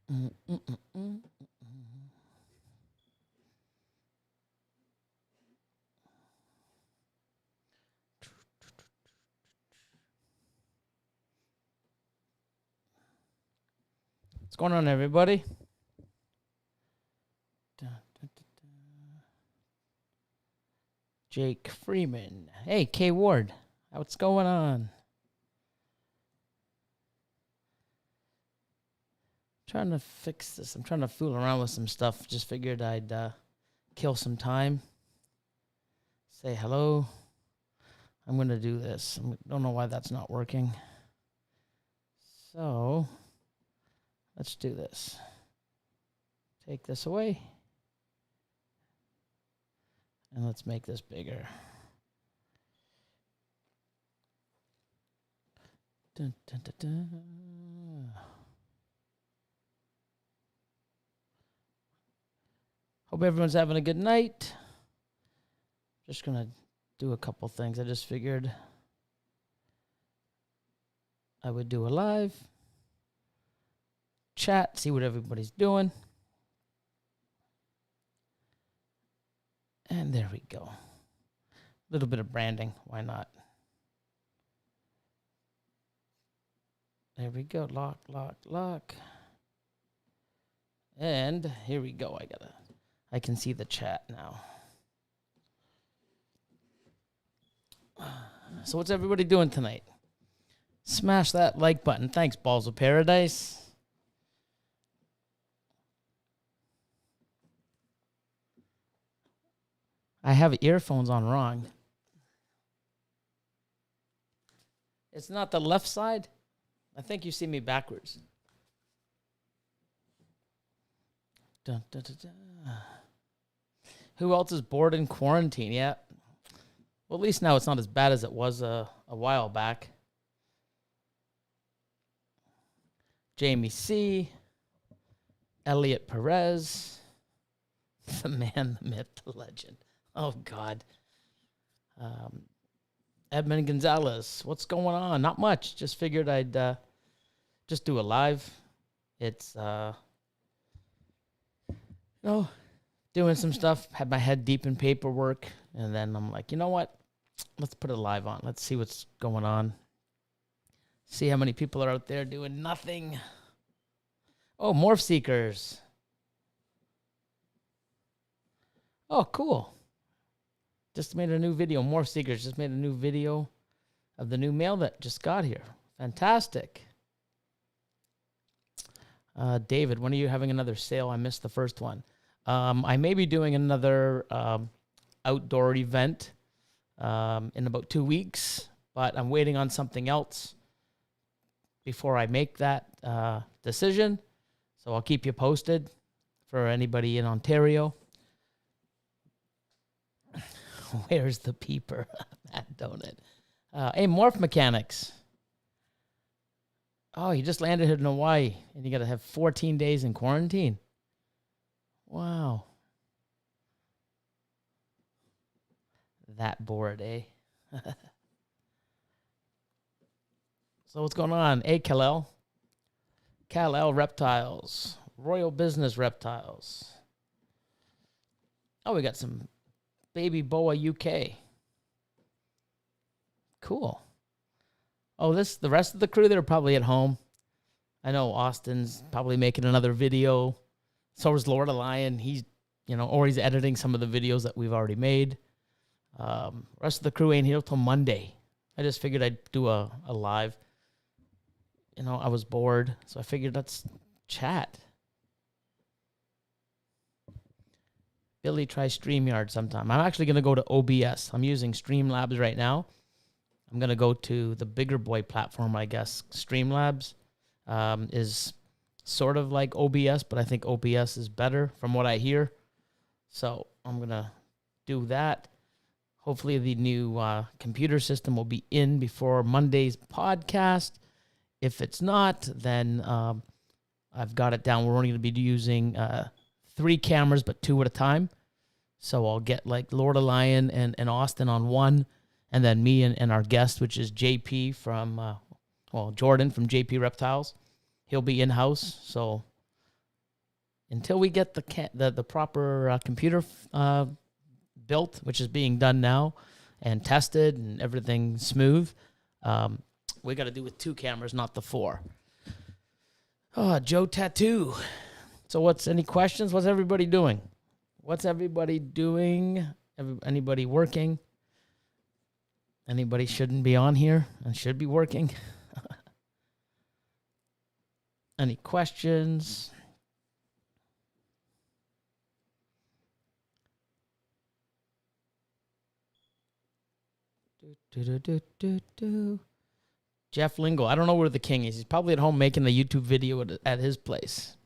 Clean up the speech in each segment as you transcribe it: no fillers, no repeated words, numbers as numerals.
What's going on, everybody? Jake Freeman. Hey, K Ward. What's going on? Trying to fix this. I'm trying to fool around with some stuff. Just figured I'd kill some time. Say hello. I'm going to do this. I don't know why that's not working. So let's do this. Take this away. And let's make this bigger. Dun, dun, dun, dun. Hope everyone's having a good night. Just going to do a couple things. I just figured I would do a live chat, see what everybody's doing. And there we go. A little bit of branding. Why not? There we go. Lock, lock, lock. And here we go. I can see the chat now. So what's everybody doing tonight? Smash that like button. Thanks, Balls of Paradise. I have earphones on wrong. It's not the left side. I think you see me backwards. Dun, dun, dun, dun. Who else is bored in quarantine? Yeah. Well, at least now it's not as bad as it was a while back. Jamie C. Elliot Perez. The man, the myth, the legend. Oh, God. Edmund Gonzalez. What's going on? Not much. Just figured I'd just do a live. It's, doing some stuff. Had my head deep in paperwork. And then I'm like, you know what? Let's put it live on. Let's see what's going on. See how many people are out there doing nothing. Oh, Morph Seekers. Oh, cool. Just made a new video. Morph Seekers just made a new video of the new mail that just got here. Fantastic. David, when are you having another sale? I missed the first one. I may be doing another outdoor event in about 2 weeks, but I'm waiting on something else before I make that decision. So I'll keep you posted for anybody in Ontario. Where's the peeper? Matt Donut. Hey, Morph Mechanics. Oh, you just landed in Hawaii, and you got to have 14 days in quarantine. Wow. That bored, eh? So what's going on? Hey, Kal-El. Kal-El Reptiles. Royal Business Reptiles. Oh, we got some Baby Boa UK. Cool. Oh, the rest of the crew, they're probably at home. I know Austin's probably making another video. So is Lord of Lion. He's, or he's editing some of the videos that we've already made. Rest of the crew ain't here till Monday. I just figured I'd do a live. I was bored, so I figured let's chat. Billy, try StreamYard sometime. I'm actually going to go to OBS. I'm using Streamlabs right now. I'm going to go to the bigger boy platform, I guess. Streamlabs is sort of like OBS, but I think OBS is better from what I hear. So I'm going to do that. Hopefully the new computer system will be in before Monday's podcast. If it's not, then I've got it down. We're only going to be using 3 cameras, but 2 at a time. So I'll get like Lord of Lion and Austin on one, and then me and our guest, which is JP from, Jordan from JP Reptiles. He'll be in-house, so until we get the proper computer built, which is being done now and tested and everything smooth, we got to do with 2 cameras, not the 4. Oh, Joe Tattoo. So any questions? What's everybody doing? Anybody working? Anybody shouldn't be on here and should be working? Any questions? Jeff Lingo. I don't know where the king is. He's probably at home making the YouTube video at his place.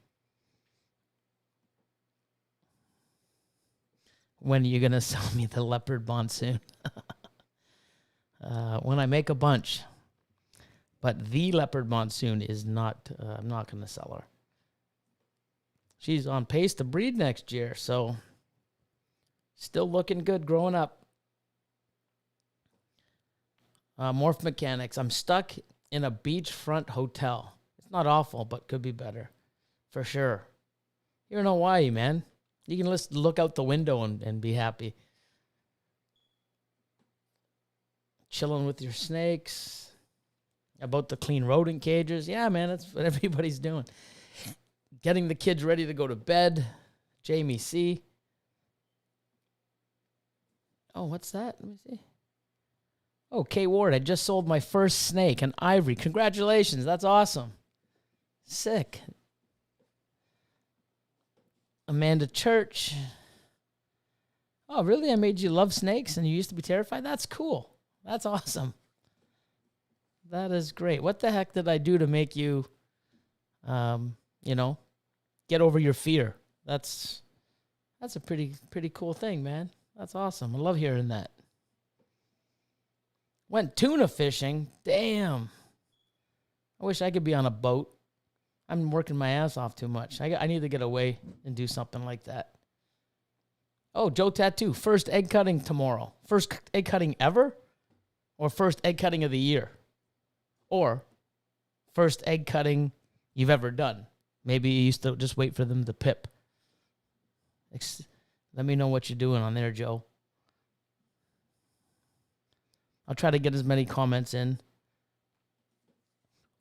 When are you going to sell me the leopard monsoon? When I make a bunch. But the leopard monsoon is not, I'm not going to sell her. She's on pace to breed next year, so still looking good growing up. Morph Mechanics. I'm stuck in a beachfront hotel. It's not awful, but could be better. For sure. You're in Hawaii, man. You can look out the window and be happy. Chilling with your snakes. About the clean rodent cages. Yeah, man, that's what everybody's doing. Getting the kids ready to go to bed. Jamie C. Oh, what's that? Let me see. Oh, K Ward, I just sold my first snake, an ivory. Congratulations, that's awesome. Sick. Amanda Church. Oh, really? I made you love snakes and you used to be terrified? That's cool. That's awesome. That is great. What the heck did I do to make you, get over your fear? That's a pretty cool thing, man. That's awesome. I love hearing that. Went tuna fishing. Damn. I wish I could be on a boat. I'm working my ass off too much. I need to get away and do something like that. Oh, Joe Tattoo. First egg cutting tomorrow. First egg cutting ever? Or first egg cutting of the year? Or first egg cutting you've ever done? Maybe you used to just wait for them to pip. Let me know what you're doing on there, Joe. I'll try to get as many comments in.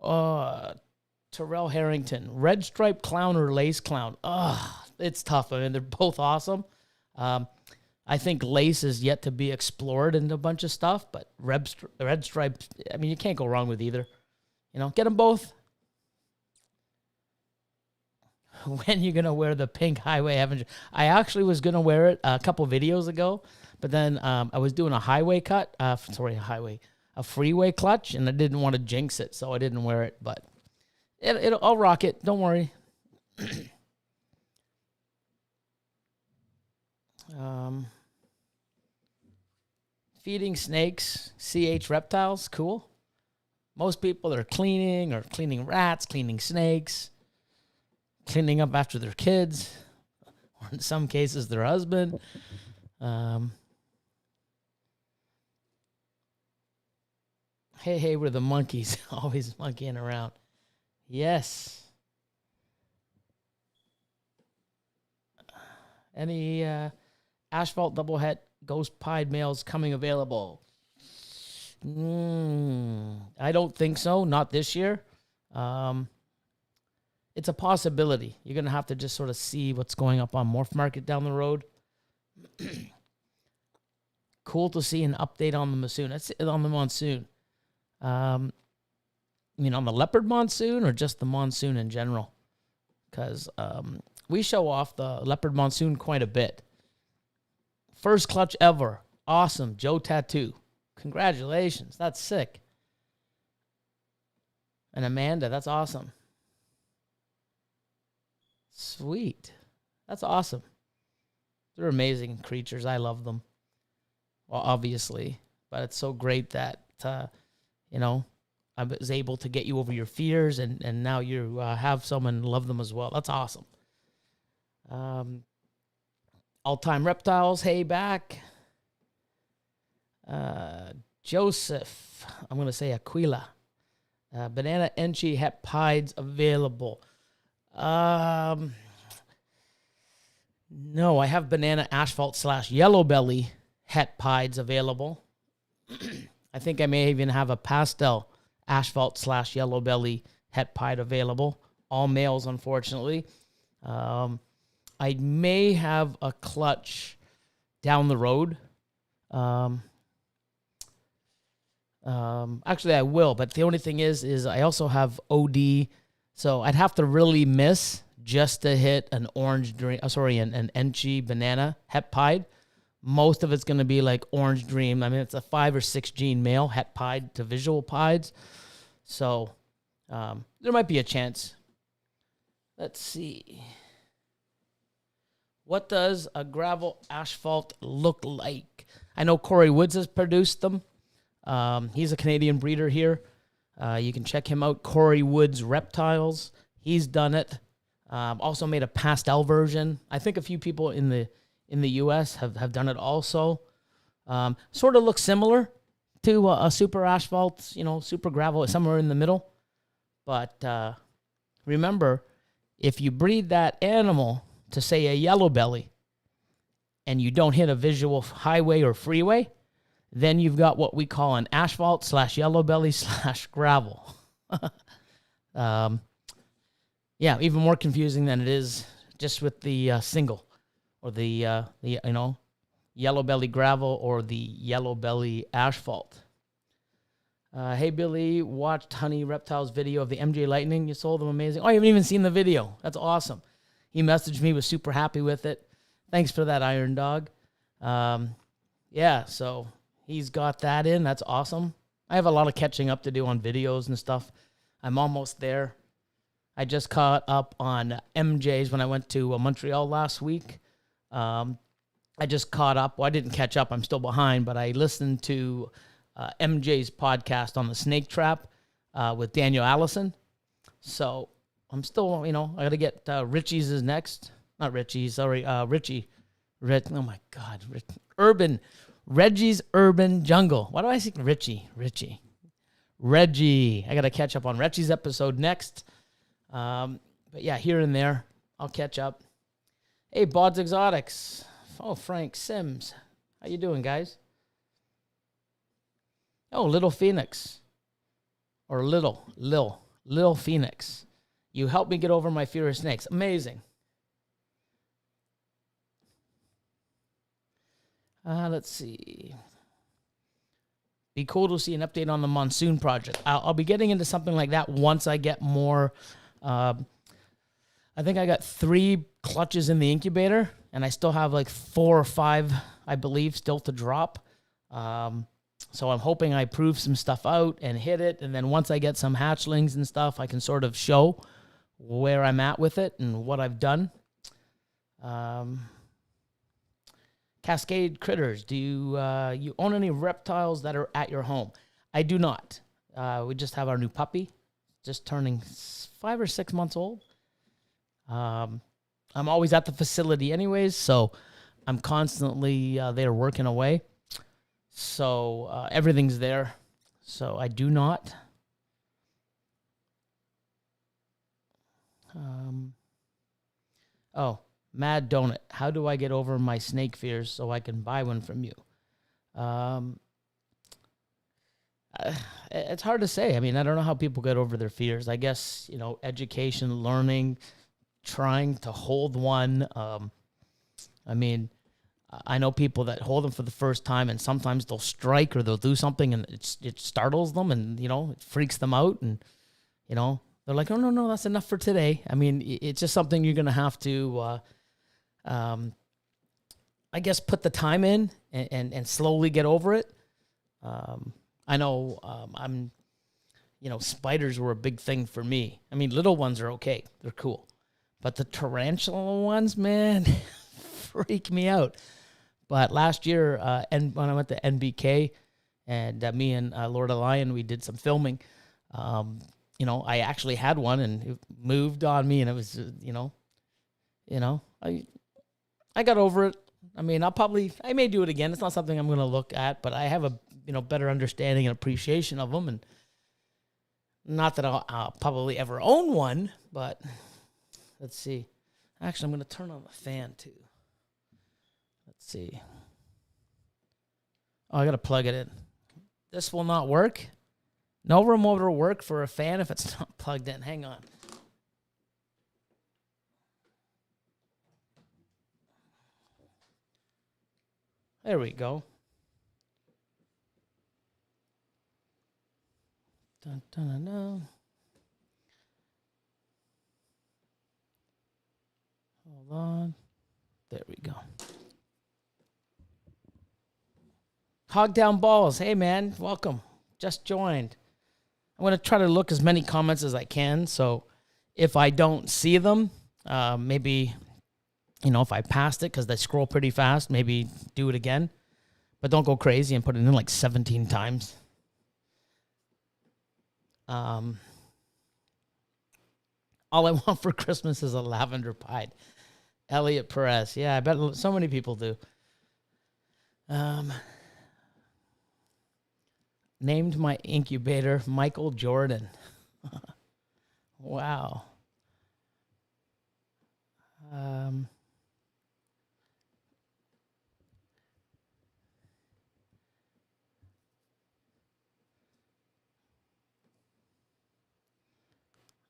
Terrell Harrington. Red stripe clown or lace clown? It's tough. I mean, they're both awesome. I think lace is yet to be explored in a bunch of stuff, but red stripe, I mean, you can't go wrong with either. Get them both. When are you going to wear the pink highway Avenger? I actually was going to wear it a couple videos ago, but then I was doing a highway cut. A freeway clutch, and I didn't want to jinx it, so I didn't wear it, but I'll rock it. Don't worry. Feeding snakes, CH reptiles, cool. Most people are cleaning rats, cleaning snakes, cleaning up after their kids, or in some cases their husband. Hey, we're the monkeys, always monkeying around. Yes. Any asphalt double het ghost pied males coming available? I don't think so. Not this year. It's a possibility. You're going to have to just sort of see what's going up on Morph Market down the road. Cool to see an update on the monsoon. That's on the monsoon. On the leopard monsoon or just the monsoon in general? Because we show off the leopard monsoon quite a bit. First clutch ever. Awesome. Joe Tattoo. Congratulations. That's sick. And Amanda, that's awesome. Sweet. That's awesome. They're amazing creatures. I love them. Well, obviously. But it's so great that, I was able to get you over your fears, and now you have someone love them as well. That's awesome. All-time reptiles, hey, back. Joseph, I'm going to say Aquila. Banana Enchi het pieds available. No, I have banana asphalt / yellow belly het pieds available. I think I may even have a pastel asphalt / yellow belly het pied available. All males, unfortunately. I may have a clutch down the road. Actually, I will, but the only thing is I also have OD, so I'd have to really miss just to hit an orange dream. An Enchi banana het pied. Most of it's going to be like orange dream. I mean, it's a 5 or 6 gene male het pied to visual pieds, so there might be a chance. Let's see. What does a gravel asphalt look like? I know Corey Woods has produced them. He's a Canadian breeder here. You can check him out, Corey Woods Reptiles. He's done it. Also made a pastel version. I think a few people in the U.S. have done it also. Sort of looks similar to a super asphalt, super gravel, somewhere in the middle. But remember, if you breed that animal to, say, a yellow belly, and you don't hit a visual highway or freeway, then you've got what we call an asphalt / yellow belly / gravel. Yeah, even more confusing than it is just with the single or the yellow belly gravel or the yellow belly asphalt. Hey, Billy, watched Honey Reptile's video of the MJ Lightning. You sold them amazing. Oh, you haven't even seen the video. That's awesome. He messaged me, was super happy with it. Thanks for that, Iron Dog. Yeah, so he's got that in. That's awesome. I have a lot of catching up to do on videos and stuff. I'm almost there. I just caught up on MJ's when I went to Montreal last week. I just caught up. Well, I didn't catch up. I'm still behind, but I listened to MJ's podcast on the snake trap with Daniel Allison. So I'm still, I got to get Richie's is next. Not Richie, sorry, Richie. Oh my God, Reggie's Urban Jungle. Why do I say Richie? Reggie. I got to catch up on Reggie's episode next. But yeah, here and there, I'll catch up. Hey, Bods Exotics. Oh, Frank Sims. How you doing, guys? Oh, Little Phoenix. Or Lil Phoenix. You helped me get over my fear of snakes. Amazing. Let's see. Be cool to see an update on the monsoon project. I'll be getting into something like that once I get more. I think I got 3 clutches in the incubator, and I still have like 4 or 5, I believe, still to drop. So I'm hoping I prove some stuff out and hit it, and then once I get some hatchlings and stuff, I can sort of show where I'm at with it and what I've done. Cascade Critters, do you own any reptiles that are at your home? I do not. We just have our new puppy, just turning 5 or 6 months old. I'm always at the facility anyways, so I'm constantly there working away. So everything's there. So I do not. Mad Donut. How do I get over my snake fears so I can buy one from you? It's hard to say. I mean, I don't know how people get over their fears. I guess, education, learning, trying to hold one. I mean, I know people that hold them for the first time, and sometimes they'll strike or they'll do something, and it startles them, and, it freaks them out, and, they're like, oh, no, that's enough for today. I mean, it's just something you're going to have to, I guess, put the time in and slowly get over it. I know spiders were a big thing for me. I mean, little ones are okay. They're cool. But the tarantula ones, man, freak me out. But last year, and when I went to NBK, and me and Lord of Lion, we did some filming. I actually had one, and it moved on me, and it was, I got over it. I mean, I may do it again. It's not something I'm going to look at, but I have a, better understanding and appreciation of them, and not that I'll probably ever own one, but let's see. Actually, I'm going to turn on the fan too. see. Oh, I got to plug it in. This will not work. No remote will work for a fan if it's not plugged in. Hang on. There we go. Dun, dun, dun, dun. Hold on. There we go. Hog Down Balls. Hey, man. Welcome. Just joined. I'm going to try to look as many comments as I can. So if I don't see them, maybe, if I passed it because they scroll pretty fast, maybe do it again. But don't go crazy and put it in like 17 times. All I want for Christmas is a lavender pie. Elliot Perez. Yeah, I bet so many people do. Named my incubator Michael Jordan. Wow.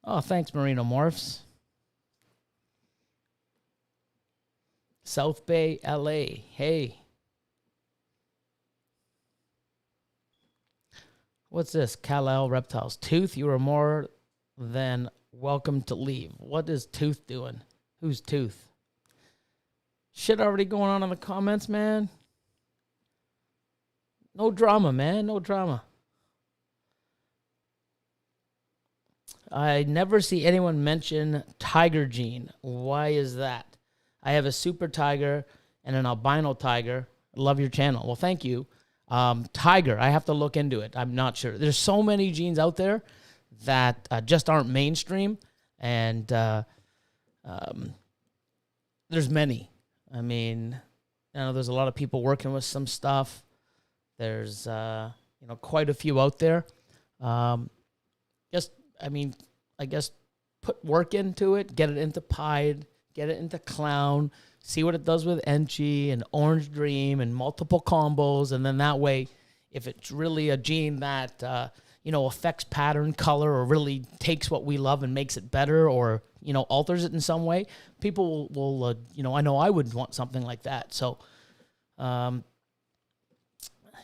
Oh, thanks, Marino Morphs. South Bay, LA. Hey. What's this? Kal-El Reptiles. Tooth, you are more than welcome to leave. What is Tooth doing? Who's Tooth? Shit already going on in the comments, man. No drama, man. No drama. I never see anyone mention Tiger Gene. Why is that? I have a super tiger and an albino tiger. Love your channel. Well, thank you. Tiger, I have to look into it. I'm not sure. There's so many genes out there that just aren't mainstream. And there's many. I mean, there's a lot of people working with some stuff. There's, quite a few out there. I guess put work into it, get it into Pied, get it into Clown, see what it does with Enchi and Orange Dream and multiple combos. And then that way, if it's really a gene that, affects pattern, color, or really takes what we love and makes it better or, alters it in some way, people will I know I would want something like that. So, yeah,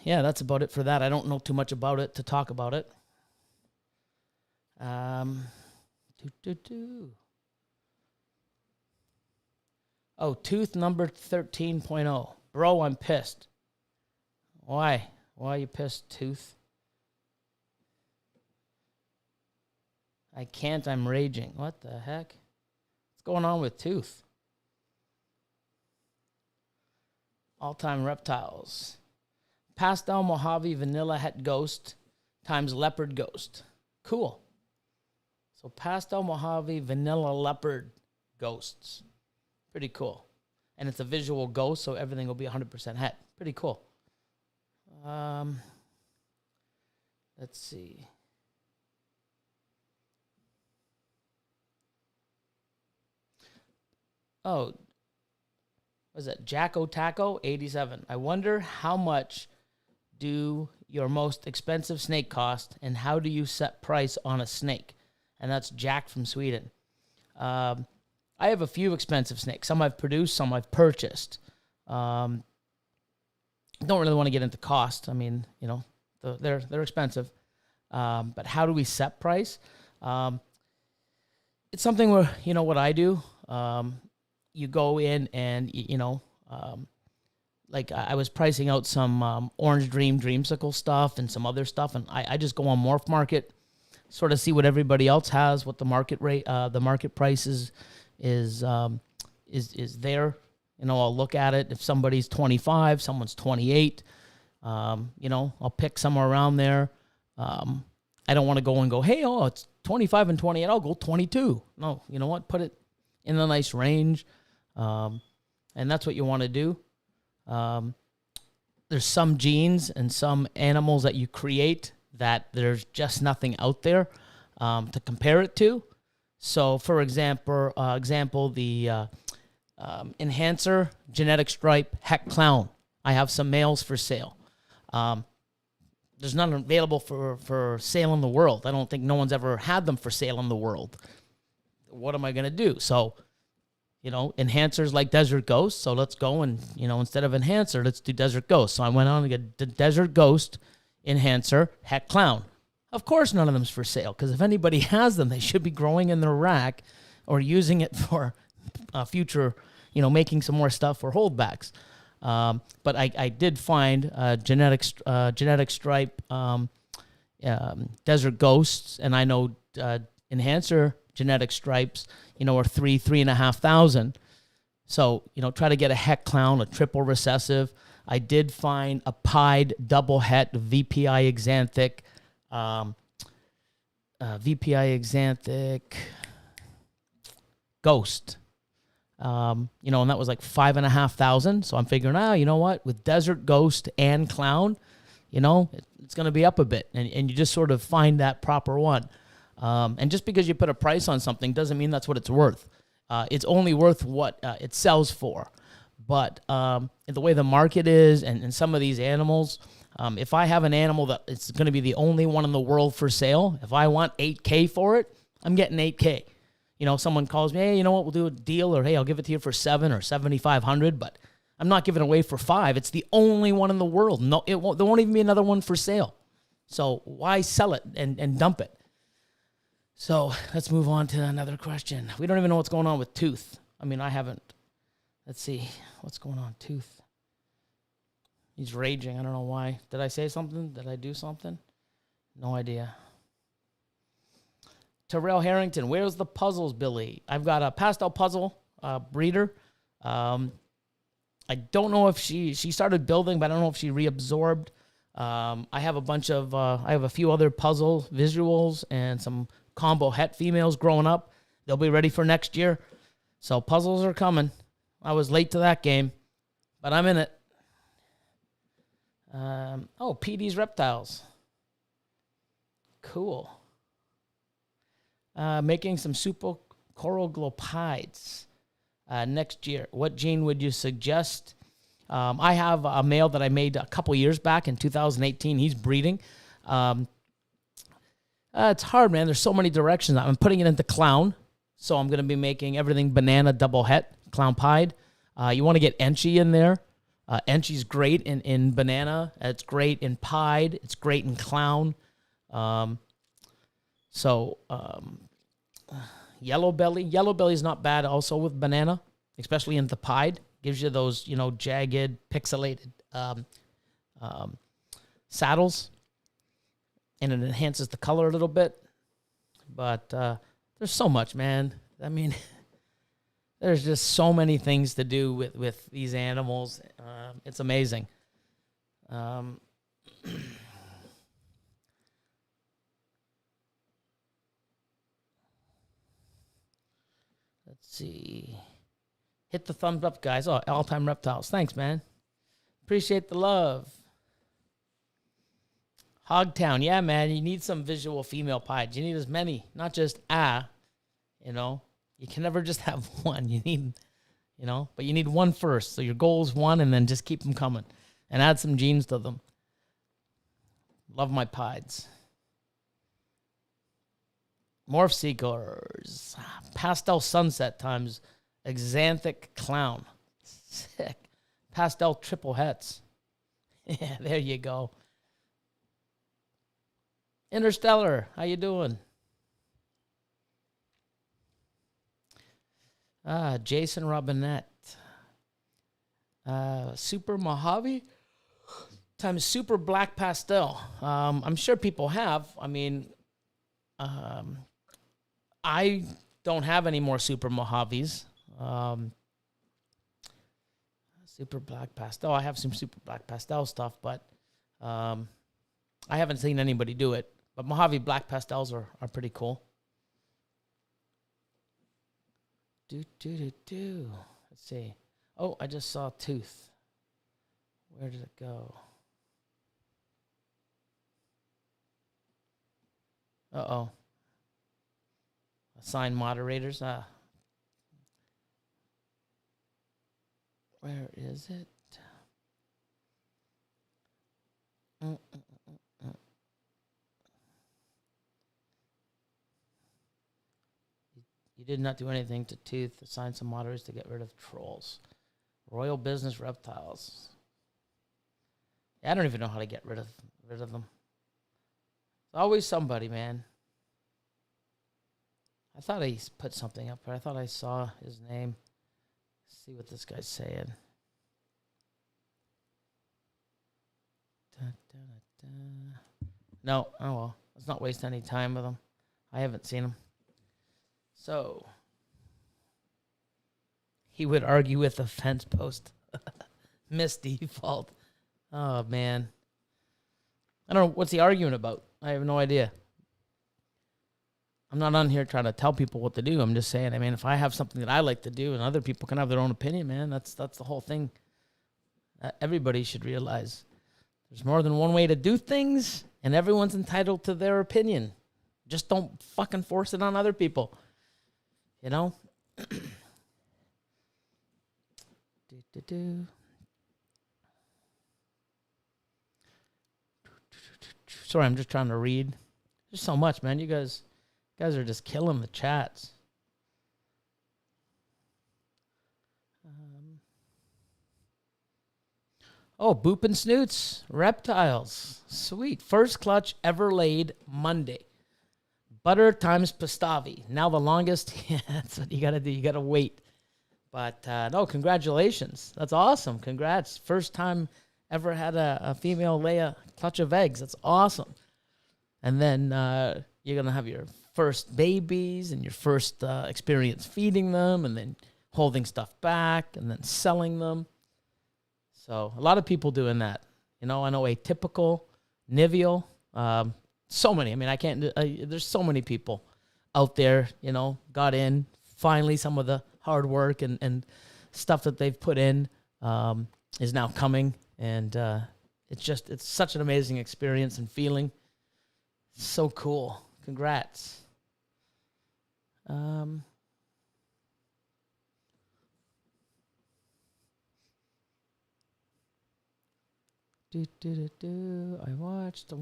that's about it for that. I don't know too much about it to talk about it. Oh, Tooth number 13.0. Bro, I'm pissed. Why? Why are you pissed, Tooth? I can't, I'm raging. What the heck? What's going on with Tooth? All-time reptiles. Pastel Mojave Vanilla Het Ghost times Leopard Ghost. Cool. So Pastel Mojave Vanilla Leopard Ghosts. Pretty cool. And it's a visual ghost, so everything will be 100% het. Pretty cool. Let's see. Oh, was it Jacko Taco 87? I wonder how much do your most expensive snake cost, and how do you set price on a snake? And that's Jack from Sweden. I have a few expensive snakes. Some I've produced, some I've purchased. Don't really want to get into cost. I mean, they're expensive. But how do we set price? It's something where, what I do? You go in and, like I was pricing out some Orange Dream Dreamsicle stuff and some other stuff. And I just go on Morph Market, sort of see what everybody else has, what the market rate, the market price is there. I'll look at it. If somebody's 25, someone's 28, I'll pick somewhere around there. I don't want to go and go, hey, it's 25 and 28. I'll go 22. No, you know what? Put it in a nice range. And that's what you want to do. There's some genes and some animals that you create that there's just nothing out there to compare it to. So, for example, the Enhancer, genetic stripe, heck clown. I have some males for sale. There's none available for sale in the world. I don't think no one's ever had them for sale in the world. What am I going to do? So, enhancers like Desert Ghost. So let's go and, instead of enhancer, let's do Desert Ghost. So I went on to get the Desert Ghost, enhancer, heck clown. Of course, none of them's for sale, because if anybody has them, they should be growing in their rack or using it for future, making some more stuff for holdbacks. But I did find genetic stripe Desert Ghosts, and I know enhancer genetic stripes, are 3,500. So, try to get a heck clown, a triple recessive. I did find a pied double het VPI exanthic, ghost. And that was like 5,500. So I'm figuring, you know what? With Desert Ghost and Clown, it's going to be up a bit. And you just sort of find that proper one. And just because you put a price on something doesn't mean that's what it's worth. It's only worth what it sells for. But the way the market is and some of these animals, if I have an animal that it's going to be the only one in the world for sale, if I want $8K for it, I'm getting $8K. Someone calls me, hey, you know what, we'll do a deal, or hey, I'll give it to you for $7 or $7,500, but I'm not giving it away for $5. It's the only one in the world. No, there won't even be another one for sale. So why sell it and dump it? So let's move on to another question. We don't even know what's going on with Tooth. I mean, I haven't. Let's see. What's going on, Tooth? He's raging. I don't know why. Did I say something? Did I do something? No idea. Terrell Harrington, where's the puzzles, Billy? I've got a pastel puzzle breeder. I don't know if she started building, but I don't know if she reabsorbed. I have a few other puzzle visuals and some combo het females growing up. They'll be ready for next year. So puzzles are coming. I was late to that game, but I'm in it. PD's Reptiles. Cool. Making some super coral glopides next year. What gene would you suggest? I have a male that I made a couple years back in 2018. He's breeding. It's hard, man. There's so many directions. I'm putting it into clown. So I'm going to be making everything banana double het, clown pied. You want to get Enchi in there. Enchi's great in banana. It's great in pied. It's great in clown. Yellow belly. Yellow belly's not bad also with banana, especially in the pied. Gives you those, jagged, pixelated saddles. And it enhances the color a little bit. But there's so much, man. I mean, there's just so many things to do with these animals. It's amazing. Let's see. Hit the thumbs up, guys. Oh, all-time reptiles. Thanks, man. Appreciate the love. Hogtown. Yeah, man. You need some visual female pieds. You need as many. Not just You can never just have one. You need, but you need one first. So your goal is one, and then just keep them coming. And add some genes to them. Love my pieds. Morph Seekers. Pastel Sunset times Exanthic Clown. Sick. Pastel Triple Hets. Yeah, there you go. Interstellar, how you doing? Jason Robinette. Super Mojave times Super Black Pastel. I'm sure people have. I mean, I don't have any more Super Mojaves. Super Black Pastel. I have some Super Black Pastel stuff, but I haven't seen anybody do it. But Mojave Black Pastels are pretty cool. Let's see. Oh, I just saw Tooth. Where did it go? Uh-oh. Assign moderators. Where is it? You did not do anything to Tooth, assign some moderators to get rid of trolls. Royal Business Reptiles. Yeah, I don't even know how to get rid of them. It's always somebody, man. I thought I put something up there. I thought I saw his name. Let's see what this guy's saying. No, oh well. Let's not waste any time with him. I haven't seen him. So, he would argue with a fence post. Missed default. Oh, man. I don't know. What's he arguing about? I have no idea. I'm not on here trying to tell people what to do. I'm just saying, I mean, if I have something that I like to do and other people can have their own opinion, man, that's the whole thing. Everybody should realize there's more than one way to do things, and everyone's entitled to their opinion. Just don't fucking force it on other people. You know? Sorry, I'm just trying to read. There's so much, man. You guys are just killing the chats. Oh, Boop and Snoots. Reptiles. Sweet. First clutch ever laid Monday. Butter times Pastavi. Now the longest. Yeah, that's what you got to do. You got to wait. But, no, congratulations. That's awesome. Congrats. First time ever had a female lay a clutch of eggs. That's awesome. And then you're going to have your first babies and your first experience feeding them and then holding stuff back and then selling them. So a lot of people doing that. You know, I know Atypical, Nivial, so many. I mean, I can't, there's so many people out there, you know, got in. Finally, some of the hard work and stuff that they've put in is now coming. And it's such an amazing experience and feeling. So cool. Congrats. I'm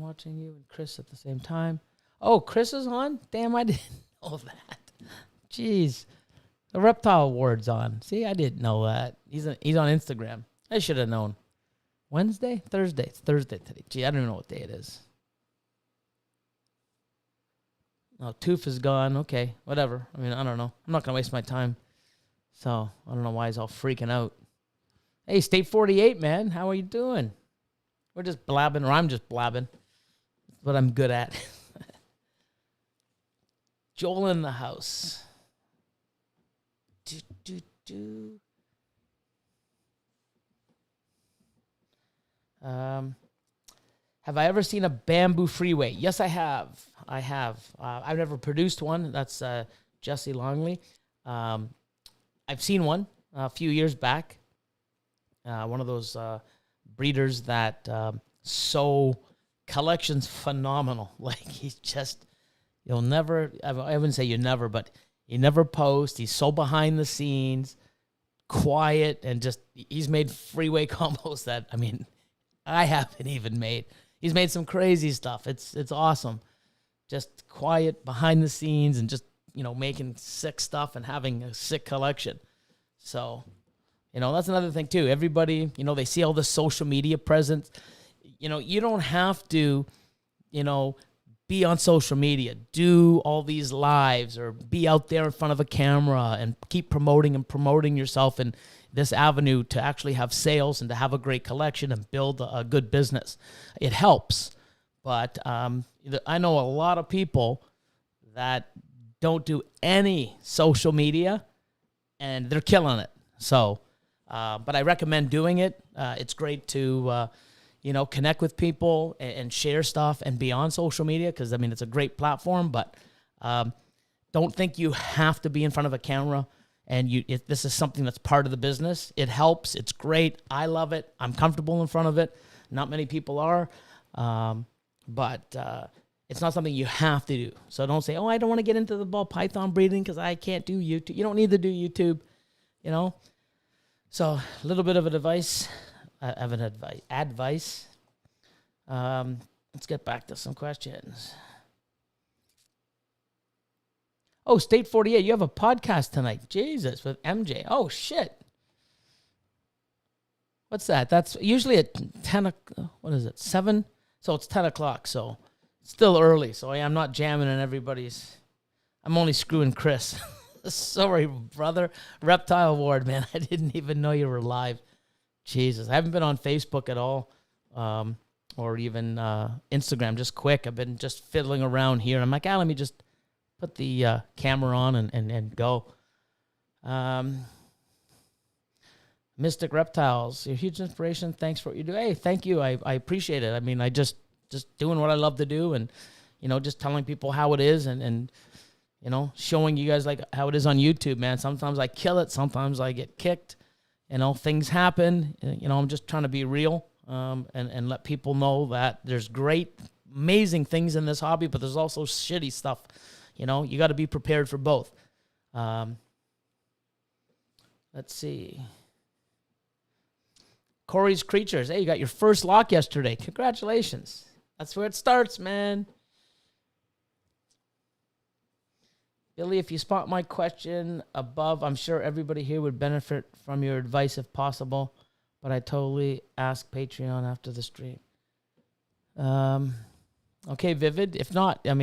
watching you and Chris at the same time. Oh, Chris is on? Damn, I didn't know that. Jeez. The Reptile Award's on. See, I didn't know that. He's on Instagram. I should have known. Wednesday? Thursday. It's Thursday today. Gee, I don't even know what day it is. Oh, Tooth is gone. Okay, whatever. I mean, I don't know. I'm not going to waste my time. So, I don't know why he's all freaking out. Hey, State 48, man. How are you doing? We're just blabbing, or I'm just blabbing. That's what I'm good at. Joel in the house. Have I ever seen a bamboo freeway? Yes, I have. I've never produced one. That's Jesse Longley. I've seen one a few years back. One of those breeders that collection's phenomenal. Like, he's just, I wouldn't say you never, but he never posts. He's so behind the scenes, quiet, and just, he's made freeway combos that, I mean, I haven't even made. He's made some crazy stuff. It's awesome. Just quiet, behind the scenes, and just, you know, making sick stuff and having a sick collection. So, you know, that's another thing too. Everybody, you know, they see all the social media presence. You know, you don't have to, you know, be on social media, do all these lives, or be out there in front of a camera and keep promoting yourself in this avenue to actually have sales and to have a great collection and build a good business. It helps. But I know a lot of people that don't do any social media and they're killing it. So, but I recommend doing it. It's great to, you know, connect with people and share stuff and be on social media because, I mean, it's a great platform. But don't think you have to be in front of a camera. And if this is something that's part of the business, it helps. It's great. I love it. I'm comfortable in front of it. Not many people are. But it's not something you have to do. So don't say, oh, I don't want to get into the ball python breeding because I can't do YouTube. You don't need to do YouTube, you know. So a little bit of advice. Advice. Let's get back to some questions. Oh, State 48, you have a podcast tonight. Jesus, with MJ. Oh, shit. What's that? That's usually at 10 o'clock. What is it? 7? So it's 10 o'clock. So it's still early. So I'm not jamming in everybody's. I'm only screwing Chris. Sorry, brother. Reptile Ward, man. I didn't even know you were live. Jesus. I haven't been on Facebook at all. Or even Instagram, just quick. I've been just fiddling around here. I'm like, let me just put the camera on and go. Mystic Reptiles, you're a huge inspiration. Thanks for what you do. Hey, thank you. I appreciate it. I mean, I just doing what I love to do and, just telling people how it is and showing you guys like how it is on YouTube, man. Sometimes I kill it. Sometimes I get kicked. Things happen. I'm just trying to be real and let people know that there's great, amazing things in this hobby, but there's also shitty stuff. You got to be prepared for both. Let's see. Corey's Creatures. Hey, you got your first lock yesterday. Congratulations. That's where it starts, man. Billy, if you spot my question above, I'm sure everybody here would benefit from your advice if possible, but I totally ask Patreon after the stream. Okay, Vivid. If not, I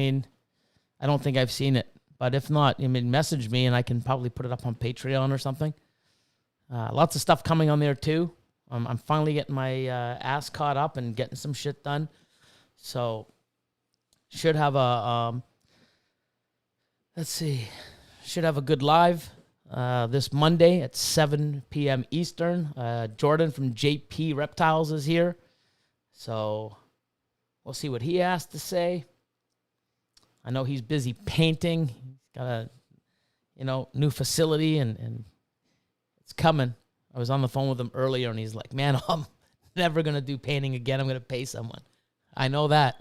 don't think I've seen it, but if not, message me and I can probably put it up on Patreon or something. Lots of stuff coming on there too. I'm finally getting my ass caught up and getting some shit done. So, should have a, should have a good live this Monday at 7 p.m. Eastern. Jordan from JP Reptiles is here. So, we'll see what he has to say. I know he's busy painting. He's got a, new facility and it's coming. I was on the phone with him earlier, and he's like, man, I'm never going to do painting again. I'm going to pay someone. I know that.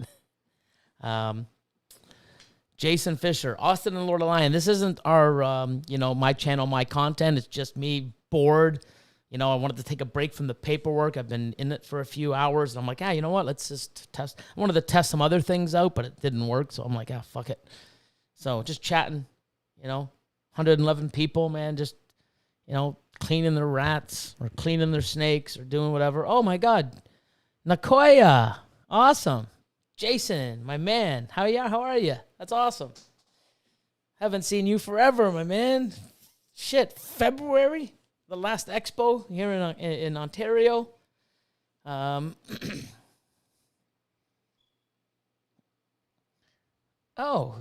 Jason Fisher, Austin and Lord of Lion. This isn't our, my channel, my content. It's just me bored. I wanted to take a break from the paperwork. I've been in it for a few hours, and I'm like, you know what? Let's just test. I wanted to test some other things out, but it didn't work, so I'm like, fuck it. So just chatting, 111 people, man, just, cleaning their rats or cleaning their snakes or doing whatever. Oh, my God. Nakoya. Awesome. Jason, my man. How are you? That's awesome. Haven't seen you forever, my man. Shit, February? The last expo here in Ontario. Oh,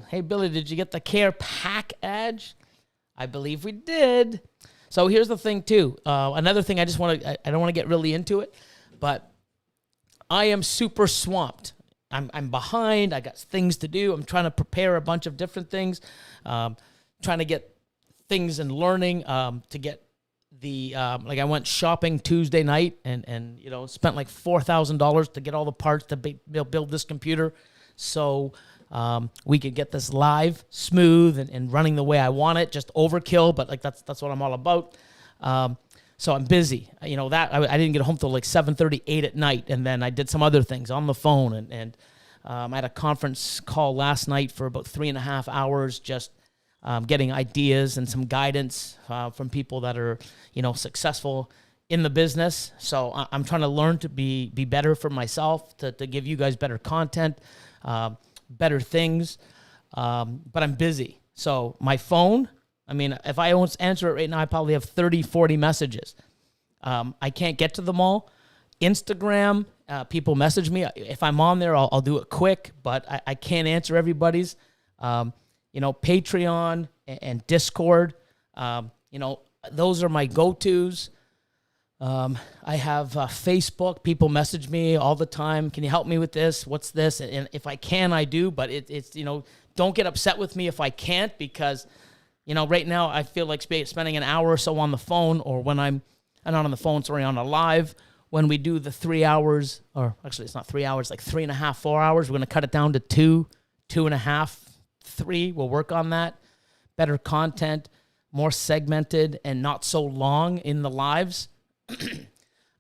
hey, Billy, did you get the care package? I believe we did. So here's the thing, too. Another thing I don't want to get really into it, but I am super swamped. I'm behind. I got things to do. I'm trying to prepare a bunch of different things, trying to get things and learning to get the, I went shopping Tuesday night and spent like $4,000 to get all the parts to build this computer. So we could get this live, smooth, and running the way I want it. Just overkill, but that's what I'm all about. So I'm busy. I didn't get home till like 7:30, 8 at night, and then I did some other things on the phone, and I had a conference call last night for about 3.5 hours, just getting ideas and some guidance from people that are successful in the business. So I'm trying to learn to be better for myself, to give you guys better content. Better things, but I'm busy. So my phone, if I don't answer it right now, I probably have 30, 40 messages. I can't get to them all. Instagram, people message me. If I'm on there, I'll do it quick, but I can't answer everybody's. Patreon and Discord, those are my go-tos. I have Facebook. People message me all the time. Can you help me with this? What's this? And if I can, I do. But it's don't get upset with me if I can't, because, right now I feel like spending an hour or so on the phone, or when I'm not on the phone, sorry, on a live, when we do the 3 hours, or actually it's not 3 hours, like 3.5, 4 hours, we're going to cut it down to 2.5, 3. We'll work on that. Better content, more segmented and not so long in the lives.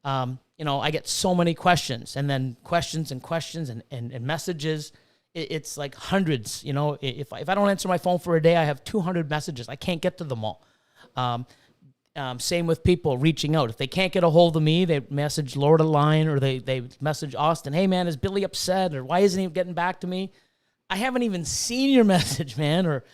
I get so many questions, and then questions and questions and messages. It's like hundreds. If I don't answer my phone for a day, I have 200 messages. I can't get to them all. Same with people reaching out. If they can't get a hold of me, they message Lord of Line, or they message Austin. Hey man, is Billy upset, or why isn't he getting back to me? I haven't even seen your message, man. Or,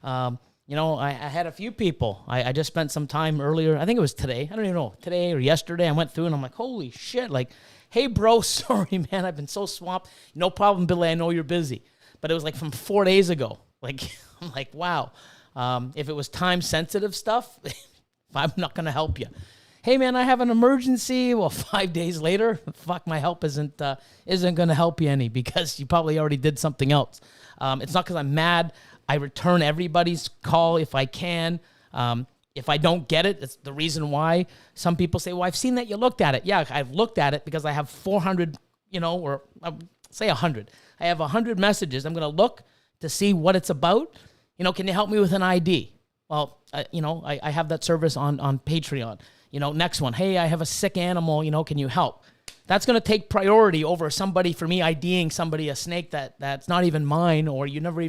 I had a few people. I just spent some time earlier. I think it was today. I don't even know, today or yesterday. I went through and I'm like, holy shit. Like, hey, bro, sorry, man. I've been so swamped. No problem, Billy. I know you're busy. But it was like from 4 days ago. Like, I'm like, wow. If it was time-sensitive stuff, I'm not going to help you. Hey, man, I have an emergency. Well, 5 days later, fuck, my help isn't going to help you any, because you probably already did something else. It's not because I'm mad. I return everybody's call if I can. If I don't get it, it's the reason why. Some people say, well, I've seen that you looked at it. Yeah, I've looked at it because I have 400, or say 100. I have 100 messages. I'm going to look to see what it's about. Can you help me with an ID? Well, I have that service on Patreon. Next one, hey, I have a sick animal, can you help? That's going to take priority over somebody, for me, IDing somebody, a snake that's not even mine, or you're not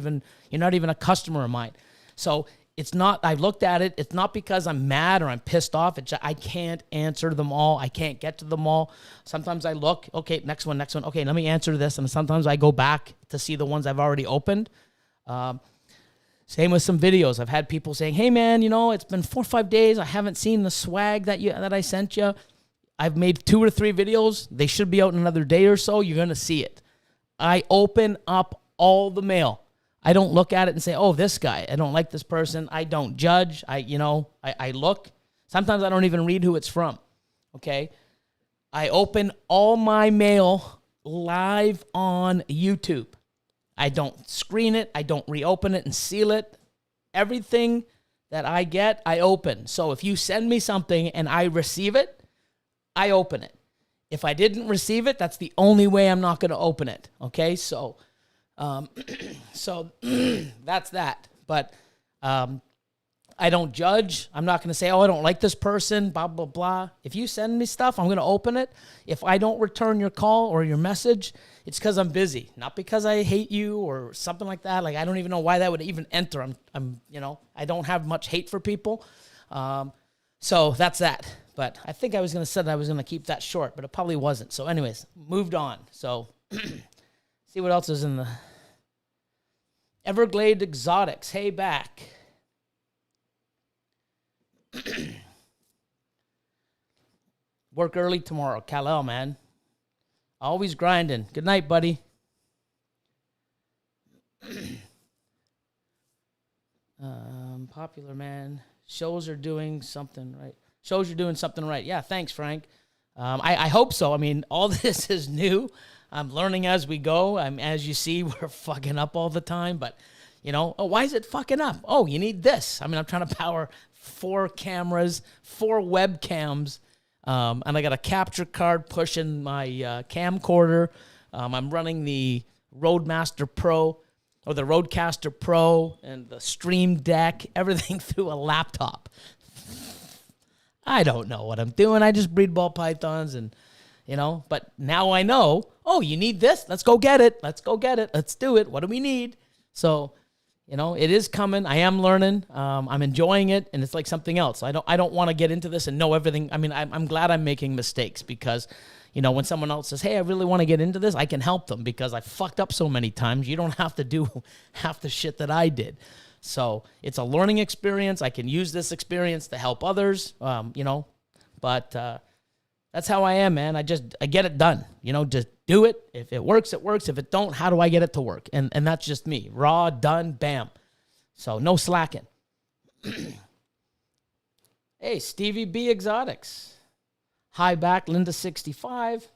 even a customer of mine. So it's not, I've looked at it. It's not because I'm mad or I'm pissed off. It's just, I can't answer them all. I can't get to them all. Sometimes I look, okay, next one. Okay, let me answer this. And sometimes I go back to see the ones I've already opened. Same with some videos. I've had people saying, hey man, it's been 4 or 5 days. I haven't seen the swag that I sent you. I've made 2 or 3 videos. They should be out in another day or so. You're going to see it. I open up all the mail. I don't look at it and say, oh, this guy, I don't like this person. I don't judge. I look. Sometimes I don't even read who it's from. Okay. I open all my mail live on YouTube. I don't screen it. I don't reopen it and seal it. Everything that I get, I open. So if you send me something and I receive it, I open it. If I didn't receive it, that's the only way I'm not going to open it. Okay, so that's that. But I don't judge. I'm not going to say, oh, I don't like this person, blah, blah, blah. If you send me stuff, I'm going to open it. If I don't return your call or your message, it's because I'm busy, not because I hate you or something like that. Like, I don't even know why that would even enter. I don't have much hate for people. So that's that. But I think I was going to keep that short, but it probably wasn't. So anyways, moved on. So see what else is in the Everglade Exotics. Hey, back. Work early tomorrow. Kal-El, man. Always grinding. Good night, buddy. Popular, man. Shows are doing something right. Shows you're doing something right. Yeah, thanks, Frank. I hope so. I mean, all this is new. I'm learning as we go. As you see, we're fucking up all the time. But, why is it fucking up? Oh, you need this. I mean, I'm trying to power 4 cameras, 4 webcams. And I got a capture card pushing my camcorder. I'm running the Roadmaster Pro, or the Roadcaster Pro, and the Stream Deck, everything through a laptop. I don't know what I'm doing. I just breed ball pythons, and but now I know, oh, you need this? Let's go get it. Let's do it. What do we need? So, it is coming. I am learning. I'm enjoying it, and it's like something else. I don't want to get into this and know everything. I mean, I'm glad I'm making mistakes, because, when someone else says, hey, I really want to get into this, I can help them, because I fucked up so many times. You don't have to do half the shit that I did. So it's a learning experience. I can use this experience to help others, but that's how I am, man. I get it done, just do it. If it works, it works. If it don't, how do I get it to work? And that's just me. Raw, done, bam. So no slacking. Hey, Stevie B Exotics. Hi back, Linda 65.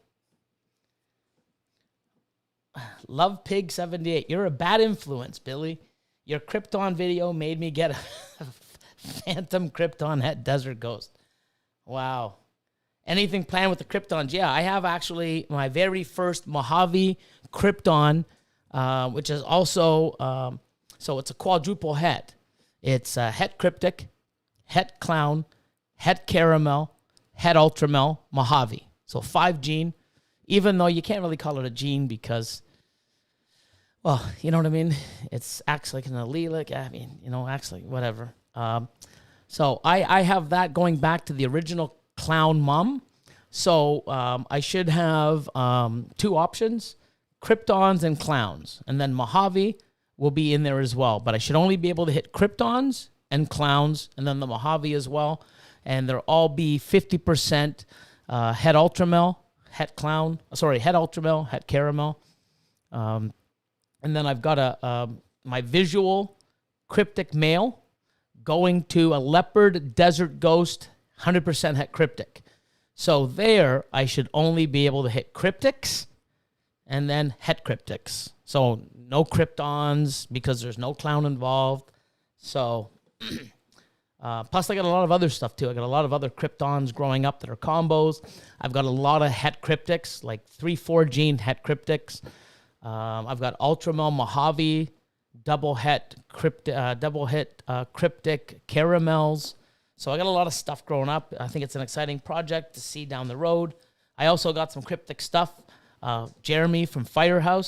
Love Pig 78. You're a bad influence, Billy. Your Krypton video made me get a phantom Krypton at Desert Ghost. Wow. Anything planned with the Kryptons? Yeah, I have actually my very first Mojave Krypton, which is also, so it's a quadruple het. It's Het Cryptic, Het Clown, Het Caramel, Het Ultramel Mojave. So 5 gene, even though you can't really call it a gene because, well, you know what I mean? It acts like an allelic. I mean, acts like whatever. So I have that going back to the original clown mom. So I should have 2 options, Kryptons and clowns. And then Mojave will be in there as well. But I should only be able to hit Kryptons and clowns, and then the Mojave as well. And they'll all be 50% Het Ultramel, Het Ultramel, Het Caramel. And then I've got my visual cryptic male going to a leopard desert ghost 100% het cryptic. So there I should only be able to hit cryptics and then het cryptics. So no Kryptons because there's no clown involved. So plus I got a lot of other stuff too. I got a lot of other Kryptons growing up that are combos. I've got a lot of het cryptics, like 3-4 gene het cryptics. I've got Ultramel Mojave, double hit cryptic caramels. So I got a lot of stuff growing up. I think it's an exciting project to see down the road. I also got some cryptic stuff. Jeremy from Fireball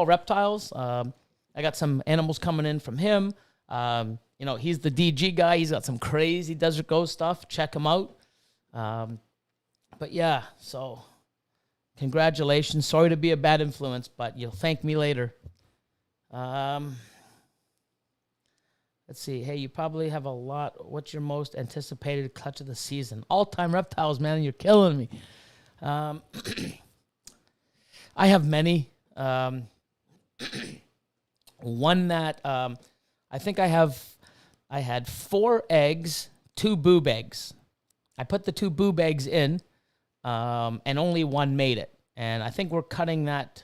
Reptiles. I got some animals coming in from him. He's the DG guy. He's got some crazy Desert Ghost stuff. Check him out. But yeah, so congratulations. Sorry to be a bad influence, but you'll thank me later. Let's see. Hey, you probably have a lot. What's your most anticipated clutch of the season? All-time reptiles, man. You're killing me. I have many. One that I think I had 4 eggs, 2 boob eggs. I put the 2 boob eggs in, and only 1 made it. And I think we're cutting that.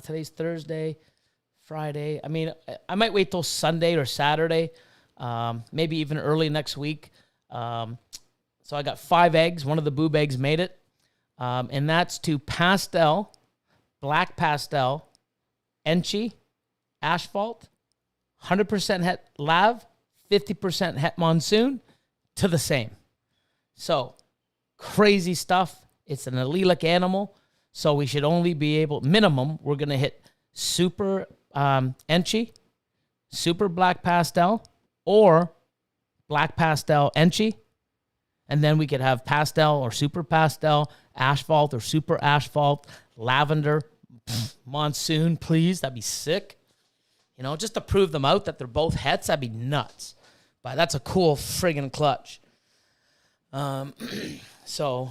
Today's Thursday. Friday. I mean, I might wait till Sunday or Saturday, maybe even early next week. So I got 5 eggs. One of the boob eggs made it. And that's to pastel, black pastel, enchi, asphalt, 100% het lav, 50% het monsoon, to the same. So crazy stuff. It's an allelic animal. So we should only be able, minimum, we're going to hit super enchi, super black pastel, or black pastel enchi, and then we could have pastel or super pastel, asphalt or super asphalt, lavender, monsoon, please. That'd be sick. Just to prove them out that they're both hets, that'd be nuts. But that's a cool friggin' clutch. So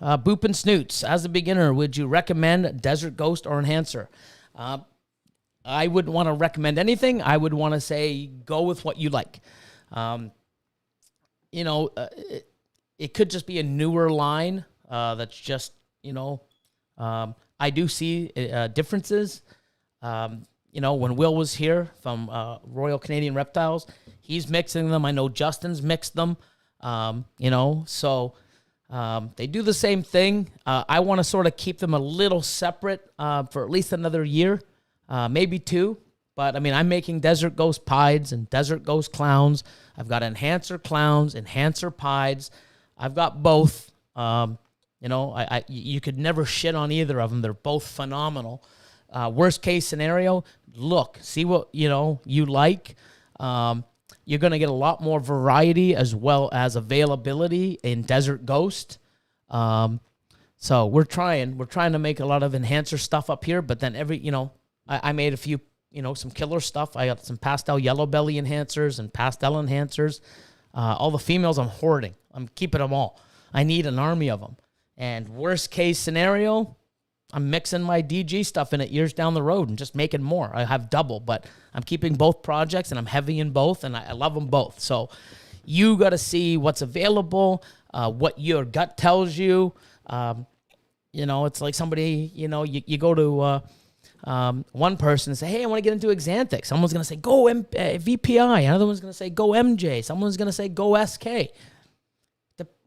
Boop and Snoots, as a beginner, would you recommend Desert Ghost or Enhancer? I wouldn't want to recommend anything. I would want to say go with what you like. It could just be a newer line that's just, I do see differences. When Will was here from Royal Canadian Reptiles, he's mixing them. I know Justin's mixed them, so they do the same thing. I want to sort of keep them a little separate for at least another year, maybe 2. But, I'm making Desert Ghost Pieds and Desert Ghost Clowns. I've got Enhancer Clowns, Enhancer Pieds. I've got both. You could never shit on either of them. They're both phenomenal. Worst case scenario, see what, you like. You're going to get a lot more variety as well as availability in Desert Ghost. So we're trying to make a lot of enhancer stuff up here, but then I made a few, some killer stuff. I got some pastel yellow belly enhancers and pastel enhancers. All the females I'm hoarding. I'm keeping them all. I need an army of them. And worst case scenario, I'm mixing my DG stuff in it years down the road and just making more. I have double, but I'm keeping both projects and I'm heavy in both, and I love them both. So you got to see what's available, what your gut tells you. It's like somebody, you go to one person and say, hey, I want to get into Exanthic. Someone's going to say, go VPI. Another one's going to say, go MJ. Someone's going to say, go SK.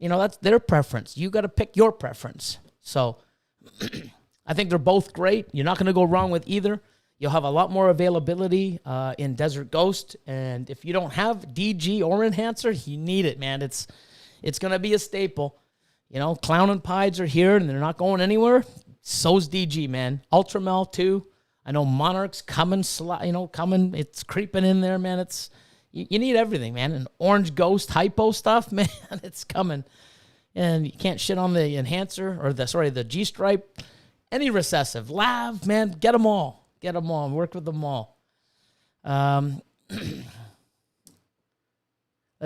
That's their preference. You got to pick your preference. So I think they're both great. You're not going to go wrong with either. You'll have a lot more availability in Desert Ghost. And if you don't have DG or Enhancer, you need it, man. It's going to be a staple. You know, Clown and Pieds are here, and they're not going anywhere. So's DG, man. Ultramel, too. I know Monarch's coming. It's creeping in there, man. You need everything, man. And Orange Ghost hypo stuff, man, it's coming. And you can't shit on the Enhancer or the G-Stripe. Any recessive. Lav, man, get them all. Get them all. Work with them all. Let's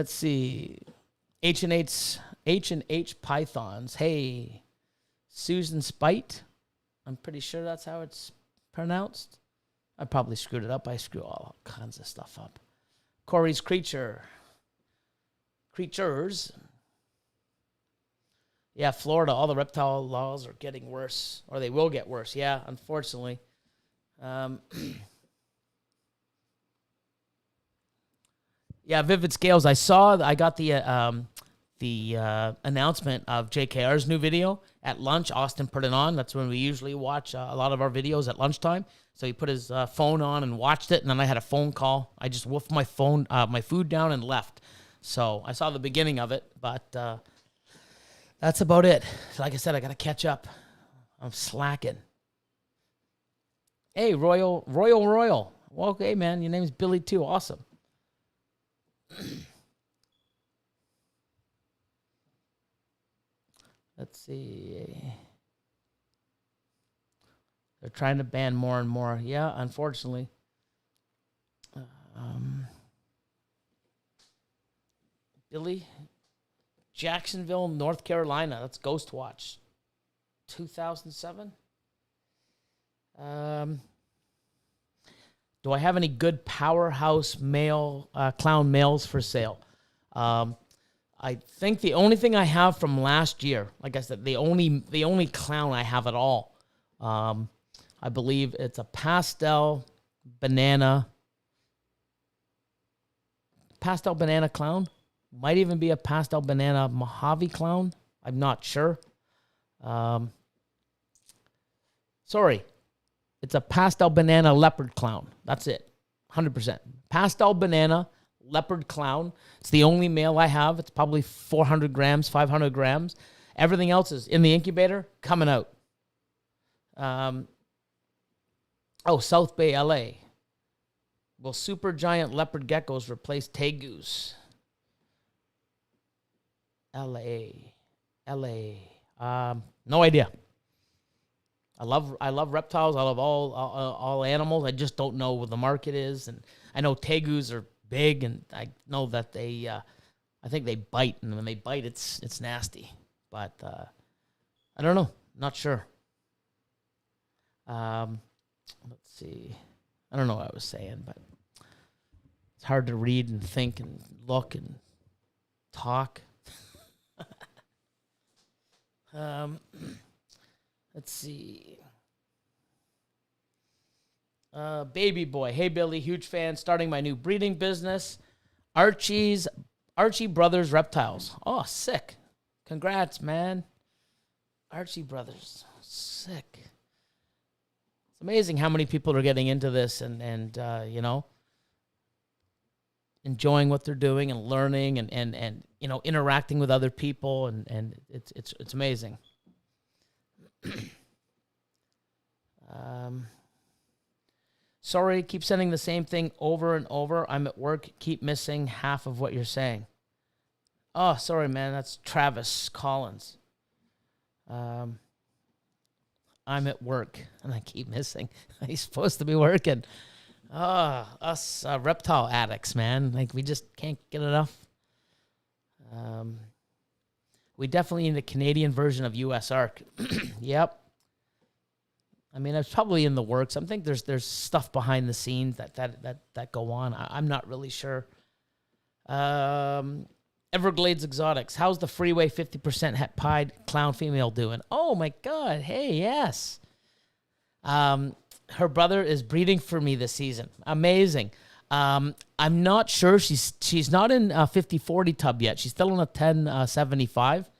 see. H&H Pythons. Hey, Susan Spite. I'm pretty sure that's how it's pronounced. I probably screwed it up. I screw all kinds of stuff up. Corey's Creatures. Yeah, Florida, all the reptile laws are getting worse, or they will get worse. Yeah, unfortunately. Yeah, Vivid Scales. I got the announcement of JKR's new video at lunch. Austin put it on. That's when we usually watch a lot of our videos at lunchtime. So he put his phone on and watched it, and then I had a phone call. I just wolfed my food down and left. So I saw the beginning of it, but that's about it. Like I said, I got to catch up. I'm slacking. Hey, Royal. Well, okay, man, your name's Billy too. Awesome. Let's see. They're trying to ban more and more. Yeah, unfortunately. Billy, Jacksonville, North Carolina. That's Ghost Watch. 2007. Do I have any good powerhouse male clown males for sale? I think the only thing I have from last year, like I said, the only clown I have at all, I believe it's a pastel banana clown. Might even be a pastel banana Mojave clown. I'm not sure. Sorry. It's a pastel banana leopard clown. That's it. 100%. Pastel banana leopard clown. It's the only male I have. It's probably 400 grams, 500 grams. Everything else is in the incubator, coming out. South Bay, LA. Will super giant leopard geckos replace tegus? LA. No idea. I love reptiles. I love all animals. I just don't know what the market is. And I know tegus are big, and I know that they, I think they bite, and when they bite, it's nasty. But I don't know. Not sure. Let's see. I don't know what I was saying, but it's hard to read and think and look and talk. Let's see. Baby Boy. Hey, Billy. Huge fan. Starting my new breeding business. Archie Brothers Reptiles. Oh, sick. Congrats, man. Archie Brothers. Sick. It's amazing how many people are getting into this and enjoying what they're doing and learning and interacting with other people, and it's amazing. Sorry, keep sending the same thing over and over. I'm at work. Keep missing half of what you're saying. Oh, sorry, man. That's Travis Collins. I'm at work, and I keep missing. He's supposed to be working. Us reptile addicts, man. Like, we just can't get enough. We definitely need a Canadian version of US Arc. Yep. I mean, it's probably in the works. I think there's stuff behind the scenes that go on. I'm not really sure. Everglades Exotics. How's the Freeway 50% het pied clown female doing? Oh my God. Hey, yes. Her brother is breeding for me this season. Amazing. I'm not sure. She's not in a 50-40 tub yet. She's still in a 1075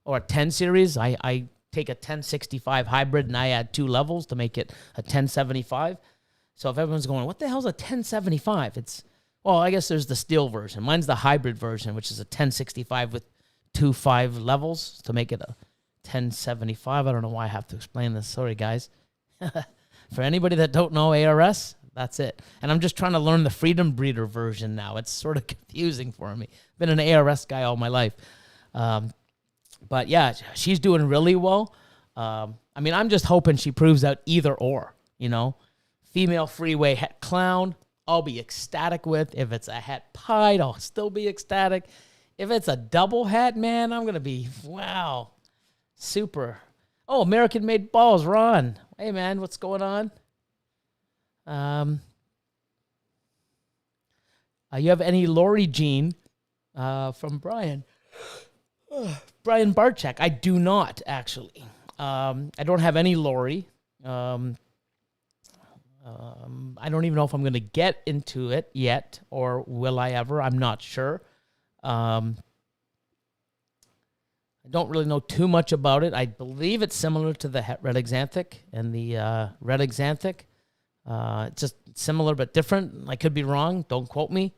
or a 10 series. I take a 1065 hybrid and I add 2 levels to make it a 1075. So if everyone's going, what the hell's a 1075? Well, I guess there's the steel version. Mine's the hybrid version, which is a 1065 with 2 5 levels to make it a 1075. I don't know why I have to explain this. Sorry, guys. For anybody that don't know ARS, that's it. And I'm just trying to learn the Freedom Breeder version now. It's sort of confusing for me. Been an ARS guy all my life. But yeah, she's doing really well. I mean, I'm just hoping she proves out either or, you know. Female freeway het clown, I'll be ecstatic with. If it's a het pied, I'll still be ecstatic. If it's a double hat, man, I'm going to be, wow, super. Oh, American-made balls, Ron. Hey, man, what's going on? You have any Lori Jean from Brian? Brian Barczyk. I do not, actually. I don't have any Lori. I don't even know if I'm going to get into it yet, or will I ever? I'm not sure. I don't really know too much about it. I believe it's similar to the red exanthic and the red exanthic. Just similar but different. I could be wrong. Don't quote me.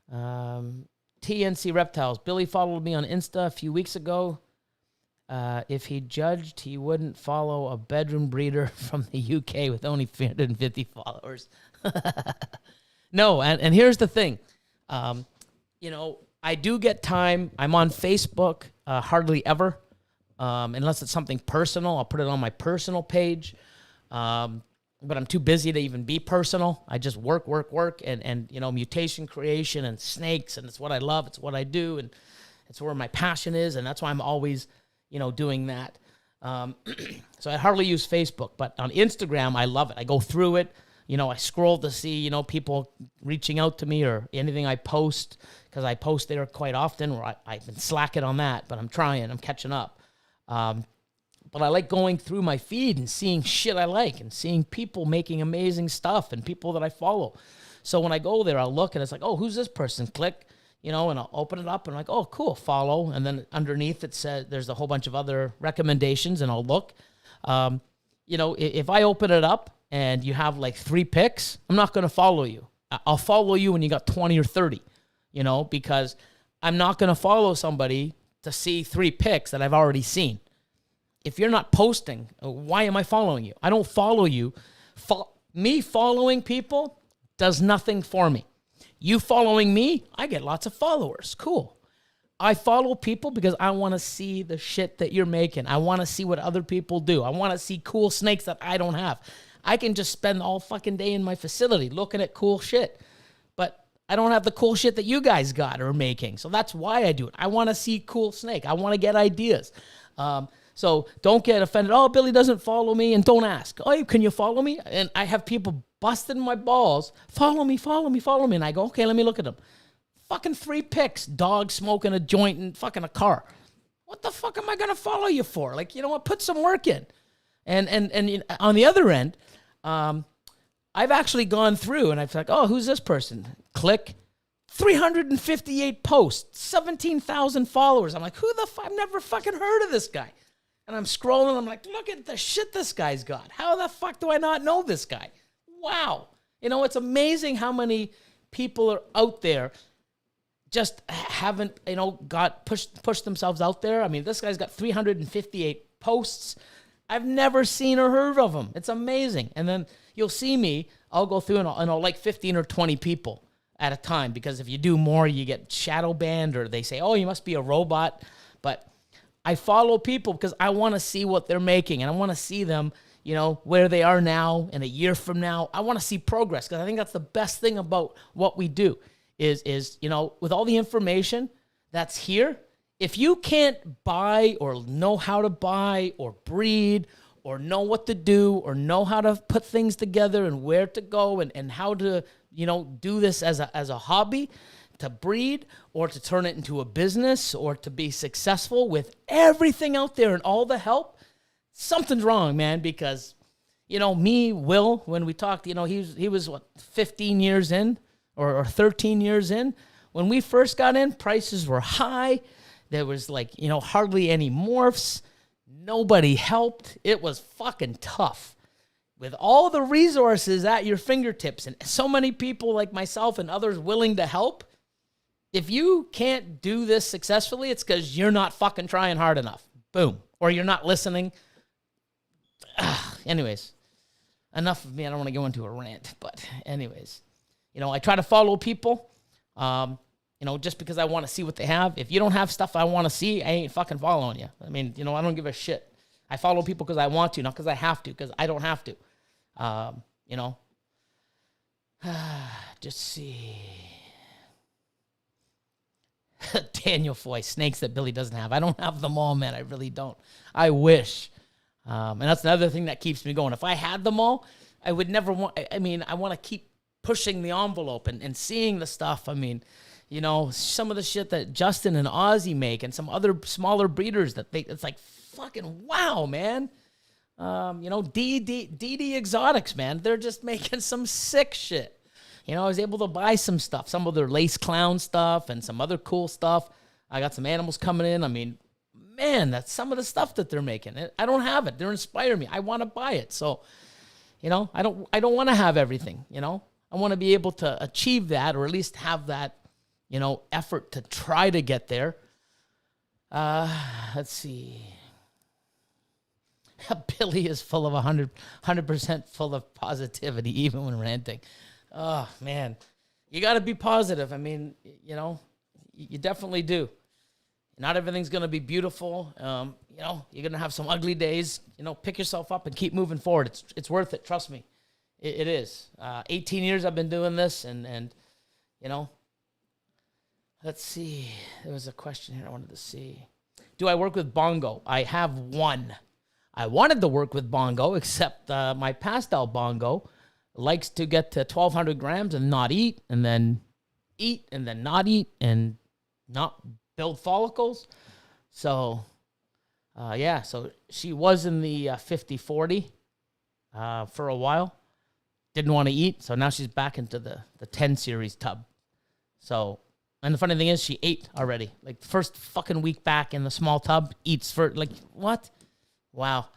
TNC Reptiles. Billy followed me on Insta a few weeks ago. If he judged, he wouldn't follow a bedroom breeder from the UK with only 350 followers. No, and here's the thing. You know, I do get time. I'm on Facebook hardly ever, unless it's something personal. I'll put it on my personal page. But I'm too busy to even be personal. I just work, and you know, mutation creation and snakes, and it's what I love. It's what I do, and it's where my passion is, and that's why I'm always, you know, doing that. So I hardly use Facebook, but on Instagram, I love it. I go through it. You know, I scroll to see, you know, people reaching out to me or anything I post, because I post there quite often, or I've been slacking on that, but I'm trying. I'm catching up. But I like going through my feed and seeing shit I like and seeing people making amazing stuff and people that I follow. So when I go there, I'll look and it's like, oh, who's this person? Click. You know, and I'll open it up and I'm like, oh, cool, follow. And then underneath it says there's a whole bunch of other recommendations, and I'll look. You know, if I open it up and you have like 3 picks, I'm not going to follow you. I'll follow you when you got 20 or 30, you know, because I'm not going to follow somebody to see 3 picks that I've already seen. If you're not posting, why am I following you? I don't follow you. Me following people does nothing for me. You following me, I get lots of followers. Cool. I follow people because I want to see the shit that you're making. I want to see what other people do. I want to see cool snakes that I don't have. I can just spend all fucking day in my facility looking at cool shit. But I don't have the cool shit that you guys got or are making. So that's why I do it. I want to see cool snake. I want to get ideas. So don't get offended. Oh, Billy doesn't follow me, and don't ask. Oh, can you follow me? And I have people busting my balls. Follow me. And I go, okay, let me look at them. Fucking 3 picks. Dog smoking a joint and fucking a car. What the fuck am I going to follow you for? Like, you know what? Put some work in. And on the other end, I've actually gone through and I've like, oh, who's this person? Click. 358 posts. 17,000 followers. I'm like, who the fuck? I've never fucking heard of this guy. And I'm scrolling, I'm like, look at the shit this guy's got. How the fuck do I not know this guy? Wow. You know, it's amazing how many people are out there just haven't, you know, pushed themselves out there. I mean, this guy's got 358 posts. I've never seen or heard of him. It's amazing. And then you'll see me, I'll go through and I'll like 15 or 20 people at a time, because if you do more, you get shadow banned, or they say, oh, you must be a robot. But I follow people because I want to see what they're making, and I want to see them, you know, where they are now and a year from now. I want to see progress, because I think that's the best thing about what we do is, you know, with all the information that's here, if you can't buy or know how to buy or breed or know what to do or know how to put things together and where to go and how to, you know, do this as a hobby, to breed or to turn it into a business or to be successful with everything out there and all the help, something's wrong, man. Because, you know, Will, when we talked, you know, he was what, 15 years in or 13 years in. When we first got in, prices were high. There was like, you know, hardly any morphs. Nobody helped. It was fucking tough. with all the resources at your fingertips and so many people like myself and others willing to help, if you can't do this successfully, it's because you're not fucking trying hard enough. Boom. Or you're not listening. Anyways, enough of me. I don't want to go into a rant, but anyways, I try to follow people, just because I want to see what they have. If you don't have stuff I want to see, I ain't fucking following you. I mean, I don't give a shit. I follow people because I want to, not because I have to, because I don't have to. Just see. Daniel Foy, snakes that Billy doesn't have. I don't have them all, man. I really don't. I wish. And that's another thing that keeps me going. If I had them all, I would never want, I want to keep pushing the envelope and seeing the stuff. I mean, some of the shit that Justin and Ozzy make and some other smaller breeders it's like fucking wow, man. DD Exotics, man. They're just making some sick shit. I was able to buy some stuff, some of their lace clown stuff and some other cool stuff. I got some animals coming in. I mean, man, that's some of the stuff that they're making. I don't have it. They're inspiring me. I want to buy it. So, I don't want to have everything, I want to be able to achieve that, or at least have that, effort to try to get there. Let's see. Billy is full of 100% full of positivity, even when ranting. Oh, man. You got to be positive. I mean, you definitely do. Not everything's going to be beautiful. You're going to have some ugly days. Pick yourself up and keep moving forward. It's worth it. Trust me. It is. 18 years I've been doing this, and let's see. There was a question here I wanted to see. Do I work with Bongo? I have one. I wanted to work with Bongo, except my pastel Bongo likes to get to 1,200 grams and not eat, and then not eat, and not build follicles. So, so she was in the 50-40 for a while. Didn't want to eat, so now she's back into the 10 series tub. So, and the funny thing is, she ate already. Like, the first fucking week back in the small tub, eats for, like, what? Wow.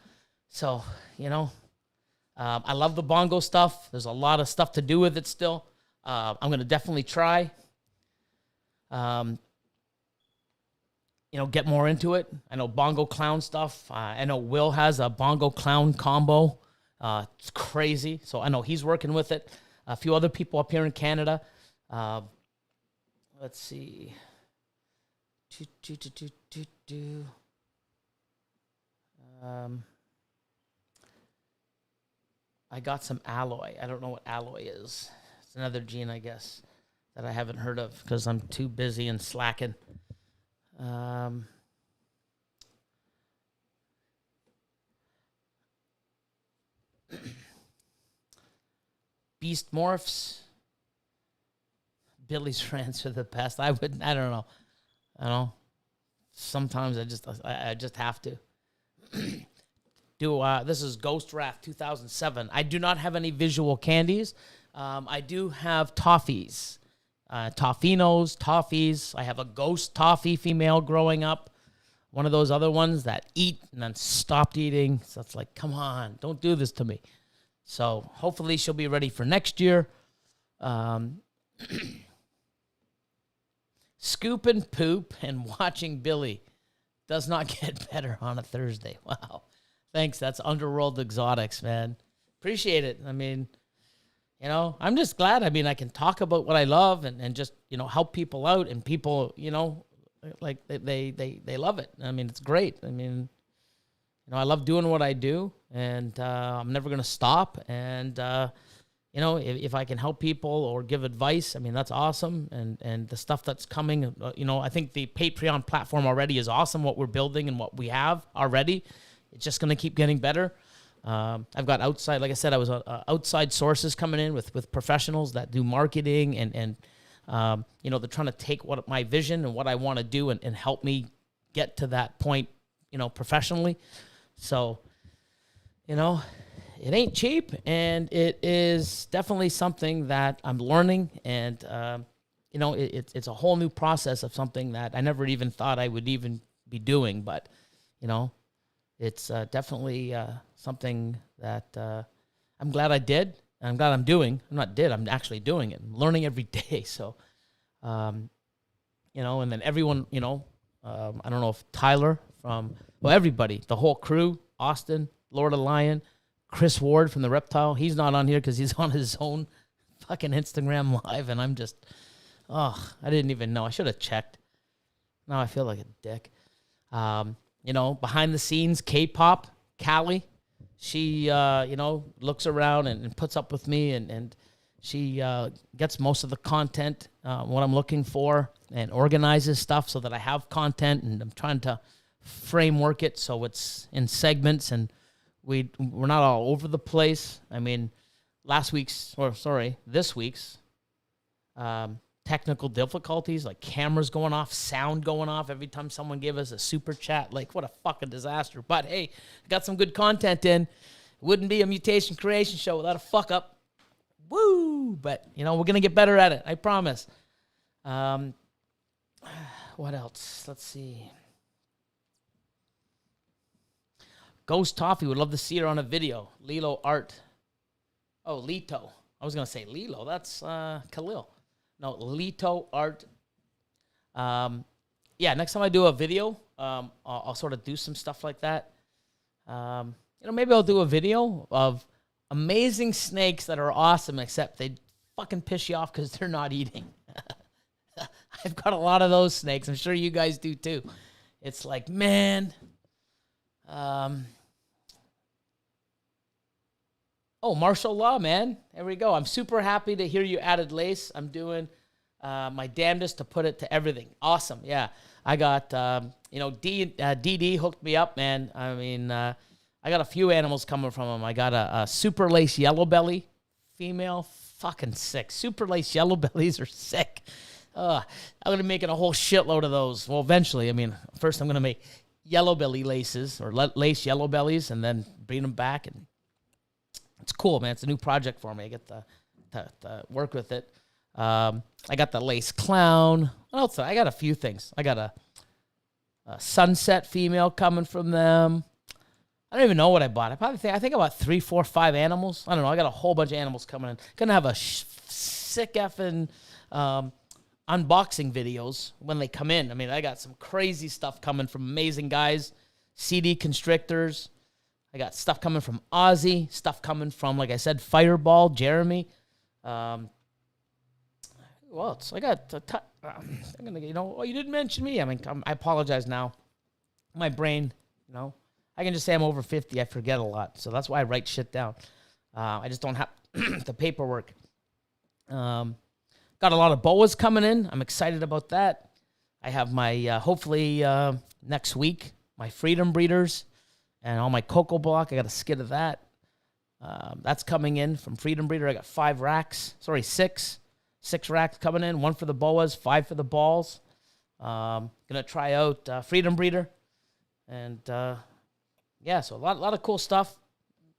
So, I love the Bongo stuff. There's a lot of stuff to do with it still. I'm going to definitely try. Get more into it. I know Bongo Clown stuff. I know Will has a Bongo Clown combo. It's crazy. So I know he's working with it. A few other people up here in Canada. Let's see. I got some alloy. I don't know what alloy is. It's another gene, I guess, that I haven't heard of because I'm too busy and slacking. Beast morphs. Billy's rants are the best. I don't know. Sometimes I just have to. This is Ghost Wrath 2007. I do not have any visual candies. I do have toffees. Toffinos, toffees. I have a ghost toffee female growing up. One of those other ones that eat and then stopped eating. So it's like, come on, don't do this to me. So hopefully she'll be ready for next year. Scooping poop and watching Billy does not get better on a Thursday. Wow. Thanks. That's Underworld Exotics, man. Appreciate it. I mean, I'm just glad. I mean, I can talk about what I love and just, help people out, and people, like they love it. I mean, it's great. I mean, I love doing what I do, and I'm never going to stop. And, if I can help people or give advice, I mean, that's awesome. And the stuff that's coming, I think the Patreon platform already is awesome, what we're building and what we have already. It's just going to keep getting better. I've got outside, like I said, I was outside sources coming in with professionals that do marketing and they're trying to take what my vision and what I want to do and help me get to that point, professionally. So, it ain't cheap, and it is definitely something that I'm learning, and it's a whole new process of something that I never even thought I would even be doing, but it's definitely something that I'm glad I did. And I'm glad I'm actually doing it. I'm learning every day. So, and then everyone, I don't know if Tyler everybody, the whole crew, Austin, Lord of Lion, Chris Ward from the Reptile. He's not on here because he's on his own fucking Instagram live. And I'm just, I didn't even know. I should have checked. Now I feel like a dick. Behind the scenes, K-pop, Callie. She, looks around and puts up with me, and she gets most of the content, what I'm looking for, and organizes stuff so that I have content, and I'm trying to framework it so it's in segments, and we're not all over the place. I mean, this week's technical difficulties, like cameras going off, sound going off every time someone gave us a super chat. Like, what a fucking disaster. But hey, got some good content in. It wouldn't be a mutation creation show without a fuck up. Woo! But, we're going to get better at it. I promise. What else? Let's see. Ghost Toffee would love to see her on a video. Lilo Art. Oh, Lito. I was going to say Lilo. That's Khalil. No, Lito Art. Next time I do a video, I'll sort of do some stuff like that. Maybe I'll do a video of amazing snakes that are awesome, except they fucking piss you off because they're not eating. I've got a lot of those snakes. I'm sure you guys do too. It's like, man. Martial law, man. There we go. I'm super happy to hear you added lace. I'm doing my damnedest to put it to everything. Awesome. Yeah. I got, DD hooked me up, man. I mean, I got a few animals coming from him. I got a super lace yellow belly female. Fucking sick. Super lace yellow bellies are sick. I'm going to be making a whole shitload of those. Well, eventually. I mean, first I'm going to make yellow belly laces or lace yellow bellies and then bring them back, and it's cool, man. It's a new project for me. I get to work with it. I got the lace clown. What else? I got a few things. I got a sunset female coming from them. I don't even know what I bought. I think about 3, 4, 5 animals. I don't know. I got a whole bunch of animals coming in. Gonna have a sick effing unboxing videos when they come in. I mean, I got some crazy stuff coming from amazing guys, CD constrictors. I got stuff coming from Ozzy, stuff coming from, like I said, Fireball, Jeremy. Who else? I got, I'm gonna, you didn't mention me. I mean, I apologize now. My brain, I can just say I'm over 50. I forget a lot. So that's why I write shit down. I just don't have the paperwork. Got a lot of boas coming in. I'm excited about that. I have my, hopefully next week, my Freedom Breeders. And all my cocoa block, I got a skid of that. That's coming in from Freedom Breeder. I got 6 racks coming in. 1 for the boas, 5 for the balls. Gonna try out Freedom Breeder. And so a lot of cool stuff.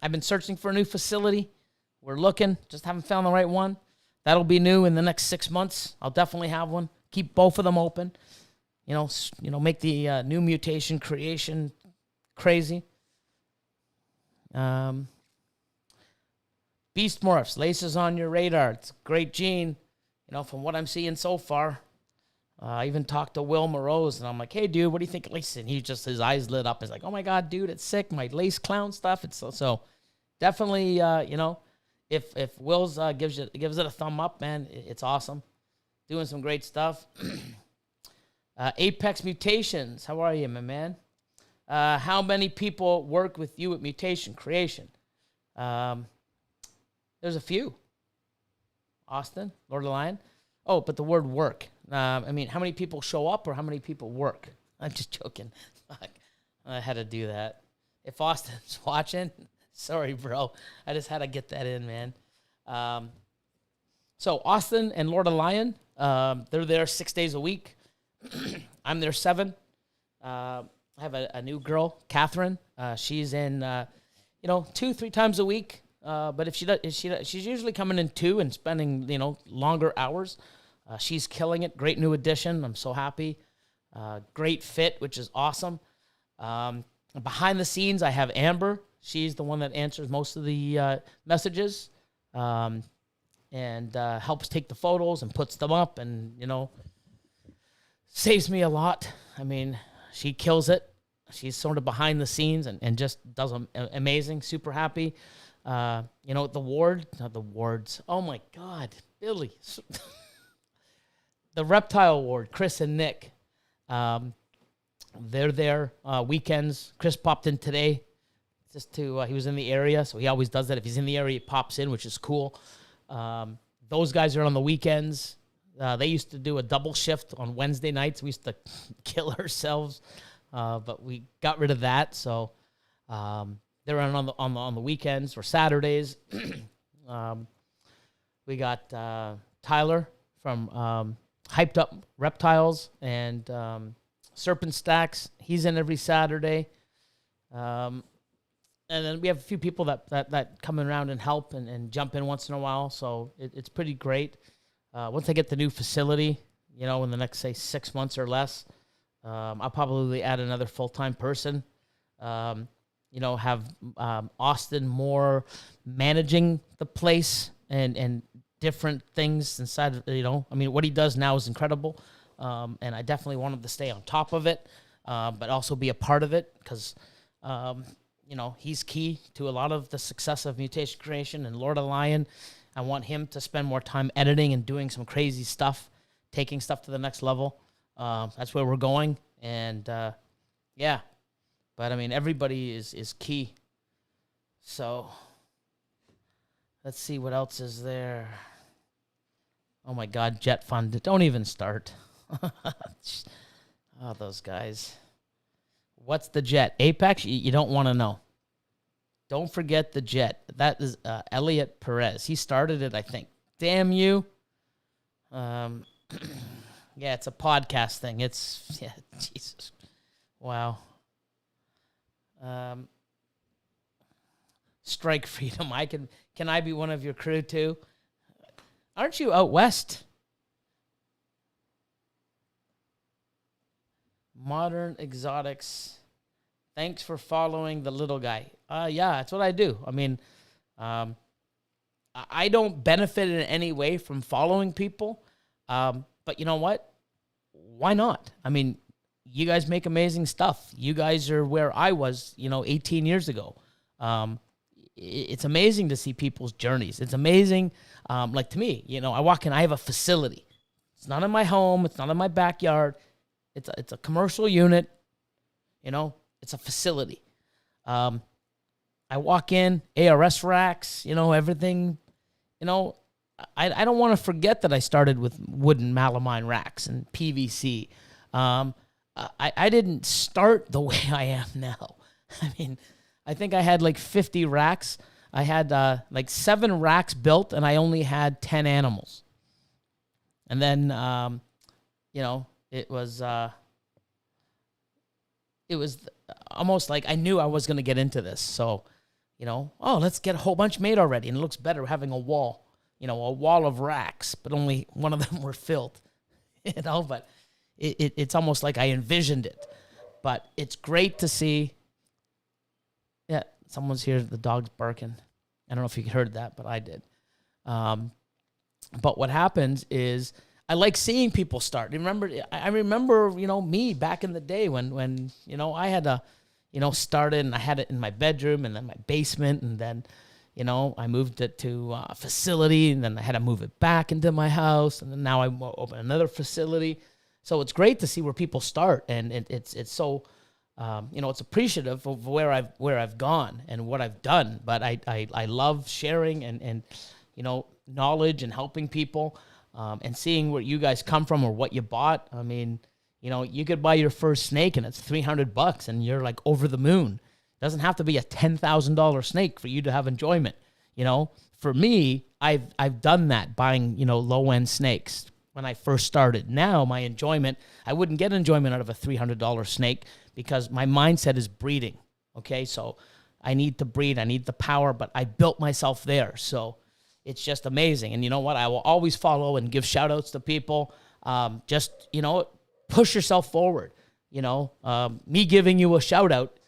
I've been searching for a new facility. We're looking, just haven't found the right one. That'll be new in the next 6 months. I'll definitely have one. Keep both of them open. Make the new mutation creation crazy. Beast Morphs, laces on your radar. It's a great gene, from what I'm seeing so far. I even talked to Will Morose, and I'm like, hey, dude, what do you think of lace? And his eyes lit up. He's like, oh, my God, dude, it's sick. My lace clown stuff. It's so definitely, if Will's gives it a thumb up, man, it's awesome. Doing some great stuff. Apex Mutations, how are you, my man? How many people work with you at Mutation Creation? There's a few. Austin, Lord of the Lion. Oh, but the word work. How many people show up or how many people work? I'm just joking. Fuck. I had to do that. If Austin's watching, sorry, bro. I just had to get that in, man. So Austin and Lord of the Lion, they're there 6 days a week. I'm there 7. I have a new girl, Catherine. She's in, 2-3 times a week. But if she's usually coming in 2 and spending, longer hours. She's killing it. Great new addition. I'm so happy. Great fit, which is awesome. Behind the scenes, I have Amber. She's the one that answers most of the messages, and helps take the photos and puts them up, and saves me a lot. I mean, she kills it. She's sort of behind the scenes and just does amazing. Super happy. The wards. Oh my God, Billy. The Reptile Ward, Chris and Nick. They're there weekends. Chris popped in today he was in the area, so he always does that. If he's in the area, he pops in, which is cool. Those guys are on the weekends. They used to do a double shift on Wednesday nights. We used to kill ourselves, but we got rid of that. So they're on the weekends or Saturdays. We got Tyler from Hyped Up Reptiles and Serpent Stacks. He's in every Saturday. And then we have a few people that come around and help and jump in once in a while. So it's pretty great. Once I get the new facility, in the next, say, 6 months or less, I'll probably add another full-time person. Have Austin more managing the place and different things inside of, what he does now is incredible. And I definitely want him to stay on top of it, but also be a part of it because, he's key to a lot of the success of Mutation Creation and Lord of Lion. I want him to spend more time editing and doing some crazy stuff, taking stuff to the next level. That's where we're going. And, yeah. But, everybody is key. So, let's see what else is there. Oh, my God, Jet Fund. Don't even start. Oh, those guys. What's the Jet? Apex? You don't want to know. Don't forget the Jet. That is Elliot Perez. He started it, I think. Damn you. Yeah, it's a podcast thing. Jesus. Wow. Strike Freedom. Can I be one of your crew too? Aren't you out west? Modern Exotics. Thanks for following the little guy. Yeah, that's what I do. I don't benefit in any way from following people. But you know what? Why not? You guys make amazing stuff. You guys are where I was, 18 years ago. It's amazing to see people's journeys. It's amazing. Like to me, I walk in, I have a facility. It's not in my home. It's not in my backyard. It's a commercial unit. It's a facility. I walk in, ARS racks, everything. I don't want to forget that I started with wooden melamine racks and PVC. I didn't start the way I am now. I think I had like 50 racks. I had like 7 racks built, and I only had 10 animals. And then, it was almost like I knew I was going to get into this. So, let's get a whole bunch made already. And it looks better having a wall, a wall of racks, but only one of them were filled, but it's almost like I envisioned it. But it's great to see. Yeah, someone's here. The dog's barking. I don't know if you heard that, but I did. But what happens is I like seeing people start. I remember, me back in the day when I had to, started, and I had it in my bedroom and then my basement, and then, I moved it to a facility, and then I had to move it back into my house, and then now I open another facility. So it's great to see where people start, and it's so, it's appreciative of where I've gone and what I've done. But I love sharing and knowledge and helping people. And seeing where you guys come from or what you bought. You could buy your first snake and it's $300 and you're like over the moon. It doesn't have to be a $10,000 snake for you to have enjoyment. For me, I've done that, buying, low end snakes when I first started. Now my enjoyment, I wouldn't get enjoyment out of a $300 snake because my mindset is breeding. Okay. So I need to breed. I need the power, but I built myself there. So it's just amazing. And you know what? I will always follow and give shout outs to people. Push yourself forward. Me giving you a shout out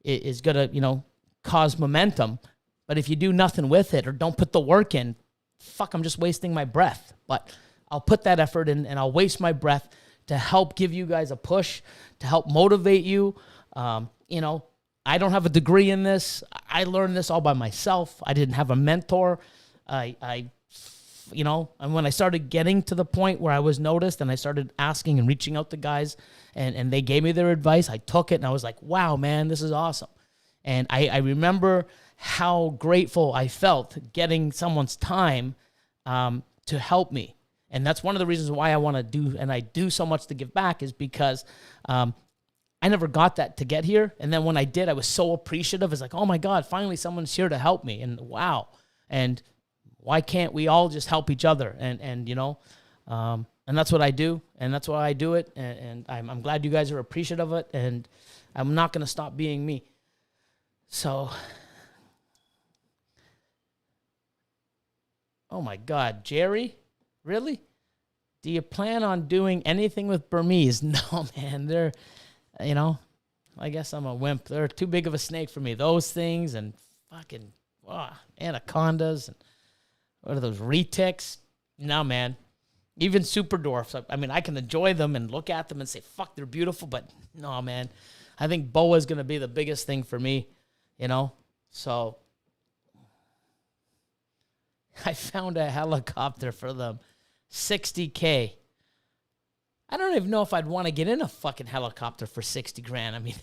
is going to, cause momentum. But if you do nothing with it or don't put the work in, fuck, I'm just wasting my breath. But I'll put that effort in, and I'll waste my breath to help give you guys a push, to help motivate you. You know, I don't have a degree in this. I learned this all by myself. I didn't have a mentor. You know, and when I started getting to the point where I was noticed and I started asking and reaching out to guys and they gave me their advice, I took it and I was like, wow, man, this is awesome. And I remember how grateful I felt getting someone's time to help me. And that's one of the reasons why I want to do, and I do so much to give back, is because I never got that to get here. And then when I did, I was so appreciative. It's like, oh my God, finally someone's here to help me. And wow. And why can't we all just help each other? And you know, and that's what I do. And that's why I do it. And I'm glad you guys are appreciative of it. And I'm not going to stop being me. So, oh my God, Jerry? Really? Do you plan on doing anything with Burmese? No, man. They're, you know, I guess I'm a wimp. They're too big of a snake for me. Those things and fucking anacondas and what are those, retics? No, man. Even super dwarfs. I mean, I can enjoy them and look at them and say, fuck, they're beautiful. But no, man. I think boa is going to be the biggest thing for me, you know? So I found a helicopter for them. $60K. I don't even know if I'd want to get in a fucking helicopter for 60 grand. I mean,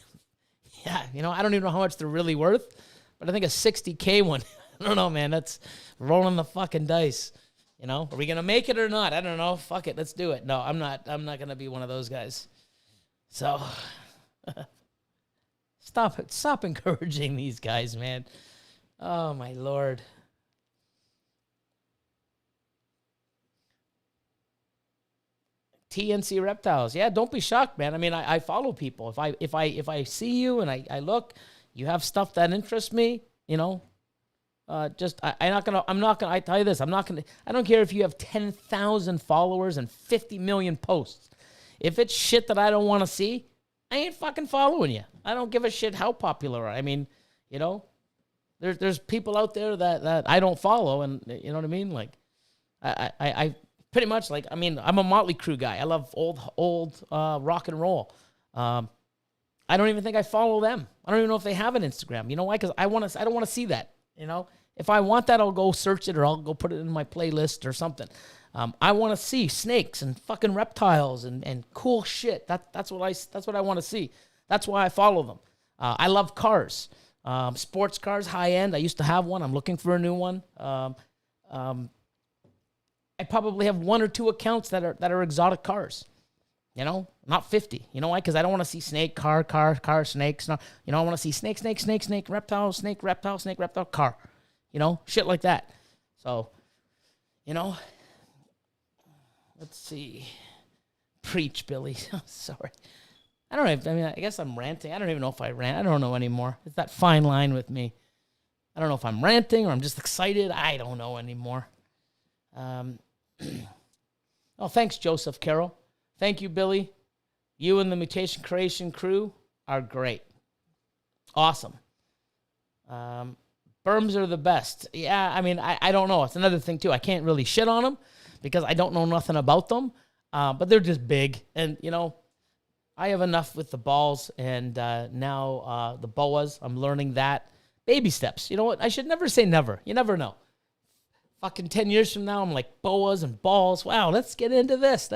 yeah, you know, I don't even know how much they're really worth, but I think a 60K one, I don't know, man, that's rolling the fucking dice. You know, are we going to make it or not? I don't know. Fuck it. Let's do it. No, I'm not going to be one of those guys. So stop encouraging these guys, man. Oh my Lord. TNC Reptiles. Yeah, don't be shocked, man. I mean, I follow people. If I see you and I look, you have stuff that interests me, you know, I tell you this, I don't care if you have 10,000 followers and 50 million posts. If it's shit that I don't want to see, I ain't fucking following you. I don't give a shit how popular. I mean, you know, there's people out there that I don't follow, and you know what I mean? Like, I pretty much, like, I mean, I'm a Motley Crue guy. I love old rock and roll. I don't even think I follow them. I don't even know if they have an Instagram. You know why? Because I don't want to see that. You know, if I want that, I'll go search it or I'll go put it in my playlist or something. I want to see snakes and fucking reptiles and cool shit. That's what I want to see. That's why I follow them. I love cars, sports cars, high end. I used to have one. I'm looking for a new one. I probably have 1 or 2 accounts that are exotic cars, you know, not 50. You know why? Because I don't want to see snake, car, snakes. No, you know, I want to see snake, reptile, car, you know, shit like that. So, you know, let's see. Preach, Billy. Sorry. I don't know. I mean, I guess I'm ranting. I don't even know if I rant. I don't know anymore. It's that fine line with me. I don't know if I'm ranting or I'm just excited. I don't know anymore. Oh, thanks, Joseph Carroll. Thank you, Billy. You and the Mutation Creation crew are great. Awesome. Berms are the best. Yeah, I mean, I don't know. It's another thing, too. I can't really shit on them because I don't know nothing about them. But they're just big. And, you know, I have enough with the balls. And now the boas, I'm learning that. Baby steps. You know what? I should never say never. You never know. Fucking 10 years from now, I'm like, boas and balls. Wow, let's get into this.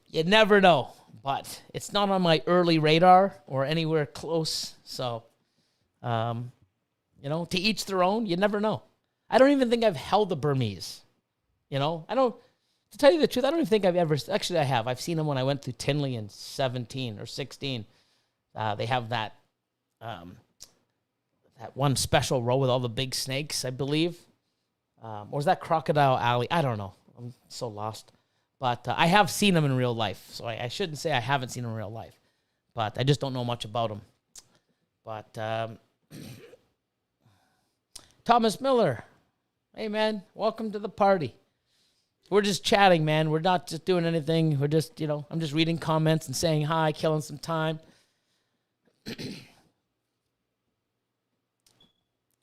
You never know. But it's not on my early radar or anywhere close. So, you know, to each their own. You never know. I don't even think I've held a Burmese. You know, to tell you the truth, I don't even think I've ever, actually I have. I've seen them when I went through Tinley in 17 or 16. They have that one special row with all the big snakes, I believe. Or was that Crocodile Alley? I don't know. I'm so lost. But I have seen them in real life. So I shouldn't say I haven't seen them in real life. But I just don't know much about them. But Thomas Miller. Hey, man. Welcome to the party. We're just chatting, man. We're not just doing anything. We're just, you know, I'm just reading comments and saying hi, killing some time.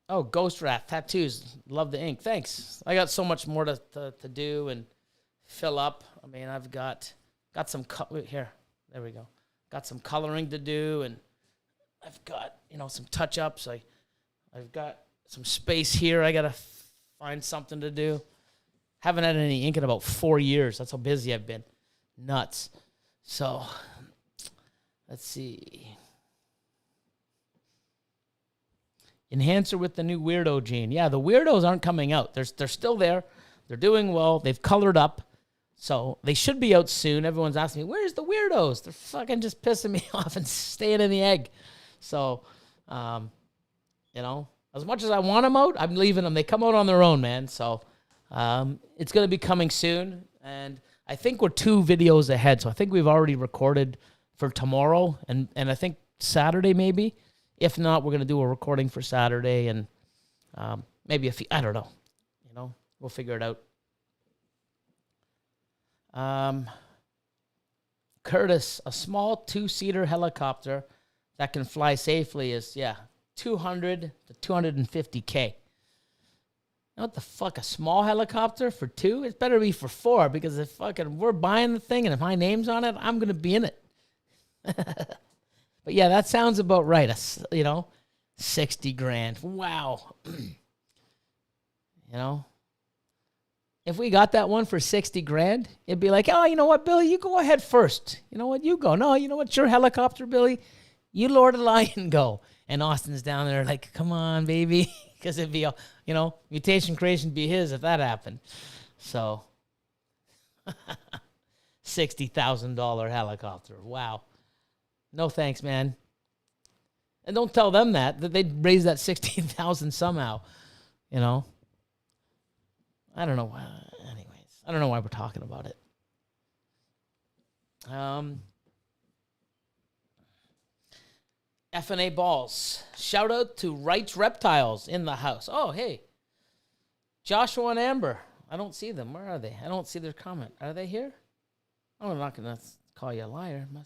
Oh, Ghost Wrath tattoos. Love the ink. Thanks. I got so much more to do and fill up. I mean, I've got some here. There we go. Got some coloring to do, and I've got some touch ups. I've got some space here. I gotta find something to do. Haven't had any ink in about 4 years. That's how busy I've been. Nuts. So let's see. Enhancer with the new weirdo gene. Yeah, the weirdos aren't coming out. They're still there. They're doing well. They've colored up. So they should be out soon. Everyone's asking me, where's the weirdos? They're fucking just pissing me off and staying in the egg. So, as much as I want them out, I'm leaving them. They come out on their own, man. So it's going to be coming soon. And I think we're 2 videos ahead. So I think we've already recorded for tomorrow and I think Saturday maybe. If not, we're going to do a recording for Saturday and maybe I don't know. We'll figure it out. Curtis, a small 2-seater helicopter that can fly safely is, 200 to 250K. What the fuck, a small helicopter for 2? It better be for 4 because if we're buying the thing and if my name's on it, I'm going to be in it. But yeah, that sounds about right. 60 grand. Wow. If we got that one for 60 grand, it'd be like, oh, you know what, Billy, you go ahead first. You know what, you go. No, you know what, your helicopter, Billy, you Lord of the Lion go. And Austin's down there like, come on, baby. Because it'd be, mutation creation be his if that happened. So, $60,000 helicopter. Wow. No thanks, man. And don't tell them that they'd raise that 16,000 somehow. I don't know. Anyways, I don't know why we're talking about it. F&A balls. Shout out to Wright's Reptiles in the house. Oh, hey. Joshua and Amber. I don't see them. Where are they? I don't see their comment. Are they here? Oh, I'm not going to call you a liar. I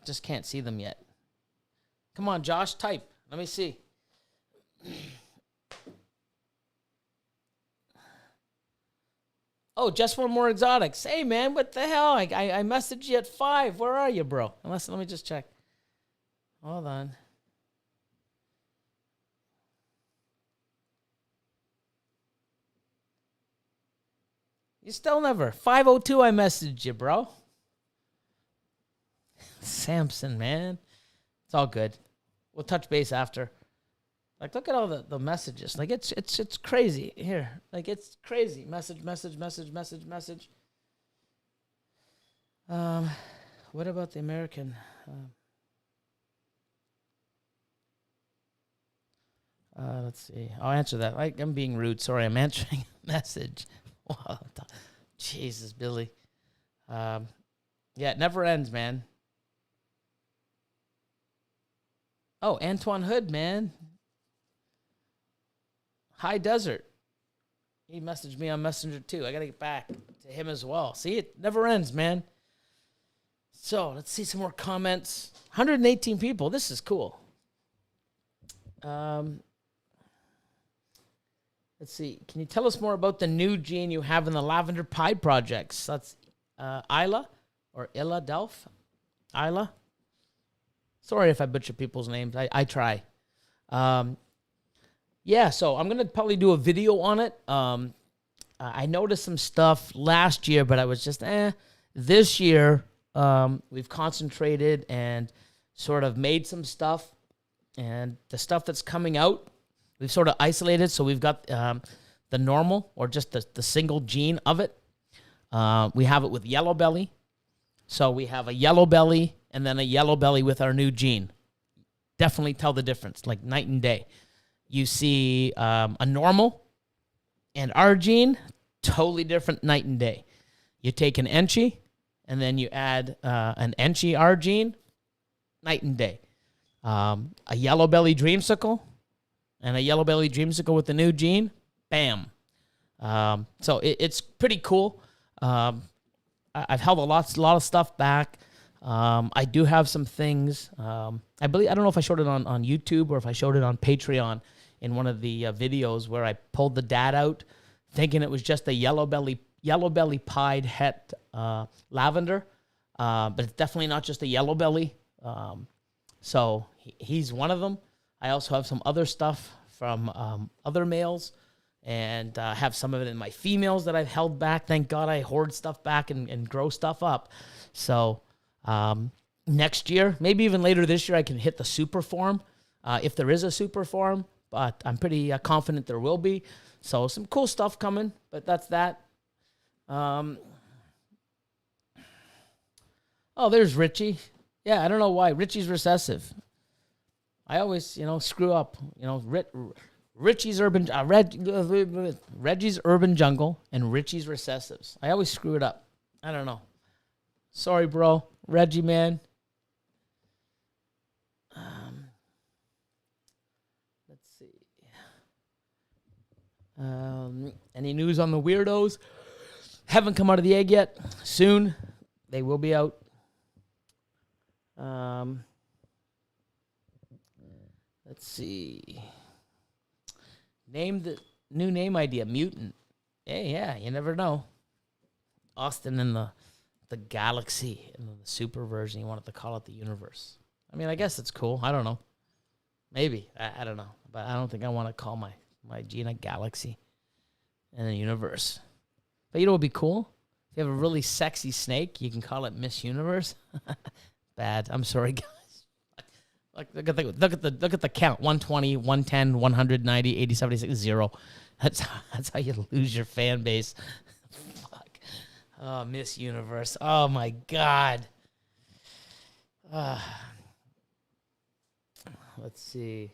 just can't see them yet. Come on, Josh, type. Let me see. Oh, just one more exotics. Hey, man, what the hell? I messaged you at 5. Where are you, bro? Let me just check. Hold on. You still never. 5:02 I messaged you, bro. Samson, man. It's all good. We'll touch base after. Like, look at all the messages. Like, it's crazy here. Like, it's crazy. Message. What about the American? Let's see. I'll answer that. I'm being rude. Sorry, I'm answering a message. Wow. Jesus, Billy. Yeah, it never ends, man. Oh, Antoine Hood, man. High Desert. He messaged me on Messenger too. I got to get back to him as well. See, it never ends, man. So let's see some more comments. 118 people. This is cool. Let's see. Can you tell us more about the new gene you have in the Lavender Pie projects? That's Isla or Illa Delph. Isla. Sorry if I butcher people's names. I try. Yeah, so I'm going to probably do a video on it. I noticed some stuff last year, but I was just, This year, we've concentrated and sort of made some stuff. And the stuff that's coming out, we've sort of isolated. So we've got the normal or just the single gene of it. We have it with yellow belly. So we have a yellow belly and then a yellow belly with our new gene. Definitely tell the difference, like night and day. You see a normal and our gene, totally different night and day. You take an Enchi, and then you add an Enchi R gene, night and day. A yellow belly dreamsicle and a yellow belly dreamsicle with the new gene, bam. So it's pretty cool. I've held a lot of stuff back. I do have some things. I don't know if I showed it on YouTube or if I showed it on Patreon in one of the videos where I pulled the dad out, thinking it was just a yellow belly pied het lavender, but it's definitely not just a yellow belly. So he's one of them. I also have some other stuff from other males, and have some of it in my females that I've held back. Thank God I hoard stuff back and grow stuff up. So next year, maybe even later this year, I can hit the super form, if there is a super form, but I'm pretty confident there will be. So some cool stuff coming, but that's that. Oh, there's Richie. Yeah, I don't know why. Richie's recessive. I always, screw up. Richie's Reggie's urban jungle and Richie's recessives. I always screw it up. I don't know. Sorry, bro. Reggie, man. Let's see. Any news on the weirdos? Haven't come out of the egg yet. Soon, they will be out. Let's see. Name the new name idea, Mutant. Hey, yeah, you never know. Austin in the galaxy, and then the super version, you wanted to call it the universe. I mean, I guess it's cool. I don't know. Maybe. I don't know. But I don't think I want to call my Gina Galaxy and the universe. But you know what would be cool? If you have a really sexy snake, you can call it Miss Universe. Bad. I'm sorry, guys. Look at the count. 120, 110, 190, 80, 76, 0. That's how you lose your fan base. Fuck. Oh, Miss Universe. Oh my God. Let's see.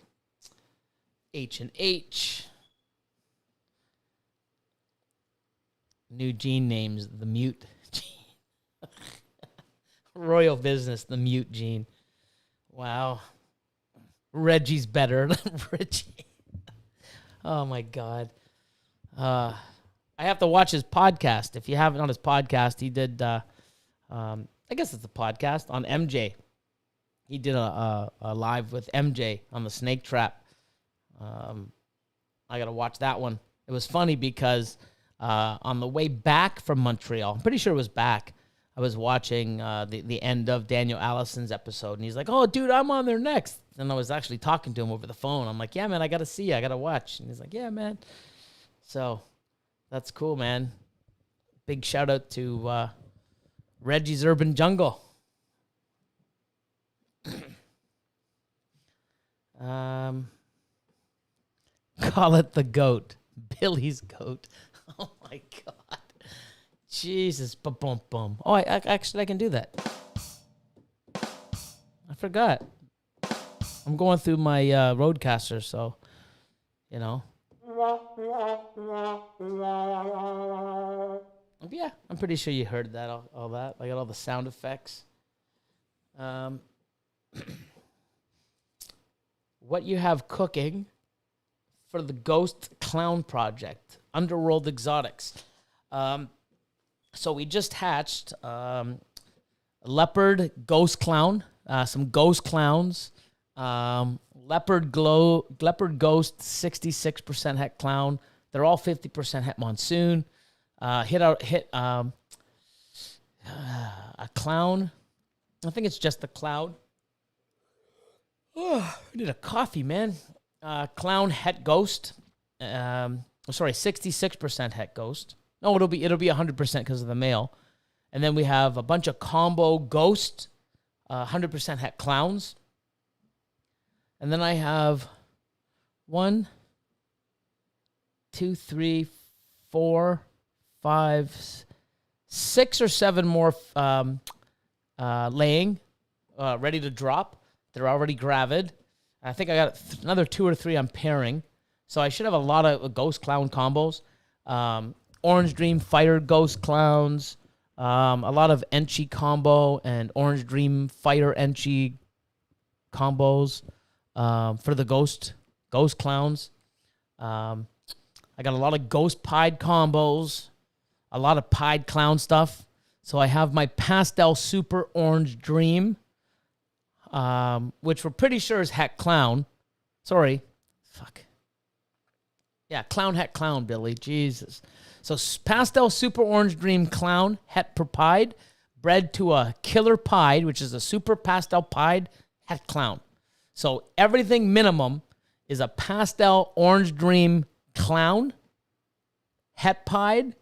H&H. New gene names, the mute gene. Royal business, the mute gene. Wow. Reggie's better than Richie. Oh, my God. I have to watch his podcast. If you haven't on his podcast, he did, I guess it's a podcast on MJ. He did a live with MJ on the snake trap. I got to watch that one. It was funny because on the way back from Montreal, I'm pretty sure it was back, I was watching the end of Daniel Allison's episode, and he's like, "Oh, dude, I'm on there next." And I was actually talking to him over the phone. I'm like, "Yeah, man, I got to see you. I got to watch." And he's like, "Yeah, man." So that's cool, man. Big shout out to Reggie's Urban Jungle. Call it the goat. Billy's goat. Oh, my God. Jesus, boom, boom. Oh, I actually can do that. I forgot. I'm going through my Roadcaster, so, Yeah, I'm pretty sure you heard that, all that. I got all the sound effects. What you have cooking for the Ghost Clown Project, Underworld Exotics. So we just hatched leopard ghost clown, some ghost clowns, leopard ghost 66% het clown. They're all 50% het monsoon. Hit a clown. I think it's just the cloud. Oh, I need a coffee, man. Clown het ghost. 66% het ghost. No, it'll be 100% because of the male. And then we have a bunch of combo ghost, 100% het clowns. And then I have 1, 2, 3, 4, 5, 6 or 7 more laying, ready to drop. They're already gravid. I think I got another 2 or 3 I'm pairing. So I should have a lot of ghost clown combos. Orange Dream Fighter Ghost Clowns, a lot of Enchi combo and Orange Dream Fighter Enchi combos for the Ghost Clowns. I got a lot of Ghost Pied combos, a lot of Pied Clown stuff. So I have my pastel super orange dream, which we're pretty sure is Het Clown. Sorry. Fuck. Yeah, Clown Het Clown, Billy. Jesus. So pastel super orange dream clown Het Pied, bred to a killer pied, which is a super pastel pied Het Clown. So everything minimum is a pastel orange dream clown, Het Pied,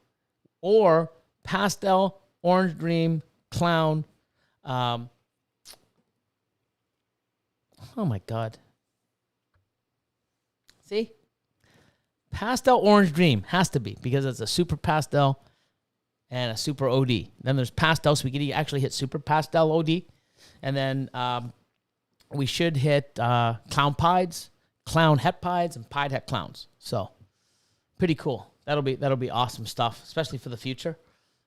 or pastel orange dream clown. Oh my God. See? Pastel orange dream has to be because it's a super pastel and a super OD. Then there's pastel, so we can actually hit super pastel OD. And then we should hit clown pieds, clown Het Pieds, and pied Het Clowns. So pretty cool. That'll be awesome stuff, especially for the future.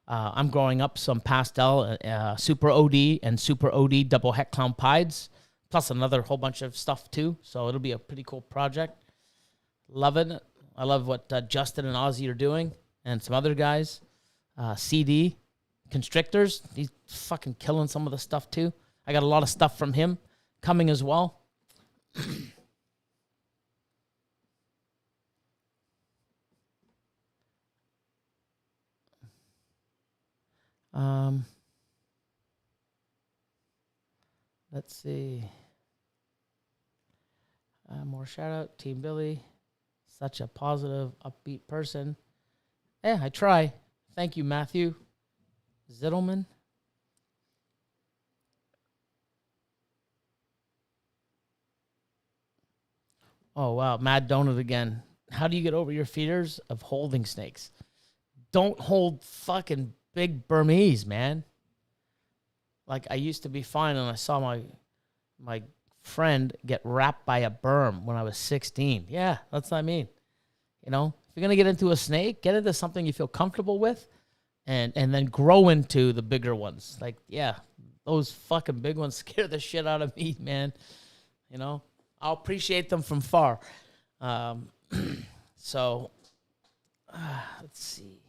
I'm growing up some pastel, super OD and super OD double Het Clown pieds, plus another whole bunch of stuff too. So it'll be a pretty cool project. Loving it. I love what Justin and Ozzy are doing, and some other guys. CD, Constrictors, he's fucking killing some of the stuff too. I got a lot of stuff from him coming as well. Let's see. More shout out, Team Billy. Such a positive, upbeat person. Yeah, I try. Thank you, Matthew Zittelman. Oh, wow. Mad Donut again. How do you get over your fears of holding snakes? Don't hold fucking big Burmese, man. Like, I used to be fine, and I saw my friend get wrapped by a berm when I was 16. Yeah, that's what I mean. You know, if you're going to get into a snake, get into something you feel comfortable with, and then grow into the bigger ones. Like, yeah, those fucking big ones scare the shit out of me, man. You know, I'll appreciate them from far. So, let's see.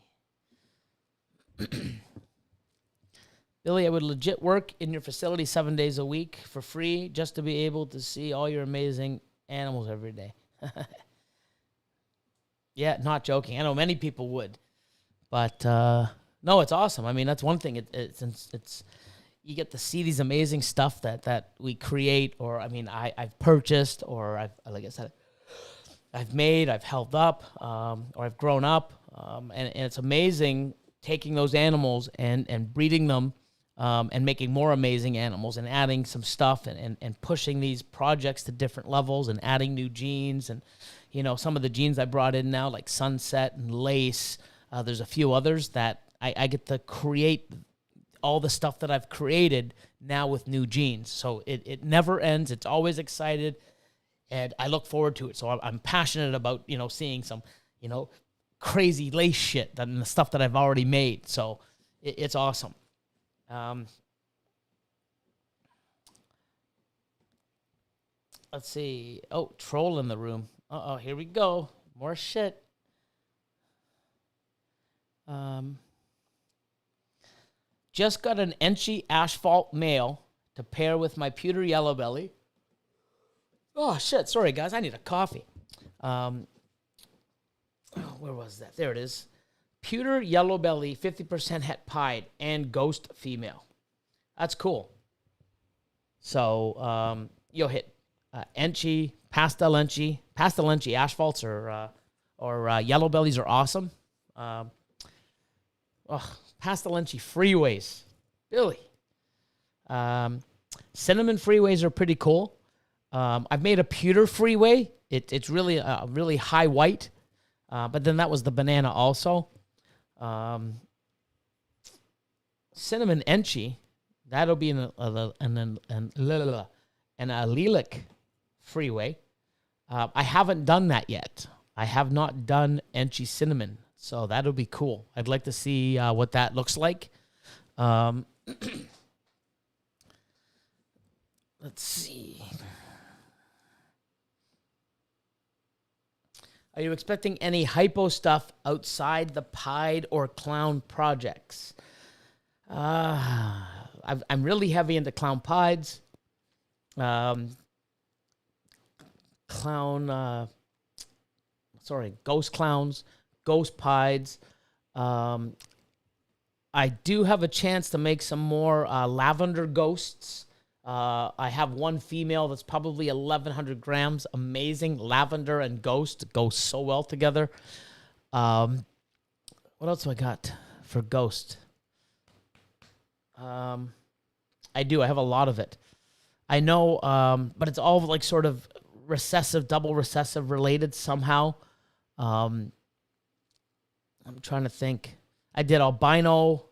Billy, I would legit work in your facility 7 days a week for free just to be able to see all your amazing animals every day. Yeah, not joking. I know many people would. But, no, it's awesome. I mean, that's one thing. It's you get to see these amazing stuff that we create, or, I mean, I've purchased, or like I said, I've made, I've held up, or I've grown up. And it's amazing taking those animals and breeding them, and making more amazing animals, and adding some stuff, and pushing these projects to different levels, and adding new genes. And, you know, some of the genes I brought in now, like Sunset and Lace, there's a few others that I get to create all the stuff that I've created now with new genes. So it never ends. It's always excited, and I look forward to it. So I'm passionate about, you know, seeing some, you know, crazy lace shit than the stuff that I've already made. So it's awesome. Let's see. Oh, troll in the room. Uh-oh, here we go. More shit. Just got an Enchy asphalt male to pair with my pewter yellow belly. Oh, shit. Sorry, guys. I need a coffee. Where was that? There it is. Pewter yellow belly, 50% Het Pied, and ghost female. That's cool. So you'll hit Enchy, pastel Enchy asphalts, or yellow bellies are awesome. Pastel Enchy freeways, Billy. Cinnamon freeways are pretty cool. I've made a pewter freeway. It's really really high white, but then that was the banana also. Cinnamon Enchy, that'll be an allelic freeway. I haven't done that yet. I have not done Enchy cinnamon, so that'll be cool. I'd like to see what that looks like. Let's see. Are you expecting any hypo stuff outside the Pied or Clown projects? I'm really heavy into clown pieds. Um, ghost clowns, ghost pieds. I do have a chance to make some more lavender ghosts. I have one female that's probably 1,100 grams. Amazing. Lavender and ghost go so well together. What else do I got for ghost? I do. I have a lot of it. I know, but it's all like sort of recessive, double recessive related somehow. I'm trying to think. I did albino,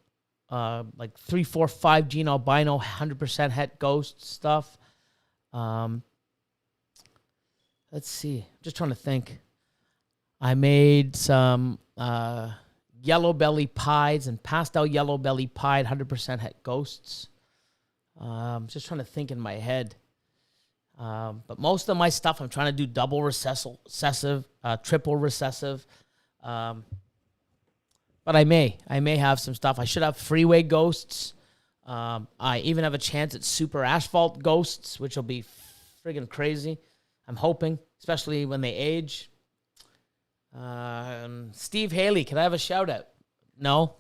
like 3, 4, 5 gene albino, 100% het ghost stuff. Let's see. Just trying to think. I made some yellow belly pies and pastel yellow belly pied 100% het ghosts. Just trying to think in my head. But most of my stuff, I'm trying to do double recessive, triple recessive. But I may have some stuff. I should have freeway ghosts. I even have a chance at super asphalt ghosts, which will be friggin' crazy. I'm hoping, especially when they age. Steve Haley, can I have a shout out? No?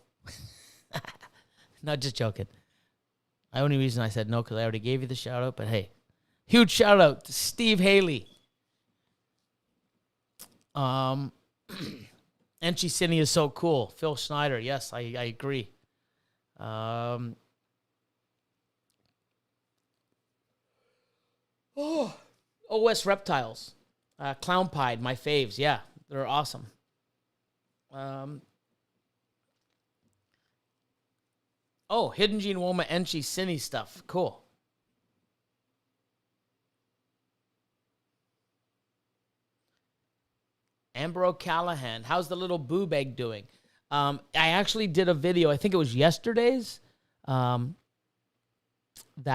No, just joking. The only reason I said no because I already gave you the shout out, but hey, huge shout out to Steve Haley. Enchi Cine is so cool. Phil Schneider, yes, I agree. OS Reptiles. Clown Pied, my faves. Yeah, they're awesome. Hidden Gene Woma Enchi Cine stuff. Cool. Amber O'Callahan, how's the little boob egg doing? I actually did a video, I think it was yesterday's, that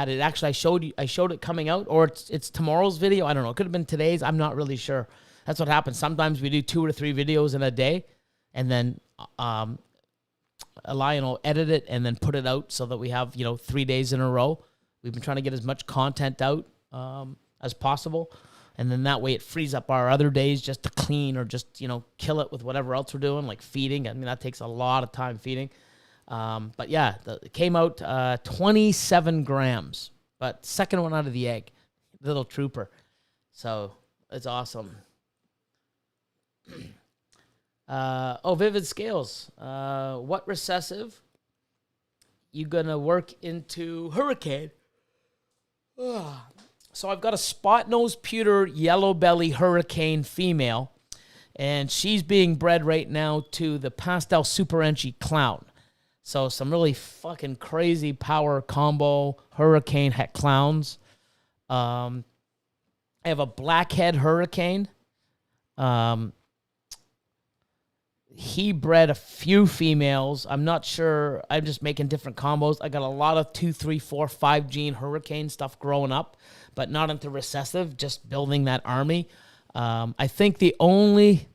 it actually I showed it coming out, or it's tomorrow's video. I don't know. It could have been today's. I'm not really sure. That's what happens. Sometimes we do 2 or 3 videos in a day, and then Lion will edit it and then put it out so that we have 3 days in a row. We've been trying to get as much content out as possible. And then that way it frees up our other days just to clean or just, kill it with whatever else we're doing, like feeding. I mean, that takes a lot of time feeding. But yeah, it came out 27 grams, but second one out of the egg, little trooper. So it's awesome. Vivid Scales. What recessive you gonna work into Hurricane? So I've got a spot nose pewter yellow belly Hurricane female, and she's being bred right now to the pastel super enchi clown. So some really fucking crazy power combo Hurricane het clowns. I have a blackhead Hurricane. He bred a few females. I'm not sure. I'm just making different combos. I got a lot of 2, 3, 4, 5 gene Hurricane stuff growing up, but not into recessive, just building that army. I think the only...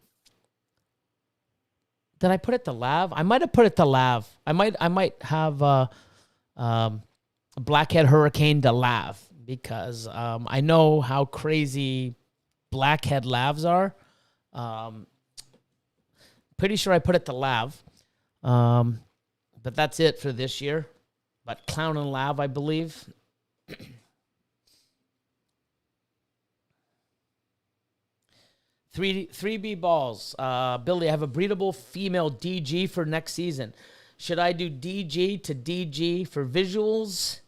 Did I put it to Lav? I might have put it to Lav. I might have a Blackhead Hurricane to Lav because I know how crazy Blackhead Lavs are. Pretty sure I put it to Lav. But that's it for this year. But Clown and Lav, I believe. 3B balls. Billy, I have a breedable female DG for next season. Should I do DG to DG for visuals,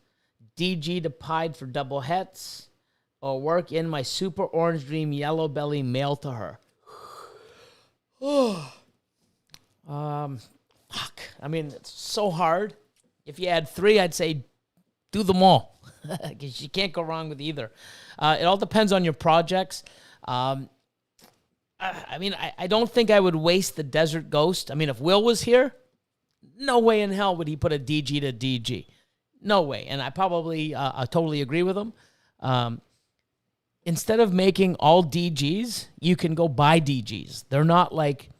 DG to pied for double hets, or work in my super orange dream yellow belly male to her? Fuck. I mean, it's so hard. If you had 3, I'd say do them all. Because you can't go wrong with either. It all depends on your projects. I mean, I don't think I would waste the Desert Ghost. I mean, if Will was here, no way in hell would he put a DG to DG. No way. And I probably I totally agree with him. Instead of making all DGs, you can go buy DGs. They're not like,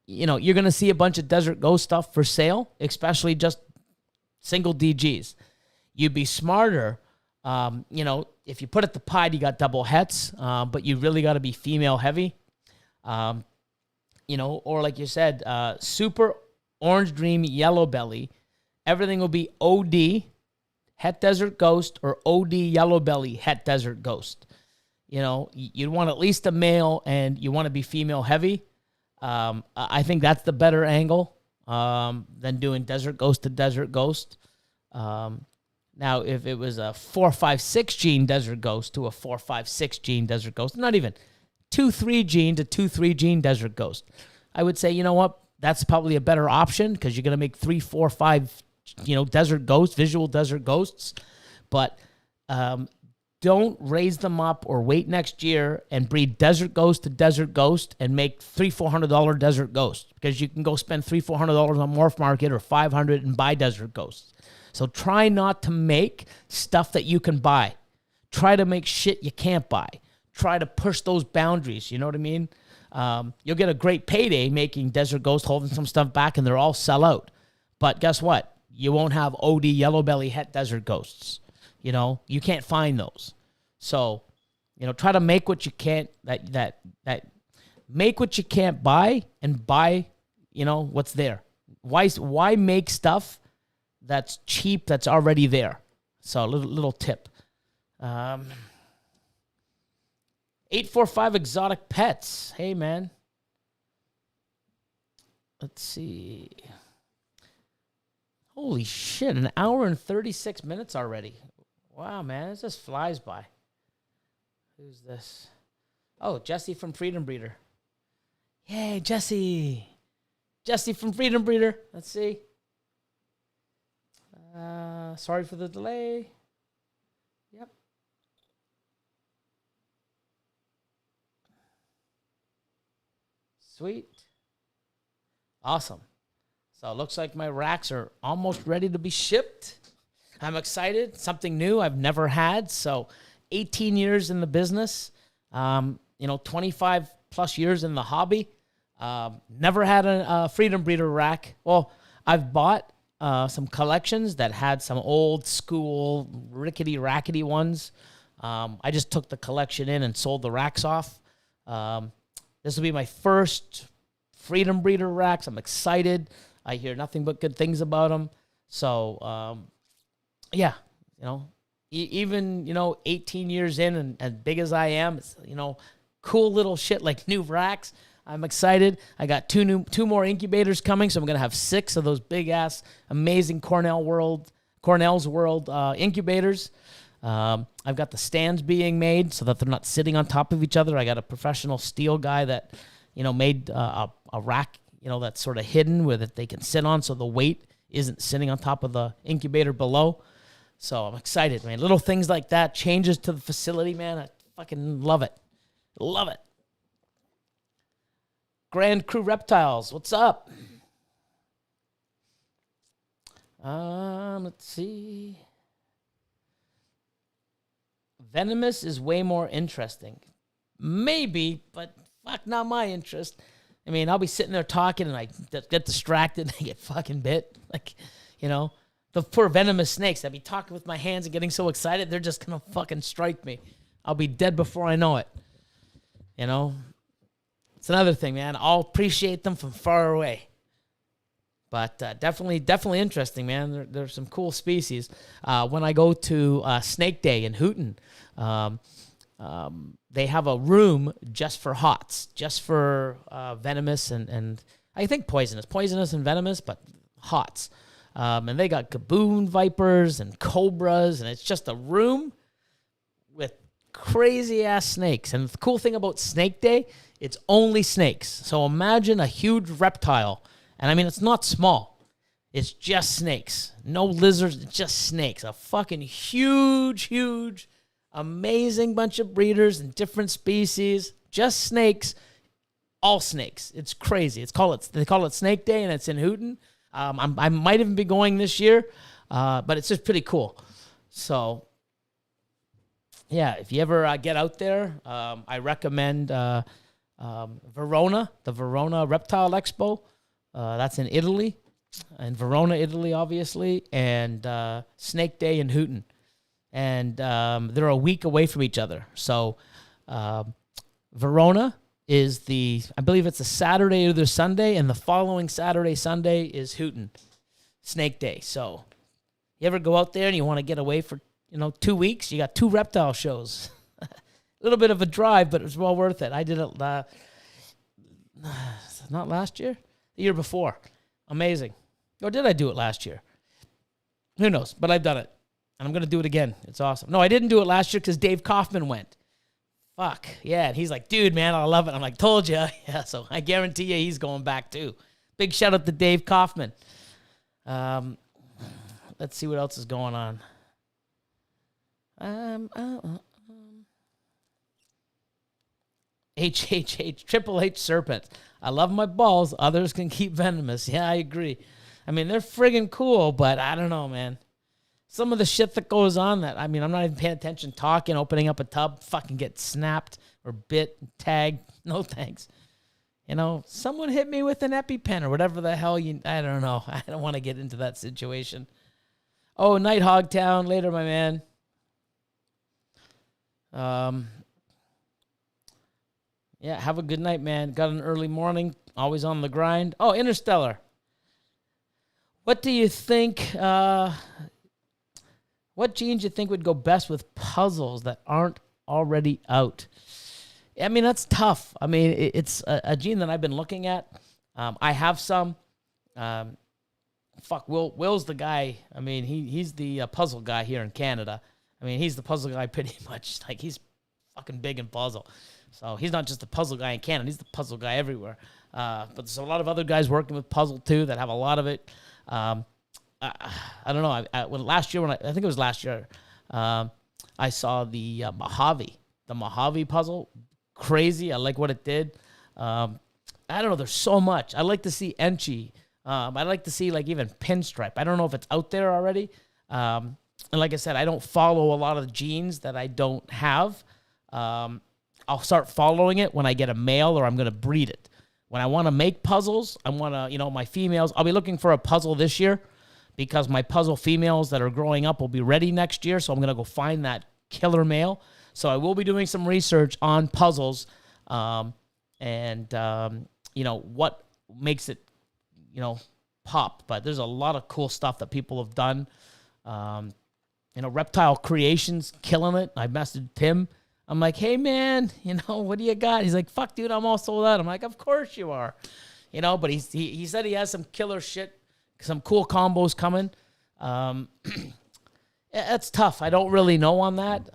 you're going to see a bunch of Desert Ghost stuff for sale, especially just single DGs. You'd be smarter, if you put it to pied, you got double hets, but you really got to be female heavy. Or like you said, super orange dream, yellow belly. Everything will be OD, het desert ghost, or OD yellow belly, het desert ghost. You'd want at least a male, and you want to be female heavy. I think that's the better angle than doing desert ghost to desert ghost. Now, if it was a 4-5-6 gene desert ghost to a 4-5-6 gene desert ghost, not even 2-3 gene to 2-3 gene desert ghost, I would say, you know what? That's probably a better option because you're going to make 3, 4, 5, desert ghosts, visual desert ghosts. But don't raise them up or wait next year and breed desert ghost to desert ghost and make $300-400 desert ghosts, because you can go spend $300-400 on Morph Market or $500 and buy desert ghosts. So try not to make stuff that you can buy. Try to make shit you can't buy. Try to push those boundaries. You know what I mean? You'll get a great payday making desert ghost, holding some stuff back, and they're all sell out. But guess what? You won't have OD yellow belly het desert ghosts. You can't find those. So, try to make what you can't make what you can't buy, and buy, what's there. Why make stuff that's cheap, that's already there? So a little tip. 845 exotic pets. Hey man. Let's see. Holy shit, an hour and 36 minutes already. Wow, man, this just flies by. Who's this? Oh, Jesse from Freedom Breeder. Yay, Jesse. Jesse from Freedom Breeder. Let's see. Sorry for the delay. Yep. Sweet. Awesome. So it looks like my racks are almost ready to be shipped. I'm excited. Something new I've never had. So 18 years in the business, 25 plus years in the hobby. Never had a Freedom Breeder rack. Well, I've bought some collections that had some old school rickety rackety ones. I just took the collection in and sold the racks off. This will be my first Freedom Breeder racks. I'm excited. I hear nothing but good things about them. So, even 18 years in and as big as I am, it's, cool little shit like new racks. I'm excited. I got two more incubators coming, so I'm gonna have 6 of those big ass amazing Cornell's World incubators. I've got the stands being made so that they're not sitting on top of each other. I got a professional steel guy that made a rack that's sort of hidden where that they can sit on, so the weight isn't sitting on top of the incubator below. So I'm excited, man. Little things like that, changes to the facility, man. I fucking love it. Love it. Grand Crew Reptiles, what's up? Let's see. Venomous is way more interesting. Maybe, but fuck, not my interest. I mean, I'll be sitting there talking and I get distracted and I get fucking bit. The poor venomous snakes. I'd be talking with my hands and getting so excited, they're just going to fucking strike me. I'll be dead before I know it. It's another thing, man. I'll appreciate them from far away. But definitely interesting, man. There's some cool species. When I go to Snake Day in Hooten, they have a room just for hots, just for venomous and I think poisonous and venomous, but hots. And they got gaboon vipers and cobras, and it's just a room with crazy ass snakes. And the cool thing about Snake Day, it's only snakes. So imagine a huge reptile. And I mean, it's not small. It's just snakes. No lizards, it's just snakes. A fucking huge, amazing bunch of breeders and different species. Just snakes. All snakes. It's crazy. They call it Snake Day, and it's in Hooten. I might even be going this year, but it's just pretty cool. So, yeah, if you ever get out there, I recommend Verona, the Verona Reptile Expo. That's in Italy. Verona, Italy, obviously, and Snake Day in Hooten. And they're a week away from each other. So Verona is I believe it's a Saturday or the Sunday, and the following Saturday, Sunday is Hooten, Snake Day. So you ever go out there and you want to get away for 2 weeks? You got 2 Reptile shows. A little bit of a drive, but it was well worth it. I did it not last year, the year before. Amazing. Or did I do it last year? Who knows? But I've done it. And I'm going to do it again. It's awesome. No, I didn't do it last year because Dave Kaufman went. Fuck. Yeah. And he's like, dude, man, I love it. I'm like, told you. Yeah. So I guarantee you he's going back too. Big shout out to Dave Kaufman. Let's see what else is going on. Triple H Serpent. I love my balls. Others can keep venomous. Yeah, I agree. I mean, they're friggin' cool, but I don't know, man. Some of the shit that goes on I'm not even paying attention, talking, opening up a tub, fucking get snapped or bit, tagged. No thanks. Someone hit me with an EpiPen or whatever the hell I don't know. I don't want to get into that situation. Oh, Nighthog Town. Later, my man. Yeah, have a good night, man. Got an early morning. Always on the grind. Oh, Interstellar. What do you think? What genes you think would go best with puzzles that aren't already out? I mean, that's tough. I mean, it's a gene that I've been looking at. I have some. Will's the guy. I mean, he's the puzzle guy here in Canada. I mean, he's the puzzle guy pretty much. Like, he's fucking big in puzzle. So he's not just the puzzle guy in Canada. He's the puzzle guy everywhere. But there's a lot of other guys working with puzzle, too, that have a lot of it. I don't know. I think it was last year, I saw the Mojave puzzle. Crazy. I like what it did. I don't know. There's so much. I'd like to see Enchi. I'd like to see even Pinstripe. I don't know if it's out there already. And like I said, I don't follow a lot of the genes that I don't have. I'll start following it when I get a male or I'm going to breed it. When I want to make puzzles, I want to, my females, I'll be looking for a puzzle this year because my puzzle females that are growing up will be ready next year. So I'm going to go find that killer male. So I will be doing some research on puzzles what makes it, pop. But there's a lot of cool stuff that people have done. Reptile Creations, killing it. I messaged Tim. I'm like, hey, man, what do you got? He's like, fuck, dude, I'm all sold out. I'm like, of course you are. But he said he has some killer shit, some cool combos coming. It's tough. I don't really know on that.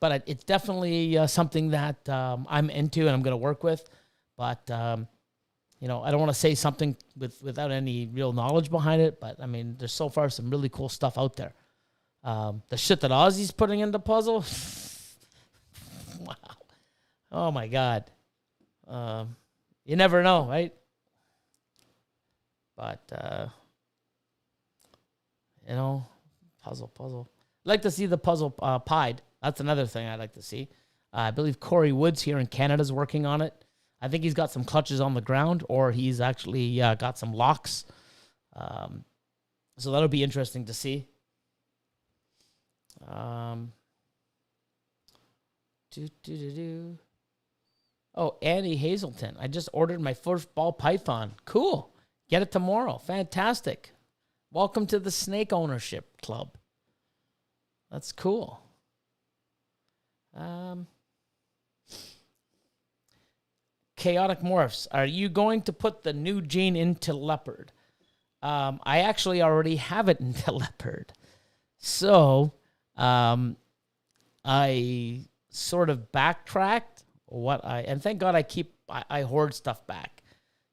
But it's definitely something that I'm into and I'm going to work with. But, I don't want to say something without any real knowledge behind it. But, I mean, there's so far some really cool stuff out there. The shit that Ozzy's putting into puzzle... Wow. Oh, my God. You never know, right? But, puzzle. I'd like to see the puzzle pied. That's another thing I'd like to see. I believe Corey Woods here in Canada is working on it. I think he's got some clutches on the ground, or he's actually got some locks. So that'll be interesting to see. Oh, Annie Hazelton. I just ordered my first ball python. Cool. Get it tomorrow. Fantastic. Welcome to the snake ownership club. That's cool. Chaotic Morphs. Are you going to put the new gene into leopard? I actually already have it into leopard. So, I sort of backtracked and thank God I hoard stuff back.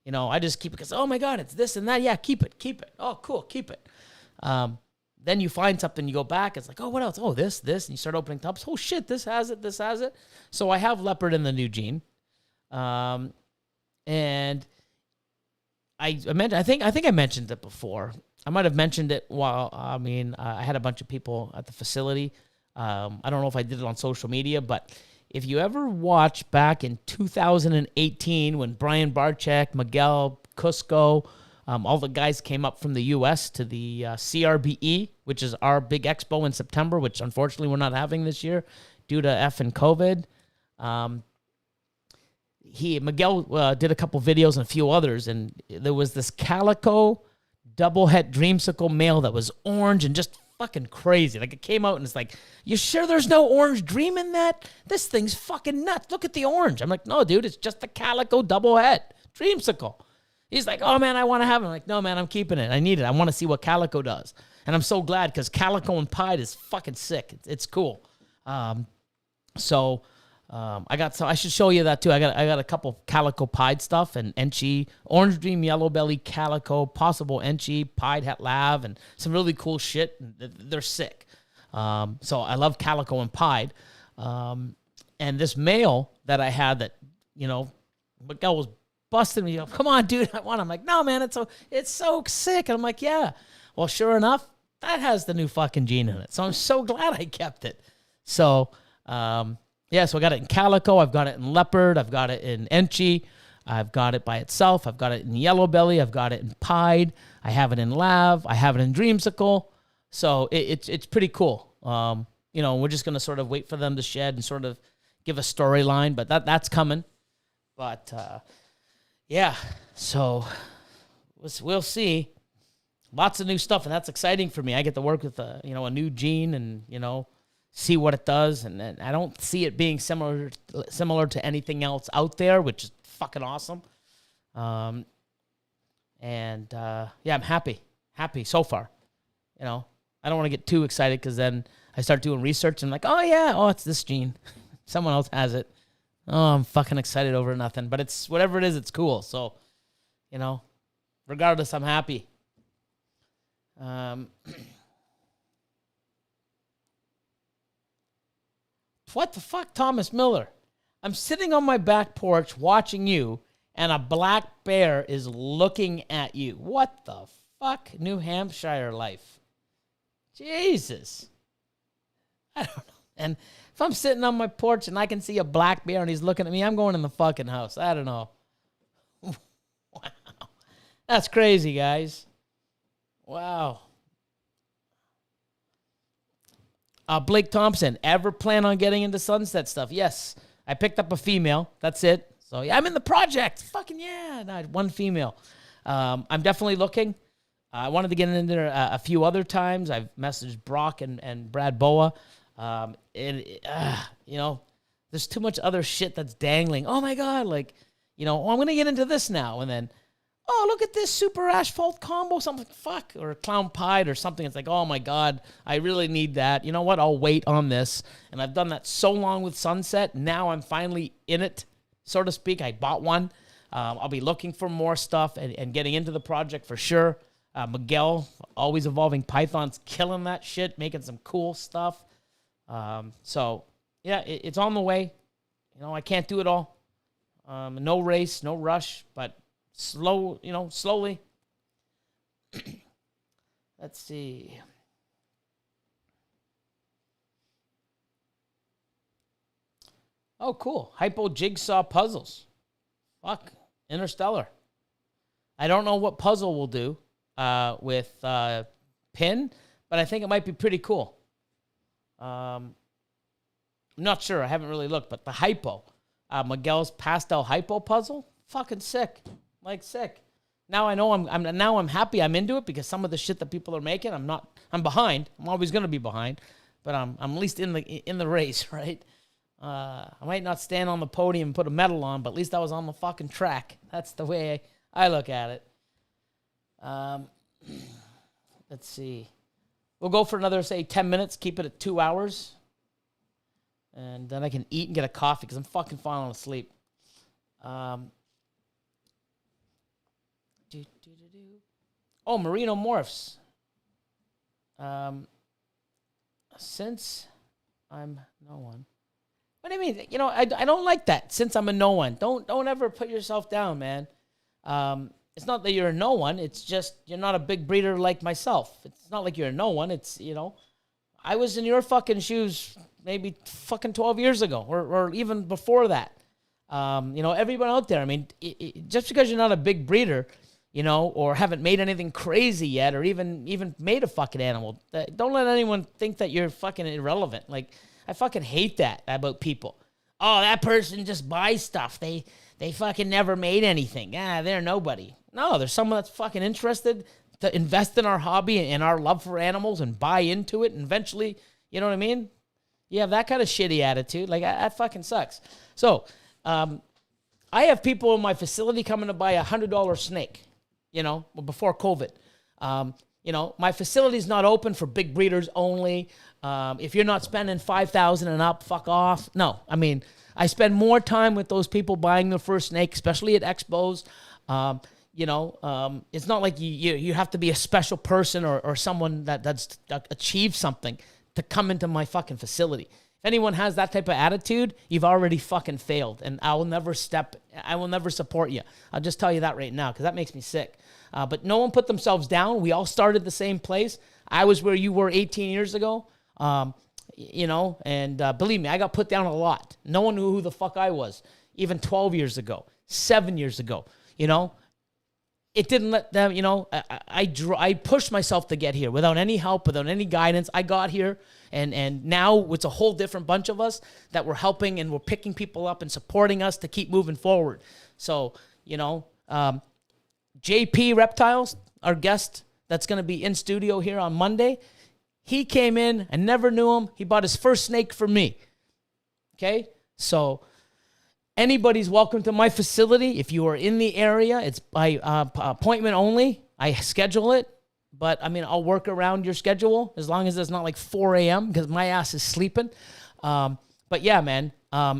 I just keep it because, oh my God, it's this and that. Yeah, keep it. Oh, cool, keep it. Then you find something, you go back, it's like, oh, what else? Oh, this, and you start opening tubs. Oh shit, this has it. So I have leopard in the new gene. And I think I mentioned it before. I might have mentioned it while, I had a bunch of people at the facility. I don't know if I did it on social media, but if you ever watch back in 2018 when Brian Barczyk, Miguel Cusco, All the guys came up from the U.S. to the CRBE, which is our big expo in September, which unfortunately we're not having this year due to effing COVID. Miguel did a couple videos and a few others, and there was this calico double het dreamsicle male that was orange and just fucking crazy. Like, it came out and it's like, you sure there's no orange dream in that? This thing's fucking nuts. Look at the orange. I'm like, no, dude, it's just the calico double het dreamsicle. He's like, oh man, I want to have it. I'm like, no man, I'm keeping it. I need it. I want to see what calico does. And I'm so glad because calico and pied is fucking sick. It's cool. I should show you that too. I got a couple calico pied stuff and Enchi, orange dream, yellow belly, calico, possible Enchi, pied het lav, and some really cool shit. They're sick. So I love calico and pied. And this male that I had that, Miguel was busting me. Come on, dude, I want. I'm like, no, man, it's so sick. And I'm like, yeah. Well, sure enough, that has the new fucking gene in it. So I'm so glad I kept it. So, so I got it in calico. I've got it in leopard. I've got it in Enchi. I've got it by itself. I've got it in yellow belly. I've got it in pied. I have it in lav. I have it in dreamsicle. So it's pretty cool. We're just gonna sort of wait for them to shed and sort of give a storyline, but that's coming. But so we'll see. Lots of new stuff, and that's exciting for me. I get to work with a new gene and see what it does, and I don't see it being similar to anything else out there, which is fucking awesome. I'm happy so far. I don't want to get too excited because then I start doing research and I'm like, it's this gene. Someone else has it. Oh, I'm fucking excited over nothing. But it's whatever it is, it's cool. So, regardless, I'm happy. What the fuck, Thomas Miller? I'm sitting on my back porch watching you, and a black bear is looking at you. What the fuck? New Hampshire life. Jesus. I don't know. And if I'm sitting on my porch and I can see a black bear and he's looking at me, I'm going in the fucking house. I don't know. Wow. That's crazy, guys. Wow. Blake Thompson, ever plan on getting into sunset stuff? Yes. I picked up a female. That's it. So, yeah, I'm in the project. Fucking yeah. No, one female. I'm definitely looking. I wanted to get in there a few other times. I've messaged Brock and Brad Boa. There's too much other shit that's dangling. Oh, my God. I'm going to get into this now. And then, look at this super asphalt combo. Something, fuck, or clown pied or something. It's like, oh, my God, I really need that. You know what? I'll wait on this. And I've done that so long with Sunset. Now I'm finally in it, so to speak. I bought one. I'll be looking for more stuff and getting into the project for sure. Miguel, Always Evolving Pythons, killing that shit, making some cool stuff. It's on the way. I can't do it all. No race, no rush, but slowly. Let's see. Oh, cool. Hypo Jigsaw Puzzles. Fuck. Interstellar. I don't know what puzzle we'll do with Pin, but I think it might be pretty cool. I'm not sure. I haven't really looked, but the Hypo. Miguel's Pastel Hypo puzzle. Fucking sick. Sick. Now I know I'm happy I'm into it because some of the shit that people are making, I'm behind. I'm always going to be behind, but I'm at least in the race, right? I might not stand on the podium and put a medal on, but at least I was on the fucking track. That's the way I look at it. Let's see. We'll go for another, say, 10 minutes. Keep it at 2 hours. And then I can eat and get a coffee because I'm fucking falling asleep. Merino Morphs. Since I'm no one. What do you mean? I don't like that. Since I'm a no one. Don't ever put yourself down, man. It's not that you're a no one. It's just you're not a big breeder like myself. It's not like you're a no one. It's, I was in your fucking shoes maybe fucking 12 years ago or even before that. Everyone out there, I mean, just because you're not a big breeder, or haven't made anything crazy yet, or even made a fucking animal. Don't let anyone think that you're fucking irrelevant. Like, I fucking hate that about people. Oh, that person just buys stuff. They fucking never made anything. They're nobody. No, there's someone that's fucking interested to invest in our hobby and our love for animals and buy into it, and eventually, you know what I mean? You have that kind of shitty attitude. Like, that fucking sucks. So, I have people in my facility coming to buy a $100 snake, before COVID. My facility's not open for big breeders only. If you're not spending $5,000 and up, fuck off. No, I mean, I spend more time with those people buying their first snake, especially at expos. It's not like you have to be a special person or someone that's achieved something to come into my fucking facility. If anyone has that type of attitude, you've already fucking failed, and I will never support you. I'll just tell you that right now, because that makes me sick. But no one put themselves down. We all started the same place. I was where you were 18 years ago, and believe me, I got put down a lot. No one knew who the fuck I was, even 12 years ago, 7 years ago, It didn't let them, I pushed myself to get here without any help, without any guidance. I got here, and now it's a whole different bunch of us that we're helping, and we're picking people up and supporting us to keep moving forward. So, JP Reptiles, our guest that's going to be in studio here on Monday, he came in. I never knew him. He bought his first snake for me. Okay? So anybody's welcome to my facility. If you are in the area, it's by appointment only. I schedule it, but I'll work around your schedule as long as it's not like 4 a.m. because my ass is sleeping. But yeah, man,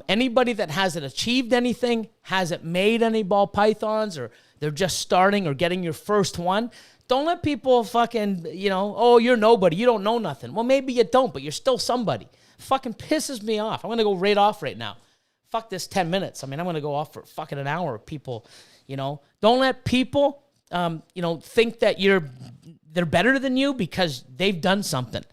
anybody that hasn't achieved anything, hasn't made any ball pythons, or they're just starting or getting your first one, don't let people fucking, oh, you're nobody. You don't know nothing. Well, maybe you don't, but you're still somebody. Fucking pisses me off. I'm going to go right off right now. Fuck this 10 minutes. I'm going to go off for fucking an hour. People, don't let people, think that they're better than you because they've done something.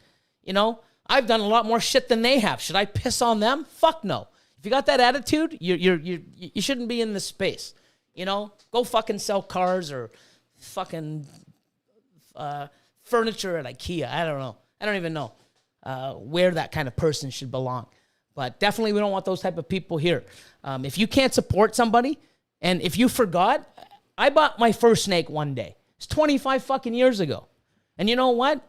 I've done a lot more shit than they have. Should I piss on them? Fuck no. If you got that attitude, you shouldn't be in this space. Go fucking sell cars or fucking furniture at IKEA. I don't know. I don't even know where that kind of person should belong. But definitely we don't want those type of people here. If you can't support somebody, and if you forgot, I bought my first snake one day. It's 25 fucking years ago. And you know what?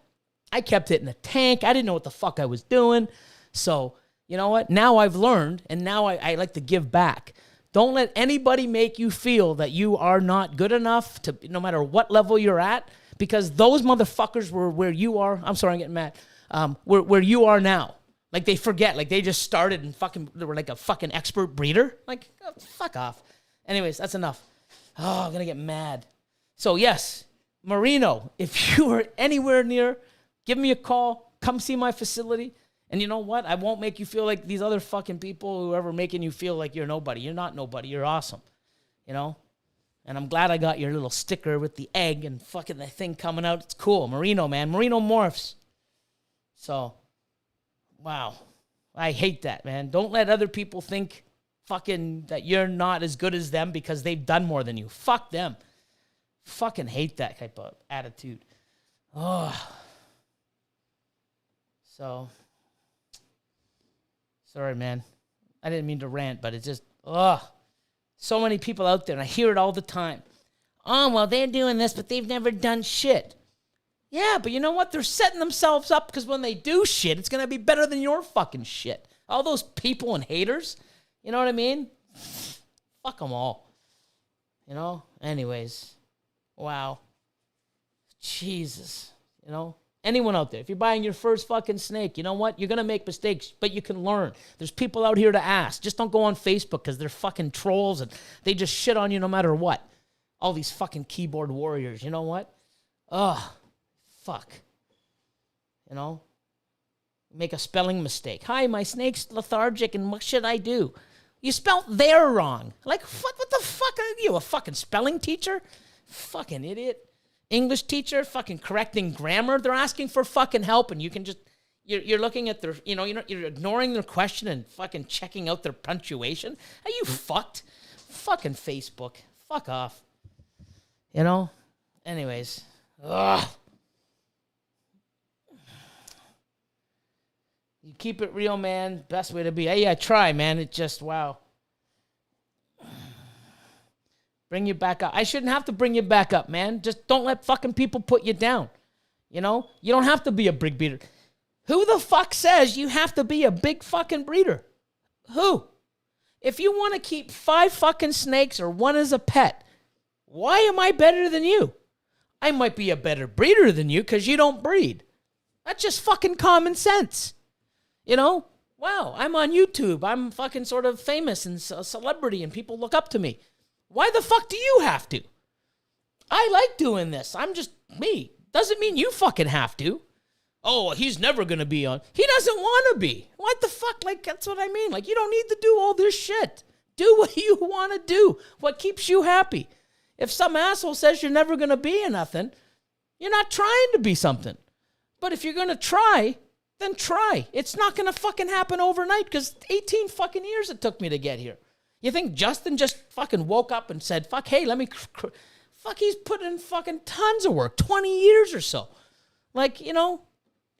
I kept it in a tank. I didn't know what the fuck I was doing. So, you know what? Now I've learned, and now I like to give back. Don't let anybody make you feel that you are not good enough to, no matter what level you're at, because those motherfuckers were where you are. I'm sorry, I'm getting mad. Where you are now. Like, they forget. Like, they just started and they were like a fucking expert breeder. Like, oh, fuck off. Anyways, that's enough. Oh, I'm going to get mad. So, yes, Marino, if you are anywhere near, give me a call. Come see my facility. And you know what? I won't make you feel like these other fucking people who are making you feel like you're nobody. You're not nobody. You're awesome. And I'm glad I got your little sticker with the egg and fucking the thing coming out. It's cool. Marino, man. Marino Morphs. So, wow. I hate that, man. Don't let other people think fucking that you're not as good as them because they've done more than you. Fuck them. Fucking hate that type of attitude. Oh. So, sorry, man. I didn't mean to rant, but it's just, so many people out there, and I hear it all the time. Oh, well, they're doing this, but they've never done shit. Yeah, but you know what? They're setting themselves up because when they do shit, it's going to be better than your fucking shit. All those people and haters, you know what I mean? Fuck them all. Anyways. Wow. Jesus. Anyone out there, if you're buying your first fucking snake, you know what? You're going to make mistakes, but you can learn. There's people out here to ask. Just don't go on Facebook because they're fucking trolls and they just shit on you no matter what. All these fucking keyboard warriors, you know what? Fuck. Make a spelling mistake. Hi, my snake's lethargic and what should I do? You spelled there wrong. Like, what the fuck are you, a fucking spelling teacher? Fucking idiot. English teacher, fucking correcting grammar. They're asking for fucking help, and you can just, you're looking at their, you're ignoring their question and fucking checking out their punctuation. Are you fucked? Fucking Facebook. Fuck off. Anyways. Ugh. You keep it real, man. Best way to be. Hey, I try, man. It just, wow. Bring you back up. I shouldn't have to bring you back up, man. Just don't let fucking people put you down. You know? You don't have to be a big breeder. Who the fuck says you have to be a big fucking breeder? Who? If you want to keep 5 fucking snakes or 1 as a pet, why am I better than you? I might be a better breeder than you because you don't breed. That's just fucking common sense. You know? Wow, I'm on YouTube. I'm fucking sort of famous and a celebrity and people look up to me. Why the fuck do you have to? I like doing this. I'm just me. Doesn't mean you fucking have to. Oh, he's never going to be on. He doesn't want to be. What the fuck? Like, that's what I mean. Like, you don't need to do all this shit. Do what you want to do. What keeps you happy. If some asshole says you're never going to be nothing, you're not trying to be something. But if you're going to try, then try. It's not going to fucking happen overnight because 18 fucking years it took me to get here. You think Justin just fucking woke up and said, fuck, hey, let me... Fuck, he's put in fucking tons of work, 20 years or so. Like, you know,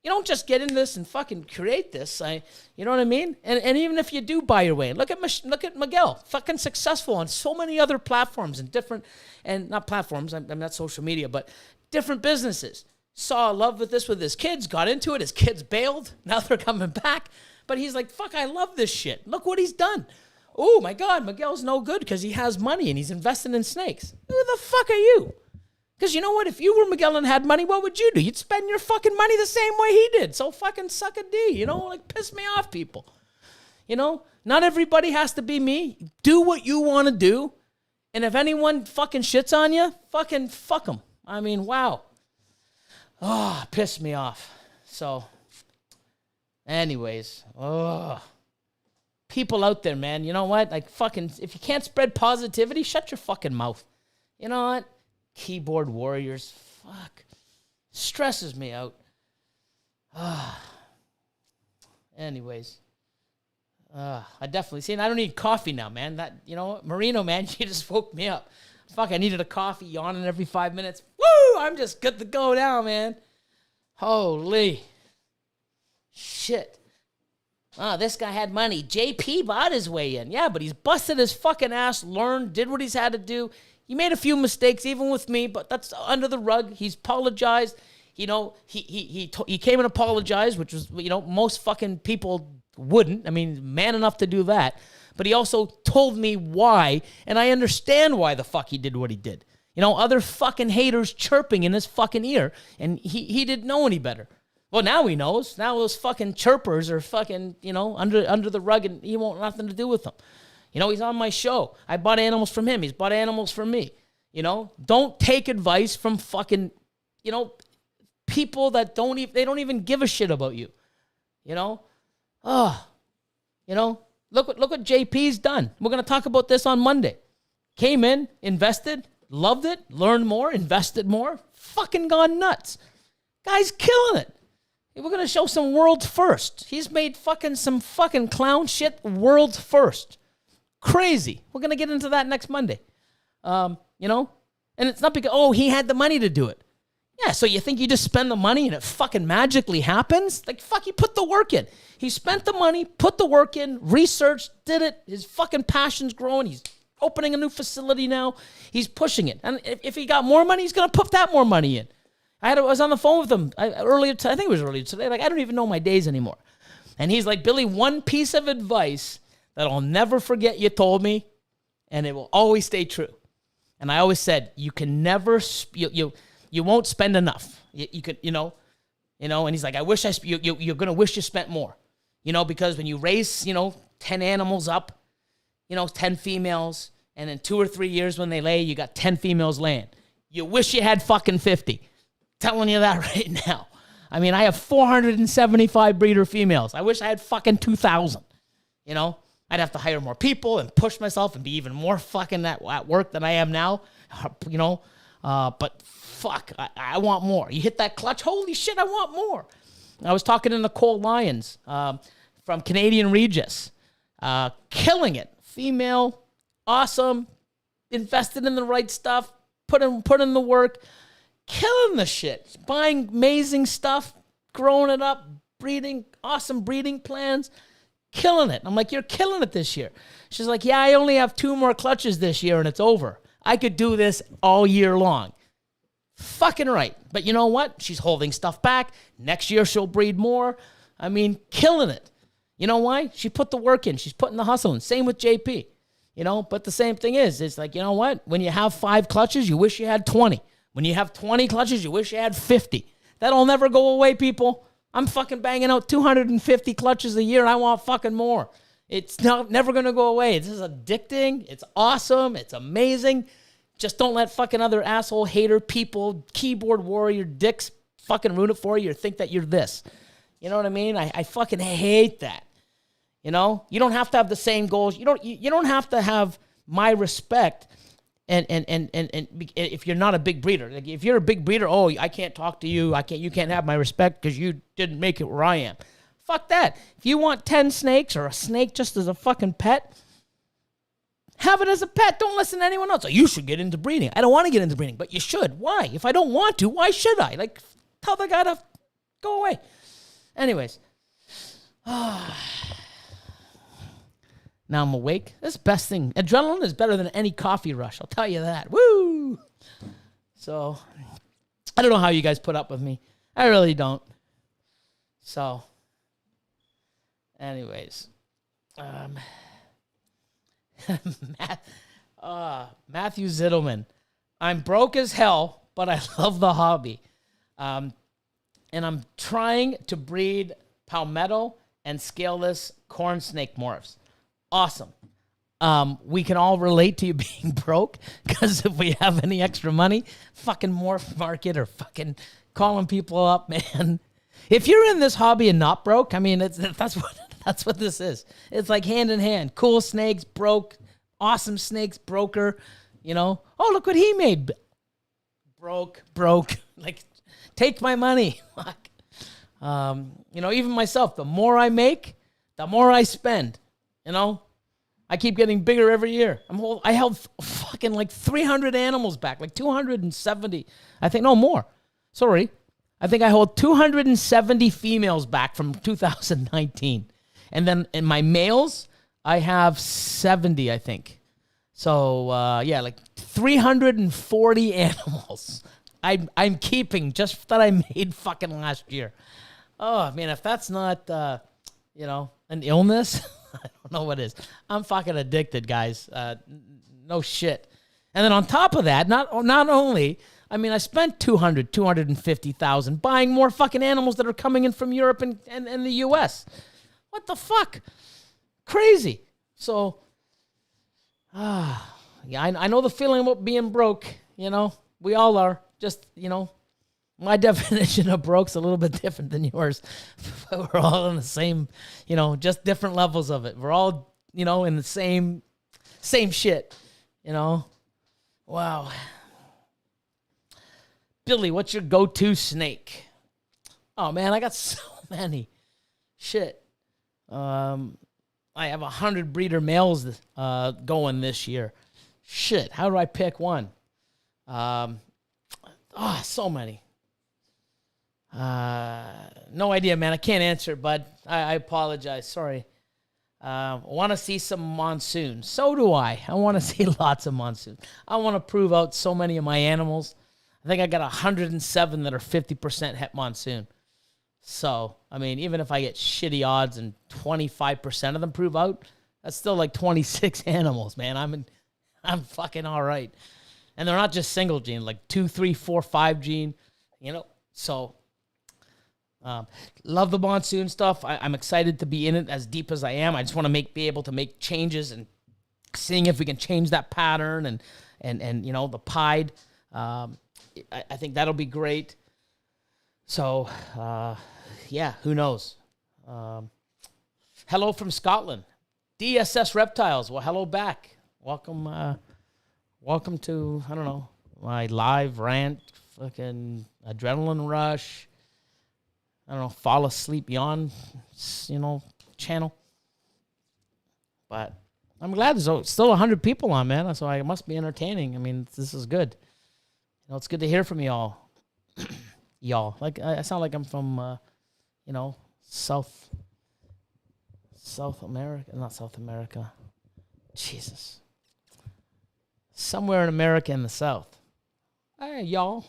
you don't just get into this and fucking create this. You know what I mean? And even if you do buy your way, look at Miguel, fucking successful on so many other platforms and different, and not platforms, I'm not social media, but different businesses. Saw love with this with his kids, got into it, his kids bailed, now they're coming back. But he's like, fuck, I love this shit. Look what he's done. Oh my God, Miguel's no good because he has money and he's investing in snakes. Who the fuck are you? Because you know what? If you were Miguel and had money, what would you do? You'd spend your fucking money the same way he did. So fucking suck a D, you know? Like, piss me off, people. You know? Not everybody has to be me. Do what you want to do. And if anyone fucking shits on you, fucking fuck them. I mean, wow. Oh, piss me off. So, anyways. Oh. People out there, man. You know what? Like, fucking, if you can't spread positivity, shut your fucking mouth. You know what? Keyboard warriors, fuck, stresses me out. Anyways, I definitely see. And I don't need coffee now, man. That, you know, Marino, man, you just woke me up. Fuck, I needed a coffee, yawning every 5 minutes. Woo! I'm just good to go now, man. Holy shit. Oh, this guy had money. JP bought his way in. Yeah, but he's busted his fucking ass, learned, did what he's had to do. He made a few mistakes, even with me, but that's under the rug. He's apologized. You know, he came and apologized, which was, you know, most fucking people wouldn't. I mean, man enough to do that. But he also told me why, and I understand why the fuck he did what he did. You know, other fucking haters chirping in his fucking ear, and he didn't know any better. Well, now he knows. Now those fucking chirpers are fucking, you know, under the rug, and he won't nothing to do with them. You know, he's on my show. I bought animals from him. He's bought animals from me. You know, don't take advice from fucking, you know, people that don't even give a shit about you. You know? You know, look what JP's done. We're going to talk about this on Monday. Came in, invested, loved it, learned more, invested more, fucking gone nuts. Guy's killing it. We're going to show some world's first. He's made fucking some fucking clown shit world's first. Crazy. We're going to get into that next Monday. You know? And it's not because, oh, he had the money to do it. Yeah, so you think you just spend the money and it fucking magically happens? Like, fuck, he put the work in. He spent the money, put the work in, researched, did it. His fucking passion's growing. He's opening a new facility now. He's pushing it. And if he got more money, he's going to put that more money in. I was on the phone with him I think it was earlier today. Like, I don't even know my days anymore. And he's like, Billy, one piece of advice that I'll never forget you told me, and it will always stay true. And I always said, you can never, you won't spend enough. You could, you know, and he's like, I wish you're going to wish you spent more, you know, because when you raise, you know, 10 animals up, you know, 10 females, and in 2 or 3 years when they lay, you got 10 females laying. You wish you had fucking 50. Telling you that right now. I mean, I have 475 breeder females. I wish I had fucking 2,000. You know, I'd have to hire more people and push myself and be even more fucking at work than I am now. You know, but fuck, I want more. You hit that clutch, holy shit, I want more. I was talking to Nicole Lyons from Canadian Regis. Killing it. Female, awesome, invested in the right stuff, put in the work. killing the shit, buying amazing stuff, growing it up, breeding, awesome breeding plans, killing it. I'm like, you're killing it this year. She's like, yeah, I only have 2 more clutches this year and it's over. I could do this all year long. Fucking right. But you know what? She's holding stuff back. Next year she'll breed more. I mean, killing it. You know why? She put the work in. She's putting the hustle in. Same with JP. You know, but the same thing is, it's like, you know what? When you have 5 clutches, you wish you had 20. When you have 20 clutches, you wish you had 50. That'll never go away, people. I'm fucking banging out 250 clutches a year. I want fucking more. It's never going to go away. This is addicting. It's awesome. It's amazing. Just don't let fucking other asshole hater people, keyboard warrior dicks fucking ruin it for you or think that you're this. You know what I mean? I fucking hate that. You know? You don't have to have the same goals. You don't have to have my respect and if you're not a big breeder. Like if you're a big breeder, oh, I can't talk to you. You can't have my respect because you didn't make it where I am. Fuck that. If you want 10 snakes or a snake just as a fucking pet, have it as a pet. Don't listen to anyone else. Oh, you should get into breeding. I don't want to get into breeding, but you should. Why? If I don't want to, why should I? Like, tell the guy to go away. Anyways. Now I'm awake. That's the best thing. Adrenaline is better than any coffee rush. I'll tell you that. Woo! So, I don't know how you guys put up with me. I really don't. So, anyways. Matthew Zittelman. I'm broke as hell, but I love the hobby. And I'm trying to breed palmetto and scaleless corn snake morphs. Awesome. We can all relate to you being broke because if we have any extra money, fucking morph market or fucking calling people up, man. If you're in this hobby and not broke, I mean, that's what this is. It's like hand in hand. Cool snakes, broke. Awesome snakes, broker. You know, oh, look what he made. Broke. Like, take my money. Fuck. You know, even myself, the more I make, the more I spend. You know, I keep getting bigger every year. I held fucking like 300 animals back, like 270. I think, no more. Sorry. I think I hold 270 females back from 2019. And then in my males, I have 70, I think. So, yeah, like 340 animals I'm keeping just that I made fucking last year. Oh, man, if that's not, you know, an illness, I don't know what is. I'm fucking addicted, guys. No shit. And then on top of that, not only, I mean, I spent 250,000 buying more fucking animals that are coming in from Europe and the U.S. What the fuck? Crazy. So, yeah, I know the feeling about being broke. You know, we all are. Just, you know, my definition of broke's a little bit different than yours. We're all in the same, you know, just different levels of it. We're all, you know, in the same shit, you know. Wow. Billy, what's your go-to snake? Oh, man, I got so many. Shit. I have 100 breeder males going this year. Shit, how do I pick one? So many. No idea, man. I can't answer, bud. I apologize. Sorry. Want to see some monsoon. So do I. I want to see lots of monsoon. I want to prove out so many of my animals. I think I got 107 that are 50% het monsoon. So, I mean, even if I get shitty odds and 25% of them prove out, that's still like 26 animals, man. I'm fucking all right. And they're not just single gene, like 2, 3, 4, 5 gene, you know. So, love the monsoon stuff. I'm excited to be in it as deep as I am. I just want to be able to make changes and seeing if we can change that pattern and you know, the pied. I think that'll be great. So, yeah, who knows? Hello from Scotland. DSS Reptiles. Well, hello back. Welcome to, I don't know, my live rant, fucking adrenaline rush. I don't know, fall asleep yawn, you know, channel. But I'm glad there's still 100 people on, man. So it must be entertaining. I mean, this is good. You know, it's good to hear from you all. Y'all. Like, I sound like I'm from, South America. Not South America. Jesus. Somewhere in America in the South. Hey, y'all.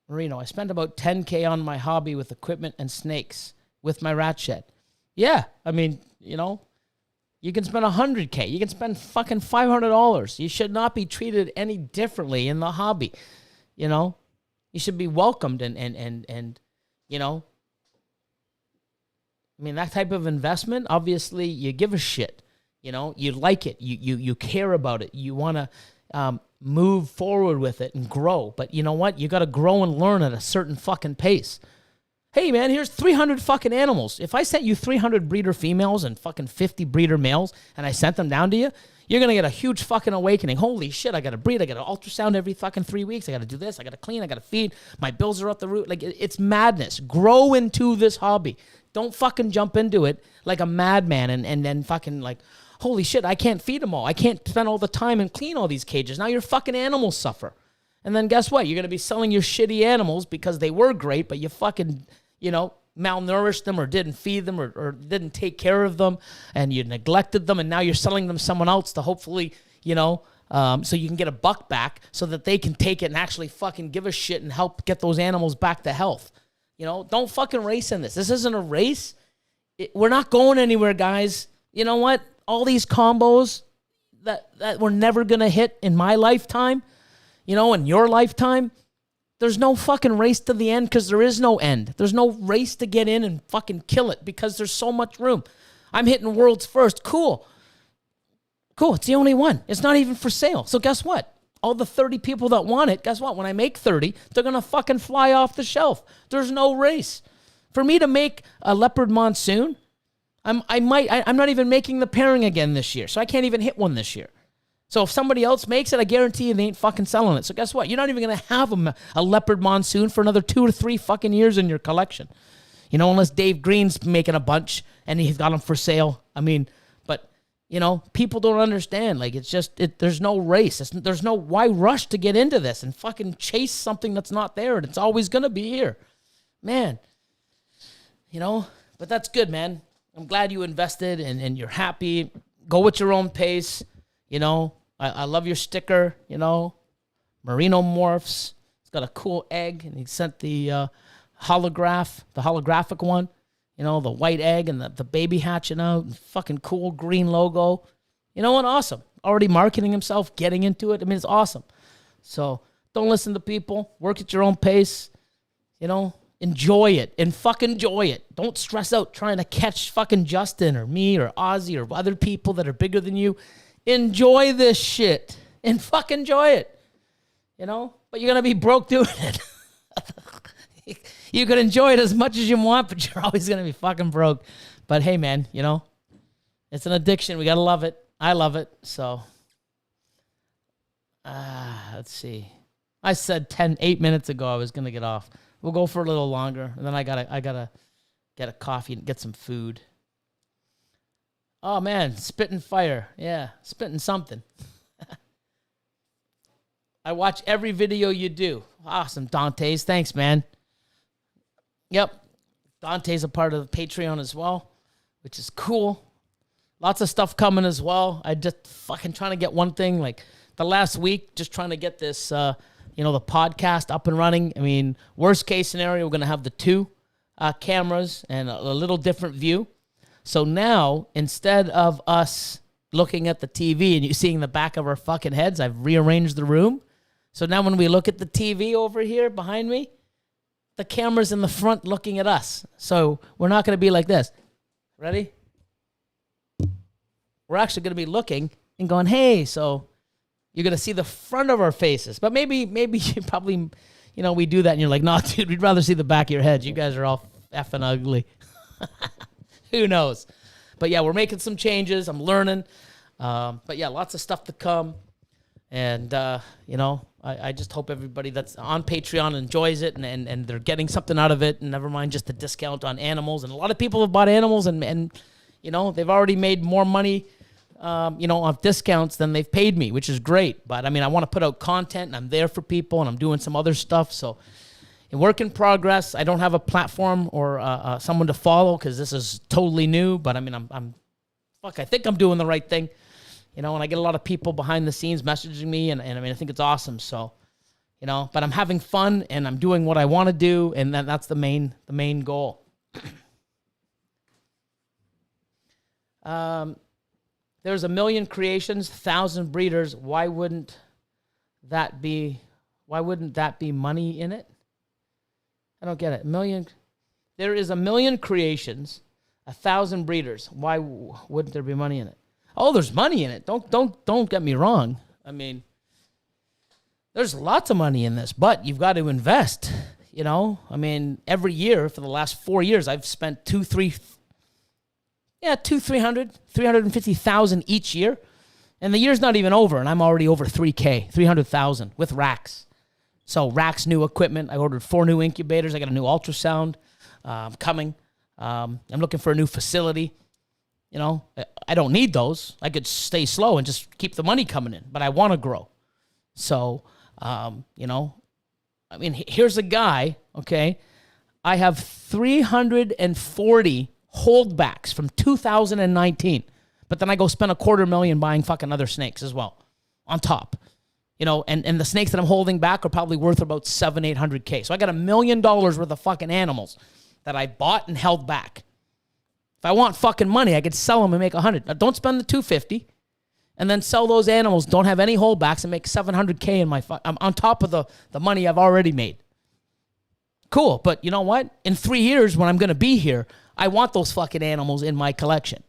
Marino, I spent about $10K on my hobby with equipment and snakes with my rat shed. Yeah, I mean, you can spend $100K. You can spend fucking $500. You should not be treated any differently in the hobby. You should be welcomed and I mean, that type of investment, obviously, you give a shit. You like it. You care about it. You want to move forward with it and grow. But you know what? You got to grow and learn at a certain fucking pace. Hey, man, here's 300 fucking animals. If I sent you 300 breeder females and fucking 50 breeder males and I sent them down to you, you're going to get a huge fucking awakening. Holy shit, I got to breed. I got to ultrasound every fucking 3 weeks. I got to do this. I got to clean. I got to feed. My bills are up the roof. Like, it's madness. Grow into this hobby. Don't fucking jump into it like a madman and then fucking like, holy shit, I can't feed them all. I can't spend all the time and clean all these cages. Now your fucking animals suffer. And then guess what? You're going to be selling your shitty animals because they were great, but you fucking, malnourished them or didn't feed them or didn't take care of them and you neglected them and now you're selling them to someone else to hopefully, so you can get a buck back so that they can take it and actually fucking give a shit and help get those animals back to health. Don't fucking race in this. This isn't a race. We're not going anywhere, guys. You know what? All these combos that we're never going to hit in my lifetime, in your lifetime, there's no fucking race to the end because there is no end. There's no race to get in and fucking kill it because there's so much room. I'm hitting world's first. Cool. It's the only one. It's not even for sale. So guess what? All the 30 people that want it, guess what? When I make 30, they're going to fucking fly off the shelf. There's no race. For me to make a leopard monsoon, I'm not even making the pairing again this year. So I can't even hit one this year. So if somebody else makes it, I guarantee you they ain't fucking selling it. So guess what? You're not even going to have a leopard monsoon for another 2 or 3 fucking years in your collection. Unless Dave Green's making a bunch and he's got them for sale. I mean, but, people don't understand. Like, it's just, there's no race. Why rush to get into this and fucking chase something that's not there and it's always going to be here. Man, but that's good, man. I'm glad you invested and you're happy. Go at your own pace. I love your sticker, Merino Morphs. It's got a cool egg, and he sent the holographic one, the white egg and the baby hatching out, and fucking cool green logo. You know what? Awesome. Already marketing himself, getting into it. I mean, it's awesome. So don't listen to people. Work at your own pace. Enjoy it and fucking enjoy it. Don't stress out trying to catch fucking Justin or me or Ozzy or other people that are bigger than you. Enjoy this shit and fucking enjoy it, but you're going to be broke doing it. You can enjoy it as much as you want, but you're always going to be fucking broke. But hey, man, it's an addiction. We got to love it. I love it. So, let's see. I said 8 minutes ago I was going to get off. We'll go for a little longer. And then I gotta get a coffee and get some food. Oh, man, spitting fire. Yeah, spitting something. I watch every video you do. Awesome, Dante's. Thanks, man. Yep. Dante's a part of the Patreon as well, which is cool. Lots of stuff coming as well. I just fucking trying to get one thing, like the last week, just trying to get this, the podcast up and running. I mean, worst case scenario, we're going to have the 2 cameras and a little different view. So now, instead of us looking at the TV and you seeing the back of our fucking heads, I've rearranged the room. So now when we look at the TV over here behind me, the camera's in the front looking at us. So we're not going to be like this. Ready? We're actually going to be looking and going, hey, so you're going to see the front of our faces. But maybe you probably, we do that and you're like, no, dude, we'd rather see the back of your heads. You guys are all effing ugly. Who knows? But yeah, we're making some changes. I'm learning. But yeah, lots of stuff to come. And, I just hope everybody that's on Patreon enjoys it and they're getting something out of it. And never mind just the discount on animals. And a lot of people have bought animals and they've already made more money of discounts, then they've paid me, which is great. But I mean, I want to put out content, and I'm there for people, and I'm doing some other stuff. So, in work in progress. I don't have a platform or someone to follow because this is totally new. But I mean, I think I'm doing the right thing, and I get a lot of people behind the scenes messaging me, and I mean, I think it's awesome. So, but I'm having fun, and I'm doing what I want to do, and that's the main goal. There's 1 million creations, 1,000 breeders. Why wouldn't that be money in it? I don't get it. There is 1 million creations, 1,000 breeders. Why wouldn't there be money in it? Oh, there's money in it. Don't get me wrong. I mean, there's lots of money in this, but you've got to invest. I mean, every year for the last 4 years, I've spent 350,000 each year. And the year's not even over, and I'm already over 300,000 with racks. So racks, new equipment. I ordered 4 new incubators. I got a new ultrasound coming. I'm looking for a new facility. I don't need those. I could stay slow and just keep the money coming in, but I want to grow. So, I mean, here's a guy, okay? I have 340 holdbacks from 2019, but then I go spend $250,000 buying fucking other snakes as well on top, and the snakes that I'm holding back are probably worth about $700,000-800,000. So I got $1 million worth of fucking animals that I bought and held back. If I want fucking money, I could sell them and make 100. Now, don't spend the 250 and then sell those animals, don't have any holdbacks, and make $700,000 in my I'm on top of the money I've already made. Cool, but you know what? In 3 years when I'm going to be here, I want those fucking animals in my collection.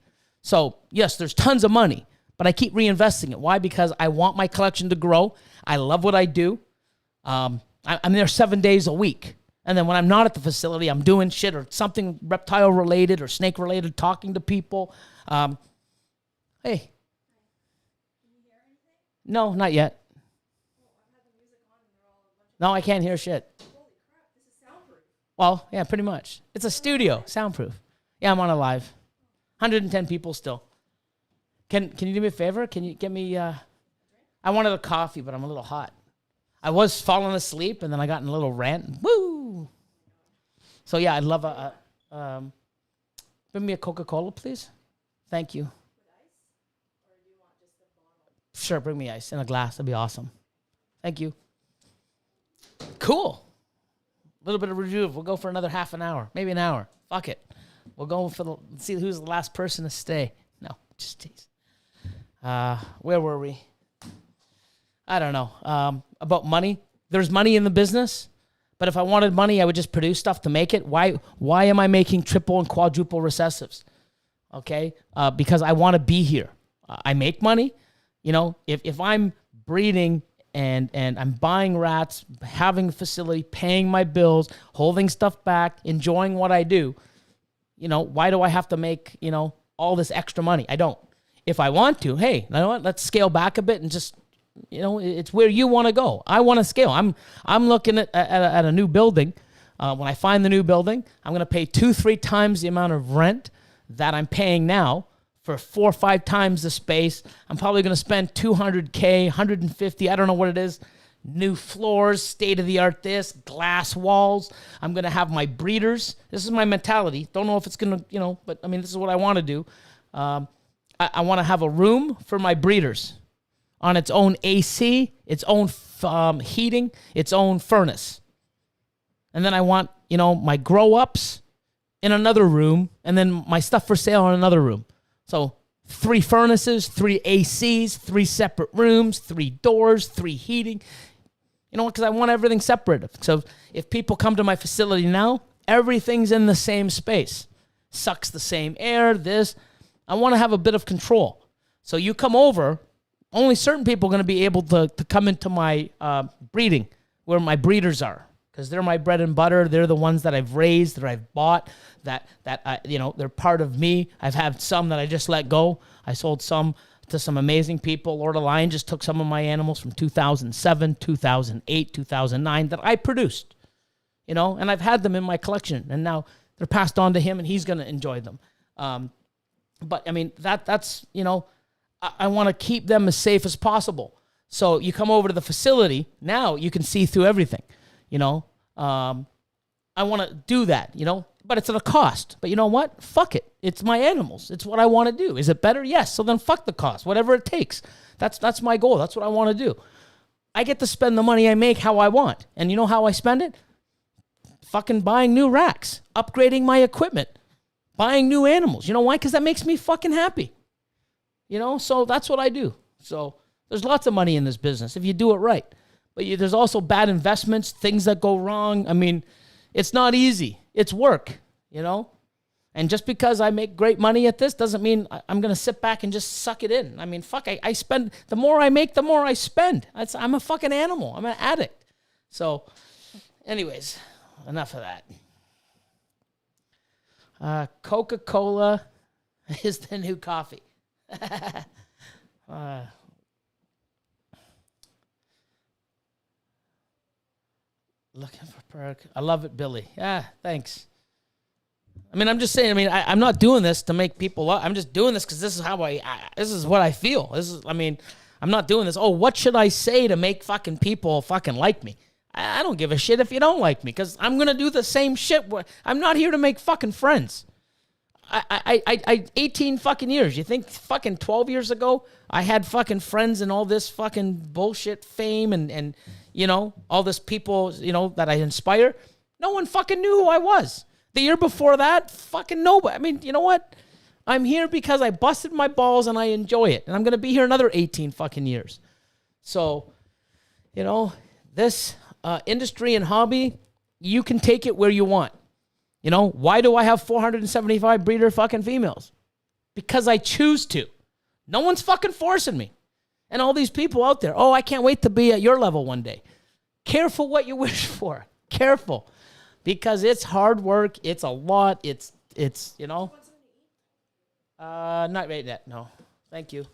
So, yes, there's tons of money, but I keep reinvesting it. Why? Because I want my collection to grow. I love what I do. I'm there 7 days a week. And then when I'm not at the facility, I'm doing shit or something reptile related or snake related, talking to people. Hey. Can you hear anything? No, not yet. I've had the music on and they're all a bunch of... No, I can't hear shit. Holy crap, this is soundproof. Well, yeah, pretty much. It's a studio, soundproof. Yeah, I'm on a live. 110 people still. Can you do me a favor? Can you get me... I wanted a coffee, but I'm a little hot. I was falling asleep, and then I got in a little rant. Woo! So, yeah, I'd love bring me a Coca-Cola, please. Thank you. With ice? Or do you want just the bottle? Sure, bring me ice in a glass. That'd be awesome. Thank you. Cool. A little bit of review. We'll go for another half an hour, maybe an hour. Fuck it. We'll go for see who's the last person to stay. No, just tease. Where were we? I don't know. About money. There's money in the business, but if I wanted money, I would just produce stuff to make it. Why am I making triple and quadruple recessives? Okay? Because I want to be here. I make money. If I'm breeding and I'm buying rats, having a facility, paying my bills, holding stuff back, enjoying what I do, why do I have to make, all this extra money? I don't. If I want to, hey, you know what? Let's scale back a bit and just, it's where you want to go. I want to scale. I'm looking at a new building. When I find the new building, I'm going to pay 2-3 times the amount of rent that I'm paying now for 4 or 5 times the space. I'm probably going to spend $200,000, $150,000. I don't know what it is. New floors, state-of-the-art this, glass walls. I'm going to have my breeders. This is my mentality. Don't know if it's going to, but I mean, this is what I want to do. I want to have a room for my breeders on its own AC, its own heating, its own furnace. And then I want, my grow-ups in another room, and then my stuff for sale in another room. So 3 furnaces, 3 ACs, 3 separate rooms, 3 doors, 3 heating. Because I want everything separated. So if people come to my facility now, everything's in the same space. Sucks the same air, this. I want to have a bit of control. So you come over, only certain people are going to be able to come into my breeding, where my breeders are, because they're my bread and butter. They're the ones that I've raised, that I've bought, that they're part of me. I've had some that I just let go. I sold some to some amazing people. Lord of Lion just took some of my animals from 2007, 2008, 2009 that I produced, and I've had them in my collection, and now they're passed on to him, and he's going to enjoy them. But I mean, that's I want to keep them as safe as possible. So you come over to the facility, now you can see through everything, you know. I want to do that, you know, but it's at a cost. But you know what? Fuck it. It's my animals. It's what I want to do. Is it better? Yes. So then fuck the cost, whatever it takes. That's my goal. That's what I want to do. I get to spend the money I make how I want. And you know how I spend it? Fucking buying new racks, upgrading my equipment, buying new animals. You know why? Because that makes me fucking happy. You know, so that's what I do. So there's lots of money in this business if you do it right. But there's also bad investments, things that go wrong. I mean, it's not easy. It's work, you know? And just because I make great money at this doesn't mean I'm going to sit back and just suck it in. I mean, fuck, I spend, the more I make, the more I spend. I'm a fucking animal. I'm an addict. So, anyways, enough of that. Coca-Cola is the new coffee. Looking for perk. I love it, Billy. Yeah, thanks. I mean, I'm just saying, I'm not doing this to make people love. I'm just doing this because this is how this is what I feel. I'm not doing this. Oh, what should I say to make fucking people fucking like me? I don't give a shit if you don't like me because I'm going to do the same shit. I'm not here to make fucking friends. I 18 fucking years. You think fucking 12 years ago I had fucking friends and all this fucking bullshit fame and you know, all this people, you know, that I inspire? No one fucking knew who I was. The year before that, fucking nobody. I mean, you know what? I'm here because I busted my balls and I enjoy it. And I'm going to be here another 18 fucking years. So, you know, this industry and hobby, you can take it where you want. You know, why do I have 475 breeder fucking females? Because I choose to. No one's fucking forcing me. And all these people out there, oh, I can't wait to be at your level one day. Careful what you wish for. Careful. Because it's hard work. It's a lot. It's you know. Not right yet. No. Thank you.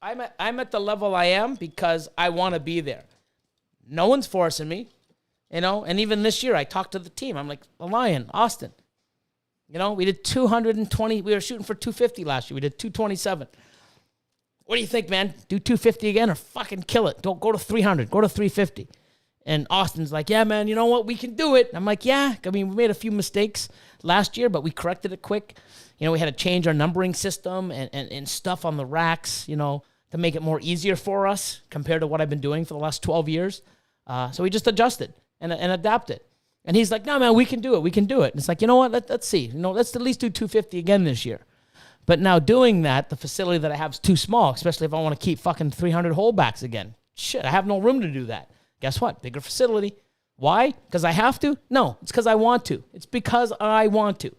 I'm at the level I am because I want to be there. No one's forcing me, you know. And even this year, I talked to the team. I'm like, the Lion, Austin. You know, we did 220. We were shooting for 250 last year. We did 227. What do you think, man? Do 250 again or fucking kill it? Don't go to 300. Go to 350. And Austin's like, yeah, man, you know what? We can do it. I'm like, yeah. I mean, we made a few mistakes last year, but we corrected it quick. You know, we had to change our numbering system and stuff on the racks, you know, to make it more easier for us compared to what I've been doing for the last 12 years. So we just adjusted and adapted. And he's like, no, man, we can do it. We can do it. And it's like, you know what? Let's see. You know, let's at least do 250 again this year. But now doing that, the facility that I have is too small, especially if I want to keep fucking 300 holdbacks again. Shit, I have no room to do that. Guess what? Bigger facility. Why? Because I have to? No, it's because I want to. It's because I want to.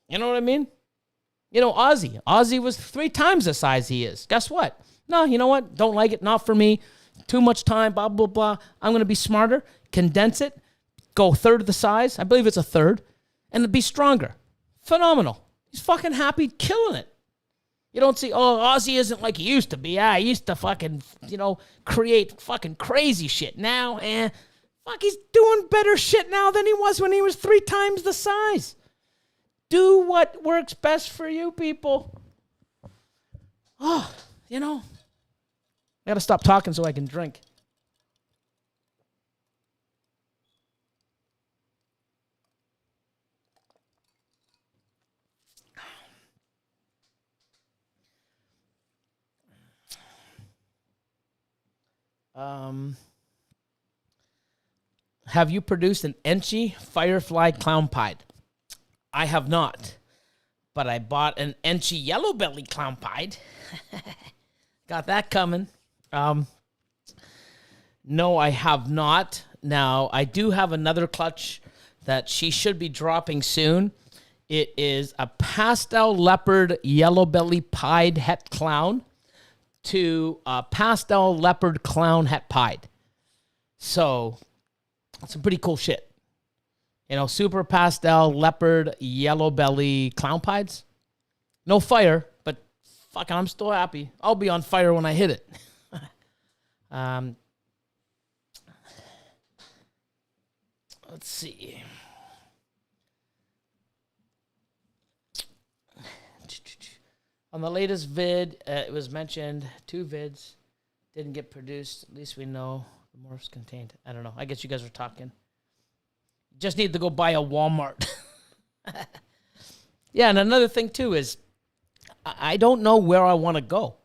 You know what I mean? You know, Ozzy was 3 times the size he is. Guess what? No, you know what? Don't like it. Not for me. Too much time, blah, blah, blah. I'm going to be smarter, condense it, go 1/3 of the size. I believe it's 1/3. And be stronger. Phenomenal. He's fucking happy, killing it. You don't see, oh, Ozzy isn't like he used to be. Yeah, he used to fucking, you know, create fucking crazy shit. Now, fuck, he's doing better shit now than he was when he was 3 times the size. Do what works best for you, people. Oh, you know, I gotta stop talking so I can drink. Have you produced an Enchi Firefly Clown Pied? I have not, but I bought an Enchi Yellow Belly Clown Pied. Got that coming. No, I have not. Now, I do have another clutch that she should be dropping soon. It is a pastel leopard yellow belly pied het clown to a pastel leopard clown het pied. So, some pretty cool shit. You know, super pastel leopard yellow belly clown pieds. No fire, but fucking I'm still happy. I'll be on fire when I hit it. Let's see. On the latest vid, it was mentioned 2 vids didn't get produced. At least we know the morphs contained. I don't know. I guess you guys were talking. Just need to go buy a Walmart. Yeah, and another thing too is I don't know where I want to go.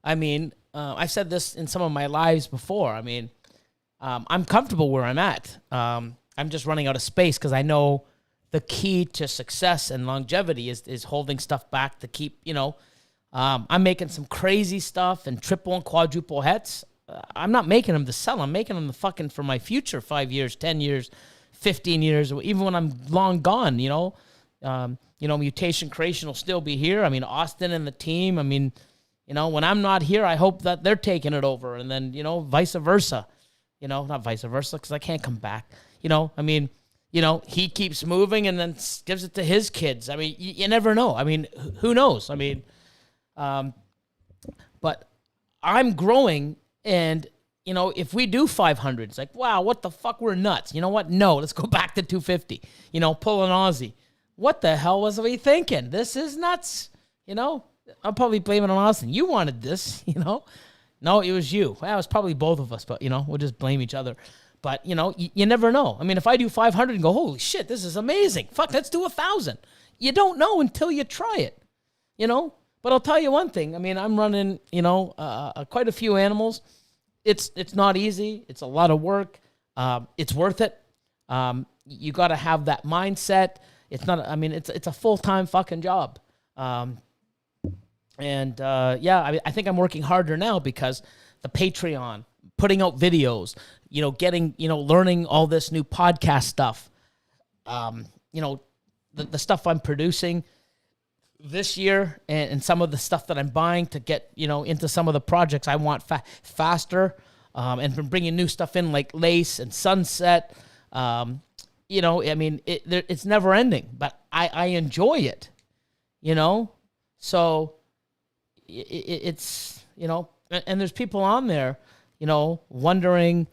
I mean, I've said this in some of my lives before. I mean, I'm comfortable where I'm at. I'm just running out of space because I know the key to success and longevity is holding stuff back to keep, I'm making some crazy stuff and triple and quadruple hits. I'm not making them to sell. I'm making them for my future 5 years, 10 years, 15 years, even when I'm long gone, Mutation Creation will still be here. I mean, Austin and the team, I mean, when I'm not here, I hope that they're taking it over. And then, vice versa, not vice versa because I can't come back. He keeps moving and then gives it to his kids. I mean, you never know. I mean, who knows? I mean, but I'm growing and, if we do 500, it's like, wow, what the fuck? We're nuts. You know what? No, let's go back to 250, pull an Aussie. What the hell was we thinking? This is nuts. I'm probably blaming on Austin. You wanted this, No, it was you. Well, it was probably both of us, but, we'll just blame each other. But, you never know. I mean, if I do 500 and go, holy shit, this is amazing. Fuck, let's do 1,000. You don't know until you try it, But I'll tell you one thing. I mean, I'm running, quite a few animals. It's not easy. It's a lot of work. It's worth it. You got to have that mindset. It's not, I mean, it's a full-time fucking job. I think I'm working harder now because the Patreon, putting out videos, getting, learning all this new podcast stuff, the stuff I'm producing this year and some of the stuff that I'm buying to get, into some of the projects I want faster, and from bringing new stuff in like Lace and Sunset. I mean, it's never ending, but I enjoy it, so it's, and there's people on there, wondering,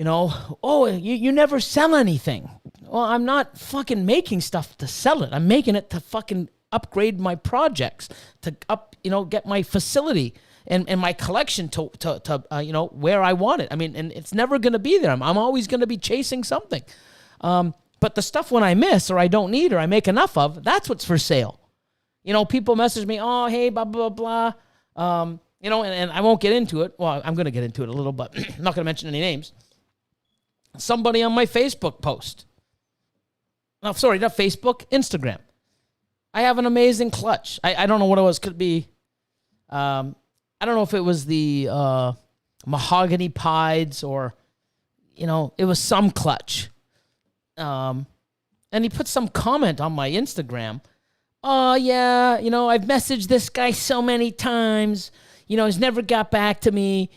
oh, you never sell anything. Well, I'm not fucking making stuff to sell it. I'm making it to fucking upgrade my projects, to get my facility and my collection to where I want it. I mean, and it's never going to be there. I'm always going to be chasing something. But the stuff when I miss or I don't need or I make enough of, that's what's for sale. People message me, oh, hey, blah, blah, blah. And I won't get into it. Well, I'm going to get into it a little, but I'm not going to mention any names. Somebody on my Facebook post. No, sorry, not Facebook, Instagram. I have an amazing clutch. I don't know what it was. Could be, I don't know if it was the mahogany pieds or, it was some clutch. And he put some comment on my Instagram. Oh, yeah, I've messaged this guy so many times. He's never got back to me.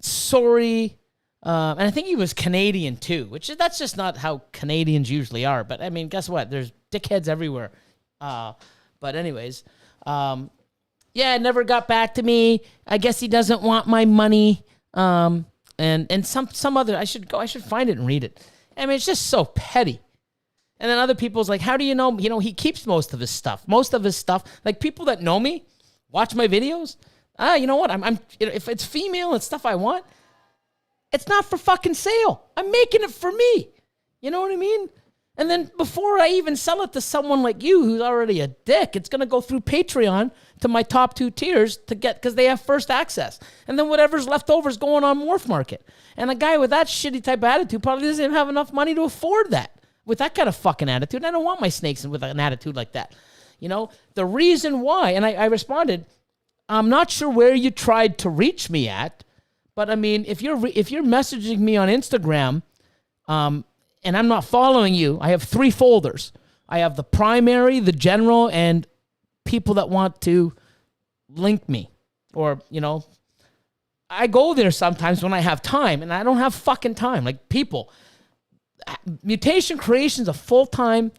Sorry. And I think he was Canadian too, that's just not how Canadians usually are. But I mean, guess what? There's dickheads everywhere. But anyways, never got back to me. I guess he doesn't want my money. And some other, I should find it and read it. I mean, it's just so petty. And then other people's like, how do you know? He keeps most of his stuff. Like people that know me, watch my videos. You know what? I'm if it's female and stuff I want, it's not for fucking sale. I'm making it for me. You know what I mean? And then before I even sell it to someone like you who's already a dick, it's going to go through Patreon to my top 2 tiers to get, because they have first access. And then whatever's left over is going on Morph Market. And a guy with that shitty type of attitude probably doesn't even have enough money to afford that. With that kind of fucking attitude. I don't want my snakes with an attitude like that. The reason why, and I responded, I'm not sure where you tried to reach me at, but I mean, if you're messaging me on Instagram, and I'm not following you, I have 3 folders. I have the primary, the general, and people that want to link me. Or, I go there sometimes when I have time, and I don't have fucking time. Like, people, Mutation Creation is a full-time,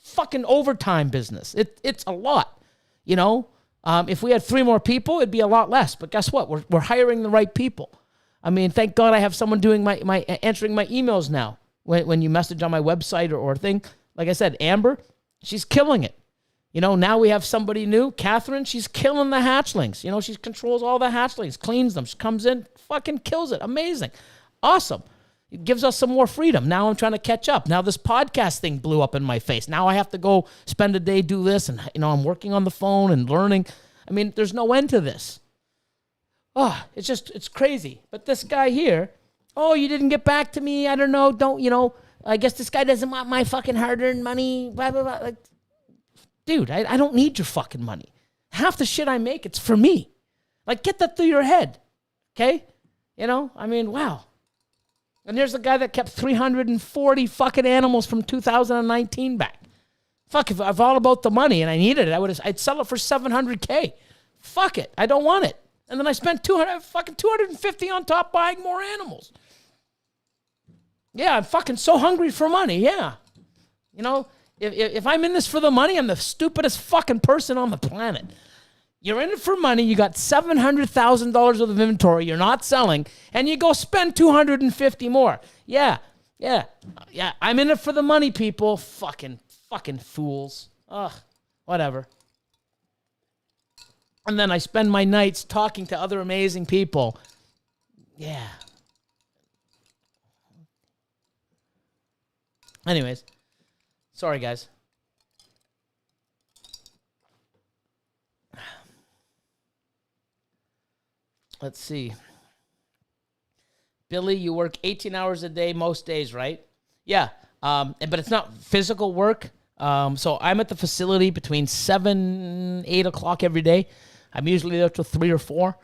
fucking overtime business. It's a lot, If we had 3 more people, it'd be a lot less. But guess what? We're hiring the right people. I mean, thank God I have someone doing my answering my emails now. When you message on my website or thing, like I said, Amber, she's killing it. Now we have somebody new. Catherine, she's killing the hatchlings. She controls all the hatchlings, cleans them. She comes in, fucking kills it. Amazing. Awesome. It gives us some more freedom. Now I'm trying to catch up. Now this podcast thing blew up in my face. Now I have to go spend a day, do this, and I'm working on the phone and learning. I mean, there's no end to this. Oh, it's crazy. But this guy here, you didn't get back to me. I don't know. I guess this guy doesn't want my fucking hard-earned money. Blah, blah, blah. Like, dude, I don't need your fucking money. Half the shit I make, it's for me. Like, get that through your head. Okay? Wow. And there's the guy that kept 340 fucking animals from 2019 back. Fuck, if I'm all about the money and I needed it, I'd sell it for $700K. Fuck it. I don't want it. And then I spent $250 on top buying more animals. Yeah, I'm fucking so hungry for money. Yeah. If I'm in this for the money, I'm the stupidest fucking person on the planet. You're in it for money. You got $700,000 worth of inventory you're not selling, and you go spend $250 more. Yeah. I'm in it for the money, people. Fucking fools. Ugh, whatever. And then I spend my nights talking to other amazing people. Yeah. Anyways, sorry, guys. Let's see. Billy, you work 18 hours a day most days, right? Yeah, but it's not physical work. So I'm at the facility between 7, 8 o'clock every day. I'm usually there till 3 or 4.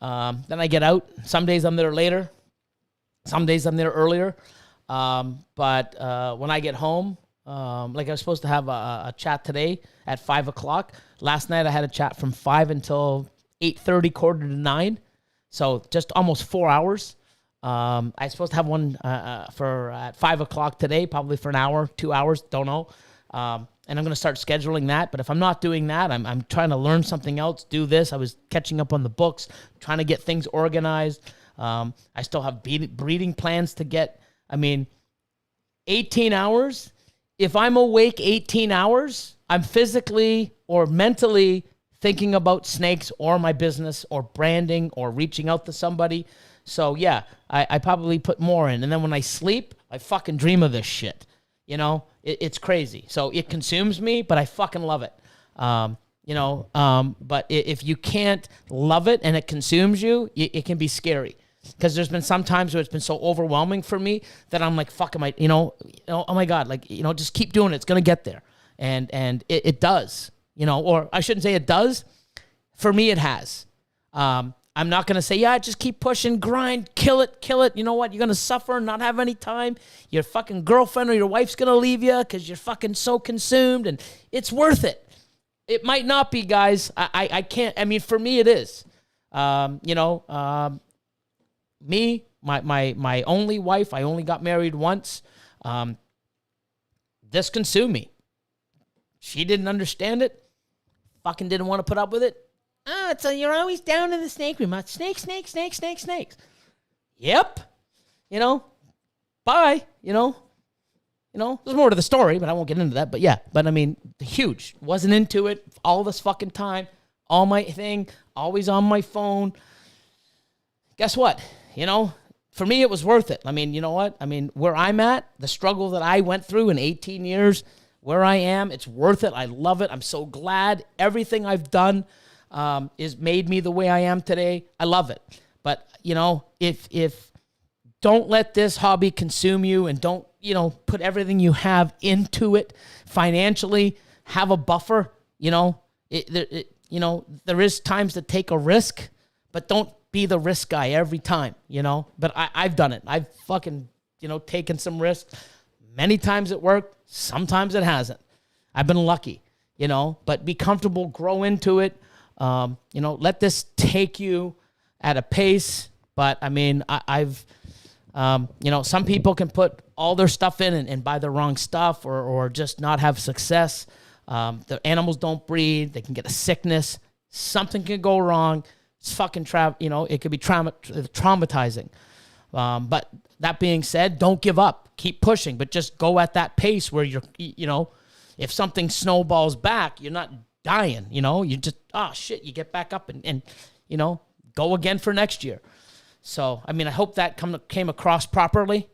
Then I get out. Some days I'm there later. Some days I'm there earlier. But when I get home, like I was supposed to have a chat today at 5 o'clock. Last night I had a chat from 5 until 8:30, quarter to 9. So just almost 4 hours. I'm supposed to have one for at 5 o'clock today, probably for an hour, 2 hours, don't know. And I'm going to start scheduling that. But if I'm not doing that, I'm trying to learn something else, do this. I was catching up on the books, trying to get things organized. I still have breeding plans to get. 18 hours. If I'm awake 18 hours, I'm physically or mentally thinking about snakes or my business or branding or reaching out to somebody. So, yeah, I probably put more in. And then when I sleep, I fucking dream of this shit. It's crazy. So it consumes me, but I fucking love it. But if you can't love it and it consumes you, it can be scary. Because there's been some times where it's been so overwhelming for me that I'm like, fuck, oh my God, just keep doing it. It's going to get there. And it does, or I shouldn't say it does. For me, it has. I'm not going to say, yeah, just keep pushing, grind, kill it. You know what? You're going to suffer and not have any time. Your fucking girlfriend or your wife's going to leave you because you're fucking so consumed, and it's worth it. It might not be, guys. I can't. For me, it is. Me, my only wife, I only got married once. This consumed me. She didn't understand it. Fucking didn't want to put up with it. So you're always down in the snake room. Snakes. Yep. Bye. There's more to the story, but I won't get into that. But yeah, huge. Wasn't into it all this fucking time. All my thing, always on my phone. Guess what? For me, it was worth it. You know what? Where I'm at, the struggle that I went through in 18 years, where I am, it's worth it. I love it. I'm so glad everything I've done is made me the way I am today. I love it. But, if don't let this hobby consume you and don't, put everything you have into it financially, have a buffer, there is times to take a risk, but don't be the risk guy every time, But I've done it. I've fucking, taken some risks. Many times it worked. Sometimes it hasn't. I've been lucky, but be comfortable, grow into it. Let this take you at a pace. But I've, some people can put all their stuff in and buy the wrong stuff or just not have success. The animals don't breed. They can get a sickness. Something can go wrong. It's fucking, it could be traumatizing. But that being said, don't give up. Keep pushing, but just go at that pace where you're, if something snowballs back, you're not dying, you know, you just, oh shit, you get back up and you know, go again for next year. So, I mean, I hope that came across properly.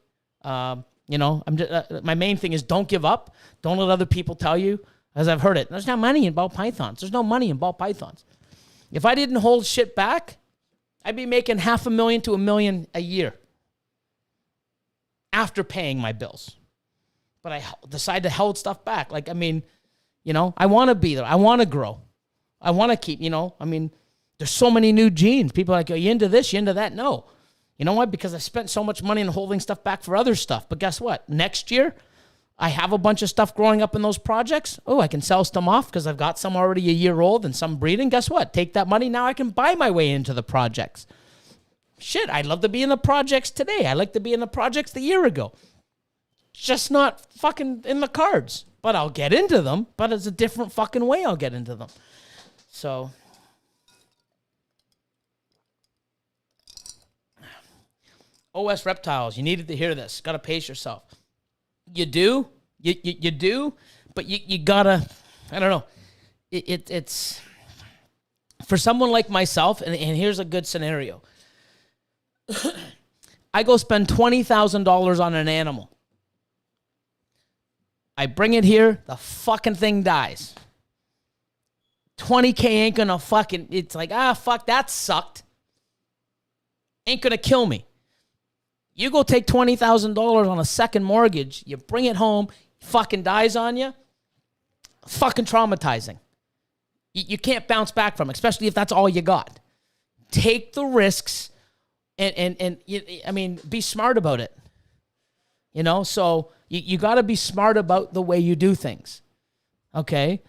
You know, I'm just, my main thing is don't give up. Don't let other people tell you, as I've heard it, there's no money in ball pythons. There's no money in ball pythons. If I didn't hold shit back, I'd be making $500,000 to $1 million a year after paying my bills. But I decided to hold stuff back. Like, I mean, you know, I want to be there. I want to grow. I want to keep, you know, I mean, there's so many new genes. People are like, are you into this? You into that? No. You know why? Because I spent so much money on holding stuff back for other stuff. But guess what? Next year, I have a bunch of stuff growing up in those projects. Oh, I can sell some off because I've got some already a year old and some breeding. Guess what? Take that money. Now I can buy my way into the projects. Shit, I'd love to be in the projects today. I like to be in the projects the year ago. Just not fucking in the cards. But I'll get into them. But it's a different fucking way I'll get into them. So... OS Reptiles, you needed to hear this. Got to pace yourself. You do. You do. But you got to, I don't know. It's, for someone like myself, and here's a good scenario. I go spend $20,000 on an animal. I bring it here, the fucking thing dies. $20K ain't gonna fucking, it's like, fuck, that sucked. Ain't gonna kill me. You go take $20,000 on a second mortgage, you bring it home, fucking dies on you, fucking traumatizing. You can't bounce back from it, especially if that's all you got. Take the risks and I mean, be smart about it. You know, so you got to be smart about the way you do things. Okay?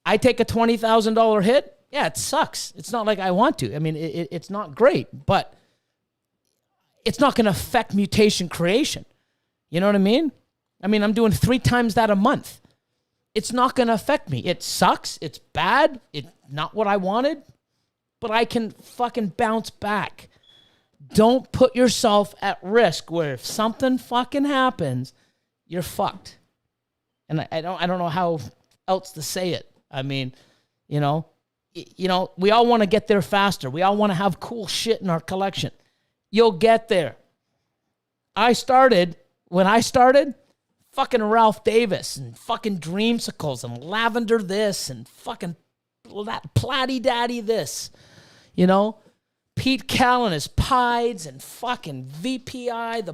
I take a $20,000 hit. Yeah, it sucks. It's not like I want to. I mean, it's not great, but it's not going to affect mutation creation. You know what I mean? I mean, I'm doing 3 times that a month. It's not going to affect me. It sucks. It's bad. It's not what I wanted, but I can fucking bounce back. Don't put yourself at risk where if something fucking happens, you're fucked. And I don't know how else to say it. I mean, you know, we all want to get there faster. We all want to have cool shit in our collection. You'll get there. When I started, fucking Ralph Davis and fucking Dreamsicles and Lavender this and fucking Platty Daddy this, you know? Pete Callan is Pieds and fucking VPI,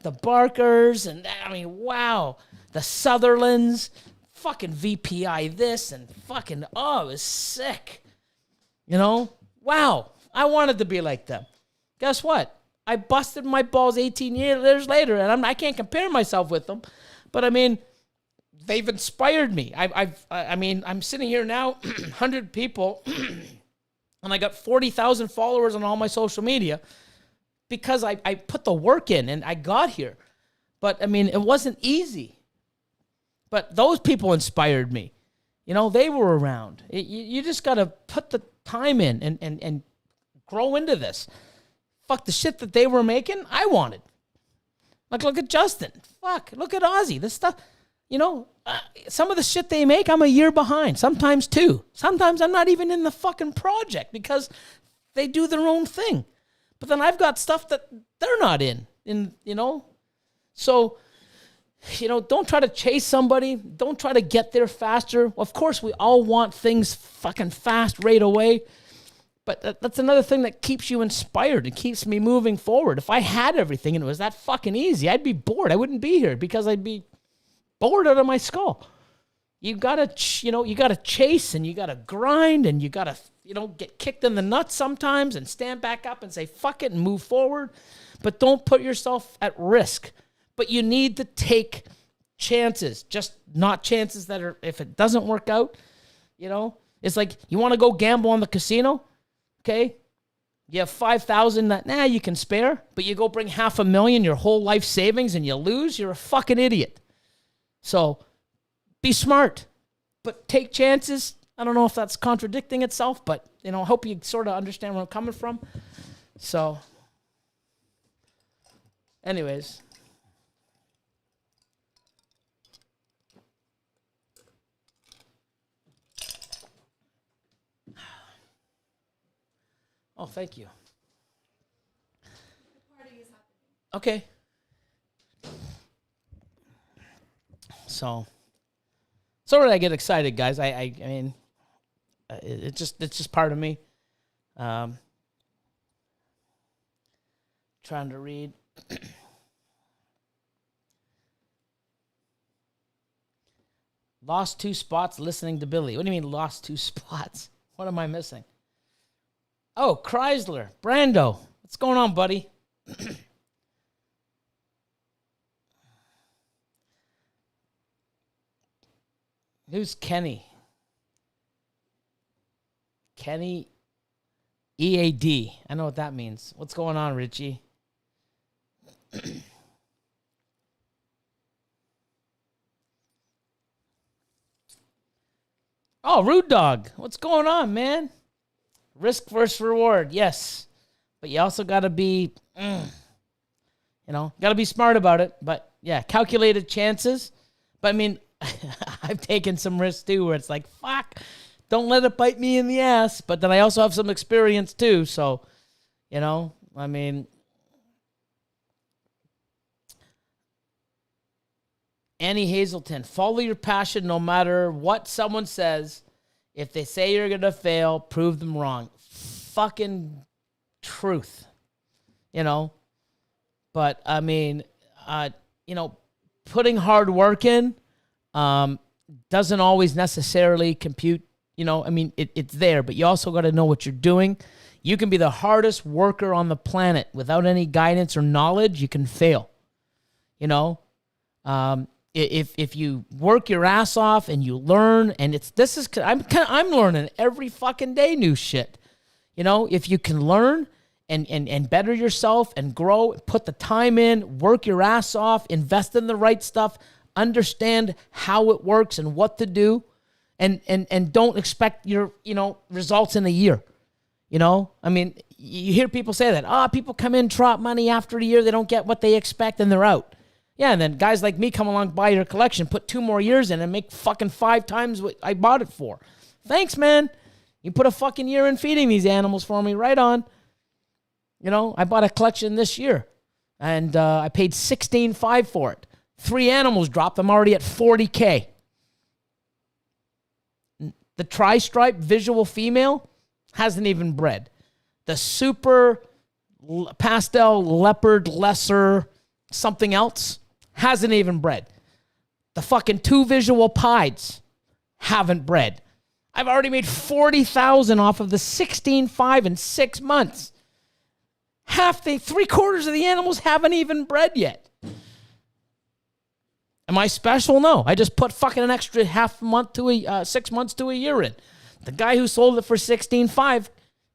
the Barkers, and I mean, wow. The Sutherlands, fucking VPI this and fucking, it was sick. You know? Wow. I wanted to be like them. Guess what? I busted my balls 18 years later, and I can't compare myself with them. But I mean, they've inspired me. I mean, I'm sitting here now, 100 people, and I got 40,000 followers on all my social media because I put the work in and I got here. But I mean, it wasn't easy. But those people inspired me. You know, they were around. You just got to put the time in and grow into this. Fuck, the shit that they were making, I wanted. Like, look at Justin. Fuck, look at Ozzy. This stuff, you know, some of the shit they make, I'm a year behind. Sometimes 2. Sometimes I'm not even in the fucking project because they do their own thing. But then I've got stuff that they're not in, you know. So, you know, don't try to chase somebody. Don't try to get there faster. Of course, we all want things fucking fast right away. But that's another thing that keeps you inspired. It keeps me moving forward. If I had everything and it was that fucking easy, I'd be bored. I wouldn't be here because I'd be bored out of my skull. You gotta chase and you gotta grind and you gotta, get kicked in the nuts sometimes and stand back up and say, fuck it and move forward. But don't put yourself at risk. But you need to take chances, just not chances that are, if it doesn't work out, it's like you want to go gamble on the casino. Okay, you have 5,000 that you can spare, but you go bring $500,000, your whole life savings, and you lose. You're a fucking idiot. So be smart, but take chances. I don't know if that's contradicting itself, but I hope you sort of understand where I'm coming from. So, anyways, Oh, thank you. The party is happening. Okay. So sorry I get excited, guys. I mean, it's just part of me. Trying to read. Lost 2 spots listening to Billy. What do you mean lost 2 spots? What am I missing? Oh, Chrysler. Brando. What's going on, buddy? Who's Kenny? Kenny EAD. I know what that means. What's going on, Richie? Oh, Rude Dog. What's going on, man? Risk versus reward. Yes. But you also got to be, got to be smart about it. But, yeah, calculated chances. But, I mean, I've taken some risks, too, where it's like, fuck, don't let it bite me in the ass. But then I also have some experience, too. So, I mean, Annie Hazelton, follow your passion no matter what someone says. If they say you're going to fail, prove them wrong. Fucking truth, But, I mean, putting hard work in doesn't always necessarily compute, I mean, it's there, but you also got to know what you're doing. You can be the hardest worker on the planet. Without any guidance or knowledge, you can fail, If you work your ass off and you learn, and I'm learning every fucking day new shit. If you can learn and better yourself and grow, put the time in, work your ass off, invest in the right stuff, understand how it works and what to do, and don't expect your results in a year. I mean, you hear people say that. People come in, drop money after a year, they don't get what they expect, and they're out. Yeah, and then guys like me come along, buy your collection, put 2 more years in, and make fucking 5 times what I bought it for. Thanks, man. You put a fucking year in feeding these animals for me. Right on. I bought a collection this year, and I paid $16,500 for it. 3 animals dropped. I'm already at $40K. The tri-stripe visual female hasn't even bred. The super pastel leopard lesser something else hasn't even bred. The fucking 2 visual pieds haven't bred. I've already made $40,000 off of the $16,500 in 6 months. 3/4 of the animals haven't even bred yet. Am I special? No. I just put fucking an extra 6 months to a year in. The guy who sold it for $16,500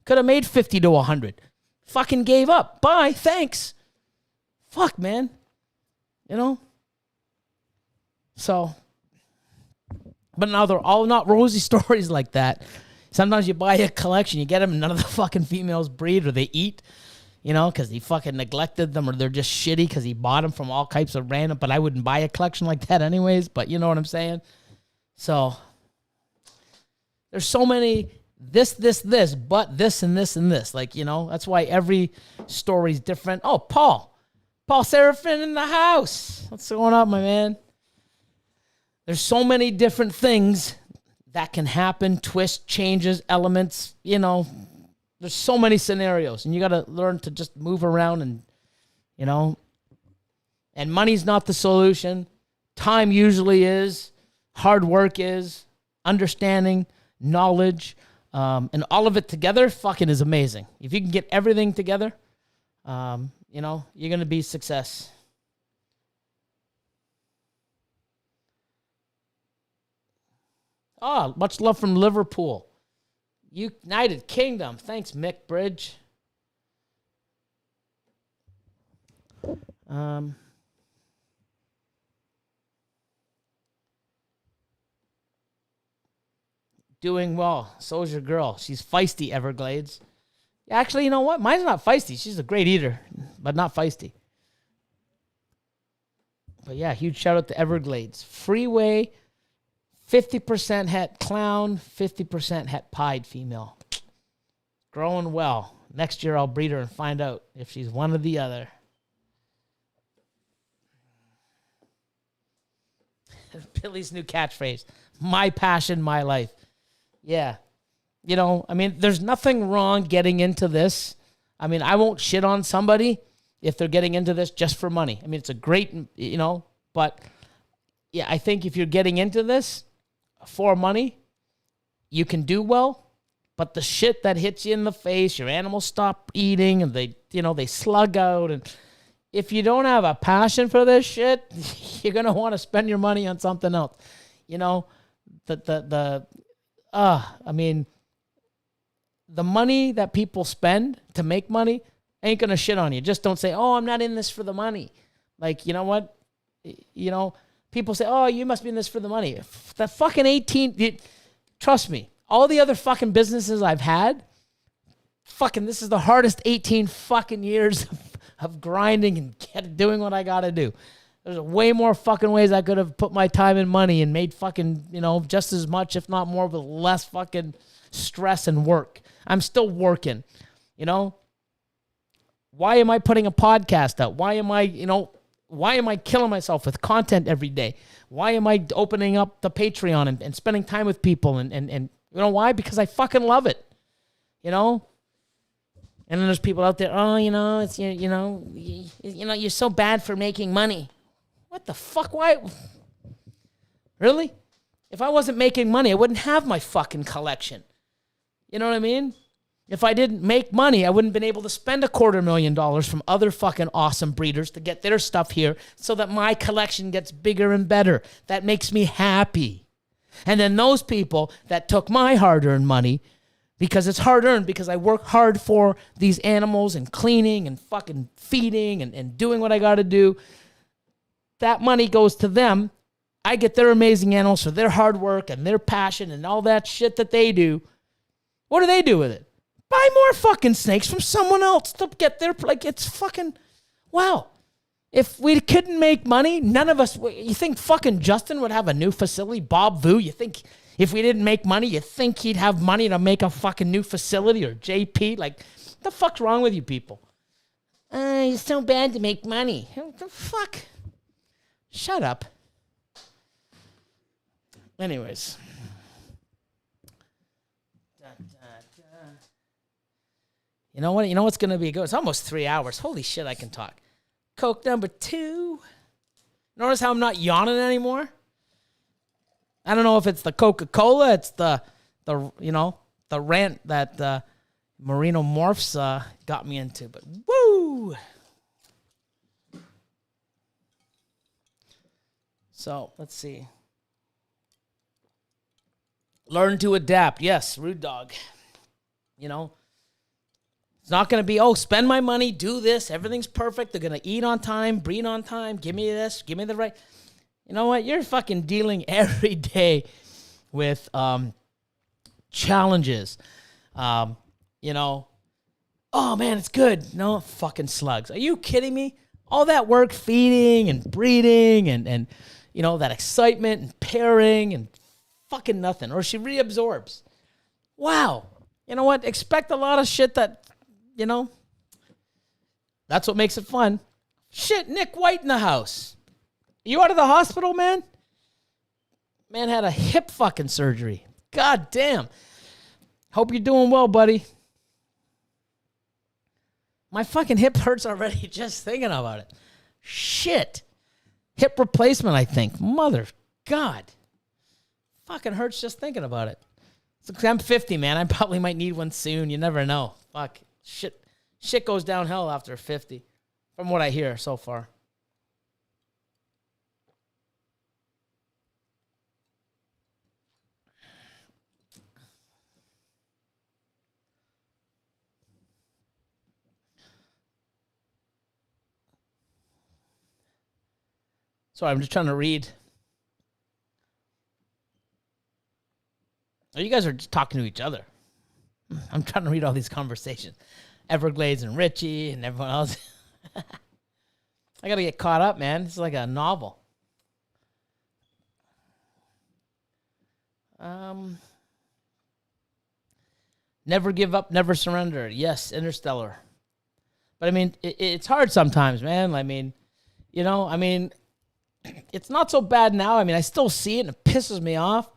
could have made $50 to $100. Fucking gave up. Bye. Thanks. Fuck, man. So, but now they're all not rosy stories like that. Sometimes you buy a collection, you get them, and none of the fucking females breed or they eat, because he fucking neglected them or they're just shitty because he bought them from all types of random, but I wouldn't buy a collection like that anyways, but you know what I'm saying? So, there's so many this, but this and this and this. Like, that's why every story's different. Oh, Paul Seraphin in the house. What's going on, my man? There's so many different things that can happen, twists, changes, elements, There's so many scenarios, and you got to learn to just move around and, and money's not the solution. Time usually is. Hard work is. Understanding, knowledge, and all of it together fucking is amazing. If you can get everything together, you're going to be success. Oh, much love from Liverpool. United Kingdom. Thanks, Mick Bridge. Doing well. So's your girl. She's feisty, Everglades. Actually, you know what? Mine's not feisty. She's a great eater, but not feisty. But yeah, huge shout out to Everglades. Freeway, 50% het clown, 50% het pied female. Growing well. Next year I'll breed her and find out if she's one or the other. Billy's new catchphrase, my passion, my life. Yeah. You know, I mean, there's nothing wrong getting into this. I mean, I won't shit on somebody if they're getting into this just for money. I mean, it's a great, you know, but yeah, I think if you're getting into this for money, you can do well, but the shit that hits you in the face, your animals stop eating and they, you know, they slug out. And if you don't have a passion for this shit, you're going to want to spend your money on something else. You know, I mean, the money that people spend to make money ain't going to shit on you. Just don't say, oh, I'm not in this for the money. Like, you know what? You know, people say, oh, you must be in this for the money. The fucking 18, trust me, all the other fucking businesses I've had, fucking, this is the hardest 18 fucking years of grinding and doing what I got to do. There's way more fucking ways I could have put my time and money and made fucking, you know, just as much, if not more, with less fucking stress and work. I'm still working, you know. Why am I putting a podcast out? Why am I killing myself with content every day? Why am I opening up the Patreon and spending time with people? And you know why? Because I fucking love it, you know? And then there's people out there, oh, you know, it's, you know, you're so bad for making money. What the fuck? Why? Really? If I wasn't making money, I wouldn't have my fucking collection. You know what I mean? If I didn't make money, I wouldn't have been able to spend $250,000 from other fucking awesome breeders to get their stuff here so that my collection gets bigger and better. That makes me happy. And then those people that took my hard-earned money, because it's hard-earned, because I work hard for these animals and cleaning and fucking feeding and doing what I got to do, that money goes to them. I get their amazing animals for their hard work and their passion and all that shit that they do. What do they do with it? Buy more fucking snakes from someone else to get their, like, it's fucking, wow. If we couldn't make money, none of us, you think fucking Justin would have a new facility? Bob Vu, you think if we didn't make money, you think he'd have money to make a fucking new facility? Or JP? Like, what the fuck's wrong with you people? It's so bad to make money. What the fuck? Shut up. Anyways. You know what? You know what's going to be good? It's almost 3 hours. Holy shit, I can talk. Coke number 2. Notice how I'm not yawning anymore? I don't know if it's the Coca-Cola. It's the you know, the rant that Merino Morphs got me into. But woo! So, let's see. Learn to adapt. Yes, rude dog. You know, it's not going to be, oh, spend my money, do this, everything's perfect. They're going to eat on time, breed on time, give me this, give me the right. You know what? You're fucking dealing every day with challenges. You know, oh, man, it's good. No, fucking slugs. Are you kidding me? All that work feeding and breeding and you know, that excitement and pairing and fucking nothing. Or she reabsorbs. Wow. You know what? Expect a lot of shit that, you know, that's what makes it fun. Shit, Nick White in the house. You out of the hospital, man? Man had a hip fucking surgery. God damn. Hope you're doing well, buddy. My fucking hip hurts already just thinking about it. Shit. Hip replacement, I think. Mother God. Fucking hurts just thinking about it. So, I'm 50, man. I probably might need one soon. You never know. Fuck. Shit goes downhill after 50, from what I hear so far. Sorry, I'm just trying to read. Oh, you guys are just talking to each other. I'm trying to read all these conversations. Everglades and Richie and everyone else. I got to get caught up, man. It's like a novel. Never give up, never surrender. Yes, Interstellar. But I mean, it's hard sometimes, man. I mean, it's not so bad now. I mean, I still see it and it pisses me off.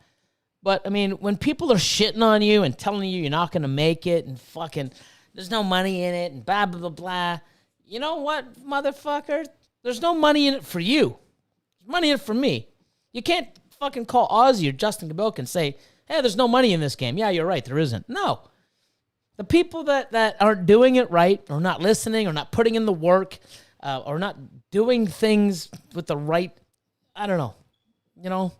But I mean, when people are shitting on you and telling you you're not going to make it and fucking there's no money in it and blah, blah, blah, blah. You know what, motherfucker? There's no money in it for you. There's money in it for me. You can't fucking call Ozzy or Justin Gabilk and say, hey, there's no money in this game. Yeah, you're right. There isn't. No. The people that aren't doing it right or not listening or not putting in the work or not doing things with the right, I don't know,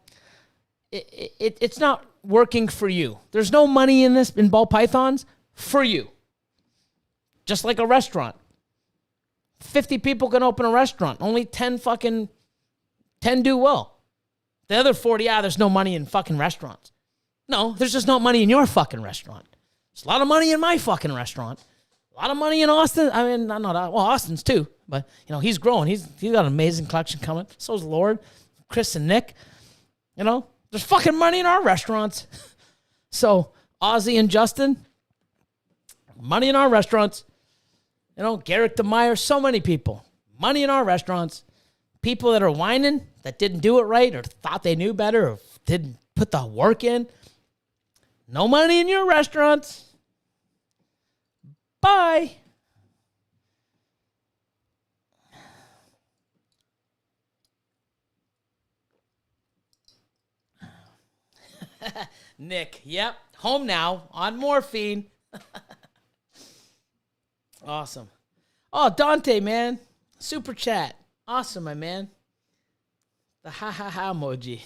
it's not working for you. There's no money in ball pythons for you. Just like a restaurant. 50 people can open a restaurant. Only 10 do well. The other 40, there's no money in fucking restaurants. No, there's just no money in your fucking restaurant. There's a lot of money in my fucking restaurant. A lot of money in Austin. I mean, Austin's too. But, he's growing. He's got an amazing collection coming. So's Lord, Chris and Nick. There's fucking money in our restaurants. So, Ozzy and Justin, money in our restaurants. Garrick DeMeyer, so many people. Money in our restaurants. People that are whining, that didn't do it right or thought they knew better or didn't put the work in. No money in your restaurants. Bye. Nick, yep. Home now on morphine. Awesome. Oh, Dante, man. Super chat. Awesome, my man. The ha emoji.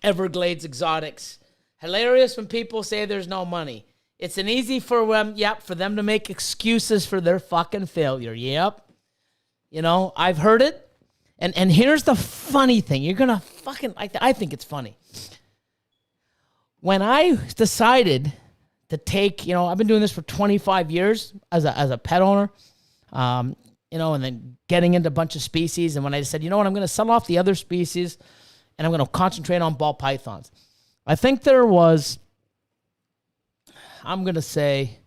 Everglades Exotics. Hilarious when people say there's no money. It's an easy for them to make excuses for their fucking failure. Yep. I've heard it. And here's the funny thing. You're going to fucking, I think it's funny. When I decided to take, I've been doing this for 25 years as a pet owner, and then getting into a bunch of species. And when I said, I'm going to sell off the other species and I'm going to concentrate on ball pythons. I think there was, I'm going to say,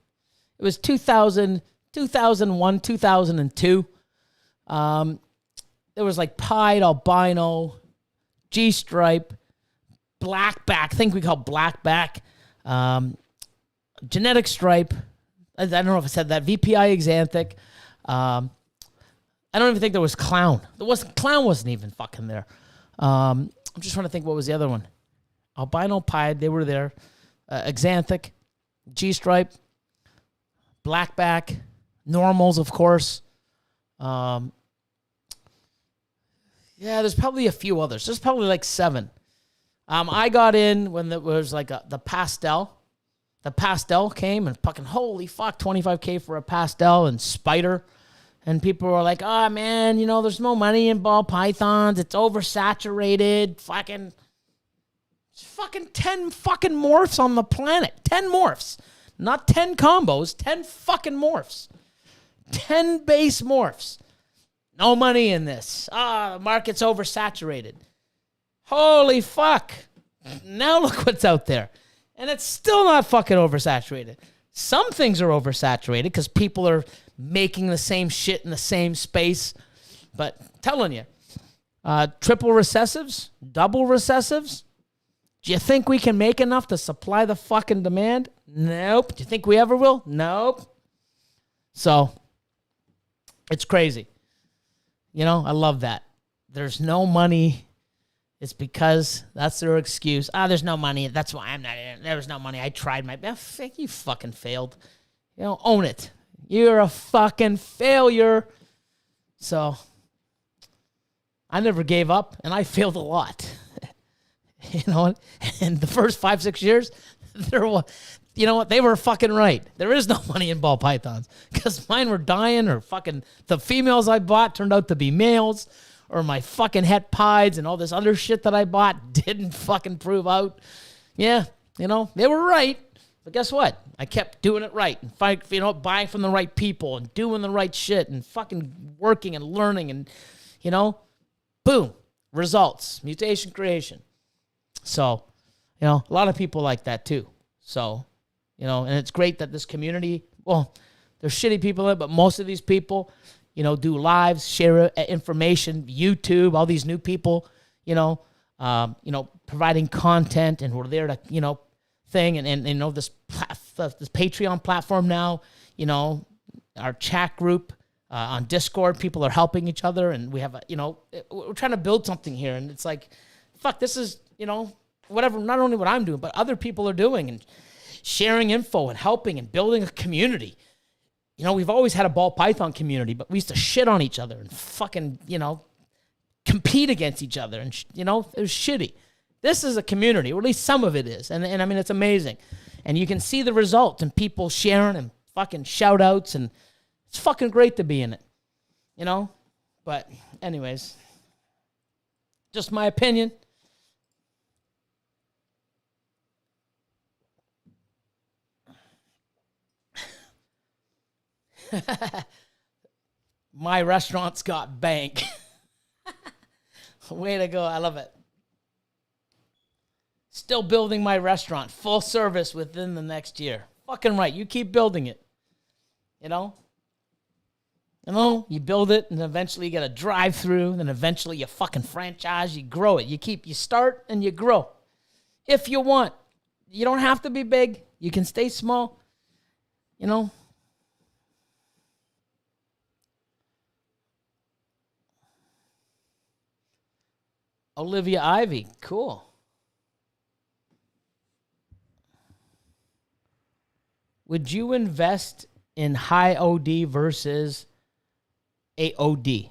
it was 2000, 2001, 2002. There was like pied, albino, G-stripe, blackback, I think we call blackback, genetic stripe. I don't know if I said that. VPI exanthic. I don't even think there was clown. Clown wasn't even fucking there. I'm just trying to think what was the other one. Albino pied, they were there. Exanthic, G-stripe, blackback, normals, of course. There's probably a few others. There's probably like 7. I got in when there was like the pastel. The pastel came and fucking holy fuck, $25K for a pastel and spider. And people were like, oh man, there's no money in ball pythons. It's oversaturated. Fucking 10 fucking morphs on the planet. 10 morphs. Not 10 combos, 10 fucking morphs. 10 base morphs. No money in this. The market's oversaturated. Holy fuck. Now look what's out there. And it's still not fucking oversaturated. Some things are oversaturated because people are making the same shit in the same space. But telling you, triple recessives, double recessives, do you think we can make enough to supply the fucking demand? Nope. Do you think we ever will? Nope. So, it's crazy. I love that. There's no money. It's because that's their excuse. There's no money. That's why I'm not in it. There was no money. I tried my best. You fucking failed. Own it. You're a fucking failure. So, I never gave up, and I failed a lot. In the first 5-6 years, there was, they were fucking right. There is no money in ball pythons because mine were dying or fucking the females I bought turned out to be males or my fucking het pieds and all this other shit that I bought didn't fucking prove out. Yeah, they were right. But guess what? I kept doing it right and buying from the right people and doing the right shit and fucking working and learning and, boom, results, mutation creation. So, You know, a lot of people like that too. So, you know, and it's great that this community, well, there's shitty people in it, but most of these people, you know, do lives, share information, YouTube, all these new people, you know, providing content, and we're there to, you know, thing, and you know, this Patreon platform now, you know, our chat group on Discord, people are helping each other, and we have you know, we're trying to build something here, and it's like, fuck, this is, you know, whatever, not only what I'm doing, but other people are doing, and sharing info and helping and building a community. You know, we've always had a ball python community, but we used to shit on each other and fucking, you know, compete against each other, and you know, it was shitty. This is a community, or at least some of it is, and I mean, it's amazing, and you can see the results, and people sharing and fucking shout outs, and it's fucking great to be in it, you know. But anyways, just my opinion. My restaurant's got bank. Way to go. I love it. Still building my restaurant. Full service within the next year. Fucking right. You keep building it. You know? You know, you build it, and eventually you get a drive-through, and eventually you fucking franchise, you grow it. You start and you grow. If you want. You don't have to be big. You can stay small. You know? Olivia Ivy, cool. Would you invest in high OD versus AOD?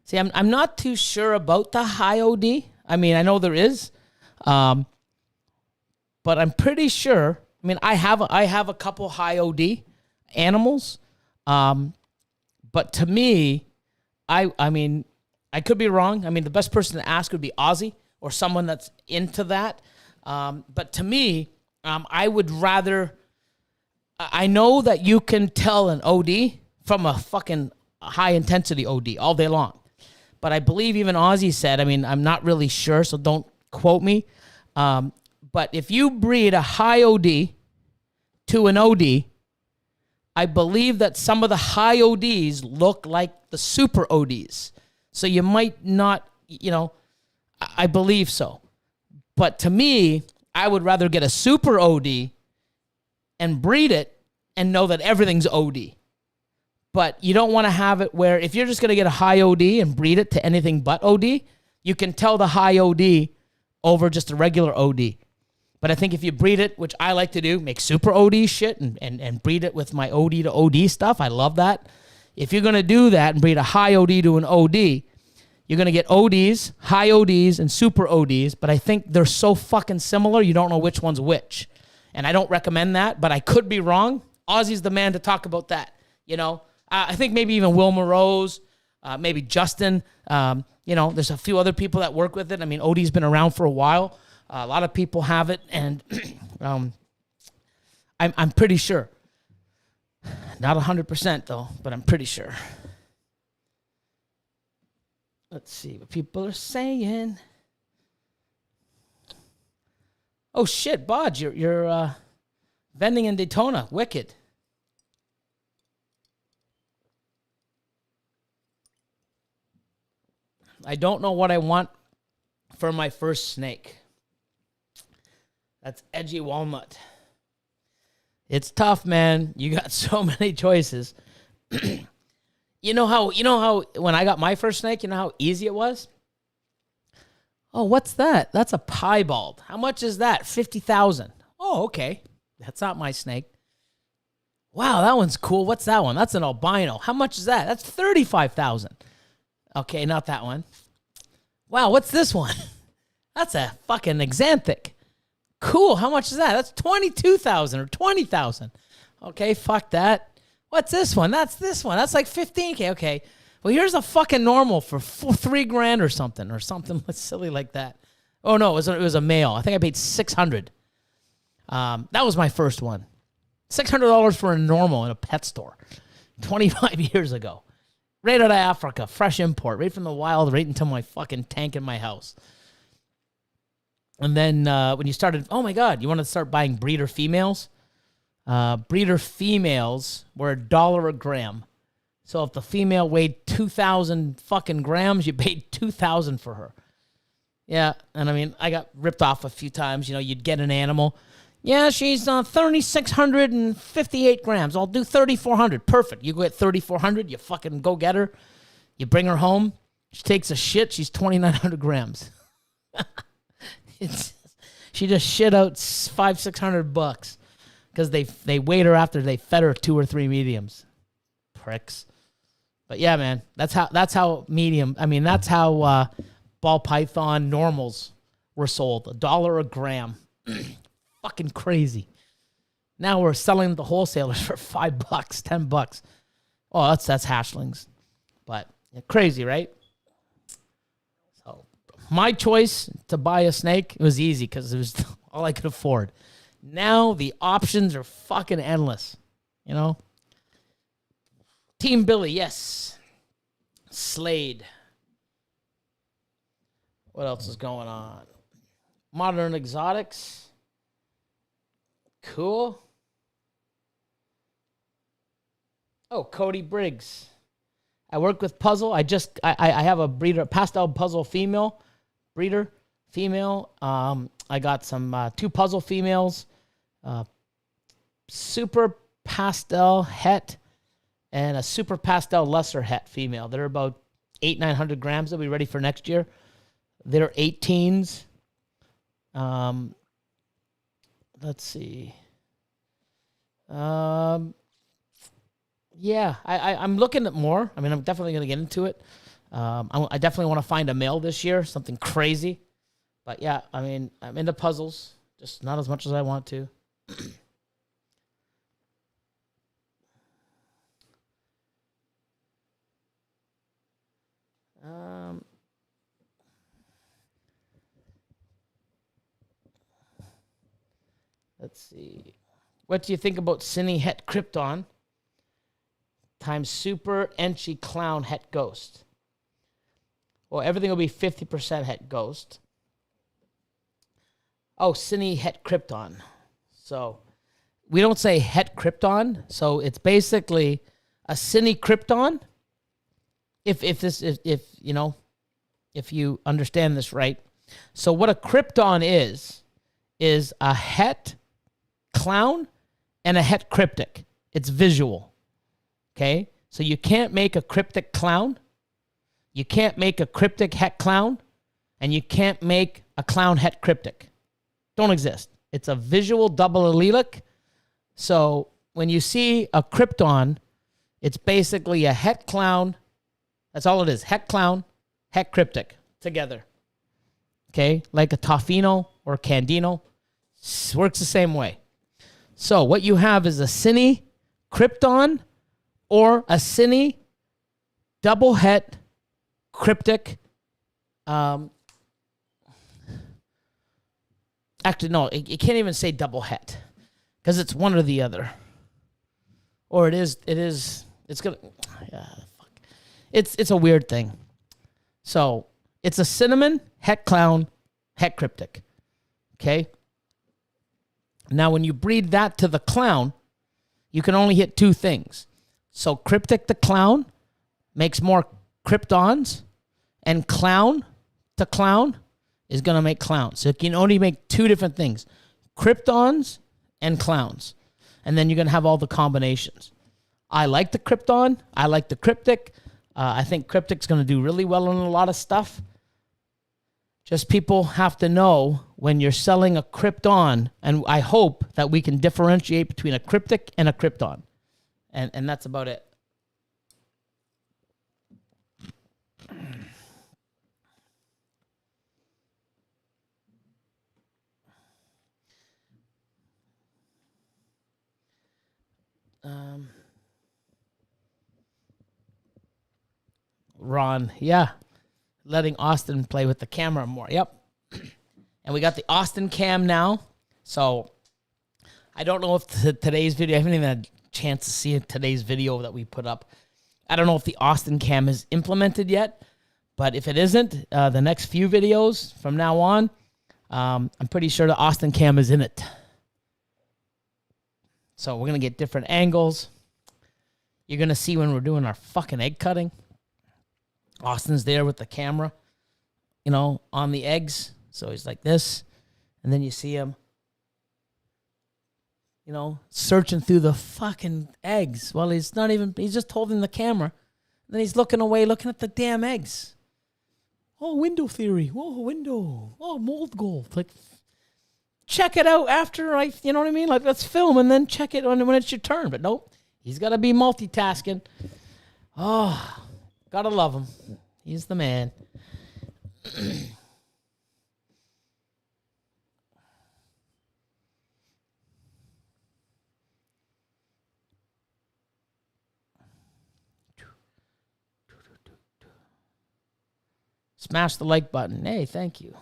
See, I'm not too sure about the high OD. I mean, I know there is, but I'm pretty sure. I mean, I have a couple high OD animals, but to me, I mean, I could be wrong. I mean, the best person to ask would be Ozzy or someone that's into that. But to me, I would rather. I know that you can tell an OD from a fucking high intensity OD all day long, but I believe even Ozzy said. I mean, I'm not really sure, so don't quote me. But if you breed a high OD to an OD, I believe that some of the high ODs look like the super ODs. So you might not, you know, I believe so. But to me, I would rather get a super OD and breed it and know that everything's OD. But you don't want to have it where if you're just going to get a high OD and breed it to anything but OD, you can tell the high OD over just a regular OD. But I think if you breed it, which I like to do, make super OD shit and breed it with my OD to OD stuff, I love that. If you're going to do that and breed a high OD to an OD, you're going to get ODs, high ODs, and super ODs, but I think they're so fucking similar, you don't know which one's which. And I don't recommend that, but I could be wrong. Ozzy's the man to talk about that, you know. I think maybe even Wilma Rose, maybe Justin. You know, there's a few other people that work with it. I mean, OD's been around for a while. A lot of people have it, and I'm pretty sure. Not 100% though, but I'm pretty sure. Let's see what people are saying. Oh shit, Bodge, you're vending in Daytona. Wicked. I don't know what I want for my first snake. That's Edgy Walnut. It's tough, man. You got so many choices. You know how when I got my first snake, you know how easy it was? Oh, what's that? That's a piebald. How much is that? 50,000. Oh, okay. That's not my snake. Wow, that one's cool. What's that one? That's an albino. How much is that? That's 35,000. Okay, not that one. Wow, what's this one? That's a fucking exanthic. Cool, how much is that? That's 22,000 or 20,000. Okay, fuck that. What's this one? That's this one. That's like 15K. Okay. Well, here's a fucking normal for $3,000 or something silly like that. Oh no, it was a male. I think I paid $600. That was my first one. $600 for a normal in a pet store, 25 years ago. Right out of Africa, fresh import, right from the wild, right into my fucking tank in my house. And then when you started, oh my God, you want to start buying breeder females? Breeder females were $1 a gram. So if the female weighed 2,000 fucking grams, you paid 2,000 for her. Yeah, and I mean, I got ripped off a few times. You know, you'd get an animal. Yeah, she's 3,658 grams. I'll do 3,400. Perfect. You go get 3,400. You fucking go get her. You bring her home. She takes a shit. She's 2,900 grams. She just shit out $500-600 because they weighed her after they fed her 2 or 3 mediums. Pricks. But yeah, man, that's how medium. I mean, that's how ball python normals were sold. $1 a gram. Fucking crazy. Now we're selling the wholesalers for $5, $10. Oh, that's hatchlings. But yeah, crazy, right? So my choice to buy a snake, it was easy because it was all I could afford. Now the options are fucking endless. You know? Team Billy, yes. Slade. What else is going on? Modern exotics. Cool. Oh, Cody Briggs. I work with puzzle. I have a breeder, pastel puzzle female, breeder female. I got some 2 puzzle females, super pastel het, and a super pastel lesser het female. They're about 800-900 grams. They'll be ready for next year. They're 18s. Let's see. Yeah, I'm looking at more. I mean, I'm definitely going to get into it. I definitely want to find a male this year, something crazy. But yeah, I mean, I'm into puzzles, just not as much as I want to. Let's see. What do you think about Cine Het Krypton times Super Enchi Clown Het Ghost? Well, everything will be 50% Het Ghost. Oh, Cine Het Krypton. So we don't say Het Krypton. So it's basically a Cine Krypton. If you understand this right. So what a Krypton is a Het clown and a het cryptic. It's visual. Okay? So you can't make a cryptic clown. You can't make a cryptic het clown. And you can't make a clown het cryptic. Don't exist. It's a visual double allelic. So when you see a Krypton, it's basically a het clown. That's all it is. Het clown, het cryptic together. Okay? Like a Toffino or Candino. Works the same way. So what you have is a Cine Krypton or a Cine double het cryptic. Actually, no, you can't even say double het because it's one or the other. Or it's gonna, yeah, fuck. It's a weird thing. So it's a cinnamon, het clown, het cryptic. Okay? Now, when you breed that to the clown, you can only hit 2 things. So cryptic to clown makes more Kryptons, and clown to clown is going to make clowns. So you can only make 2 different things, Kryptons and clowns. And then you're going to have all the combinations. I like the Krypton. I like the cryptic. I think cryptic's going to do really well on a lot of stuff. Just people have to know when you're selling a Krypton, and I hope that we can differentiate between a cryptic and a Krypton. And that's about it. Ron, yeah. Letting Austin play with the camera more. Yep. And we got the Austin cam now. So I don't know if today's video, I haven't even had a chance to see today's video that we put up. I don't know if the Austin cam is implemented yet. But if it isn't, the next few videos from now on, I'm pretty sure the Austin cam is in it. So we're going to get different angles. You're going to see when we're doing our fucking egg cutting. Austin's there with the camera, you know, on the eggs. So he's like this. And then you see him, you know, searching through the fucking eggs. Well, he's just holding the camera. And then he's looking away, looking at the damn eggs. Oh, window theory. Oh, window. Oh, mold gold. Like, check it out after you know what I mean? Like, let's film and then check it when it's your turn. But nope, he's got to be multitasking. Oh, gotta love him. He's the man. Smash the like button. Hey, thank you.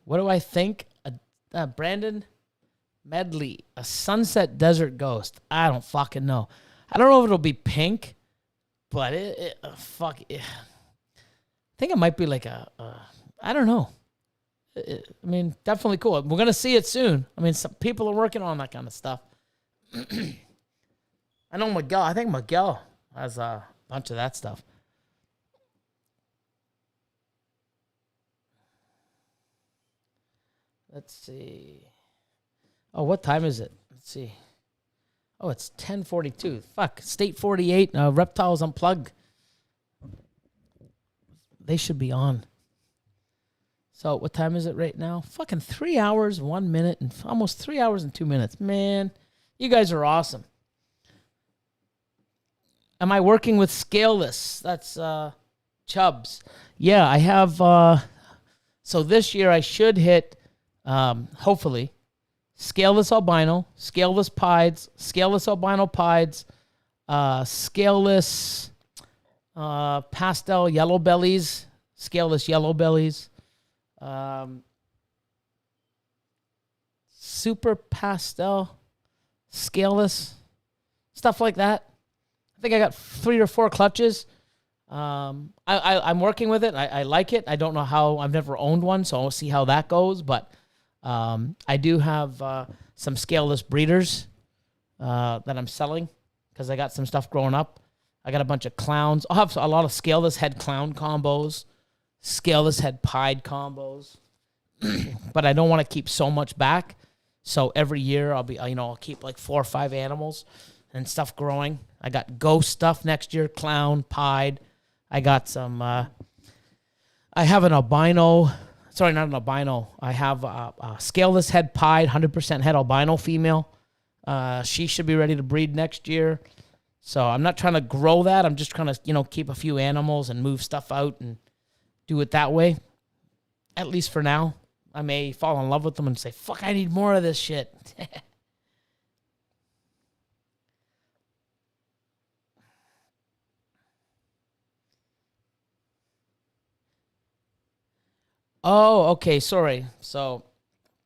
What do I think? Brandon Medley, a sunset desert ghost. I don't fucking know. I don't know if it'll be pink, but I think it might be like I don't know. I mean, definitely cool. We're going to see it soon. I mean, some people are working on that kind of stuff. I know Miguel. I think Miguel has a bunch of that stuff. Let's see. Oh, what time is it? Let's see. Oh, it's 10:42. Fuck. State 48. Reptiles Unplugged. They should be on. So what time is it right now? Fucking 3 hours, 1 minute, and almost 3 hours and 2 minutes. Man, you guys are awesome. Am I working with Scaleless? That's Chubbs. Yeah, I have. So this year I should hit, hopefully, Scaleless Albino, Scaleless Pieds, Scaleless Albino Pieds, Scaleless Pastel Yellow Bellies, Scaleless Yellow Bellies, Super Pastel, Scaleless, stuff like that. I think I got 3 or 4 clutches. I'm working with it. I like it. I don't know how. I've never owned one, so I'll see how that goes. But I do have some scaleless breeders that I'm selling because I got some stuff growing up. I got a bunch of clowns. I'll have a lot of scaleless head clown combos, scaleless head pied combos. But I don't want to keep so much back. So every year I'll keep like 4 or 5 animals and stuff growing. I got ghost stuff next year, clown, pied. I got some, I have an albino, sorry, not an albino. I have a scaleless head pied, 100% head albino female. She should be ready to breed next year. So I'm not trying to grow that. I'm just trying to, keep a few animals and move stuff out and do it that way. At least for now. I may fall in love with them and say, fuck, I need more of this shit. Oh, okay, sorry. So,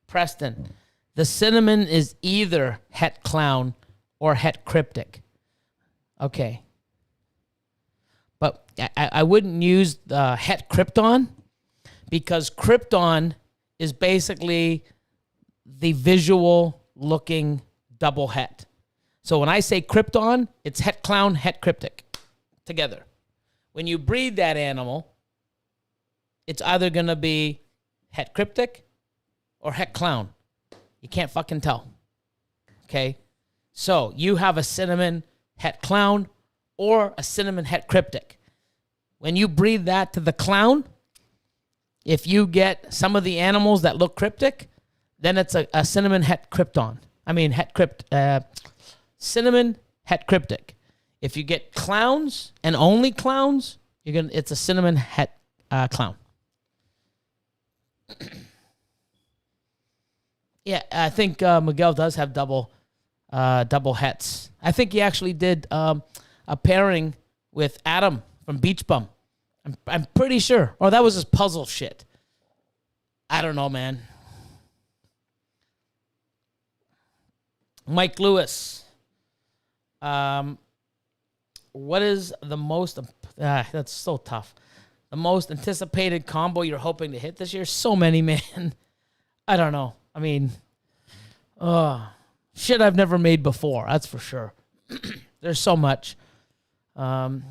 Preston, the cinnamon is either het clown or het cryptic. Okay. But I wouldn't use the het Krypton because Krypton is basically the visual looking double het. So when I say Krypton, it's het clown, het cryptic together. When you breed that animal, it's either going to be het cryptic or het clown. You can't fucking tell. Okay? So you have a cinnamon het clown or a cinnamon het cryptic. When you breed that to the clown, if you get some of the animals that look cryptic, then it's a cinnamon het Krypton. I mean, cinnamon het cryptic. If you get clowns and only clowns, it's a cinnamon het clown. Yeah, I think Miguel does have double hets. I think he actually did a pairing with Adam from Beach Bum. I'm pretty sure. Or that was his puzzle shit. I don't know, man. Mike Lewis. What is the most... that's so tough. The most anticipated combo you're hoping to hit this year? So many, man. I don't know. I mean, shit I've never made before. That's for sure. There's so much. Man,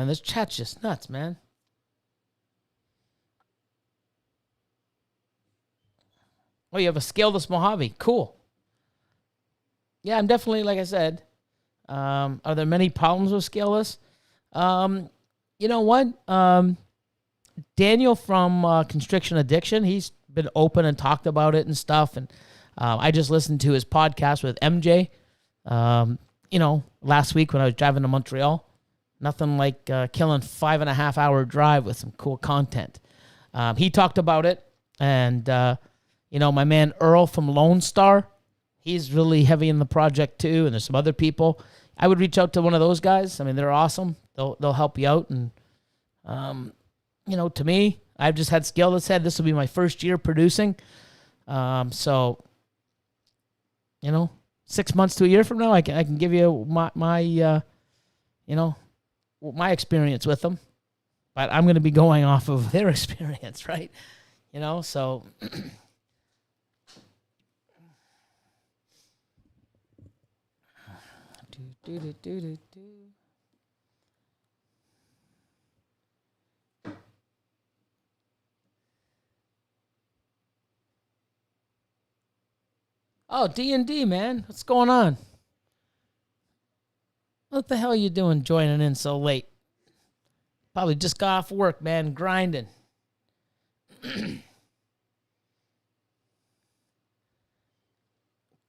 this chat's just nuts, man. Oh, you have a scaleless Mojave. Cool. Yeah, I'm definitely, like I said, are there many problems with scaleless? You know what? Daniel from Constriction Addiction, he's been open and talked about it and stuff. And I just listened to his podcast with MJ, last week when I was driving to Montreal. Nothing like killing 5.5 hour drive with some cool content. He talked about it. And, my man Earl from Lone Star, he's really heavy in the project too. And there's some other people. I would reach out to one of those guys. I mean, they're awesome. They'll help you out. And, to me, I've just had scaleless head. This will be my first year producing. So, 6 months to a year from now, I can give you my experience with them. But I'm going to be going off of their experience, right? So... Oh, D&D, man. What's going on? What the hell are you doing joining in so late? Probably just got off work, man. Grinding.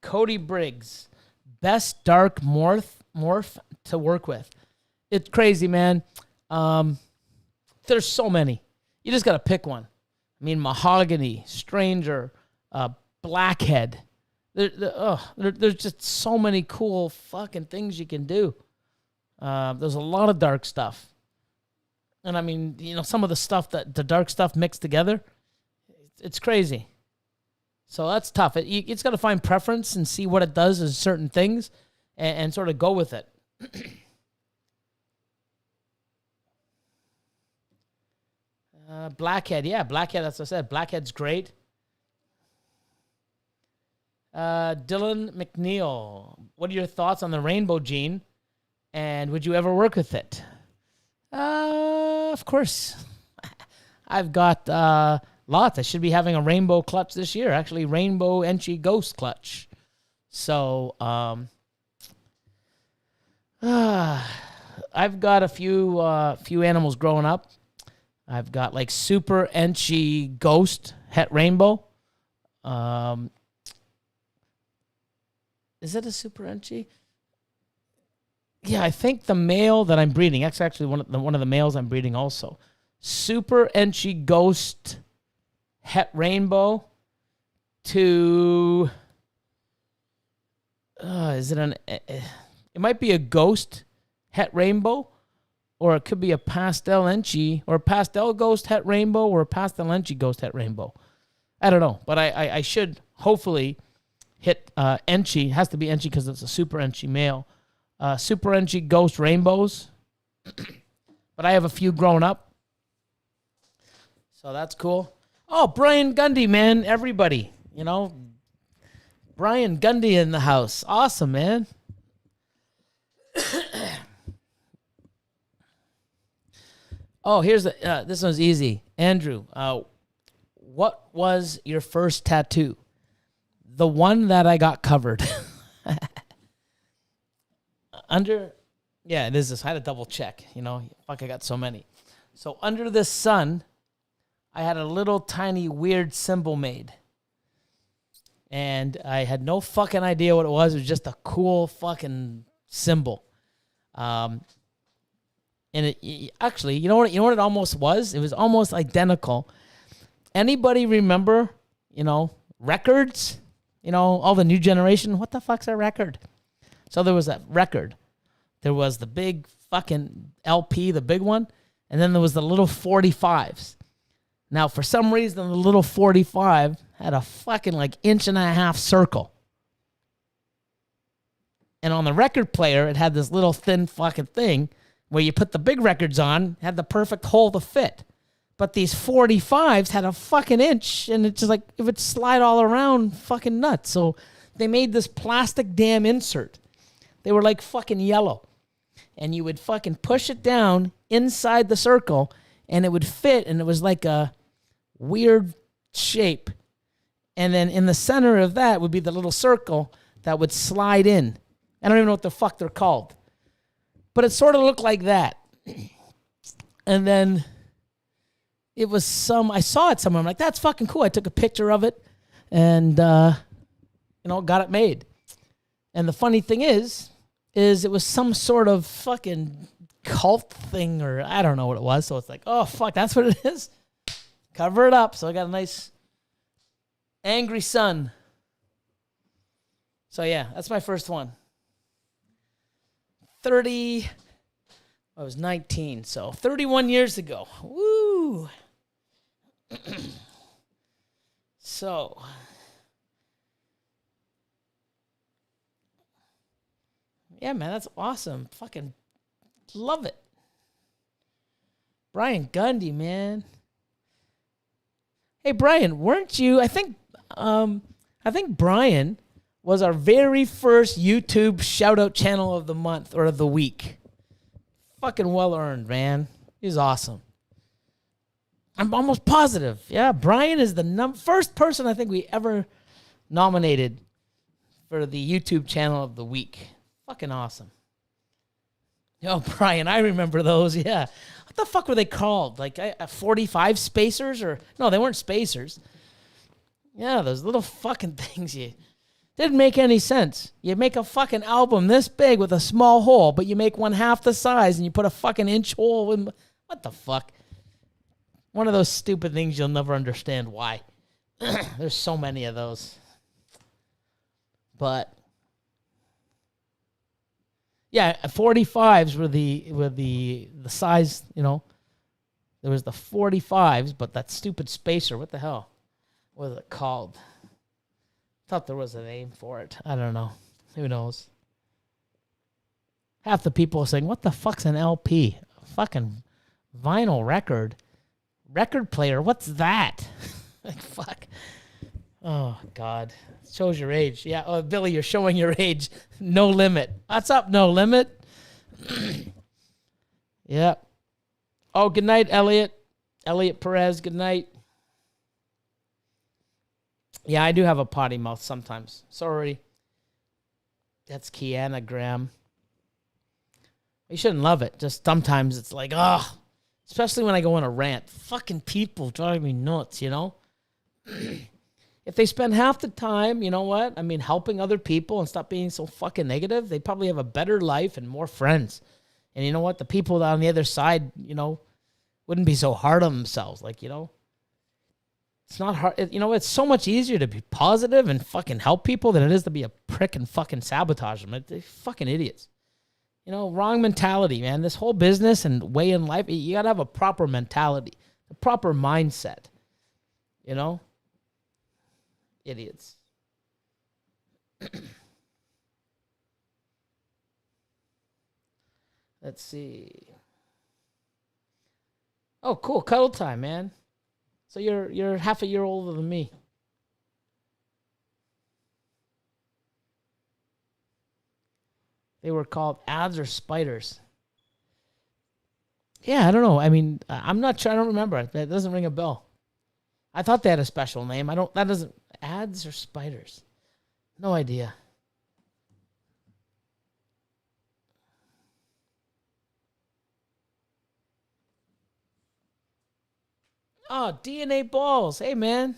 Cody Briggs. Best dark morph to work with. It's crazy, man. There's so many. You just got to pick one. I mean, Mahogany, Stranger, Blackhead. There's just so many cool fucking things you can do. There's a lot of dark stuff. And I mean, some of the stuff that the dark stuff mixed together, it's crazy. So that's tough. It's got to find preference and see what it does as certain things and sort of go with it. Blackhead. Yeah, Blackhead, that's what I said. Blackhead's great. Dylan McNeil. What are your thoughts on the rainbow gene? And would you ever work with it? Of course. I've got... lots. I should be having a rainbow clutch this year. Actually, rainbow Enchi ghost clutch. So, I've got a few animals growing up. I've got like super Enchi ghost het rainbow. Is it a super Enchi? Yeah, I think the male that I'm breeding. That's actually one of the males I'm breeding also. Super Enchi ghost. Het rainbow to it might be a ghost het rainbow, or it could be a pastel Enchi, or a pastel ghost het rainbow, or a pastel Enchi ghost het rainbow. I don't know, but I should hopefully hit Enchi. It has to be Enchi because it's a super Enchi male. Super Enchi ghost rainbows. But I have a few growing up. So that's cool. Oh, Brian Gundy, man. Everybody, Brian Gundy in the house. Awesome, man. Oh, here's this one's easy. Andrew, what was your first tattoo? The one that I got covered. Yeah, it is this. I had to double check, Fuck, I got so many. So under the sun, I had a little tiny weird symbol made. And I had no fucking idea what it was. It was just a cool fucking symbol. And it actually, you know what it almost was? It was almost identical. Anybody remember, records? All the new generation? What the fuck's a record? So there was that record. There was the big fucking LP, the big one. And then there was the little 45s. Now, for some reason, the little 45 had a fucking 1.5 inch circle. And on the record player, it had this little thin fucking thing where you put the big records on, had the perfect hole to fit. But these 45s had a fucking inch, and it's just like, it would slide all around, fucking nuts. So they made this plastic damn insert. They were like fucking yellow. And you would fucking push it down inside the circle, and it would fit, and it was like a weird shape. And then in the center of that would be the little circle that would slide in. I don't even know what the fuck they're called. But it sort of looked like that. And then it was I saw it somewhere. I'm like, that's fucking cool. I took a picture of it and, got it made. And the funny thing is it was some sort of fucking cult thing, or I don't know what it was. So it's like, oh, fuck, that's what it is? Cover it up. So I got a nice angry sun. So yeah, that's my first one. I was 19, so 31 years ago. Woo! So, yeah, man, that's awesome. Fucking love it. Brian Gundy, man. Hey, Brian, weren't you? I think Brian was our very first YouTube shout-out channel of the month or of the week. Fucking well-earned, man. He's awesome. I'm almost positive. Yeah, Brian is the first person I think we ever nominated for the YouTube channel of the week. Fucking awesome. Yo, Brian, I remember those, yeah. What the fuck were they called? Like 45 spacers? Or no, they weren't spacers. Yeah, those little fucking things didn't make any sense. You make a fucking album this big with a small hole, but you make one half the size and you put a fucking inch hole in. What the fuck? One of those stupid things you'll never understand why. There's so many of those. But yeah, 45s were the size, There was the 45s, but that stupid spacer, what the hell? What was it called? Thought there was a name for it. I don't know. Who knows? Half the people are saying, what the fuck's an LP? A fucking vinyl record player. What's that? Like, fuck. Oh, God. Shows your age. Yeah. Oh, Billy, you're showing your age. No Limit. What's up, No Limit? Yeah. Oh, good night, Elliot. Elliot Perez, good night. Yeah, I do have a potty mouth sometimes. Sorry. That's Kiana Graham. You shouldn't love it. Just sometimes it's like, especially when I go on a rant. Fucking people drive me nuts, If they spend half the time, you know what? I mean, helping other people and stop being so fucking negative, they'd probably have a better life and more friends. And you know what? The people on the other side, wouldn't be so hard on themselves. Like, it's not hard. It's so much easier to be positive and fucking help people than it is to be a prick and fucking sabotage them. They're fucking idiots. Wrong mentality, man. This whole business and way in life, you got to have a proper mentality, a proper mindset. Idiots. Let's see. Oh, cool. Cuddle time, man. So you're half a year older than me. They were called ads or spiders. Yeah, I don't know. I mean, I'm not sure. I don't remember. That doesn't ring a bell. I thought they had a special name. That doesn't, ads or spiders? No idea. Oh, DNA balls. Hey, man.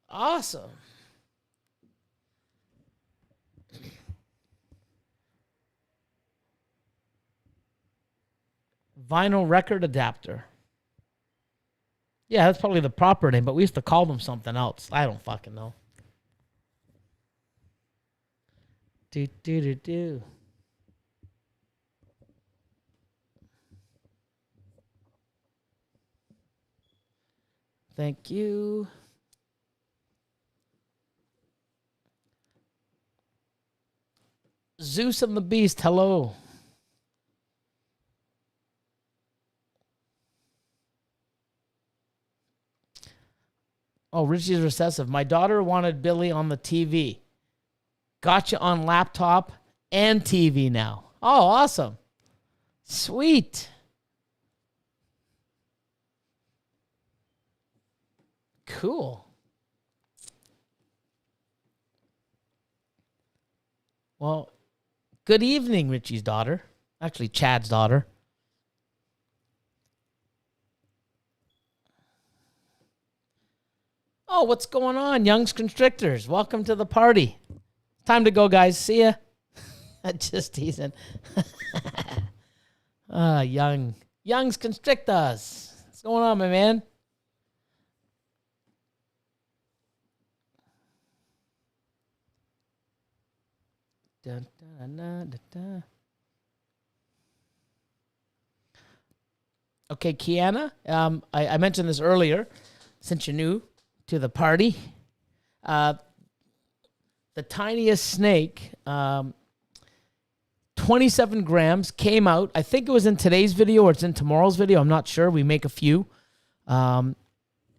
Awesome. Vinyl record adapter. Yeah, that's probably the proper name, but we used to call them something else. I don't fucking know. Do. Thank you. Zeus and the Beast, hello. Oh, Richie's recessive. My daughter wanted Billy on the TV. Gotcha on laptop and TV now. Oh, awesome. Sweet. Cool. Well, good evening, Richie's daughter. Actually, Chad's daughter. Oh, what's going on, Young's Constrictors? Welcome to the party. Time to go, guys. See ya. Just teasing. Young's Constrictors. What's going on, my man? Dun, dun, dun, dun, dun. Okay, Kiana, I mentioned this earlier, since you're new to the party. The tiniest snake, 27 grams, came out. I think it was in today's video or it's in tomorrow's video. I'm not sure. We make a few. I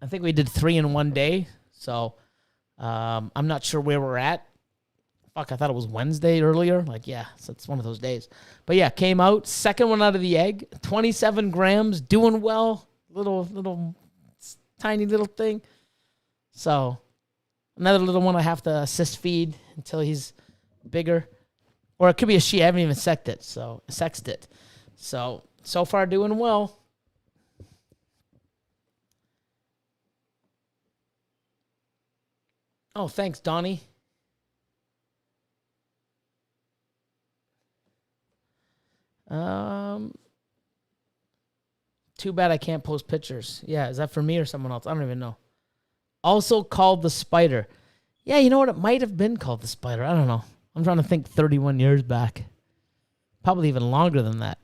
think we did 3 in one day. So I'm not sure where we're at. Fuck, I thought it was Wednesday earlier. Like, yeah, so it's one of those days. But yeah, came out. Second one out of the egg. 27 grams. Doing well. Little tiny little thing. So another little one I have to assist feed until he's bigger. Or it could be a she. I haven't even sexed it. So far doing well. Oh, thanks, Donnie. Too bad I can't post pictures. Yeah, is that for me or someone else? I don't even know. Also called the spider. Yeah, you know what? It might have been called the spider. I don't know. I'm trying to think 31 years back. Probably even longer than that.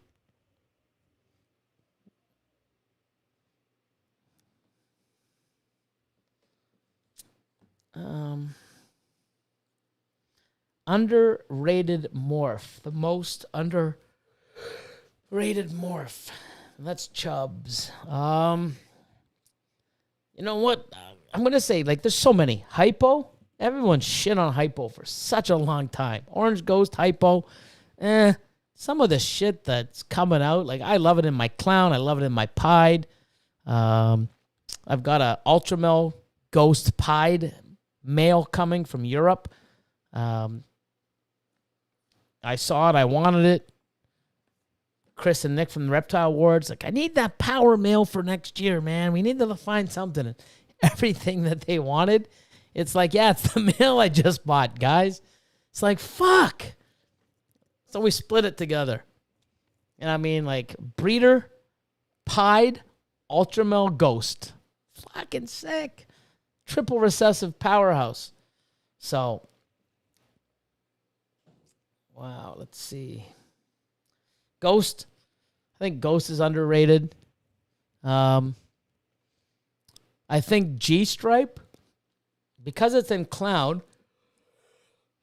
Underrated morph. The most underrated morph. That's Chubbs. You know what? I'm going to say, like, there's so many. Hypo. Everyone shit on Hypo for such a long time. Orange Ghost, Hypo. Some of the shit that's coming out, like, I love it in my clown. I love it in my pied. I've got a Ultramel Ghost pied male coming from Europe. I saw it. I wanted it. Chris and Nick from the Reptile Awards, like, I need that power male for next year, man. We need to find something. Everything that they wanted, it's like, yeah, it's the male I just bought, guys. It's like, fuck. So we split it together. And I mean, like, breeder, pied, Ultramel Ghost. Fucking sick. Triple recessive powerhouse. So, wow, let's see. Ghost. I think Ghost is underrated. I think G-Stripe, because it's in Cloud.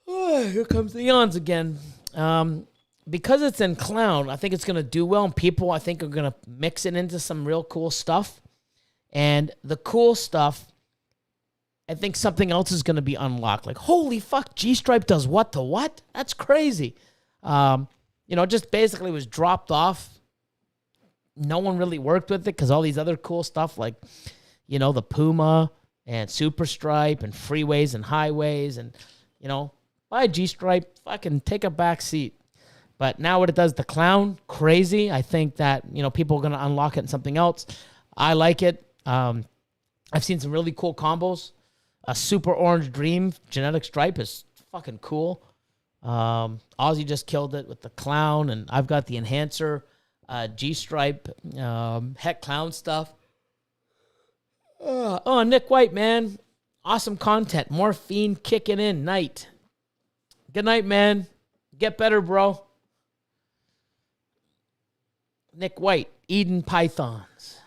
Oh, here comes the yawns again. Because it's in Cloud, I think it's going to do well. And people, I think, are going to mix it into some real cool stuff. And the cool stuff, I think something else is going to be unlocked. Like, holy fuck, G-Stripe does what to what? That's crazy. Just basically was dropped off. No one really worked with it because all these other cool stuff like, the Puma and Super Stripe and freeways and highways and, buy a G-Stripe, fucking take a back seat. But now what it does, the clown, crazy. I think that, people are going to unlock it in something else. I like it. I've seen some really cool combos. A Super Orange Dream genetic stripe is fucking cool. Ozzy just killed it with the clown, and I've got the enhancer, G-Stripe, heck clown stuff. Nick White, man. Awesome content. Morphine kicking in. Night. Good night, man. Get better, bro. Nick White, Eden Pythons.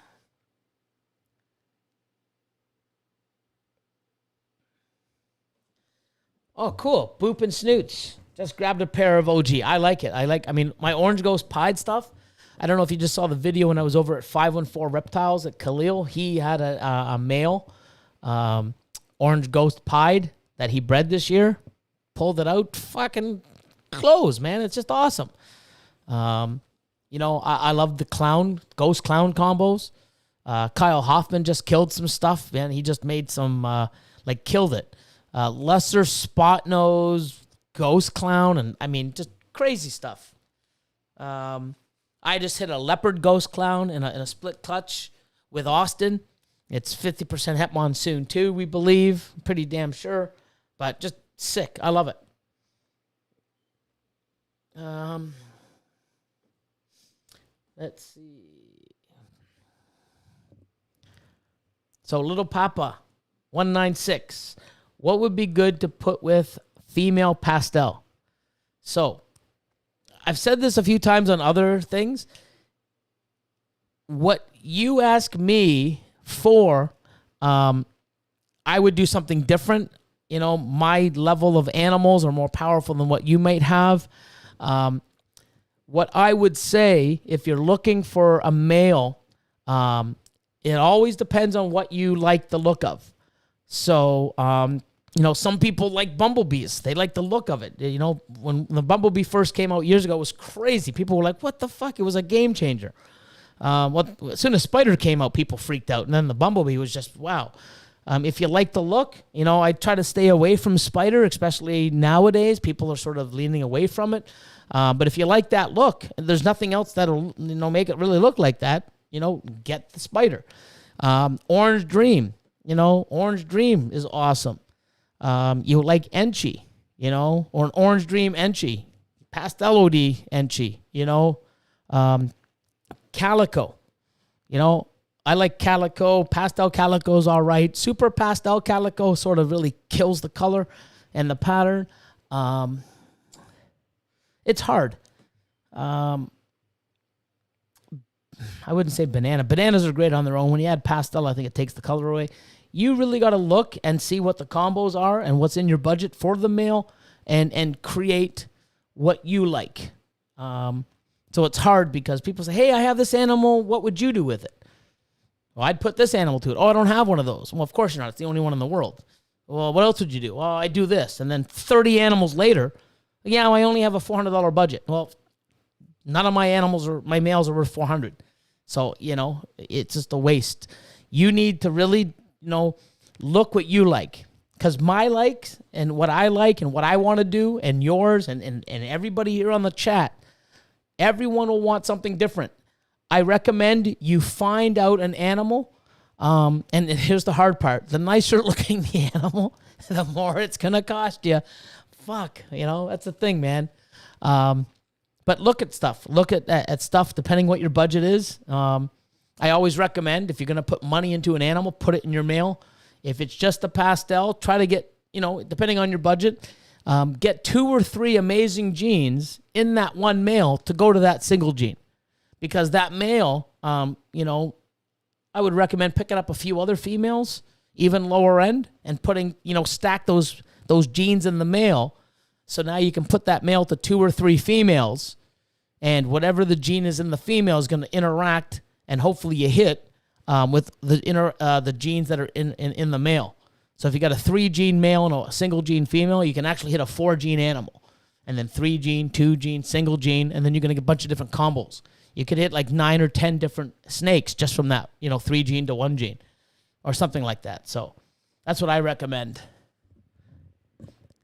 Oh, cool. Boop and Snoots. Just grabbed a pair of OG. I like it. I mean, my Orange Ghost Pied stuff. I don't know if you just saw the video when I was over at 514 Reptiles at Khalil. He had a male Orange Ghost Pied that he bred this year. Pulled it out. Fucking clothes, man. It's just awesome. You know, I love the Ghost Clown combos. Kyle Hoffman just killed some stuff, man. He just made some, killed it. Lesser Spot Nose, Ghost Clown, and I mean, just crazy stuff. I just hit a Leopard Ghost Clown in a split clutch with Austin. It's 50% Het Monsoon too, we believe. Pretty damn sure. But just sick. I love it. Let's see. So Little Papa, 196. What would be good to put with female pastel? So I've said this a few times on other things. What you ask me for, I would do something different. You know, my level of animals are more powerful than what you might have. What I would say, if you're looking for a male, it always depends on what you like the look of. So, you know, some people like bumblebees. They like the look of it. You know, when the bumblebee first came out years ago, it was crazy. People were like, what the fuck? It was a game changer. As soon as Spider came out, people freaked out. And then the bumblebee was just, wow. If you like the look, you know, I try to stay away from Spider, especially nowadays. People are sort of leaning away from it. But if you like that look, and there's nothing else that'll, you know, make it really look like that, you know, get the Spider. Orange Dream, you know, Orange Dream is awesome. You like Enchi, you know, or an Orange Dream Enchi, Pastel OD Enchi, you know, Calico, you know, I like Calico. Pastel Calico is all right. Super Pastel Calico sort of really kills the color and the pattern. It's hard. I wouldn't say banana. Bananas are great on their own. When you add pastel, I think it takes the color away. You really got to look and see what the combos are and what's in your budget for the male and create what you like. So it's hard because people say, hey, I have this animal. What would you do with it? Well, I'd put this animal to it. Oh, I don't have one of those. Well, of course you're not. It's the only one in the world. Well, what else would you do? Well, I do this. And then 30 animals later, yeah, I only have a $400 budget. Well, none of my animals or my males are worth $400. So, you know, it's just a waste. You need to really, you know, look what you like. Because my likes and what I like and what I want to do and yours and everybody here on the chat, everyone will want something different. I recommend you find out an animal. And here's the hard part. The nicer looking the animal, the more it's going to cost you. Fuck, you know, that's the thing, man. But look at stuff. Look at stuff depending what your budget is. I always recommend if you're going to put money into an animal, put it in your male. If it's just a pastel, try to get, you know, depending on your budget, get 2 or 3 amazing genes in that one male to go to that single gene. Because that male, you know, I would recommend picking up a few other females, even lower end, and putting, you know, stack those genes in the male. So now you can put that male to 2 or 3 females, and whatever the gene is in the female is going to interact, and hopefully you hit with the genes that are in the male. So if you got a 3-gene male and a single gene female, you can actually hit a 4-gene animal, and then 3-gene, 2-gene, single gene, and then you're going to get a bunch of different combos. You could hit like 9 or 10 different snakes just from that, you know, 3-gene to 1-gene or something like that. So that's what I recommend.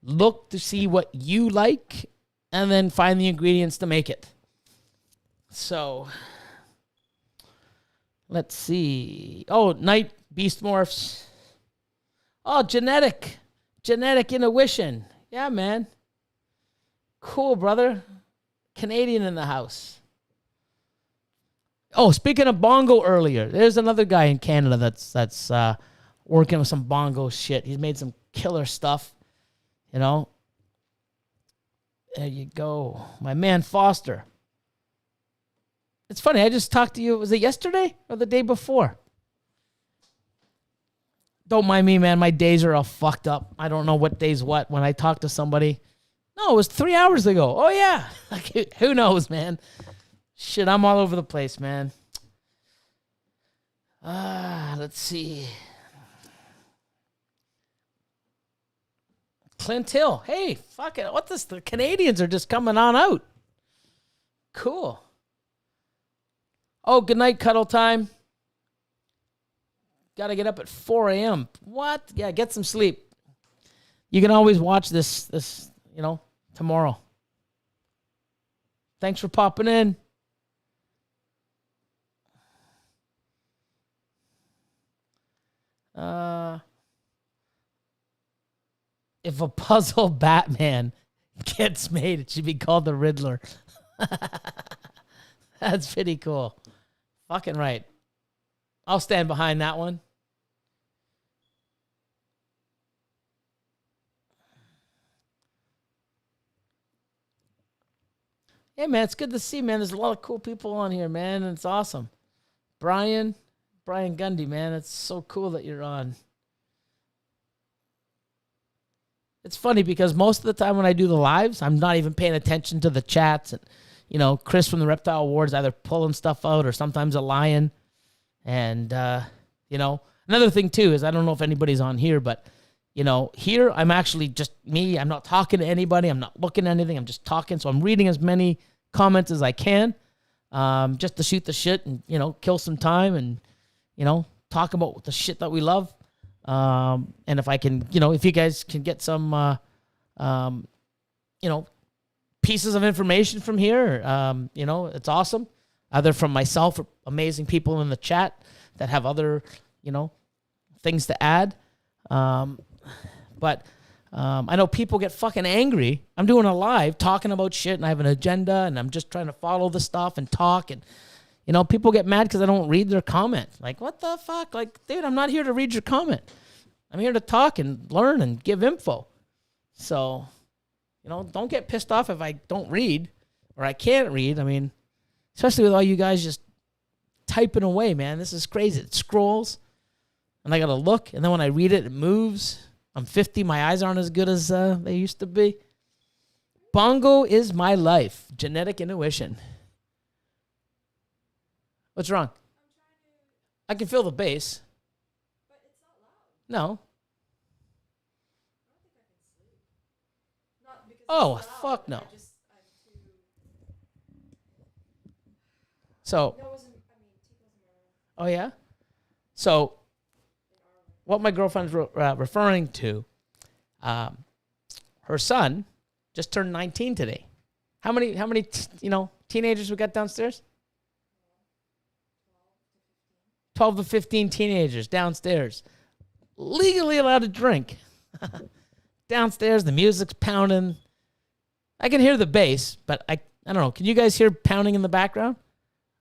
Look to see what you like and then find the ingredients to make it. So let's see. Oh, Night Beast Morphs. Oh, genetic intuition. Yeah, man. Cool, brother. Canadian in the house. Oh, speaking of bongo earlier, there's another guy in Canada that's working with some bongo shit. He's made some killer stuff, you know. There you go. My man Foster. It's funny, I just talked to you, was it yesterday or the day before? Don't mind me, man. My days are all fucked up. I don't know what day's what. When I talk to somebody, No, it was 3 hours ago. Oh, yeah. Like, who knows, man? Shit, I'm all over the place, man. Let's see. Clint Hill. Hey, fuck it. What this? The Canadians are just coming on out. Cool. Oh, good night, cuddle time. Got to get up at 4 a.m. What? Yeah, get some sleep. You can always watch this, tomorrow. Thanks for popping in. If a puzzle Batman gets made, it should be called the Riddler. That's pretty cool. Fucking right. I'll stand behind that one. Hey, man, it's good to see, man. There's a lot of cool people on here, man, and it's awesome. Brian Gundy, man, it's so cool that you're on. It's funny because most of the time when I do the lives, I'm not even paying attention to the chats. And, Chris from the Reptile Awards either pulling stuff out or sometimes a lion. And, another thing, too, is I don't know if anybody's on here, but, here I'm actually just me. I'm not talking to anybody. I'm not looking at anything. I'm just talking. So I'm reading as many comments as I can just to shoot the shit and, kill some time and, talk about the shit that we love. And if I can, if you guys can get some, pieces of information from here, it's awesome. Either from myself or amazing people in the chat that have other, things to add. But I know people get fucking angry. I'm doing a live talking about shit and I have an agenda and I'm just trying to follow the stuff and talk and, people get mad because I don't read their comment. Like, what the fuck? Like, dude, I'm not here to read your comment. I'm here to talk and learn and give info. So, don't get pissed off if I don't read or I can't read. I mean, especially with all you guys just typing away, man. This is crazy. It scrolls and I got to look. And then when I read it, it moves. I'm 50. My eyes aren't as good as they used to be. Bongo is my life. Genetic intuition. What's wrong? I can feel the bass. But it's not loud. No. Oh, fuck no. So, oh yeah? So, what my girlfriend's referring to, her son just turned 19 today. How many teenagers we got downstairs? 12 to 15 teenagers downstairs, legally allowed to drink. Downstairs, the music's pounding. I can hear the bass, but I don't know. Can you guys hear pounding in the background?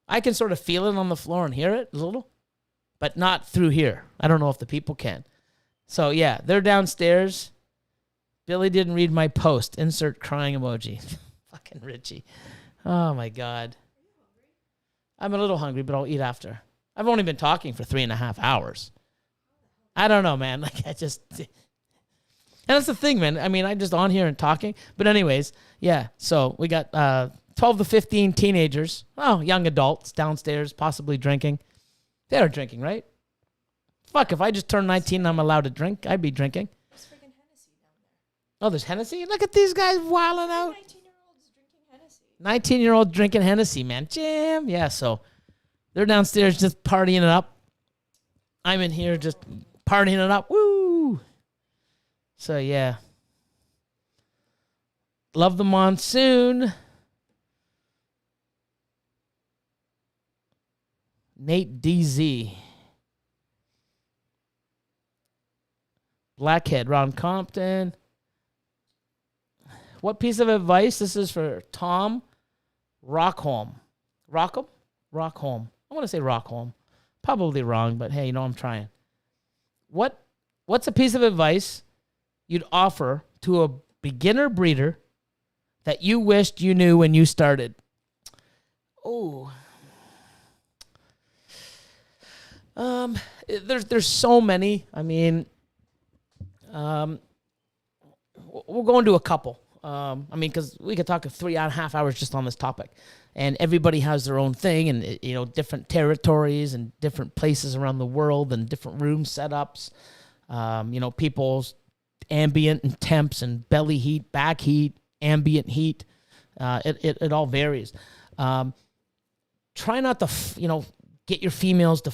I can sort of feel it on the floor and hear it a little, but not through here. I don't know if the people can. So, yeah, they're downstairs. Billy didn't read my post. Insert crying emoji. Fucking Richie. Oh, my God. I'm a little hungry, but I'll eat after. I've only been talking for 3.5 hours. I don't know, man. Like, and that's the thing, man. I mean, I'm just on here and talking. But anyways, yeah. So we got 12 to 15 teenagers. Oh, young adults downstairs, possibly drinking. They're drinking, right? Fuck, if I just turned 19 and I'm allowed to drink, I'd be drinking. There's freaking Hennessy down there. Oh, there's Hennessy? Look at these guys wilding out. 19-year-olds drinking Hennessy. 19-year-old drinking Hennessy, man. Jam. Yeah, so they're downstairs just partying it up. I'm in here just partying it up. Woo! So, yeah. Love the monsoon. Nate DZ. Blackhead, Ron Compton. What piece of advice? This is for Tom Rockholm. Rockholm? Rockholm. I want to say Rockholm. Probably wrong, but hey, I'm trying. What's a piece of advice you'd offer to a beginner breeder that you wished you knew when you started? Oh. There's so many. I mean, we'll go into a couple. I mean, because we could talk 3.5 hours just on this topic, and everybody has their own thing, and different territories and different places around the world and different room setups. People's ambient and temps and belly heat, back heat, ambient heat. It all varies. Try not to get your females to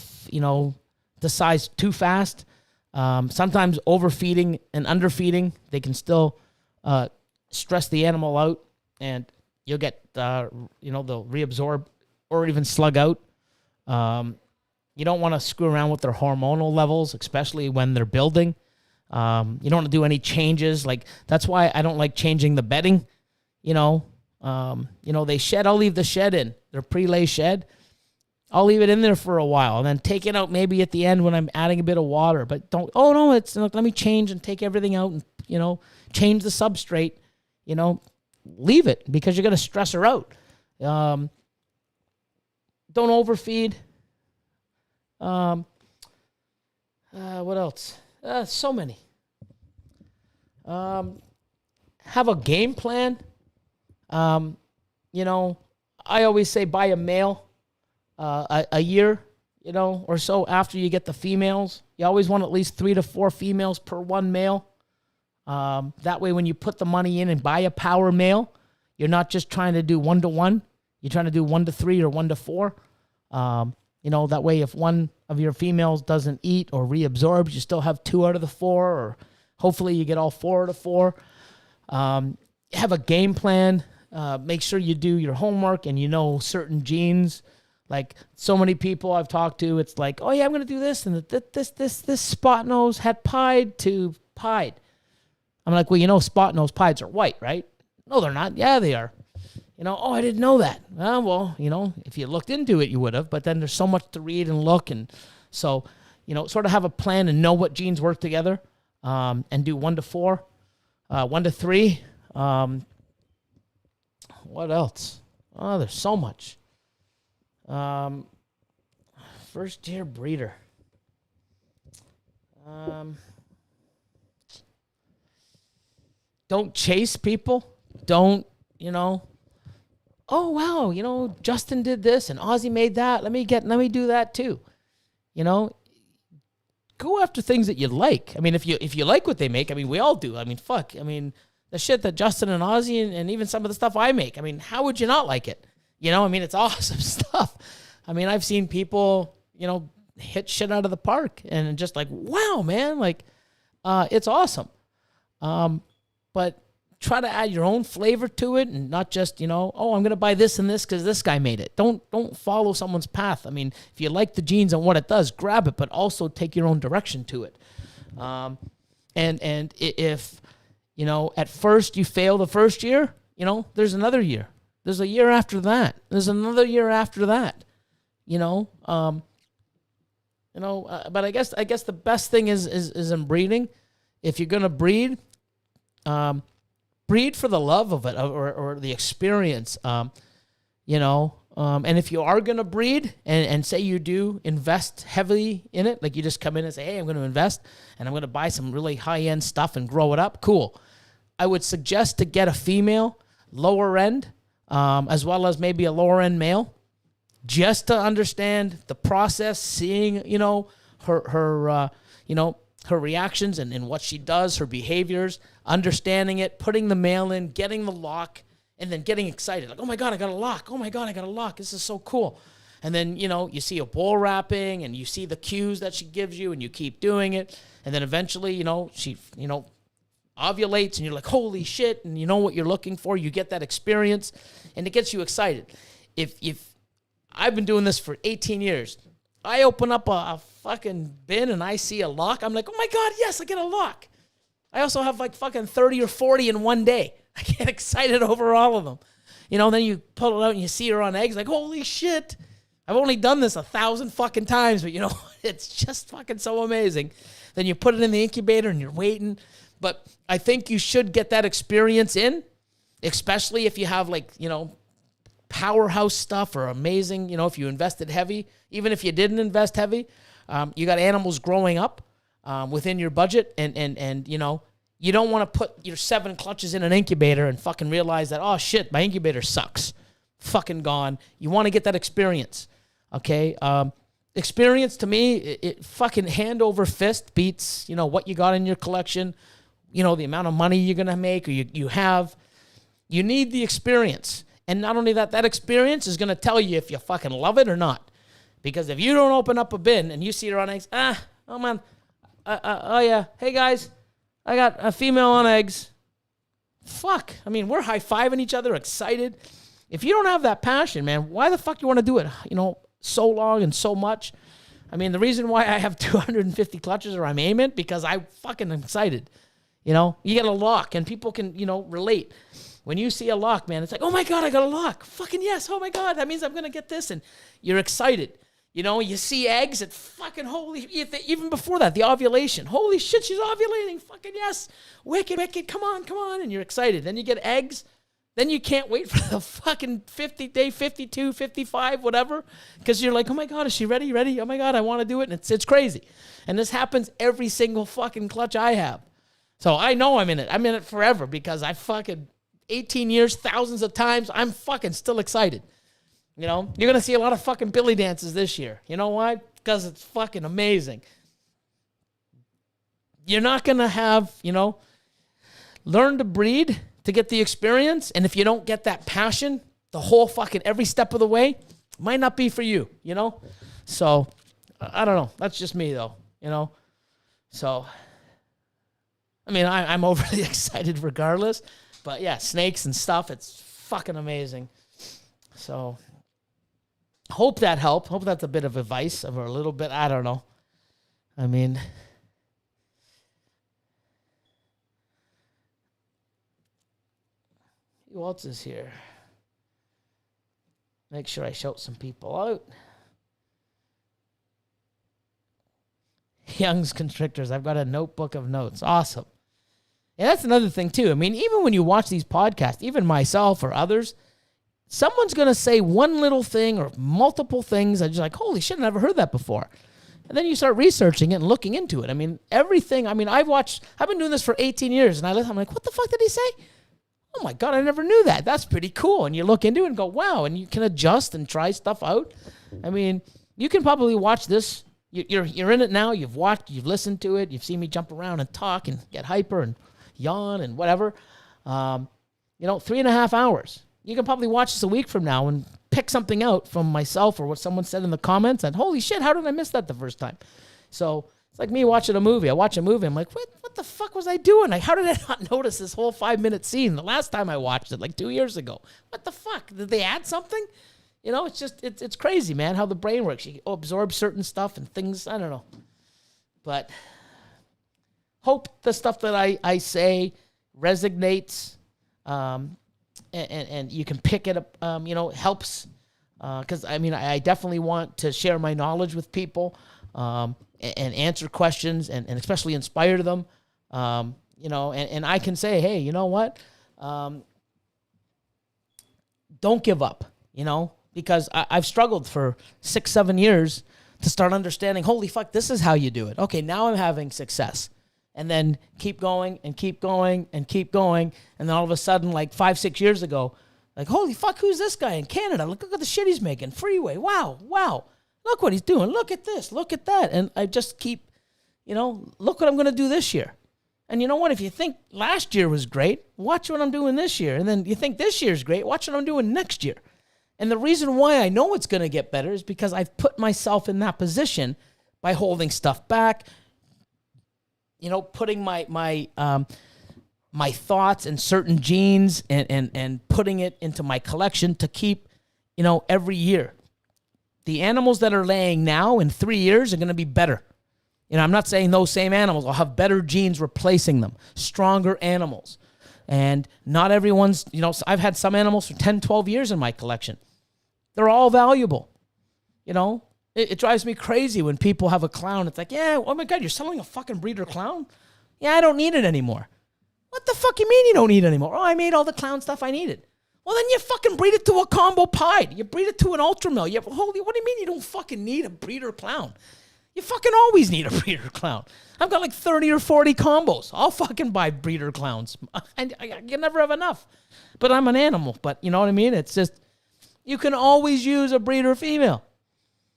the size too fast. Sometimes overfeeding and underfeeding, they can still stress the animal out, and you'll get they'll reabsorb or even slug out. You don't want to screw around with their hormonal levels, especially when they're building. You don't want to do any changes. Like, that's why I don't like changing the bedding. They shed. I'll leave the shed in, their pre-lay shed. I'll leave it in there for a while and then take it out maybe at the end when I'm adding a bit of water. But don't, let me change and take everything out and, change the substrate. Leave it, because you're going to stress her out. Don't overfeed. What else? So many. Have a game plan. I always say buy a male a year, or so after you get the females. You always want at least 3 to 4 females per one male. That way, when you put the money in and buy a power male, you're not just trying to do 1-to-1. You're trying to do 1-to-3 or 1-to-4. That way, if one of your females doesn't eat or reabsorbs, you still have 2 out of the 4, or hopefully you get all 4 out of 4. Have a game plan. Make sure you do your homework and certain genes. Like, so many people I've talked to, it's like, oh yeah, I'm going to do this, and this spot nose had pied to pied. I'm like, well, spot nose pieds are white, right? No, they're not. Yeah, they are. Oh, I didn't know that. Well, if you looked into it, you would have. But then there's so much to read and look. And so, sort of have a plan and know what genes work together, and do 1-to-4, 1-to-3. What else? Oh, there's so much. First year breeder. Don't chase people. Don't, oh wow, Justin did this and Ozzy made that. Let me do that too. Go after things that you like. I mean, if you like what they make, I mean, we all do. I mean, fuck. I mean, the shit that Justin and Ozzy and even some of the stuff I make. I mean, how would you not like it? I mean, it's awesome stuff. I mean, I've seen people, hit shit out of the park and just like, wow, man, like, it's awesome. But try to add your own flavor to it, and not just, oh, I'm going to buy this and this because this guy made it. Don't follow someone's path. I mean, if you like the genes and what it does, grab it, but also take your own direction to it. And if, at first you fail the first year, there's another year. There's a year after that. There's another year after that. But I guess the best thing is in breeding. If you're going to breed, breed for the love of it, or the experience, and if you are going to breed and say you do invest heavily in it, like you just come in and say, hey, I'm going to invest and I'm going to buy some really high-end stuff and grow it up, cool. I would suggest to get a female, lower end, as well as maybe a lower end male, just to understand the process, seeing, her reactions and what she does, her behaviors, understanding it, putting the male in, getting the lock, and then getting excited. Like, oh my God, I got a lock. Oh my God, I got a lock. This is so cool. And then, you see a bull wrapping and you see the cues that she gives you and you keep doing it. And then eventually, she, ovulates and you're like, holy shit. And you know what you're looking for. You get that experience and it gets you excited. If I've been doing this for 18 years, I open up a fucking bin and I see a lock. I'm like, oh my God, yes, I get a lock. I also have like fucking 30 or 40 in one day. I get excited over all of them. Then you pull it out and you see her on eggs, like, holy shit. I've only done this 1,000 fucking times, but it's just fucking so amazing. Then you put it in the incubator and you're waiting. But I think you should get that experience in, especially if you have like, powerhouse stuff or amazing, if you invested heavy. Even if you didn't invest heavy, you got animals growing up within your budget, and You don't want to put your 7 clutches in an incubator and fucking realize that, oh shit, my incubator sucks. Fucking gone. You want to get that experience. Okay? Experience to me, it fucking hand over fist beats, what you got in your collection, the amount of money you're going to make or you have. You need the experience. And not only that experience is going to tell you if you fucking love it or not. Because if you don't open up a bin and you see her on eggs, oh man, oh yeah, hey guys, I got a female on eggs. Fuck. I mean, we're high-fiving each other, excited. If you don't have that passion, man, why the fuck you want to do it, so long and so much? I mean, the reason why I have 250 clutches or I'm aiming, because I fucking am excited. You get a lock and people can, relate. When you see a lock, man, it's like, oh my God, I got a lock. Fucking yes. Oh my God, that means I'm going to get this. And you're excited. You see eggs at fucking even before that, the ovulation. Holy shit, she's ovulating. Fucking yes. Wicked, come on. And you're excited. Then you get eggs. Then you can't wait for the fucking 50-day, 52, 55, whatever. Because you're like, oh my God, is she ready? Oh my God, I want to do it. And it's crazy. And this happens every single fucking clutch I have. So I know I'm in it. I'm in it forever because I fucking 18 years, thousands of times, I'm fucking still excited. You're going to see a lot of fucking Billy dances this year. You know why? Because it's fucking amazing. You're not going to have, learn to breed to get the experience. And if you don't get that passion, the whole fucking every step of the way, it might not be for you, So, I don't know. That's just me, though, So, I mean, I'm overly excited regardless. But, yeah, snakes and stuff, it's fucking amazing. So, hope that helped. Hope that's a bit of advice or a little bit. I don't know. I mean, who else is here? Make sure I shout some people out. Young's Constrictors. I've got a notebook of notes. Awesome. And that's another thing, too. I mean, even when you watch these podcasts, even myself or others, someone's going to say one little thing or multiple things and you're like, holy shit, I never heard that before. And then you start researching it and looking into it. I mean, everything. I mean, I've been doing this for 18 years and I'm like, what the fuck did he say? Oh my God, I never knew that. That's pretty cool. And you look into it and go, wow. And you can adjust and try stuff out. I mean, you can probably watch this. You're in it now. You've listened to it. You've seen me jump around and talk and get hyper and yawn and whatever. 3.5 hours. You can probably watch this a week from now and pick something out from myself or what someone said in the comments and holy shit, how did I miss that the first time? So it's like me watching a movie. I watch a movie. I'm like, what the fuck was I doing? How did I not notice this whole 5-minute scene the last time I watched it, like 2 years ago? What the fuck? Did they add something? It's just, it's crazy, man, how the brain works. You absorb certain stuff and things, I don't know. But hope the stuff that I say resonates, and you can pick it up, helps. Because, I definitely want to share my knowledge with people and answer questions and especially inspire them. And I can say, hey, you know what? Don't give up, because I've struggled for 6-7 years to start understanding, holy fuck, this is how you do it. Okay, now I'm having success. And then keep going and keep going and keep going. And then all of a sudden, like 5-6 years ago, like, holy fuck, who's this guy in Canada? Look at the shit he's making. Freeway. Wow. Look what he's doing. Look at this. Look at that. And I just keep, look what I'm going to do this year. And you know what? If you think last year was great, watch what I'm doing this year. And then you think this year's great, watch what I'm doing next year. And the reason why I know it's going to get better is because I've put myself in that position by holding stuff back, putting my thoughts and certain genes and putting it into my collection to keep, every year. The animals that are laying now in 3 years are going to be better. I'm not saying those same animals. I'll have better genes replacing them, stronger animals. And not everyone's, I've had some animals for 10, 12 years in my collection. They're all valuable. It drives me crazy when people have a clown. It's like, yeah, oh my God, you're selling a fucking breeder clown? Yeah, I don't need it anymore. What the fuck you mean you don't need it anymore? Oh, I made all the clown stuff I needed. Well, then you fucking breed it to a combo pied. You breed it to an ultra male. What do you mean you don't fucking need a breeder clown? You fucking always need a breeder clown. I've got like 30 or 40 combos. I'll fucking buy breeder clowns. And I can never have enough. But I'm an animal. But you know what I mean? It's just, you can always use a breeder female.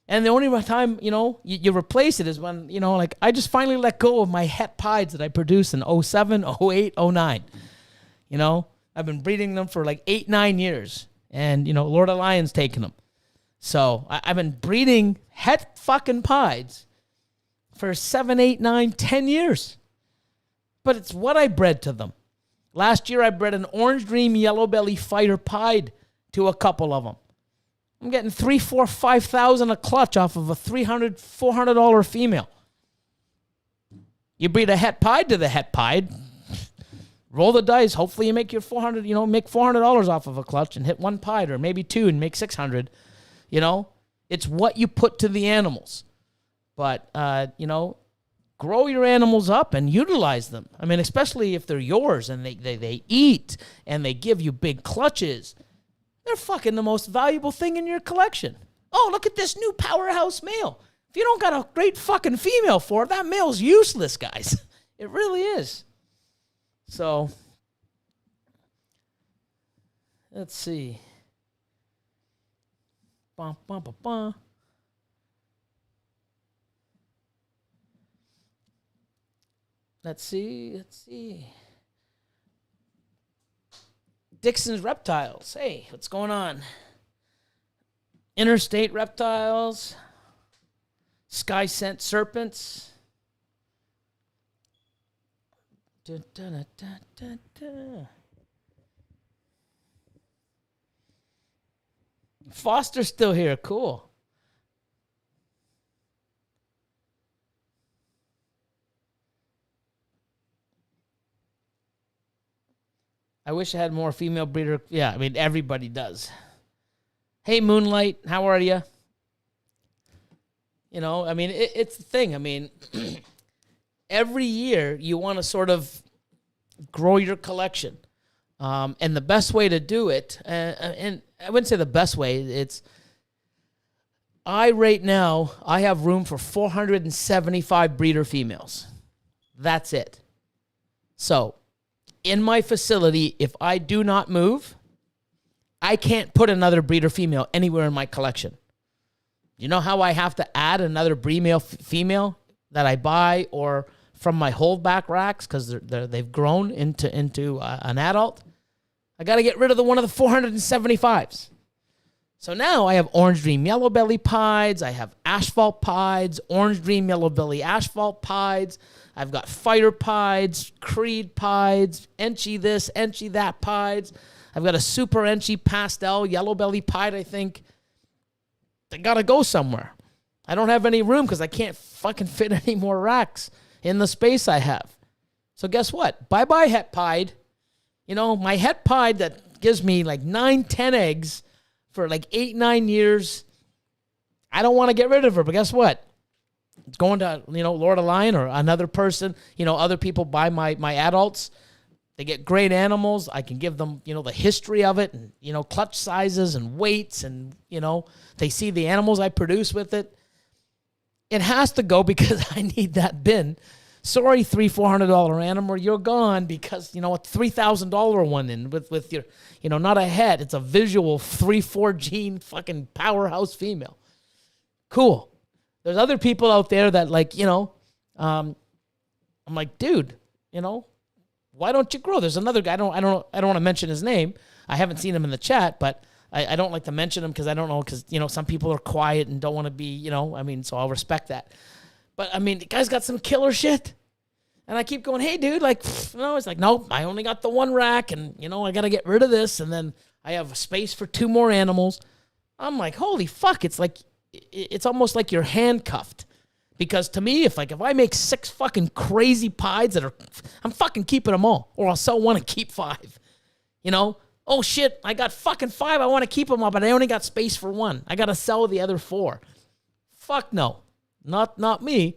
And the only time, you replace it is when, like I just finally let go of my het pieds that I produced in 07, 08, 09. I've been breeding them for like 8-9 years. And, Lord of Lion's taking them. So I've been breeding het fucking pieds for 7, 8, 9, 10 years. But it's what I bred to them. Last year I bred an Orange Dream Yellow Belly Fighter pied to a couple of them. I'm getting $3,000, $4,000, $5,000 a clutch off of a $300, $400 female. You breed a het pied to the het pied. Roll the dice. Hopefully you make your $400, make $400 off of a clutch and hit one pied, or maybe two and make $600. It's what you put to the animals. But, grow your animals up and utilize them. I mean, especially if they're yours and they eat and they give you big clutches. They're fucking the most valuable thing in your collection. Oh, look at this new powerhouse male. If you don't got a great fucking female for it, that male's useless, guys. It really is. So, let's see. Bum, bum, bum, bum. Let's see. Dixon's Reptiles. Hey, what's going on? Interstate Reptiles. Sky Scent Serpents. Da, da, da, da, da. Foster's still here. Cool. I wish I had more female breeder. Yeah, I mean, everybody does. Hey, Moonlight, how are you? I mean, it's the thing. I mean, every year you want to sort of grow your collection. And the best way to do it, and I wouldn't say the best way, right now, I have room for 475 breeder females. That's it. So, in my facility, if I do not move, I can't put another breeder female anywhere in my collection. You know how I have to add another female that I buy or from my holdback racks because they've grown into an adult? I got to get rid of one of the 475s. So now I have Orange Dream Yellow Belly pieds. I have Asphalt pieds, Orange Dream Yellow Belly Asphalt pieds. I've got Fighter pieds, Creed pieds, Enchy this, Enchy that pieds. I've got a Super Enchy Pastel Yellow Belly pied, I think. They got to go somewhere. I don't have any room because I can't fucking fit any more racks in the space I have. So guess what? Bye-bye het pied. My het pied that gives me like 9, 10 eggs for like 8, 9 years. I don't want to get rid of her, but guess what? It's going to, Lord of Lion or another person. Other people buy my adults. They get great animals. I can give them, the history of it and, clutch sizes and weights and, they see the animals I produce with it. It has to go because I need that bin. Sorry, $300-$400 animal, you're gone because, a $3,000 one in with your, not a head. It's a visual 3-4 gene fucking powerhouse female. Cool. There's other people out there that I'm like, dude, why don't you grow? There's another guy. I don't want to mention his name. I haven't seen him in the chat, but I don't like to mention him because I don't know because some people are quiet and don't want to be so I'll respect that. But the guy's got some killer shit, and I keep going, hey dude, it's like nope, I only got the one rack, and I got to get rid of this, and then I have space for 2 more animals. I'm like, holy fuck! It's almost like you're handcuffed. Because to me, if I make 6 fucking crazy pieds I'm fucking keeping them all. Or I'll sell one and keep 5. Oh shit, I got fucking 5. I want to keep them all, but I only got space for 1. I got to sell the other 4. Fuck no. Not me.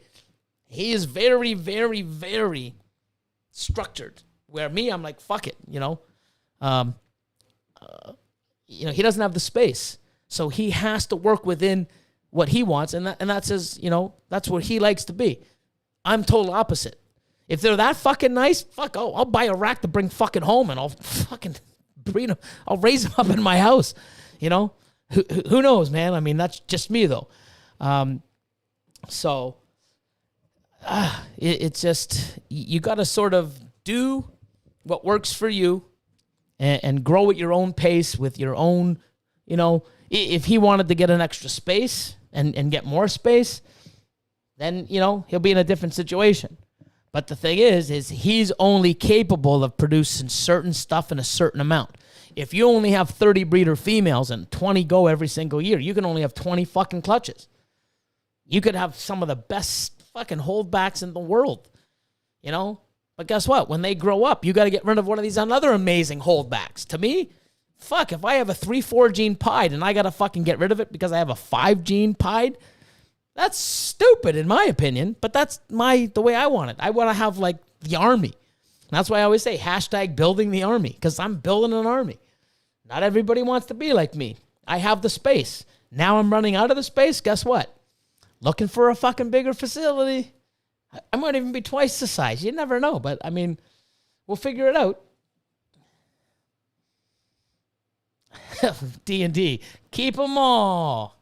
He is very, very, very structured. Where me, I'm like, fuck it, he doesn't have the space. So he has to work within what he wants, and that's his, that's what he likes to be. I'm total opposite. If they're that fucking nice, I'll buy a rack to bring fucking home, and I'll fucking breed them. I'll raise them up in my house. Who knows, man? I mean, that's just me though. It's just, you got to sort of do what works for you and grow at your own pace with your own, if he wanted to get an extra space and get more space, then, he'll be in a different situation. But the thing is he's only capable of producing certain stuff in a certain amount. If you only have 30 breeder females and 20 go every single year, you can only have 20 fucking clutches. You could have some of the best fucking holdbacks in the world, But guess what? When they grow up, you got to get rid of one of these other amazing holdbacks. To me, if I have a 3-4 gene pied and I got to fucking get rid of it because I have a 5 gene pied, that's stupid in my opinion, but that's the way I want it. I want to have like the army. That's why I always say #building the army, because I'm building an army. Not everybody wants to be like me. I have the space. Now I'm running out of the space. Guess what? Looking for a fucking bigger facility. I might even be twice the size. You never know, but I mean, we'll figure it out. D&D. Keep them all.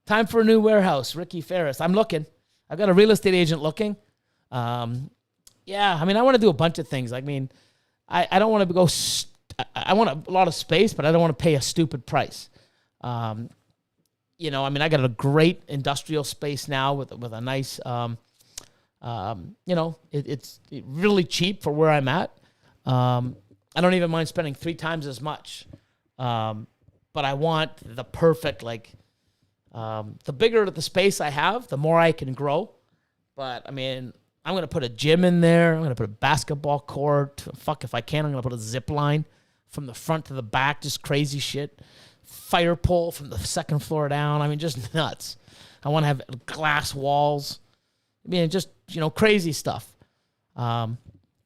Time for a new warehouse. Ricky Ferris. I'm looking. I've got a real estate agent looking. Yeah, I mean, I want to do a bunch of things. I mean, I don't want to go... I want a lot of space, but I don't want to pay a stupid price. I mean, I got a great industrial space now with a nice... it's really cheap for where I'm at. I don't even mind spending 3 times as much. But I want the perfect, the bigger the space I have, the more I can grow. But, I mean, I'm going to put a gym in there. I'm going to put a basketball court. If I can, I'm going to put a zip line from the front to the back, just crazy shit. Fire pole from the 2nd floor down. I mean, just nuts. I want to have glass walls. I mean, just, crazy stuff.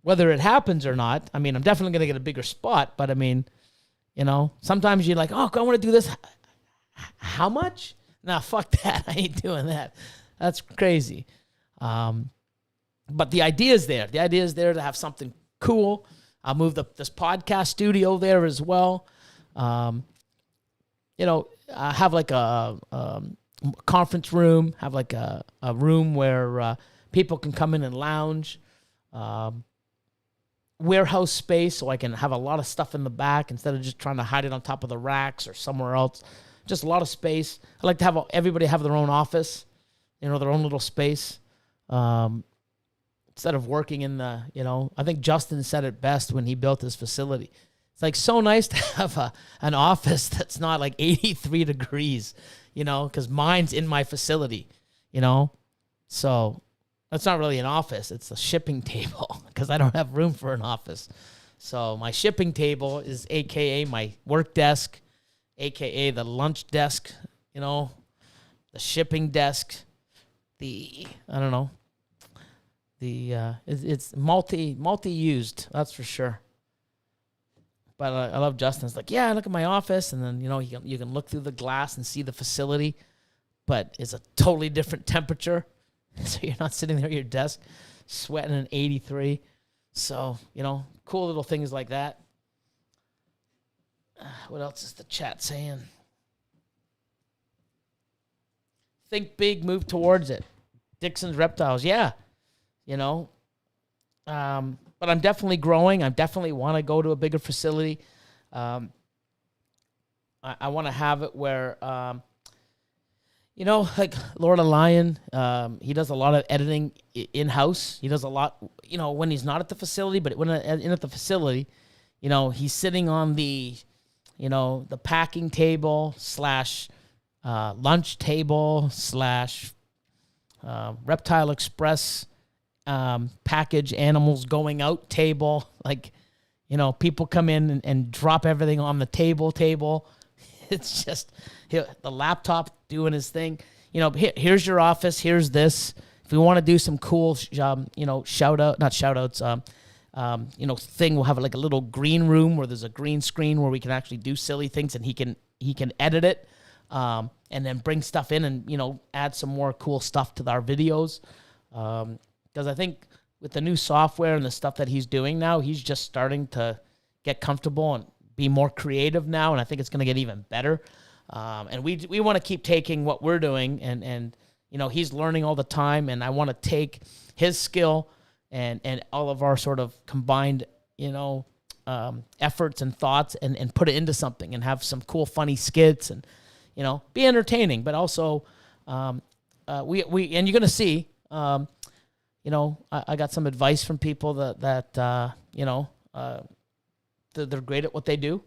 Whether it happens or not, I mean, I'm definitely going to get a bigger spot, but I mean, sometimes you're like, oh, I want to do this. How much? Nah, fuck that. I ain't doing that. That's crazy. But the idea is there. The idea is there to have something cool. I'll move this podcast studio there as well. I have like a conference room, have like a room where people can come in and lounge. Warehouse space so I can have a lot of stuff in the back instead of just trying to hide it on top of the racks or somewhere else. Just a lot of space. I like to have everybody have their own office, their own little space. Instead of working in the, I think Justin said it best when he built his facility. It's like so nice to have an office that's not like 83 degrees, because mine's in my facility, So that's not really an office. It's a shipping table because I don't have room for an office. So my shipping table is AKA my work desk, AKA the lunch desk, the shipping desk, it's multi-used, that's for sure. But I love Justin's like, yeah, look at my office. And then, you can look through the glass and see the facility, but it's a totally different temperature. So you're not sitting there at your desk sweating in 83. So, cool little things like that. What else is the chat saying? Think big, move towards it. Dixon's Reptiles, yeah. But I'm definitely growing. I definitely want to go to a bigger facility. I want to have it where, like Lord of Lion, he does a lot of editing in-house. He does a lot, when he's not at the facility, but when at the facility, he's sitting on the, the packing table / lunch table / Reptile Express package animals going out table. Like, people come in and drop everything on the table. It's just the laptop doing his thing. Here's your office. Here's this. If we want to do some cool, thing, we'll have like a little green room where there's a green screen where we can actually do silly things and he can edit it. and then bring stuff in and, add some more cool stuff to our videos. Because I think with the new software and the stuff that he's doing now, he's just starting to get comfortable and be more creative now, and I think it's going to get even better. And we want to keep taking what we're doing, and he's learning all the time, and I want to take his skill and all of our sort of combined, efforts and thoughts and put it into something and have some cool, funny skits and, be entertaining, but also and you're going to see, I got some advice from people that they're great at what they do.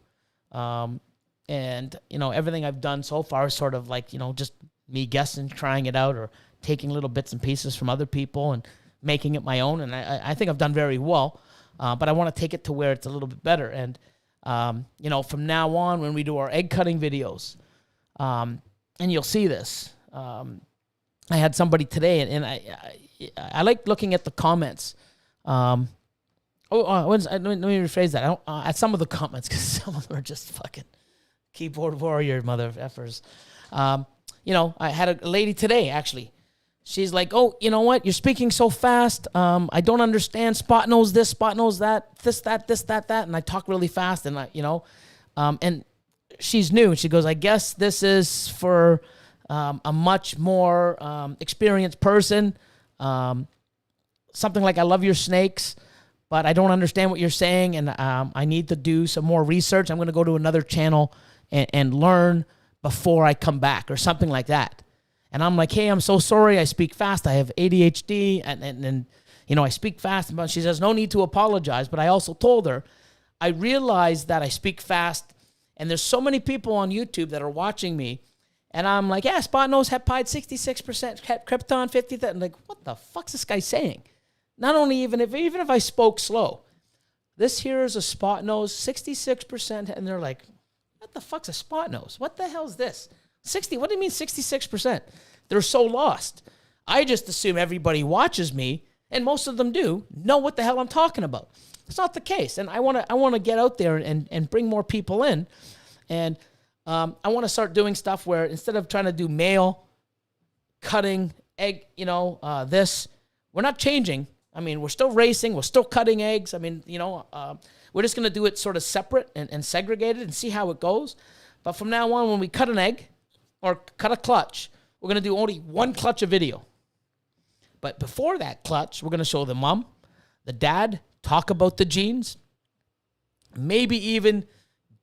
And, everything I've done so far is sort of like, just me guessing, trying it out, or taking little bits and pieces from other people and making it my own. And I think I've done very well, but I want to take it to where it's a little bit better. And, from now on, when we do our egg cutting videos, and you'll see this, I had somebody today, and I like looking at the comments. Let me rephrase that. At some of the comments, because some of them are just fucking keyboard warrior mother effers. I had a lady today, actually. She's like, oh, you know what? You're speaking so fast. I don't understand. Spot knows this, Spot knows that, this, that. And I talk really fast. And, and she's new. And she goes, I guess this is for a much more experienced person. Something like, I love your snakes, but I don't understand what you're saying. And I need to do some more research. I'm going to go to another channel and learn before I come back, or something like that. And I'm like, hey, I'm so sorry. I speak fast. I have ADHD, and I speak fast. But she says, no need to apologize. But I also told her, I realize that I speak fast, and there's so many people on YouTube that are watching me. And I'm like, yeah, Spot knows Hepide 66%, Krypton 50. I'm like, what the fuck's this guy saying? Not only even if I spoke slow, this here is a Spot nose 66%, and they're like, what the fuck's a Spot nose? What the hell's this? 60? What do you mean 66%? They're so lost. I just assume everybody watches me, and most of them do know what the hell I'm talking about. It's not the case, and I want to get out there and bring more people in, and I want to start doing stuff where instead of trying to do male cutting egg, this, we're not changing. I mean, we're still racing. We're still cutting eggs. I mean, we're just going to do it sort of separate and segregated and see how it goes. But from now on, when we cut an egg or cut a clutch, we're going to do only one clutch of video. But before that clutch, we're going to show the mom, the dad, talk about the genes, maybe even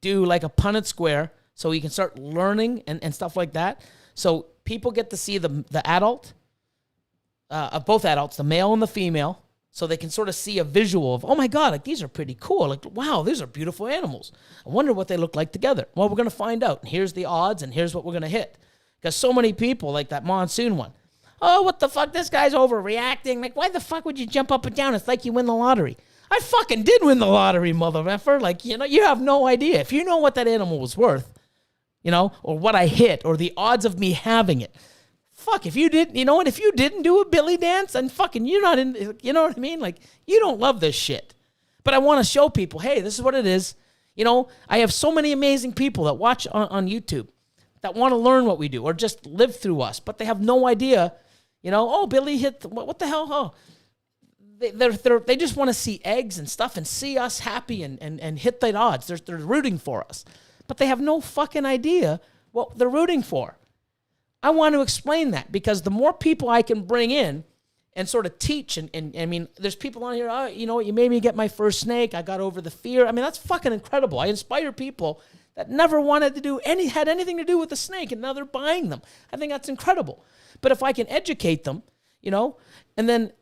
do like a Punnett square so you can start learning and stuff like that. So people get to see the adult, of both adults, the male and the female, so they can sort of see a visual of, oh my God, like these are pretty cool. Like, wow, these are beautiful animals. I wonder what they look like together. Well, we're going to find out. And here's the odds, and here's what we're going to hit. Because so many people, like that monsoon one, oh, what the fuck, this guy's overreacting. Like, why the fuck would you jump up and down? It's like you win the lottery. I fucking did win the lottery, mother effer. Like, you have no idea. If you know what that animal was worth, or what I hit, or the odds of me having it, fuck, if you didn't, if you didn't do a Billy dance, then fucking you're not in, you know what I mean? Like, you don't love this shit. But I want to show people, hey, this is what it is. I have so many amazing people that watch on YouTube that want to learn what we do or just live through us, but they have no idea, oh, Billy hit, what the hell? Oh, they just want to see eggs and stuff and see us happy and hit the odds. They're rooting for us, but they have no fucking idea what they're rooting for. I want to explain that, because the more people I can bring in and sort of teach, and I mean, there's people on here, oh, you made me get my first snake. I got over the fear. I mean, that's fucking incredible. I inspire people that never wanted to had anything to do with the snake, and now they're buying them. I think that's incredible. But if I can educate them, and then,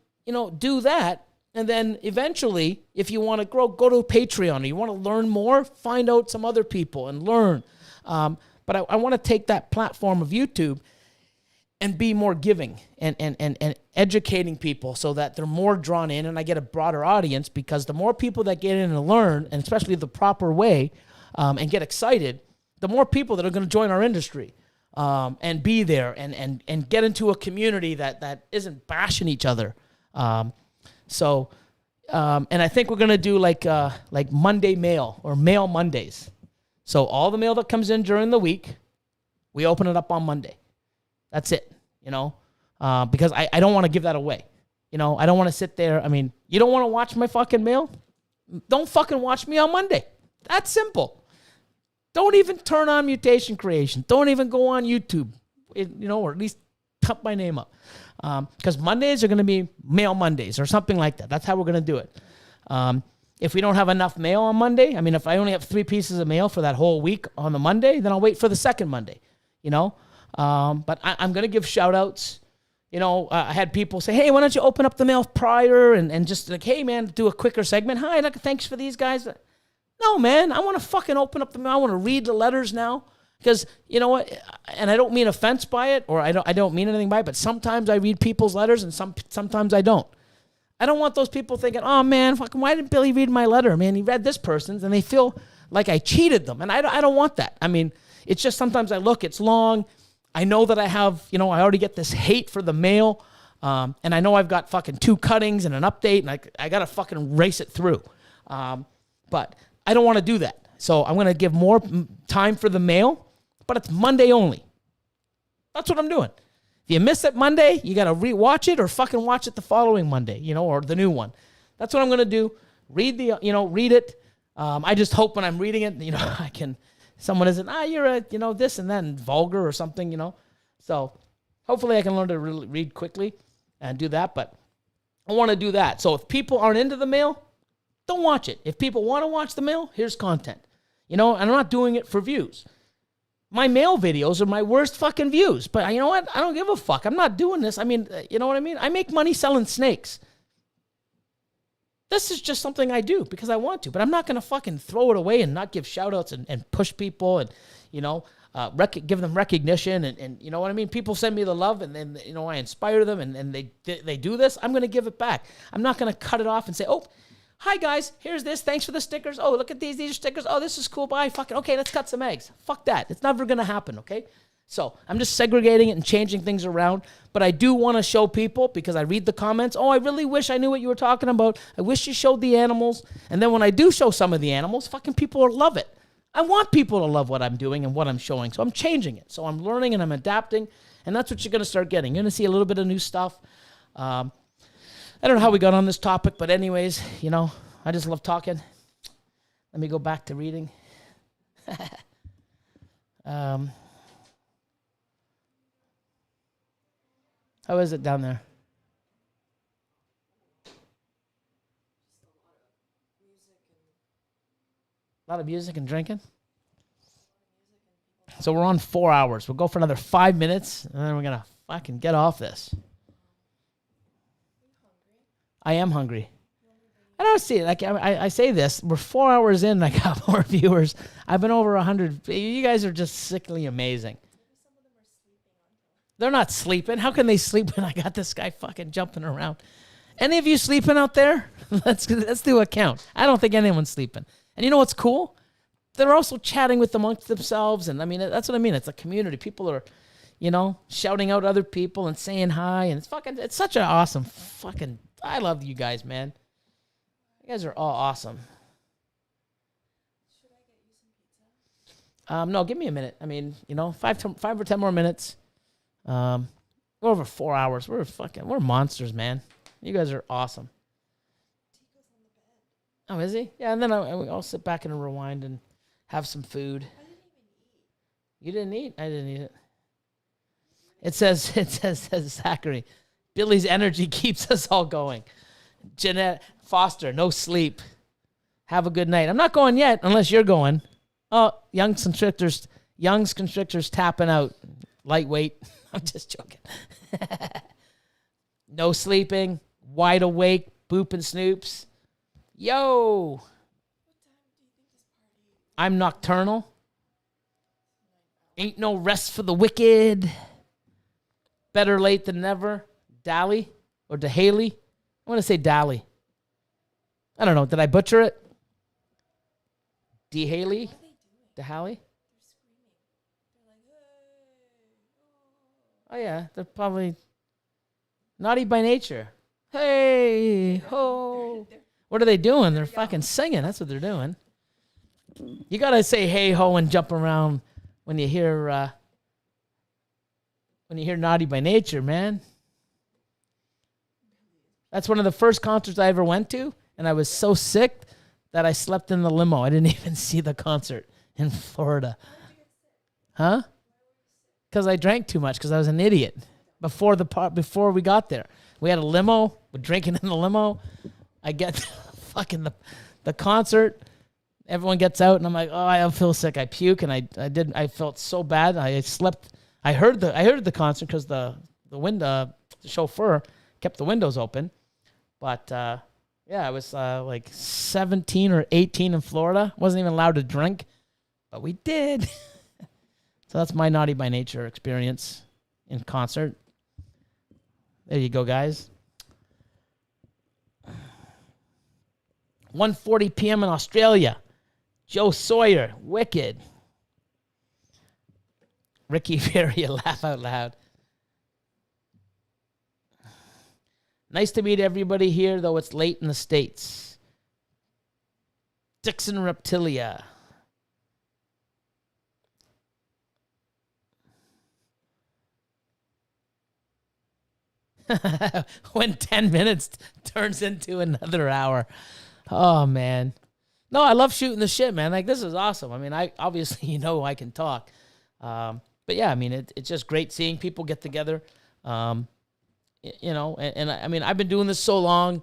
do that, and then eventually, if you want to grow, go to Patreon, or you want to learn more, find out some other people and learn. But I want to take that platform of YouTube and be more giving and educating people so that they're more drawn in, and I get a broader audience, because the more people that get in and learn, and especially the proper way, and get excited, the more people that are going to join our industry and be there and get into a community that isn't bashing each other. And I think we're going to do like Monday mail, or mail Mondays. So all the mail that comes in during the week, We open it up on Monday. That's it, you know, because I don't want to give that away. You know, I don't want to sit there. I mean, you don't want to watch my fucking mail? Don't fucking watch me on Monday. That's simple. Don't even turn on mutation creation. Don't even go on YouTube, you know, or at least cut my name up. Because Mondays are going to be mail Mondays or something like that. That's how we're going to do it. If we don't have enough mail on Monday, I mean, if I only have 3 pieces of mail for that whole week on the Monday, then I'll wait for the second Monday, you know. But I'm going to give shout outs. You know, I had people say, hey, why don't you open up the mail prior and just like, hey, man, do a quicker segment. Hi, thanks for these guys. No, man, I want to fucking open up the mail. I want to read the letters now. Because, you know what, and I don't mean offense by it, or I don't mean anything by it, but sometimes I read people's letters and sometimes I don't. I don't want those people thinking, oh, man, fucking, why didn't Billy read my letter? Man, he read this person's, and they feel like I cheated them. And I don't want that. I mean, it's just sometimes I look, it's long. I know that I have, you know, I already get this hate for the mail. And I know I've got fucking 2 cuttings and an update, and I got to fucking race it through. But I don't want to do that. So I'm going to give more time for the mail, but it's Monday only. That's what I'm doing. If you miss it Monday, you got to re-watch it or fucking watch it the following Monday, you know, or the new one. That's what I'm going to do. Read it. I just hope when I'm reading it, you know, someone isn't, you're a, you know, this and then vulgar or something, you know. So hopefully I can learn to really read quickly and do that, but I want to do that. So if people aren't into the mail, don't watch it. If people want to watch the mail, here's content. You know, and I'm not doing it for views. My mail videos are my worst fucking views, but you know what? I don't give a fuck. I'm not doing this. I mean, you know what I mean? I make money selling snakes. This is just something I do because I want to, but I'm not going to fucking throw it away and not give shout outs and push people and, you know, give them recognition and you know what I mean? People send me the love and then, you know, I inspire them and they do this. I'm going to give it back. I'm not going to cut it off and say, oh, hi guys, here's this. Thanks for the stickers. Oh, look at these. These are stickers. Oh, this is cool. Bye. Fucking okay. Let's cut some eggs. Fuck that. It's never going to happen. Okay. So I'm just segregating it and changing things around. But I do want to show people because I read the comments. Oh, I really wish I knew what you were talking about. I wish you showed the animals. And then when I do show some of the animals, fucking people will love it. I want people to love what I'm doing and what I'm showing. So I'm changing it. So I'm learning and I'm adapting. And that's what you're going to start getting. You're going to see a little bit of new stuff. I don't know how we got on this topic, but anyways, you know, I just love talking. Let me go back to reading. How is it down there? A lot of music and drinking? So we're on 4 hours. We'll go for another 5 minutes, and then we're going to fucking get off this. I am hungry. I don't see it. Like I say this, we're 4 hours in, and I got more viewers. I've been over 100. You guys are just sickly amazing. They're not sleeping. How can they sleep when I got this guy fucking jumping around? Any of you sleeping out there? Let's do a count. I don't think anyone's sleeping. And you know what's cool? They're also chatting with amongst themselves. And I mean, that's what I mean. It's a community. People are, you know, shouting out other people and saying hi. And it's such an awesome fucking, I love you guys, man. You guys are all awesome. Should I get you some pizza? No, give me a minute. I mean, you know, 5 or 10 more minutes. We're over 4 hours. We're monsters, man. You guys are awesome. Tico's on the bed. Oh, is he? Yeah, and then I'll sit back and rewind and have some food. I didn't even eat. You didn't eat? I didn't eat it. It says Zachary, Billy's energy keeps us all going. Jeanette Foster, no sleep. Have a good night. I'm not going yet unless you're going. Oh, Young's constrictors tapping out. Lightweight. I'm just joking. No sleeping. Wide awake. Boop and snoops. Yo. What time do you think this party? I'm nocturnal. Ain't no rest for the wicked. Better late than never. Dally or DeHaley. I want to say Dally. I don't know. Did I butcher it? DeHaley? What are they doing? DeHaley? They're screaming. They're like, hey. Oh, yeah. They're probably naughty by nature. Hey, ho. What are they doing? They're fucking singing. That's what they're doing. You got to say hey, ho, and jump around when you hear when you hear Naughty by Nature, man. That's one of the first concerts I ever went to, and I was so sick that I slept in the limo. I didn't even see the concert in Florida. Huh? Because I drank too much because I was an idiot before we got there. We had a limo. We're drinking in the limo. I get fucking the concert. Everyone gets out, and I'm like, oh, I feel sick. I puke, and I felt so bad. I slept. I heard the concert because the chauffeur kept the windows open. But yeah, I was like 17 or 18 in Florida. Wasn't even allowed to drink, but we did. So that's my Naughty by Nature experience in concert. There you go, guys. 1:40 p.m. in Australia. Joe Sawyer, Wicked. Ricky Faria, Laugh Out Loud. Nice to meet everybody here, though it's late in the States. Dixon Reptilia. When 10 minutes turns into another hour. Oh, man. No, I love shooting the shit, man. Like, this is awesome. I mean, I obviously, I can talk. But yeah, I mean, it's just great seeing people get together. And I mean, I've been doing this so long,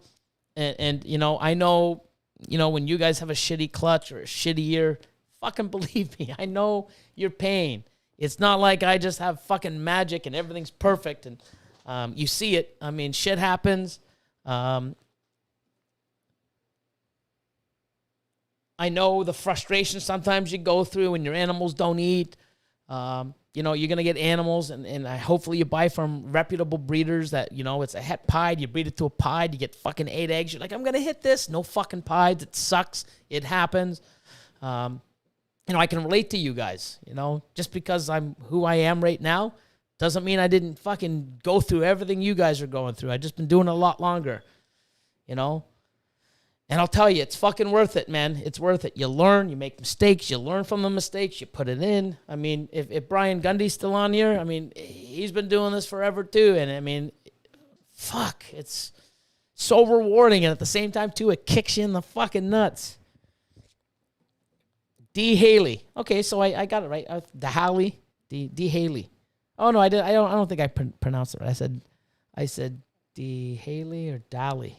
and I know, when you guys have a shitty clutch or a shitty ear, fucking believe me, I know your pain. It's not like I just have fucking magic and everything's perfect, and you see it. I mean, shit happens. I know the frustration sometimes you go through when your animals don't eat. You're going to get animals, and hopefully you buy from reputable breeders that, it's a het pied. You breed it to a pied. You get fucking 8 eggs. You're like, I'm going to hit this. No fucking pieds. It sucks. It happens. I can relate to you guys. Just because I'm who I am right now doesn't mean I didn't fucking go through everything you guys are going through. I've just been doing it a lot longer, And I'll tell you, it's fucking worth it, man. It's worth it. You learn, you make mistakes, you learn from the mistakes, you put it in. I mean, if Brian Gundy's still on here, I mean, he's been doing this forever too. And I mean, fuck, it's so rewarding. And at the same time too, it kicks you in the fucking nuts. D. Haley. Okay, so I got it right. DeHaley. D. Haley. Oh no, I did. I don't think I pronounced it right. I said D. Haley or Dally.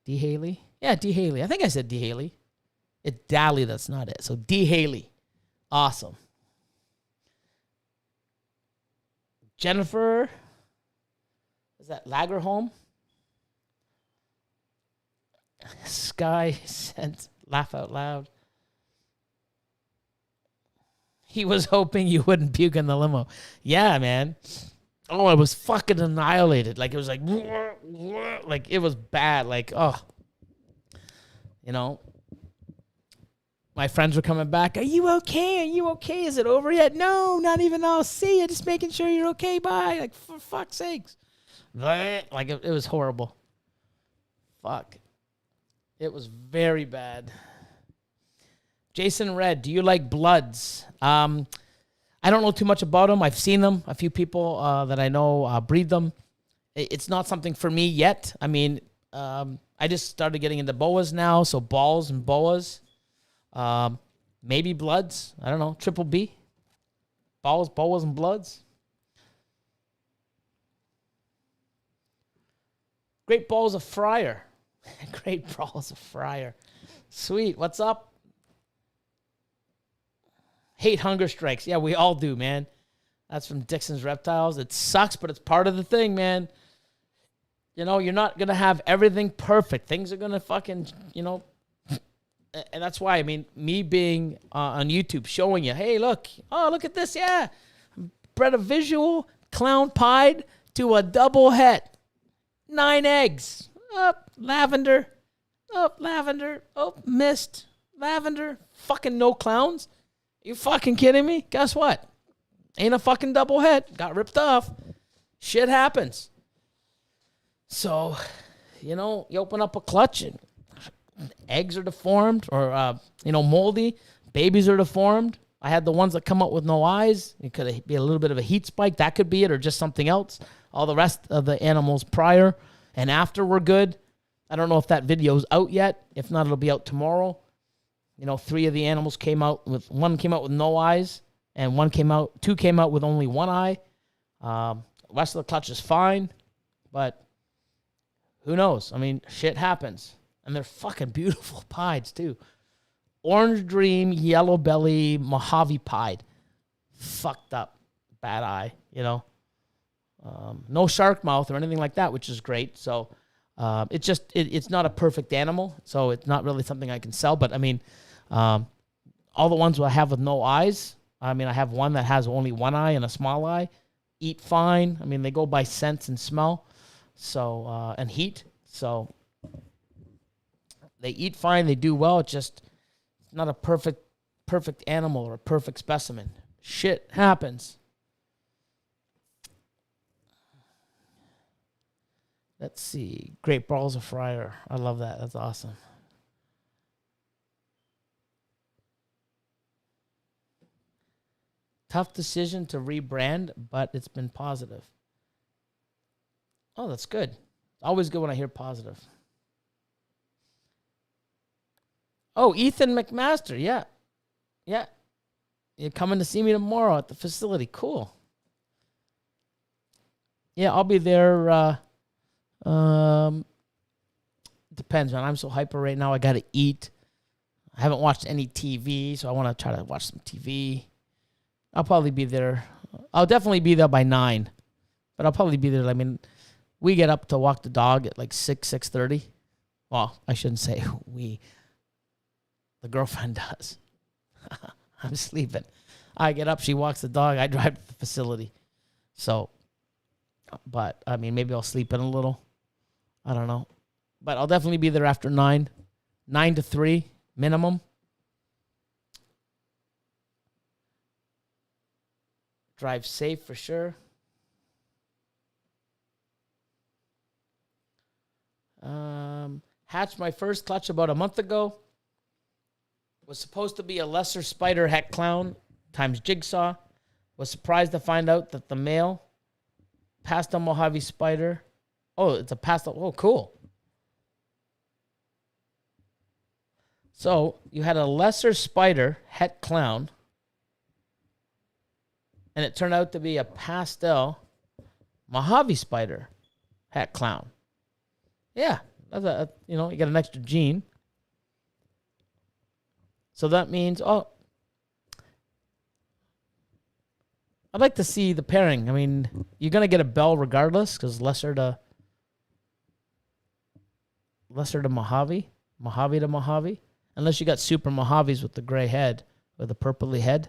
D. Haley. Yeah, D. Haley. I think I said D. Haley. It's Dally, that's not it. So D. Haley. Awesome. Jennifer. Is that Lagerholm? Sky sent Laugh Out Loud. He was hoping you wouldn't puke in the limo. Yeah, man. Oh, I was fucking annihilated. Like, it was like it was bad. Like, oh. My friends were coming back. Are you okay? Are you okay? Is it over yet? No, not even. I'll see you. Just making sure you're okay. Bye. Like, for fuck's sakes. Like, it was horrible. Fuck. It was very bad. Jason Red, do you like Bloods? I don't know too much about them. I've seen them. A few people that I know breed them. It's not something for me yet. I mean, I just started getting into boas now, so balls and boas. Maybe Bloods. I don't know. Triple B. Balls, boas, and Bloods. Great Balls of Fryer. Great Balls of Fryer. Sweet. What's up? Hate hunger strikes. Yeah, we all do, man. That's from Dixon's Reptiles. It sucks, but it's part of the thing, man. You're not going to have everything perfect. Things are going to fucking, and that's why, I mean, me being on YouTube showing you, hey, look at this, yeah. Bred a visual clown pied to a double het. 9 eggs. Up, lavender. Up, lavender. Up, mist. Lavender. Fucking no clowns. You fucking kidding me? Guess what? Ain't a fucking double head. Got ripped off. Shit happens. So, you open up a clutch and eggs are deformed or, moldy. Babies are deformed. I had the ones that come out with no eyes. It could be a little bit of a heat spike. That could be it, or just something else. All the rest of the animals prior and after were good. I don't know if that video's out yet. If not, it'll be out tomorrow. 3 of the animals came out with, one came out with no eyes, and two came out with only one eye. The rest of the clutch is fine, but who knows? I mean, shit happens. And they're fucking beautiful pieds, too. Orange Dream, Yellow Belly, Mojave Pied. Fucked up. Bad eye, No shark mouth or anything like that, which is great. So it's not a perfect animal, so it's not really something I can sell. But, I mean, all the ones I have with no eyes, I mean, I have one that has only one eye and a small eye. Eat fine. I mean, they go by sense and smell, so and heat. So they eat fine. They do well. It's just not a perfect animal or a perfect specimen. Shit happens. Let's see. Great balls of fryer. I love that. That's awesome. Tough decision to rebrand, but it's been positive. Oh, that's good. Always good when I hear positive. Oh, Ethan McMaster. Yeah. Yeah. You're coming to see me tomorrow at the facility. Cool. Yeah, I'll be there. Depends, man. I'm so hyper right now. I got to eat. I haven't watched any TV, so I want to try to watch some TV. I'll probably be there. I'll definitely be there by 9. But I'll probably be there. I mean, we get up to walk the dog at like 6:30. Well, I shouldn't say we. The girlfriend does. I'm sleeping. I get up, she walks the dog, I drive to the facility. So, but, I mean, maybe I'll sleep in a little. I don't know. But I'll definitely be there after 9. 9 to 3, minimum. Drive safe for sure. Hatched my first clutch about a month ago. Was supposed to be a lesser spider het clown times jigsaw. Was surprised to find out that the male pastel Mojave spider. Oh, it's a pastel. Oh, cool. So you had a lesser spider het clown, and it turned out to be a pastel Mojave spider het clown. Yeah, that's you got an extra gene. So that means, I'd like to see the pairing. I mean, you're going to get a bell regardless because lesser to Mojave to Mojave. Unless you got super Mojaves with the gray head or the purpley head.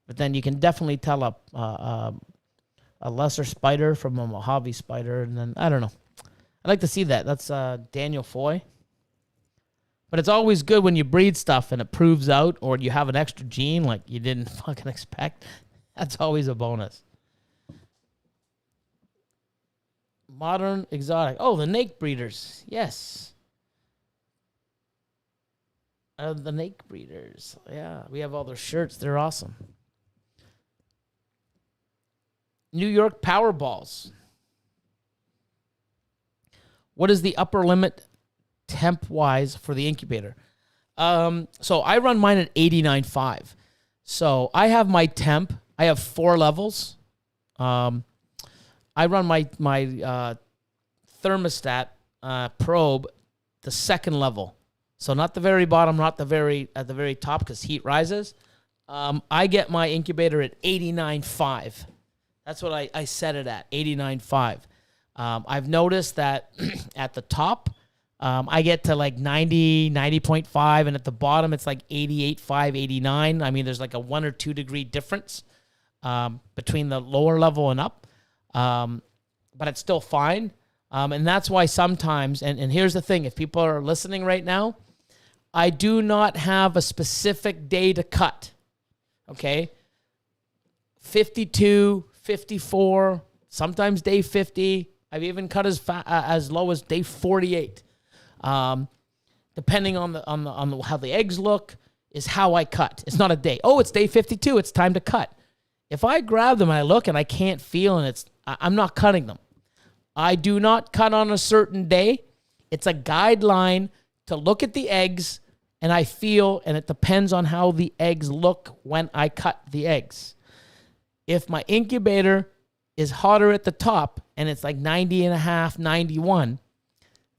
But then you can definitely tell a lesser spider from a Mojave spider. And then, I don't know. I'd like to see that. That's Daniel Foy. But it's always good when you breed stuff and it proves out or you have an extra gene like you didn't fucking expect. That's always a bonus. Modern exotic. Oh, the Nake breeders. Yes. The Nake breeders. Yeah, we have all their shirts. They're awesome. New York Powerballs. What is the upper limit temp-wise for the incubator? So I run mine at 89.5. So I have my temp. I have 4 levels. I run my thermostat probe the second level. So not the very bottom, not at the very top because heat rises. I get my incubator at 89.5. That's what I set it at, 89.5. I've noticed that at the top, I get to like 90, 90.5, and at the bottom, it's like 88.5, 89. I mean, there's like a 1 or 2 degree difference between the lower level and up, but it's still fine. And that's why sometimes, and here's the thing, if people are listening right now, I do not have a specific day to cut, okay? 52, 54, sometimes day 50. I've even cut as low as day 48. Depending on how the eggs look, is how I cut. It's not a day. Oh, it's day 52. It's time to cut. If I grab them and I look and I can't feel and I'm not cutting them. I do not cut on a certain day. It's a guideline to look at the eggs and I feel, and it depends on how the eggs look when I cut the eggs. If my incubator is hotter at the top and it's like 90 and a half, 91,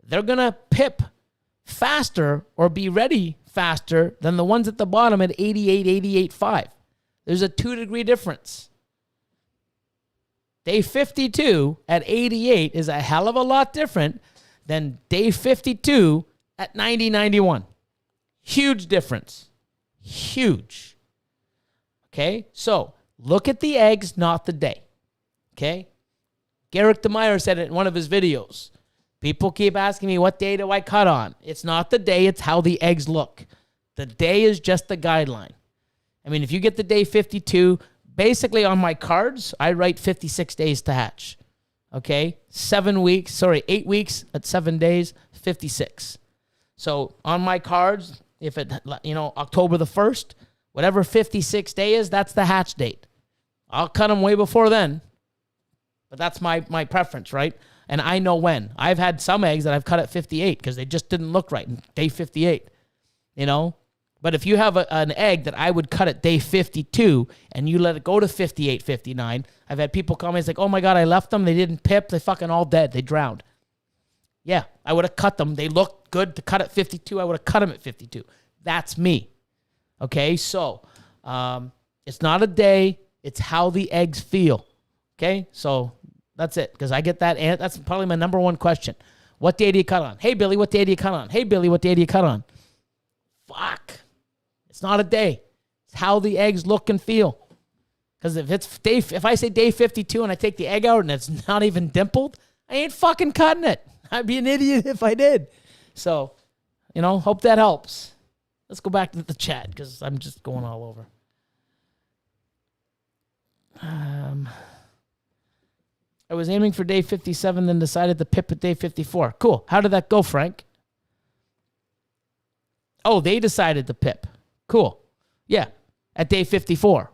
they're going to pip faster or be ready faster than the ones at the bottom at 88, 88.5. There's a 2-degree difference. Day 52 at 88 is a hell of a lot different than day 52 at 90, 91. Huge difference. Huge. Okay? So, look at the eggs, not the day. Okay? Garrick DeMeyer said it in one of his videos. People keep asking me, what day do I cut on? It's not the day, it's how the eggs look. The day is just the guideline. I mean, if you get the day 52, basically on my cards, I write 56 days to hatch. Okay? 8 weeks at 7 days, 56. So on my cards, if it, October the 1st, whatever 56 day is, that's the hatch date. I'll cut them way before then. But that's my preference, right? And I know when. I've had some eggs that I've cut at 58 because they just didn't look right in day 58, But if you have an egg that I would cut at day 52 and you let it go to 58, 59, I've had people call me, it's like, oh my God, I left them. They didn't pip. They fucking all dead. They drowned. Yeah, I would have cut them. They looked good to cut at 52. I would have cut them at 52. That's me. Okay, so it's not a day. It's how the eggs feel. Okay, so that's it. Because I get that. And that's probably my number one question. What day do you cut on? Hey, Billy, what day do you cut on? Hey, Billy, what day do you cut on? Fuck. It's not a day. It's how the eggs look and feel. Because if I say day 52 and I take the egg out and it's not even dimpled, I ain't fucking cutting it. I'd be an idiot if I did. So, hope that helps. Let's go back to the chat because I'm just going all over. I was aiming for day 57, then decided to pip at day 54. Cool. How did that go, Frank? Oh, they decided to pip. Cool. Yeah, at day 54,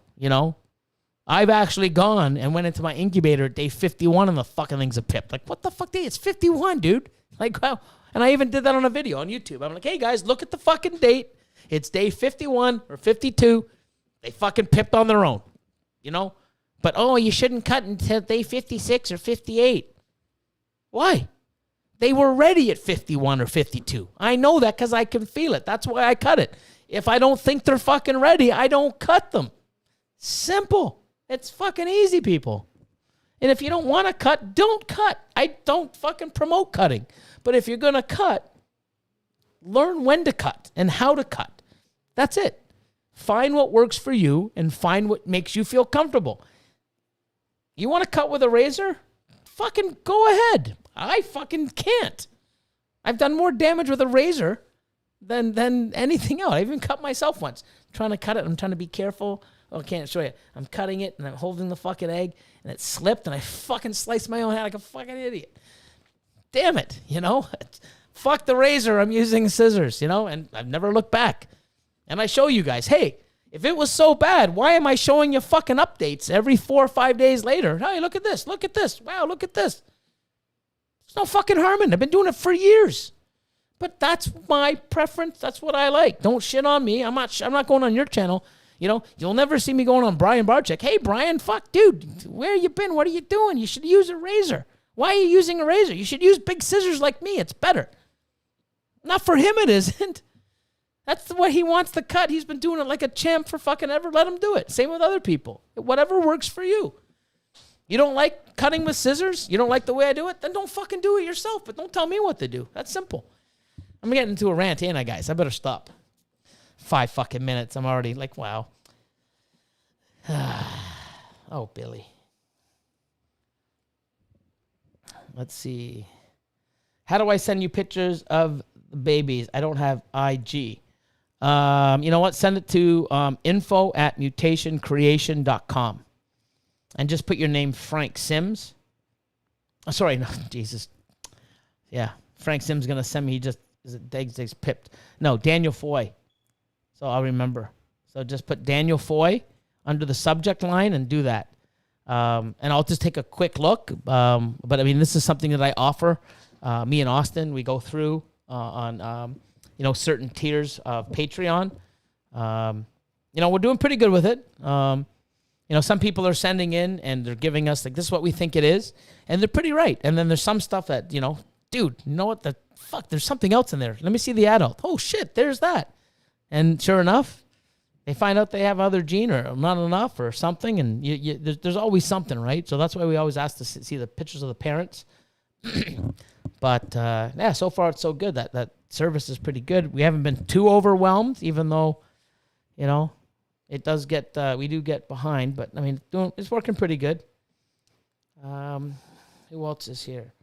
I've actually gone and went into my incubator at day 51 and the fucking thing's a pip. Like, what the fuck day? It's 51, dude. Like, wow. And I even did that on a video on YouTube. I'm like, hey, guys, look at the fucking date. It's day 51 or 52. They fucking pipped on their own, But, you shouldn't cut until day 56 or 58. Why? They were ready at 51 or 52. I know that because I can feel it. That's why I cut it. If I don't think they're fucking ready, I don't cut them. Simple. It's fucking easy, people. And if you don't want to cut, don't cut. I don't fucking promote cutting. But if you're going to cut, learn when to cut and how to cut. That's it. Find what works for you and find what makes you feel comfortable. You want to cut with a razor? Fucking go ahead. I fucking can't. I've done more damage with a razor than anything else. I even cut myself once. I'm trying to cut it. I'm trying to be careful. Oh, I can't show you. I'm cutting it, and I'm holding the fucking egg, and it slipped, and I fucking sliced my own hand like a fucking idiot. Damn it, Fuck the razor. I'm using scissors, and I've never looked back. And I show you guys, hey, if it was so bad, why am I showing you fucking updates every 4 or 5 days later? Hey, look at this. Look at this. Wow, look at this. There's no fucking harm in it. I've been doing it for years. But that's my preference. That's what I like. Don't shit on me. I'm not going on your channel. You'll never see me going on Brian Barczyk. Hey, Brian, fuck, dude, where you been? What are you doing? You should use a razor. Why are you using a razor? You should use big scissors like me. It's better. Not for him, it isn't. That's the way he wants to cut. He's been doing it like a champ for fucking ever. Let him do it. Same with other people. Whatever works for you. You don't like cutting with scissors? You don't like the way I do it? Then don't fucking do it yourself. But don't tell me what to do. That's simple. I'm getting into a rant, ain't I, guys? I better stop. 5 fucking minutes. I'm already like, wow. Oh, Billy. Let's see. How do I send you pictures of the babies? I don't have IG. You know what? Send it to info@mutationcreation.com. And just put your name, Frank Sims. Oh, sorry, no, Jesus. Yeah, Frank Sims is going to send me, his eggs pipped. No, Daniel Foy. So I'll remember. So just put Daniel Foy under the subject line and do that. And I'll just take a quick look. But I mean, this is something that I offer. Me and Austin, we go through on certain tiers of Patreon. We're doing pretty good with it. Some people are sending in and they're giving us like, this is what we think it is. And they're pretty right. And then there's some stuff that, dude, you know what the fuck? There's something else in there. Let me see the adult. Oh shit, there's that. And sure enough, they find out they have other gene or not enough or something. And there's always something, right? So that's why we always ask to see the pictures of the parents. But so far it's so good. That service is pretty good. We haven't been too overwhelmed, even though, it does get, we do get behind, but I mean, it's working pretty good. Who else is here?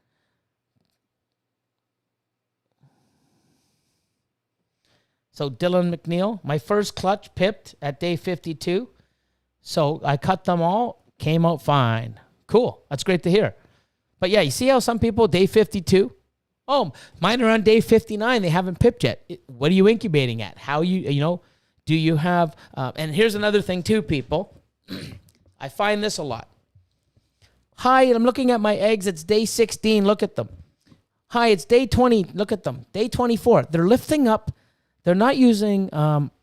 So Dylan McNeil, my first clutch pipped at day 52. So I cut them all, came out fine. Cool. That's great to hear. But yeah, you see how some people, day 52? Oh, mine are on day 59. They haven't pipped yet. What are you incubating at? How do you have, and here's another thing too, people. I find this a lot. Hi, I'm looking at my eggs. It's day 16. Look at them. Hi, it's day 20. Look at them. Day 24. They're lifting up. They're not using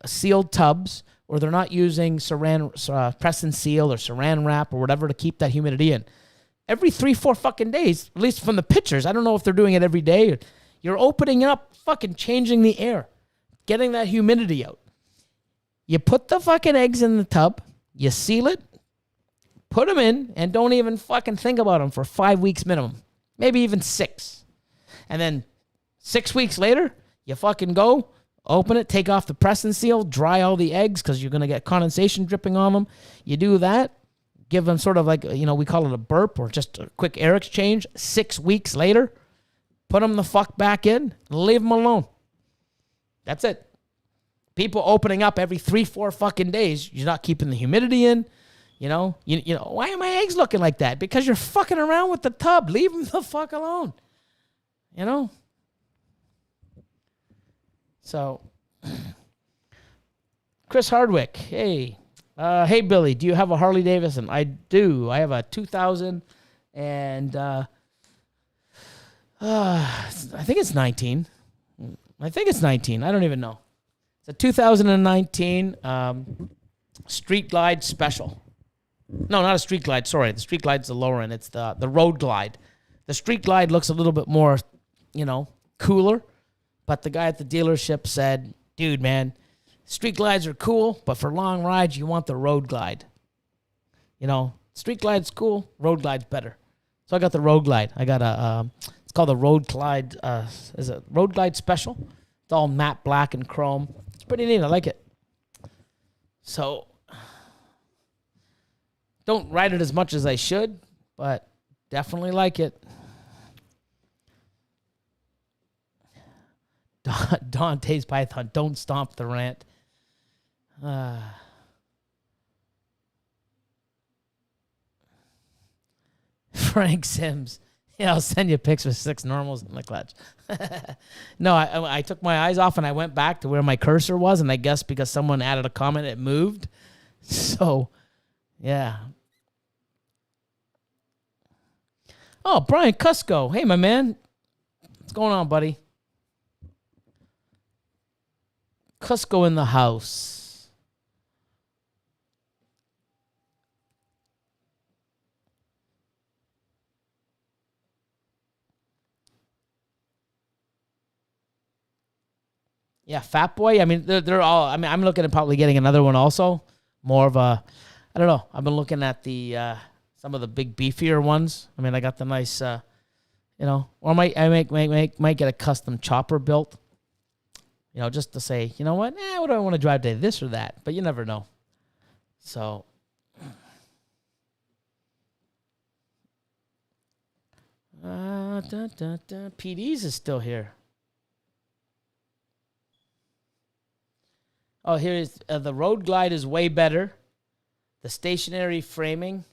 sealed tubs, or they're not using press and seal or saran wrap or whatever to keep that humidity in. Every 3-4 fucking days, at least from the pictures, I don't know if they're doing it every day. You're opening up, fucking changing the air, getting that humidity out. You put the fucking eggs in the tub, you seal it, put them in, and don't even fucking think about them for 5 weeks minimum, maybe even 6. And then 6 weeks later, you fucking go, open it, take off the press and seal, dry all the eggs because you're going to get condensation dripping on them. You do that, give them sort of like, we call it a burp or just a quick air exchange. 6 weeks later, put them the fuck back in, leave them alone. That's it. People opening up every 3-4 fucking days. You're not keeping the humidity in. Why are my eggs looking like that? Because you're fucking around with the tub. Leave them the fuck alone. So, Chris Hardwick. Hey. Hey, Billy, do you have a Harley Davidson? I do. I have a 2000 and I think it's 19. I don't even know. It's a 2019 Street Glide Special. No, not a Street Glide. Sorry, the Street Glide's the lower end. It's the Road Glide. The Street Glide looks a little bit more, cooler. But the guy at the dealership said, dude, man, Street Glides are cool, but for long rides, you want the Road Glide. Street Glide's cool, Road Glide's better. So I got the Road Glide. I got it's called the Road Glide, is it Road Glide Special? It's all matte black and chrome. It's pretty neat. I like it. So, don't ride it as much as I should, but definitely like it. Dante's Python, don't stomp the rant. Frank Sims. Yeah, I'll send you pics with 6 normals in the clutch. No, I took my eyes off and I went back to where my cursor was, and I guess because someone added a comment, it moved. So, yeah. Oh, Brian Cusco. Hey, my man. What's going on, buddy? Cusco in the house. Yeah, Fat Boy. I mean, they're all. I mean, I'm looking at probably getting another one also. More of a, I don't know. I've been looking at the some of the big beefier ones. I mean, I got the nice, or I might get a custom chopper built. Just to say, you know what? What do I want to drive today? This or that? But you never know. So. PD's is still here. Oh, here is the Road Glide is way better. The stationary framing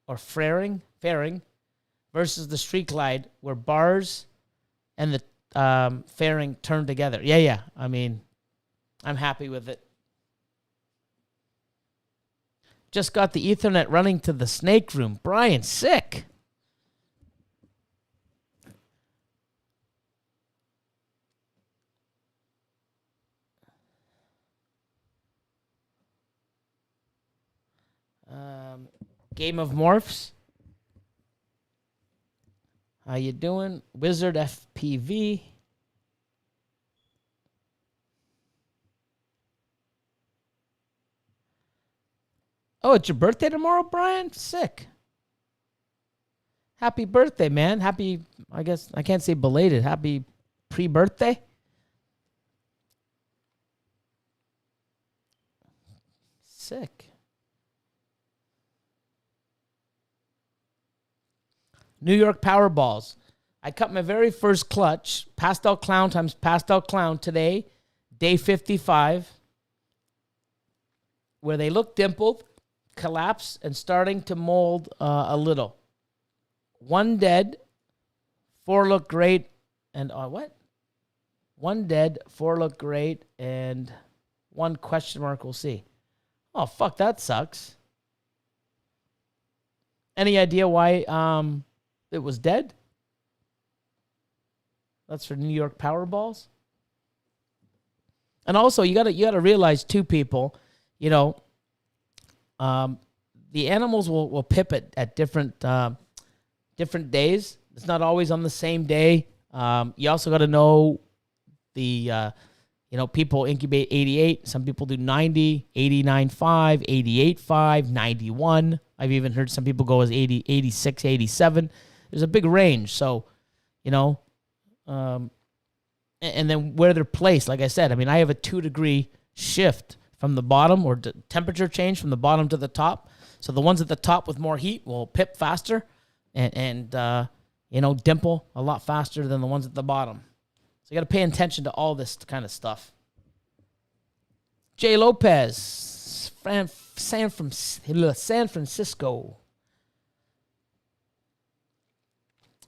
or fairing versus the Street Glide where bars and the fairing turn together. Yeah. I mean, I'm happy with it. Just got the Ethernet running to the snake room. Brian, sick. Game of Morphs. How you doing? Wizard FPV. Oh, it's your birthday tomorrow, Brian? Sick. Happy birthday, man. Happy, I guess, I can't say belated. Happy pre-birthday. Sick. New York Powerballs. I cut my very first clutch, Pastel Clown times Pastel Clown today, day 55, where they look dimpled, collapse, and starting to mold a little. One dead, 4 look great, and what? 1 dead, 4 look great, and 1 question mark, we'll see. Oh, fuck, that sucks. Any idea why it was dead? That's for New York Powerballs. And also, you gotta realize too, people, you know, the animals will pip at different days. It's not always on the same day. You also got to know the, people incubate 88. Some people do 90, 89.5, 88.5, 91. I've even heard some people go as 80, 86, 87. There's a big range. So, and then where they're placed, like I said, I mean, I have a 2-degree shift from the bottom, or temperature change from the bottom to the top. So the ones at the top with more heat will pip faster and dimple a lot faster than the ones at the bottom. So you got to pay attention to all this kind of stuff. Jay Lopez, San Francisco.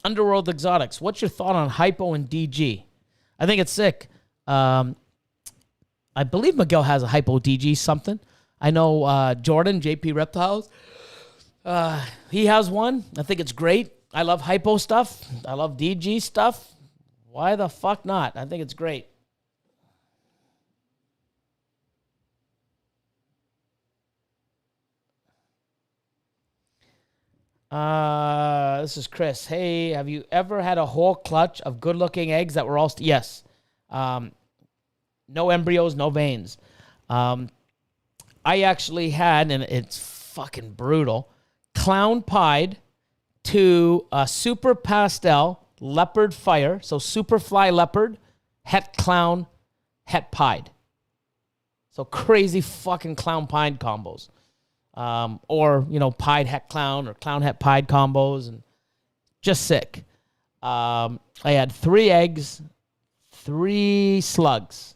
Underworld Exotics. What's your thought on Hypo and DG? I think it's sick. I believe Miguel has a Hypo DG something. I know Jordan, JP Reptiles, he has one. I think it's great. I love Hypo stuff. I love DG stuff. Why the fuck not? I think it's great. This is Chris. Hey, have you ever had a whole clutch of good-looking eggs that were all... Yes. No embryos, no veins. I actually had, and it's fucking brutal, clown pied to a super pastel leopard fire. So super fly leopard, het clown, het pied. So crazy fucking clown pied combos. Or, pied het clown or clown het pied combos, and just sick. I had 3 eggs, 3 slugs.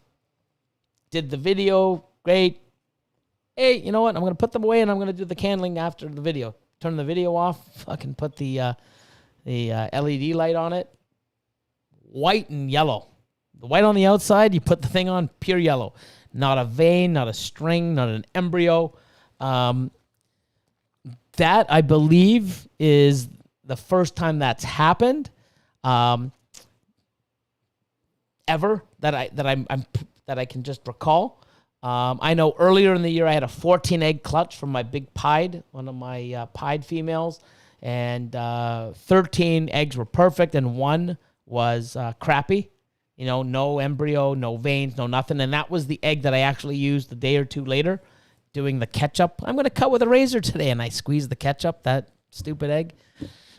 Did the video, great. Hey, you know what? I'm going to put them away, and I'm going to do the candling after the video. Turn the video off, fucking put the LED light on it. White and yellow. The white on the outside, you put the thing on, pure yellow. Not a vein, not a string, not an embryo. That, I believe, is the first time that's happened ever that I can just recall. I know earlier in the year I had a 14-egg clutch from my big pied, one of my pied females, and 13 eggs were perfect, and 1 was crappy. No embryo, no veins, no nothing. And that was the egg that I actually used a day or 2 later doing the ketchup. I'm going to cut with a razor today, and I squeezed the ketchup, that stupid egg.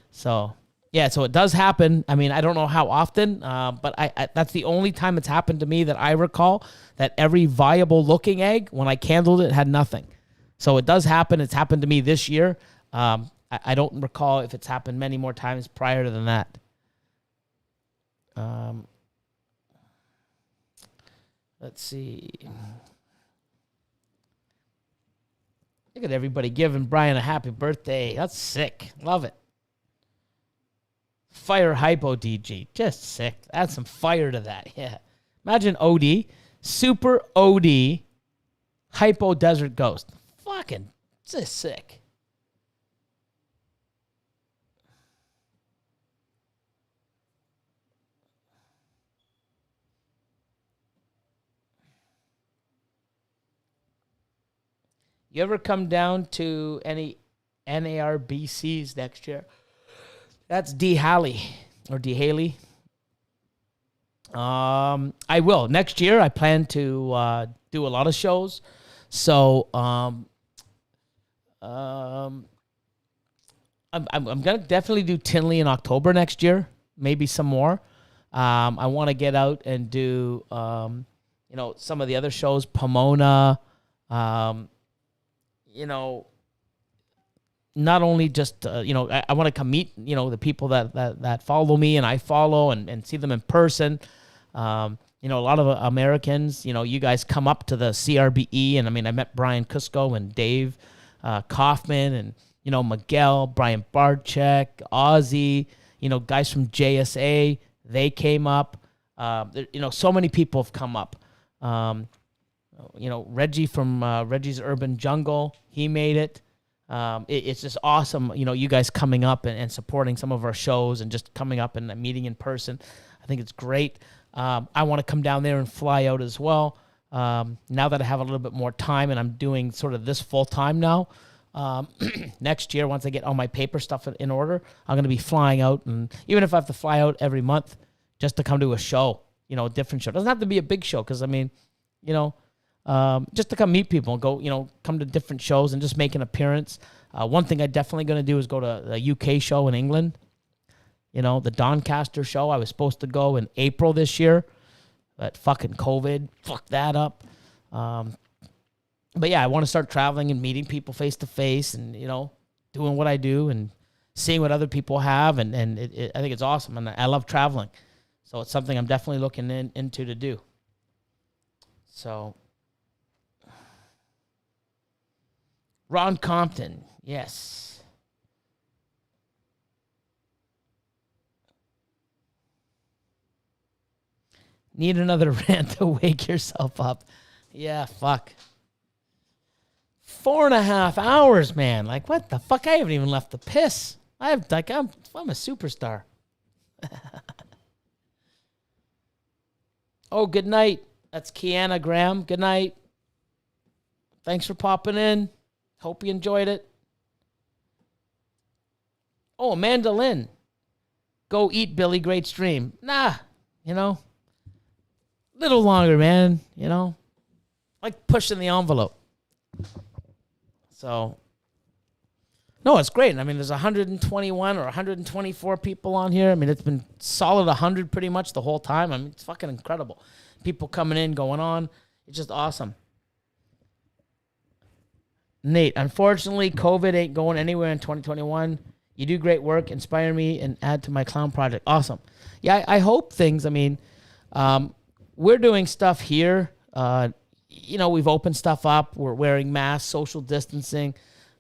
So, yeah, so it does happen. I mean, I don't know how often, but I that's the only time it's happened to me that I recall, that every viable-looking egg, when I candled it, had nothing. So it does happen. It's happened to me this year. I don't recall if it's happened many more times prior to than that. Let's see. Look at everybody giving Brian a happy birthday. That's sick. Love it. Fire Hypo DG. Just sick. Add some fire to that. Yeah. Imagine OD Super OD Hypo Desert Ghost. Fucking just sick. You ever come down to any NARBCs next year? That's D. Halley or D. Haley. I will. Next year, I plan to do a lot of shows. So I'm gonna definitely do Tinley in October next year, maybe some more. I want to get out and do some of the other shows, Pomona. Not only just I want to come meet the people that follow me and I follow and see them in person. A lot of Americans, you guys come up to the CRBE, and I mean, I met Brian Cusco and Dave Kaufman and, Miguel, Brian Barczyk, Ozzy, guys from JSA, they came up. So many people have come up. Reggie from Reggie's Urban Jungle, he made it. It's just awesome, you guys coming up and supporting some of our shows and just coming up and meeting in person. I think it's great. I want to come down there and fly out as well. Now that I have a little bit more time and I'm doing sort of this full time now, next year, once I get all my paper stuff in order, I'm going to be flying out. And even if I have to fly out every month just to come to a show, a different show. It doesn't have to be a big show because, just to come meet people and go, come to different shows and just make an appearance. One thing I'm definitely going to do is go to the UK show in England. The Doncaster show. I was supposed to go in April this year, but fucking COVID fucked that up. But yeah, I want to start traveling and meeting people face to face and, doing what I do and seeing what other people have. And I think it's awesome. And I love traveling. So it's something I'm definitely looking into to do. So Ron Compton, yes. Need another rant to wake yourself up. Yeah, fuck. 4.5 hours, man. Like, what the fuck? I haven't even left the piss. I'm a superstar. Oh, good night. That's Kiana Graham. Good night. Thanks for popping in. Hope you enjoyed it. Oh, Amanda Lynn. Go eat, Billy. Great stream. Nah, little longer, man. Like pushing the envelope. So, no, it's great. I mean, there's 121 or 124 people on here. I mean, it's been solid 100 pretty much the whole time. I mean, it's fucking incredible. People coming in, going on. It's just awesome. Nate, unfortunately, COVID ain't going anywhere in 2021. You do great work. Inspire me and add to my clown project. Awesome. Yeah, I hope things, we're doing stuff here. We've opened stuff up. We're wearing masks, social distancing.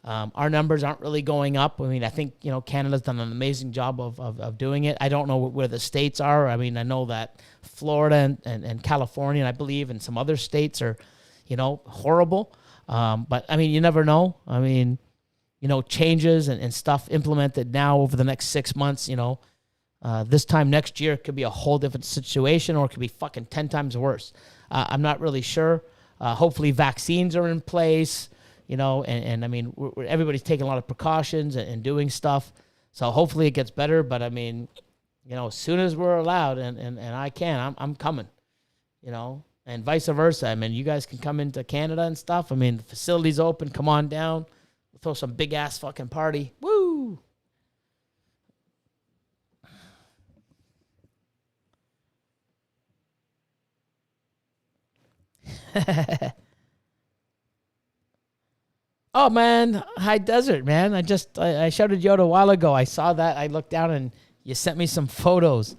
Our numbers aren't really going up. I mean, I think, Canada's done an amazing job of doing it. I don't know where the states are. I mean, I know that Florida and California, and I believe, and some other states are, horrible. But, I mean, you never know. I mean, changes and stuff implemented now over the next 6 months, this time next year could be a whole different situation, or it could be fucking 10 times worse. I'm not really sure. Hopefully vaccines are in place, and I mean, everybody's taking a lot of precautions and doing stuff. So hopefully it gets better. But I mean, as soon as we're allowed and I can, I'm coming, and vice versa. I mean, you guys can come into Canada and stuff. I mean, the facility's open. Come on down. We'll throw some big ass fucking party. Woo! Oh man, High Desert, man. I shouted you out a while ago. I saw that. I looked down and you sent me some photos.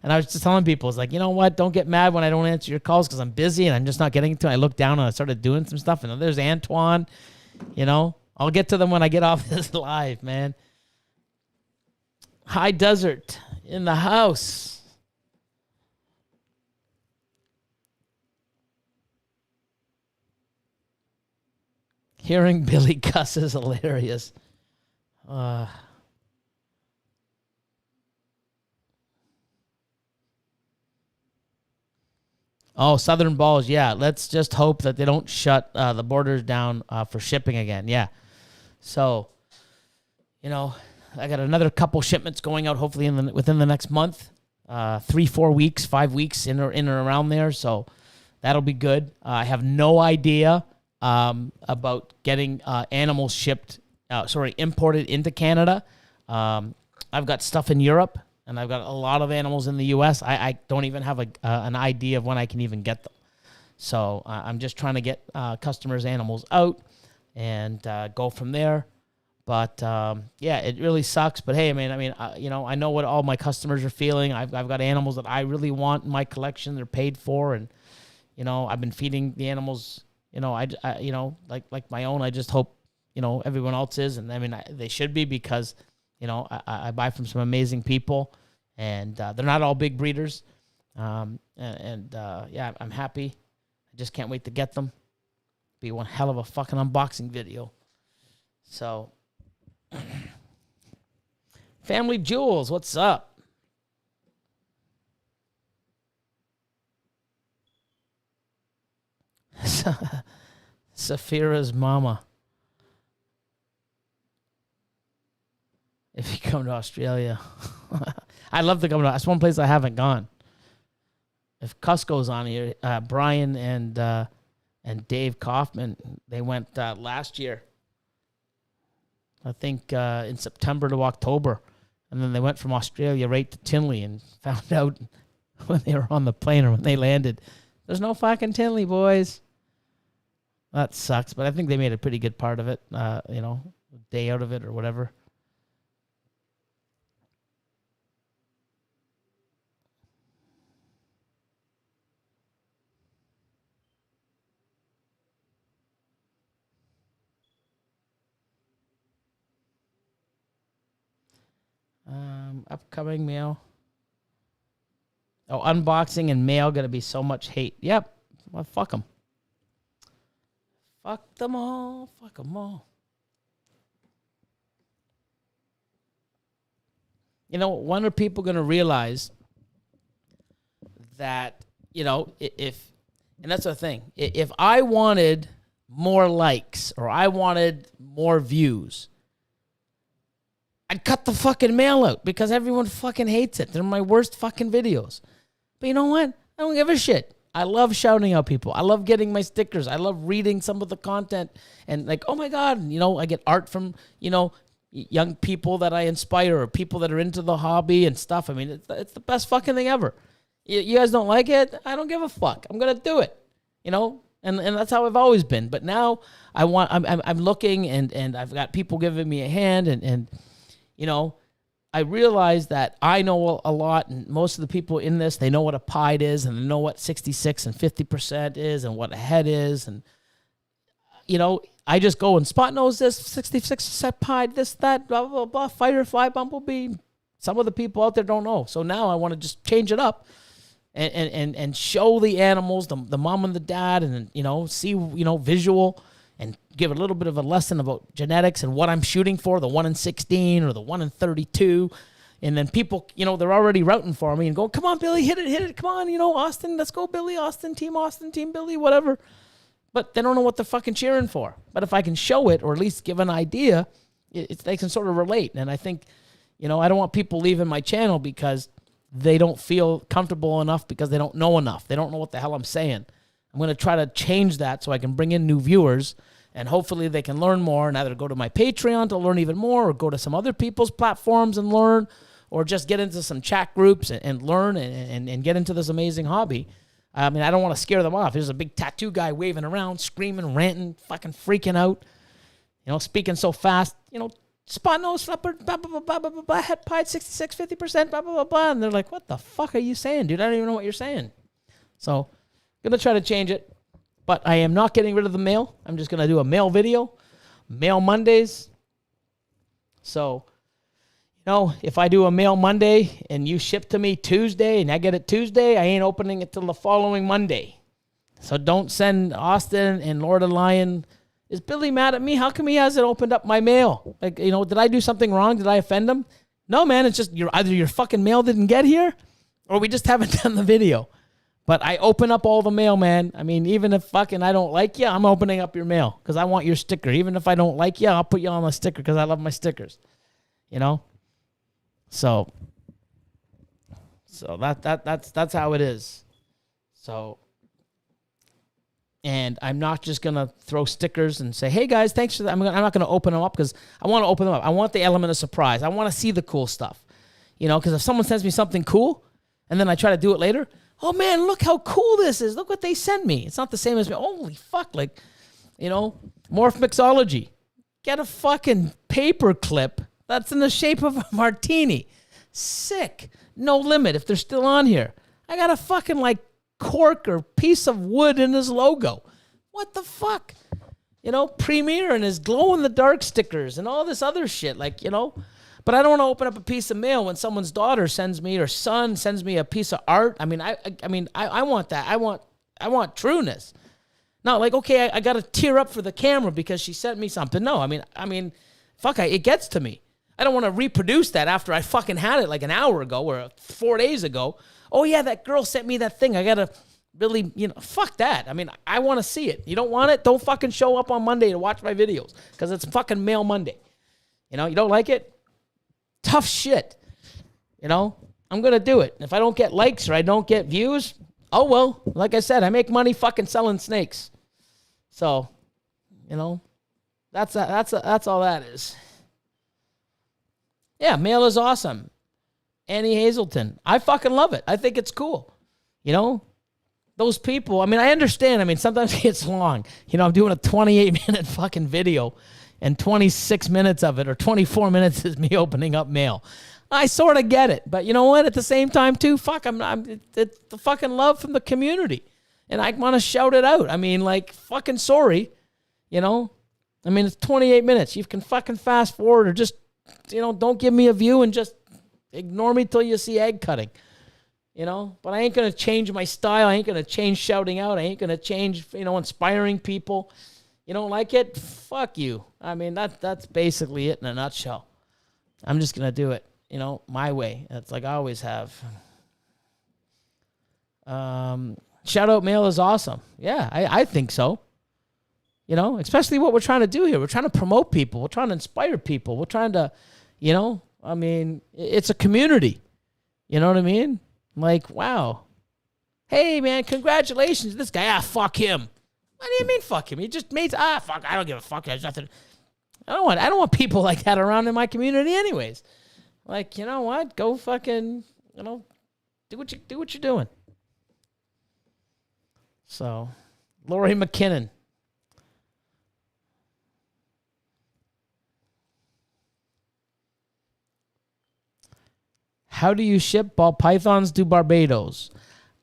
And I was just telling people, it's like, you know what? Don't get mad when I don't answer your calls because I'm busy and I'm just not getting to it. I looked down and I started doing some stuff. And there's Antoine. I'll get to them when I get off this live, man. High Desert in the house. Hearing Billy cuss is hilarious. Oh, Southern Balls. Yeah, let's just hope that they don't shut the borders down for shipping again. Yeah. So, you know, I got another couple shipments going out hopefully within the next month. 3-4 weeks, 5 weeks in or around there. So that'll be good. I have no idea about getting animals imported into Canada. I've got stuff in Europe. And I've got a lot of animals in the U.S. I don't even have an idea of when I can even get them. So I'm just trying to get customers' animals out and go from there. But yeah, it really sucks. But hey, I know what all my customers are feeling. I've got animals that I really want in my collection. They're paid for, and I've been feeding the animals. Like my own. I just hope everyone else is, and they should be because. I buy from some amazing people, and they're not all big breeders. Yeah, I'm happy. I just can't wait to get them. Be one hell of a fucking unboxing video. So, Family Jewels, what's up? Saphira's mama. If you come to Australia. I'd love to come to. That's one place I haven't gone. If Cusco's on here, Brian and Dave Kaufman, they went last year. I think in September to October. And then they went from Australia right to Tinley and found out when they were on the plane or when they landed, there's no fucking Tinley, boys. That sucks, but I think they made a pretty good part of it, day out of it or whatever. Upcoming mail. Oh, unboxing and mail gonna be so much hate. Yep. Well, fuck them. Fuck them all. Fuck them all. When are people gonna realize that, if, and that's the thing, if I wanted more likes or I wanted more views, I'd cut the fucking mail out because everyone fucking hates it. They're my worst fucking videos. But you know what? I don't give a shit. I love shouting out people. I love getting my stickers. I love reading some of the content and like, oh my God, I get art from, young people that I inspire or people that are into the hobby and stuff. It's the best fucking thing ever. You guys don't like it? I don't give a fuck. I'm going to do it, and that's how I've always been. But now I'm looking and I've got people giving me a hand and I realize that I know a lot, and most of the people in this, they know what a pied is, and they know what 66 and 50% is, and what a head is, and I just go and spot knows this 66% pied, this, that, blah blah blah, firefly, bumblebee. Some of the people out there don't know, so now I want to just change it up, and show the animals, the mom and the dad, and see visual. And give a little bit of a lesson about genetics and what I'm shooting for, the 1 in 16 or the 1 in 32. And then people, they're already routing for me and go, come on, Billy, hit it. Come on, Austin, let's go, Billy, Austin, team Billy, whatever. But they don't know what they're fucking cheering for. But if I can show it or at least give an idea, they can sort of relate. And I think, I don't want people leaving my channel because they don't feel comfortable enough because they don't know enough. They don't know what the hell I'm saying. I'm going to try to change that so I can bring in new viewers, and hopefully they can learn more and either go to my Patreon to learn even more or go to some other people's platforms and learn, or just get into some chat groups and learn and get into this amazing hobby. I don't want to scare them off. There's a big tattoo guy waving around, screaming, ranting, fucking freaking out, speaking so fast, spot nose flipper, blah, blah, blah, blah, blah, blah, blah, head pied 66, 50%, blah, blah, blah, blah. And they're like, what the fuck are you saying, dude? I don't even know what you're saying. So, going to try to change it, but I am not getting rid of the mail. I'm just going to do a mail video, Mail Mondays. So, if I do a Mail Monday and you ship to me Tuesday and I get it Tuesday, I ain't opening it till the following Monday. So don't send Austin and Lord of Lion Is Billy mad at me? How come he hasn't opened up my mail? Like, did I do something wrong? Did I offend him? No, man, it's just either your fucking mail didn't get here or we just haven't done the video. But I open up all the mail, man. I mean, even if fucking I don't like you, I'm opening up your mail because I want your sticker. Even if I don't like you, I'll put you on a sticker because I love my stickers. So that's how it is. So, and I'm not just going to throw stickers and say, hey, guys, thanks for that. I'm not going to open them up because I want to open them up. I want the element of surprise. I want to see the cool stuff. Because if someone sends me something cool and then I try to do it later, oh, man, look how cool this is. Look what they sent me. It's not the same as me. Holy fuck. Like, Morph Mixology. Get a fucking paper clip that's in the shape of a martini. Sick. No limit if they're still on here. I got a fucking cork or piece of wood in his logo. What the fuck? Premier and his glow-in-the-dark stickers and all this other shit. But I don't want to open up a piece of mail when someone's daughter sends me or son sends me a piece of art. I want that. I want trueness. Not okay, I got to tear up for the camera because she sent me something. No, fuck, it gets to me. I don't want to reproduce that after I fucking had it an hour ago or 4 days ago. Oh, yeah, that girl sent me that thing. I got to really, fuck that. I want to see it. You don't want it? Don't fucking show up on Monday to watch my videos because it's fucking Mail Monday. You don't like it? Tough shit. I'm going to do it. If I don't get likes or I don't get views, oh, well, like I said, I make money fucking selling snakes. So, that's all that is. Yeah, mail is awesome. Annie Hazelton. I fucking love it. I think it's cool. Those people, I understand. Sometimes it gets long. I'm doing a 28-minute fucking video and 26 minutes of it or 24 minutes is me opening up mail. I sort of get it. But you know what? At the same time, too, it's the fucking love from the community. And I want to shout it out. Fucking sorry. It's 28 minutes. You can fucking fast forward or just, don't give me a view and just ignore me till you see egg cutting. But I ain't going to change my style. I ain't going to change shouting out. I ain't going to change, inspiring people. You don't like it? Fuck you. That's basically it in a nutshell. I'm just going to do it, my way. That's like I always have. Shout out mail is awesome. Yeah, I think so. Especially what we're trying to do here. We're trying to promote people. We're trying to inspire people. We're trying to, it's a community. You know what I mean? Wow. Hey, man, congratulations. This guy, fuck him. What do you mean, fuck him? He just made, fuck, I don't give a fuck. There's nothing. I don't want people like that around in my community anyways. You know what? Go fucking, do what you're doing. So, Lori McKinnon. How do you ship ball pythons to Barbados?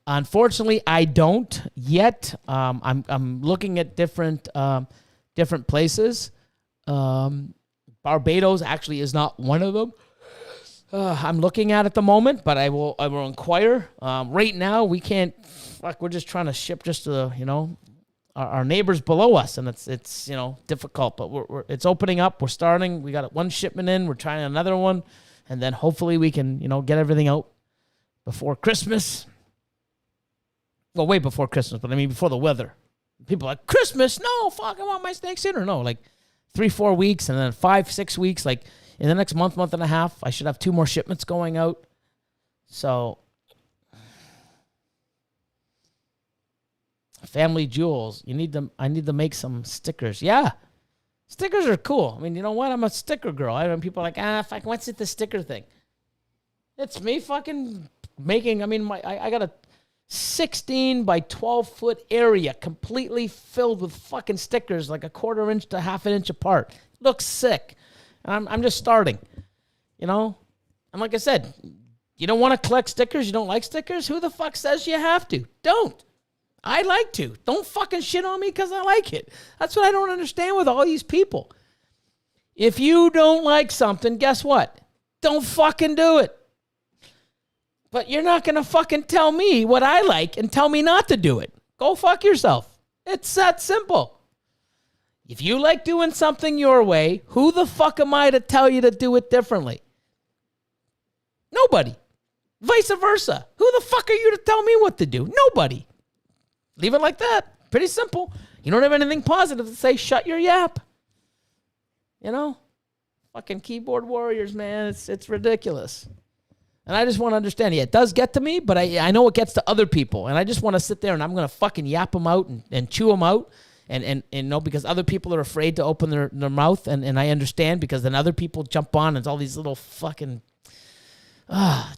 Unfortunately, I don't yet. I'm looking at different places. Barbados actually is not one of them. I'm looking at the moment, but I will inquire. Right now, we can't. Fuck, we're just trying to ship just to our neighbors below us, and it's difficult. But it's opening up. We're starting. We got one shipment in. We're trying another one. And then hopefully we can, get everything out before Christmas. Well, way before Christmas, but before the weather. People are like, Christmas? No, fuck, I want my snakes sooner. No, 3-4 weeks and then 5-6 weeks. In the next month and a half, I should have 2 more shipments going out. So, family jewels. I need to make some stickers. Yeah. Stickers are cool. You know what? I'm a sticker girl. People are like, fuck, what's it, the sticker thing? It's me fucking making, I got a 16 by 12 foot area completely filled with fucking stickers, like a 1/4 inch to 1/2 inch apart. Looks sick. And I'm just starting, And like I said, you don't want to collect stickers? You don't like stickers? Who the fuck says you have to? Don't. I like to. Don't fucking shit on me because I like it. That's what I don't understand with all these people. If you don't like something, guess what? Don't fucking do it. But you're not going to fucking tell me what I like and tell me not to do it. Go fuck yourself. It's that simple. If you like doing something your way, who the fuck am I to tell you to do it differently? Nobody. Vice versa. Who the fuck are you to tell me what to do? Nobody. Leave it like that. Pretty simple. You don't have anything positive to say, shut your yap. You know? Fucking keyboard warriors, man. It's ridiculous. And I just want to understand. Yeah, it does get to me, but I know it gets to other people. And I just want to sit there and I'm going to fucking yap them out and chew them out. And no, because other people are afraid to open their mouth. And I understand because then other people jump on and it's all these little fucking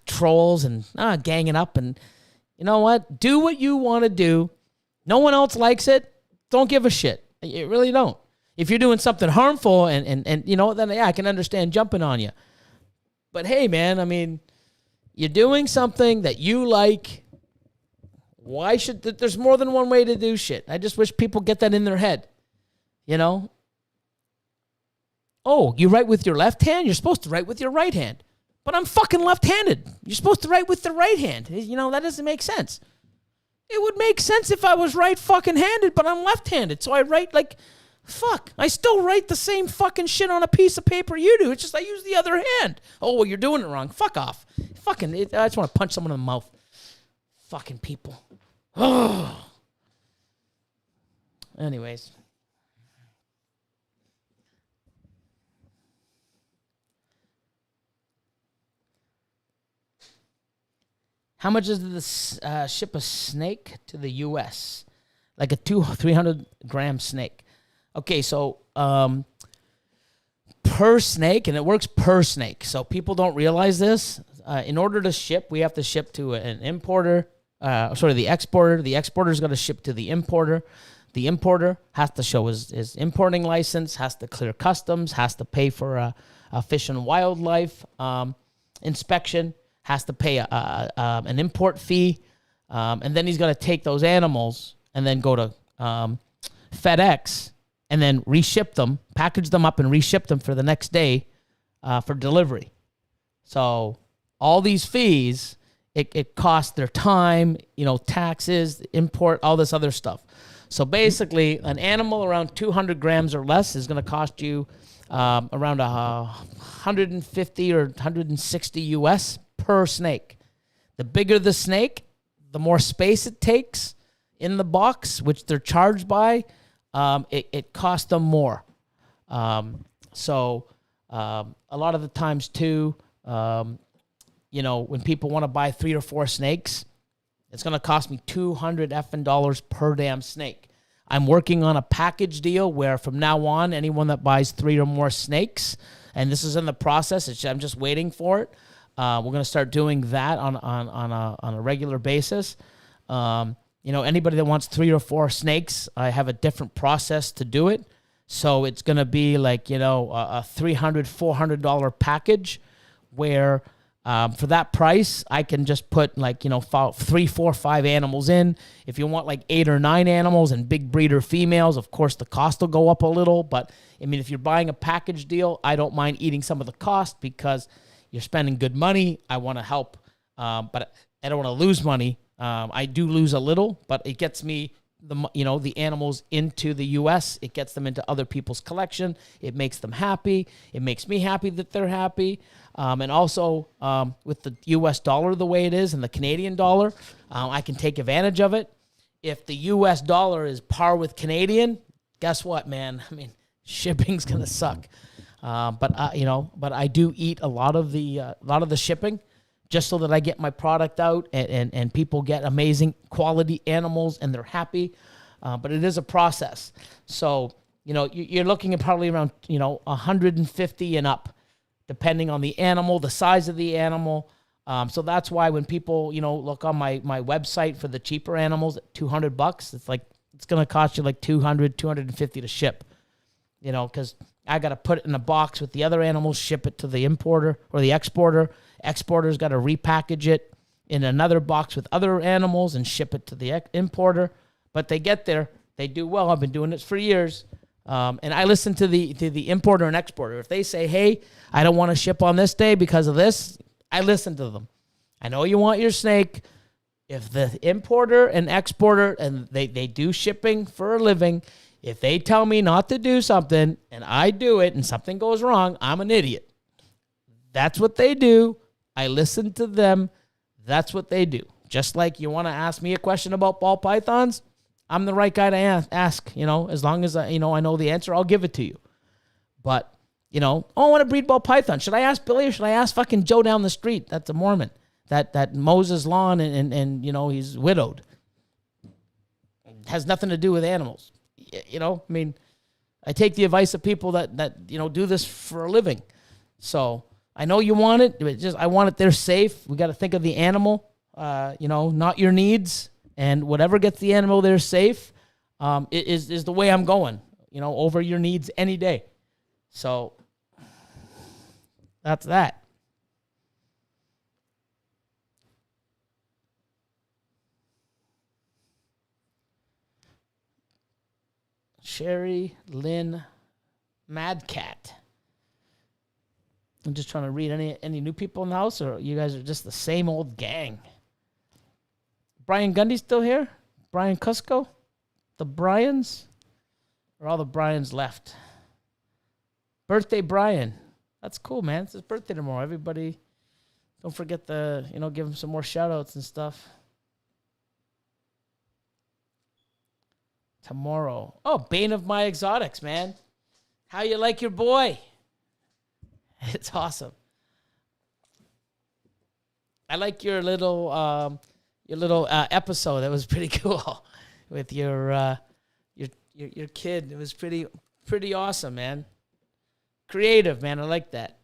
trolls and ganging up. And you know what? Do what you want to do. No one else likes it. Don't give a shit. You really don't. If you're doing something harmful and you know, then yeah, I can understand jumping on you. But hey, man, I mean, you're doing something that you like. Why should there's more than one way to do shit? I just wish people get that in their head. You know? Oh, you write with your left hand? You're supposed to write with your right hand. But I'm fucking left-handed. You're supposed to write with the right hand. You know, that doesn't make sense. It would make sense if I was right fucking handed, but I'm left-handed. So I write like, fuck. I still write the same fucking shit on a piece of paper you do. It's just I use the other hand. Oh, well, you're doing it wrong. Fuck off. Fucking, I just want to punch someone in the mouth. Fucking people. Oh. Anyways. How much is this ship a snake to the U.S.? Like a 300 gram snake. Okay, so per snake, and it works per snake. So people don't realize this. In order to ship, we have to ship to an importer. The exporter. The exporter's got to ship to the importer. The importer has to show his importing license, has to clear customs, has to pay for a fish and wildlife inspection, has to pay an import fee, and then he's got to take those animals and then go to FedEx and then reship them, package them up and reship them for the next day for delivery. So all these fees, it costs their time, you know, taxes, import, all this other stuff. So basically, an animal around 200 grams or less is going to cost you around 150 or 160 US per snake. The bigger the snake, the more space it takes in the box, which they're charged by, it costs them more. So a lot of the times too, you know, when people want to buy 3 or 4 snakes, it's going to cost me $200 per damn snake. I'm working on a package deal where from now on, anyone that buys 3 or more snakes, and this is in the process, I'm just waiting for it. We're going to start doing that on a regular basis. You know, anybody that wants 3 or 4 snakes, I have a different process to do it. So it's going to be like, you know, a $300, $400 package where for that price, I can just put like, you know, 3, 4, 5 animals in. If you want like 8 or 9 animals and big breeder females, of course, the cost will go up a little. But, I mean, if you're buying a package deal, I don't mind eating some of the cost because you're spending good money. I want to help, but I don't want to lose money. I do lose a little, but it gets me the animals into the U.S. It gets them into other people's collection. It makes them happy. It makes me happy that they're happy. And also with the U.S. dollar the way it is and the Canadian dollar, I can take advantage of it. If the U.S. dollar is par with Canadian, guess what, man? I mean, shipping's gonna suck. But I do eat a lot of the shipping just so that I get my product out and people get amazing quality animals and they're happy. But it is a process. So, you know, you're looking at probably around, you know, 150 and up, depending on the animal, the size of the animal. So that's why when people, you know, look on my website for the cheaper animals at $200, it's like, it's going to cost you like $200, $250 to ship, you know, because I got to put it in a box with the other animals, ship it to the importer or the exporter. Exporter's got to repackage it in another box with other animals and ship it to the importer. But they get there. They do well. I've been doing this for years. And I listen to the importer and exporter. If they say, hey, I don't want to ship on this day because of this, I listen to them. I know you want your snake. If the importer and exporter, and they do shipping for a living, If they tell me not to do something and I do it and something goes wrong, I'm an idiot. That's what they do. I listen to them. That's what they do. Just like you want to ask me a question about ball pythons, I'm the right guy to ask, as long as I know the answer, I'll give it to you. But, I want to breed ball python. Should I ask Billy or should I ask fucking Joe down the street? That's a Mormon that mows his lawn and he's widowed. It has nothing to do with animals. I take the advice of people that do this for a living. So I know you want it. I want it there safe. We got to think of the animal, not your needs. And whatever gets the animal there safe is the way I'm going, over your needs any day. So that's that. Sherry Lynn Madcat. I'm just trying to read any new people in the house, or you guys are just the same old gang. Brian Gundy's still here? Brian Cusco? The Bryans? Or all the Bryans left? Birthday Brian. That's cool, man. It's his birthday tomorrow. Everybody, don't forget to, give him some more shout-outs and stuff. Tomorrow. Oh, Bane of my exotics, man. How you like your boy? It's awesome. I like your little episode. That was pretty cool with your kid. It was pretty awesome, man. Creative, man. I like that.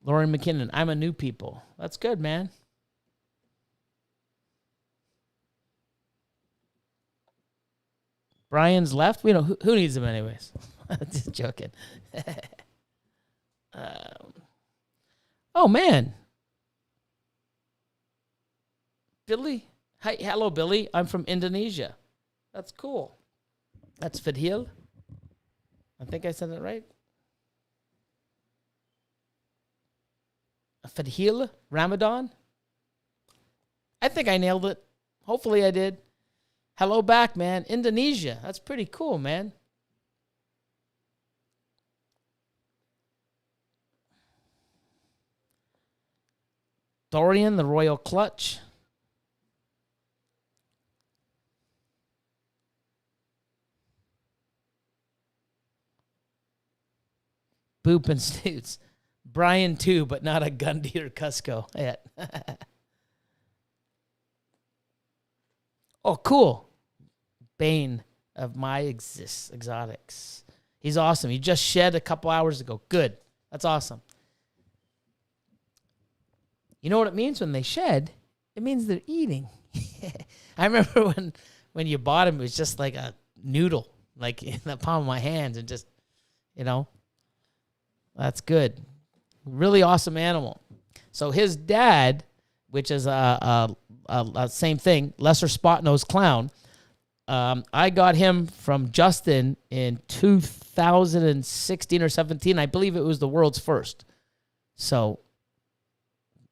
Lauren McKinnon, I'm a new people. That's good, man. Brian's left. We know who needs him anyways. Just joking. Oh man, Billy. Hi, hello, Billy. I'm from Indonesia. That's cool. That's Fidhil. I think I said it right. Fadhil Ramadan. I think I nailed it. Hopefully I did. Hello back, man. Indonesia. That's pretty cool, man. Dorian, the Royal Clutch. Boop and Snoots. Brian too, but not a Gundy or Cusco yet. Oh, cool. Bane of my exotics. He's awesome. He just shed a couple hours ago. Good. That's awesome. You know what it means when they shed? It means they're eating. I remember when you bought him, it was just like a noodle, like in the palm of my hands, and just, that's good. Really awesome animal. So his dad, which is a same thing, lesser spot-nosed clown, I got him from Justin in 2016 or 17. I believe it was the world's first. So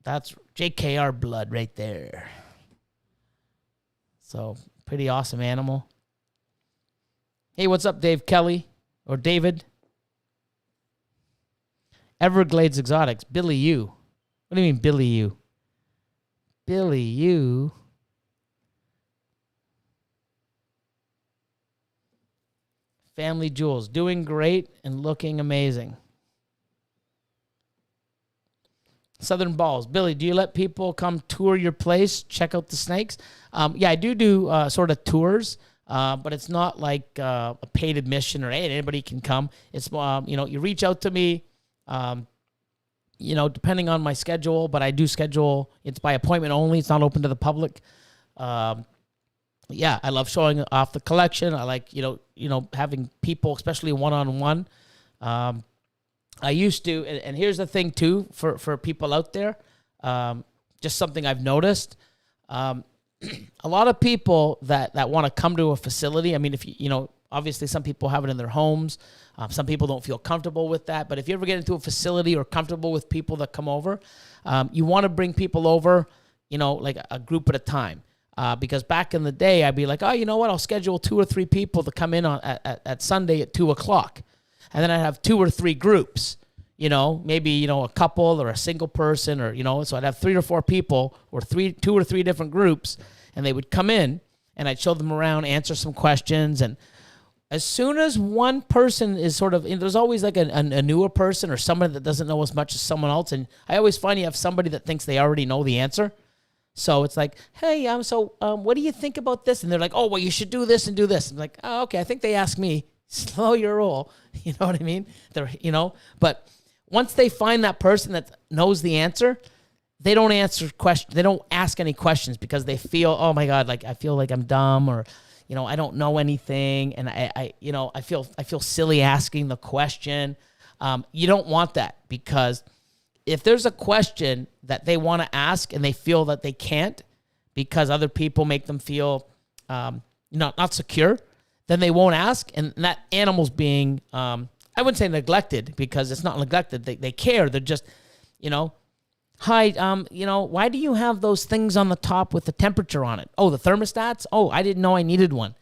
that's JKR blood right there. So pretty awesome animal. Hey, what's up, Dave Kelly? Or David? Everglades Exotics. Billy U. What do you mean, Billy U? Billy U. Family Jewels. Doing great and looking amazing. Southern Balls. Billy, do you let people come tour your place, check out the snakes? Yeah, I do sort of tours, but it's not like a paid admission or, hey, anybody can come. It's, you reach out to me, depending on my schedule, but I do schedule, it's by appointment only. It's not open to the public. Yeah, I love showing off the collection. I like, having people, especially one-on-one. I used to, and here's the thing too, for people out there, just something I've noticed. A lot of people that want to come to a facility, I mean, if obviously some people have it in their homes. Some people don't feel comfortable with that. But if you ever get into a facility or comfortable with people that come over, you want to bring people over, like a group at a time. Because back in the day, I'd be like, oh, you know what? I'll schedule 2 or 3 people to come in at Sunday at 2 o'clock. And then I'd have 2 or 3 groups, maybe, a couple or a single person or, so I'd have 3 or 4 people or 2 or 3 different groups, and they would come in and I'd show them around, answer some questions. And as soon as one person is sort of, there's always like a newer person or someone that doesn't know as much as someone else. And I always find you have somebody that thinks they already know the answer. So it's like, hey, what do you think about this? And they're like, oh, well, you should do this and do this. I'm like, oh, okay, I think they asked me. Slow your roll. You know what I mean? But once they find that person that knows the answer, they don't answer questions. They don't ask any questions because they feel, oh my God, like I feel like I'm dumb or, I don't know anything. And I feel silly asking the question. You don't want that, because if there's a question that they want to ask and they feel that they can't because other people make them feel not secure, then they won't ask. And that animal's being, I wouldn't say neglected, because it's not neglected. They care. They're just, hi, why do you have those things on the top with the temperature on it? Oh, the thermostats? Oh, I didn't know I needed one.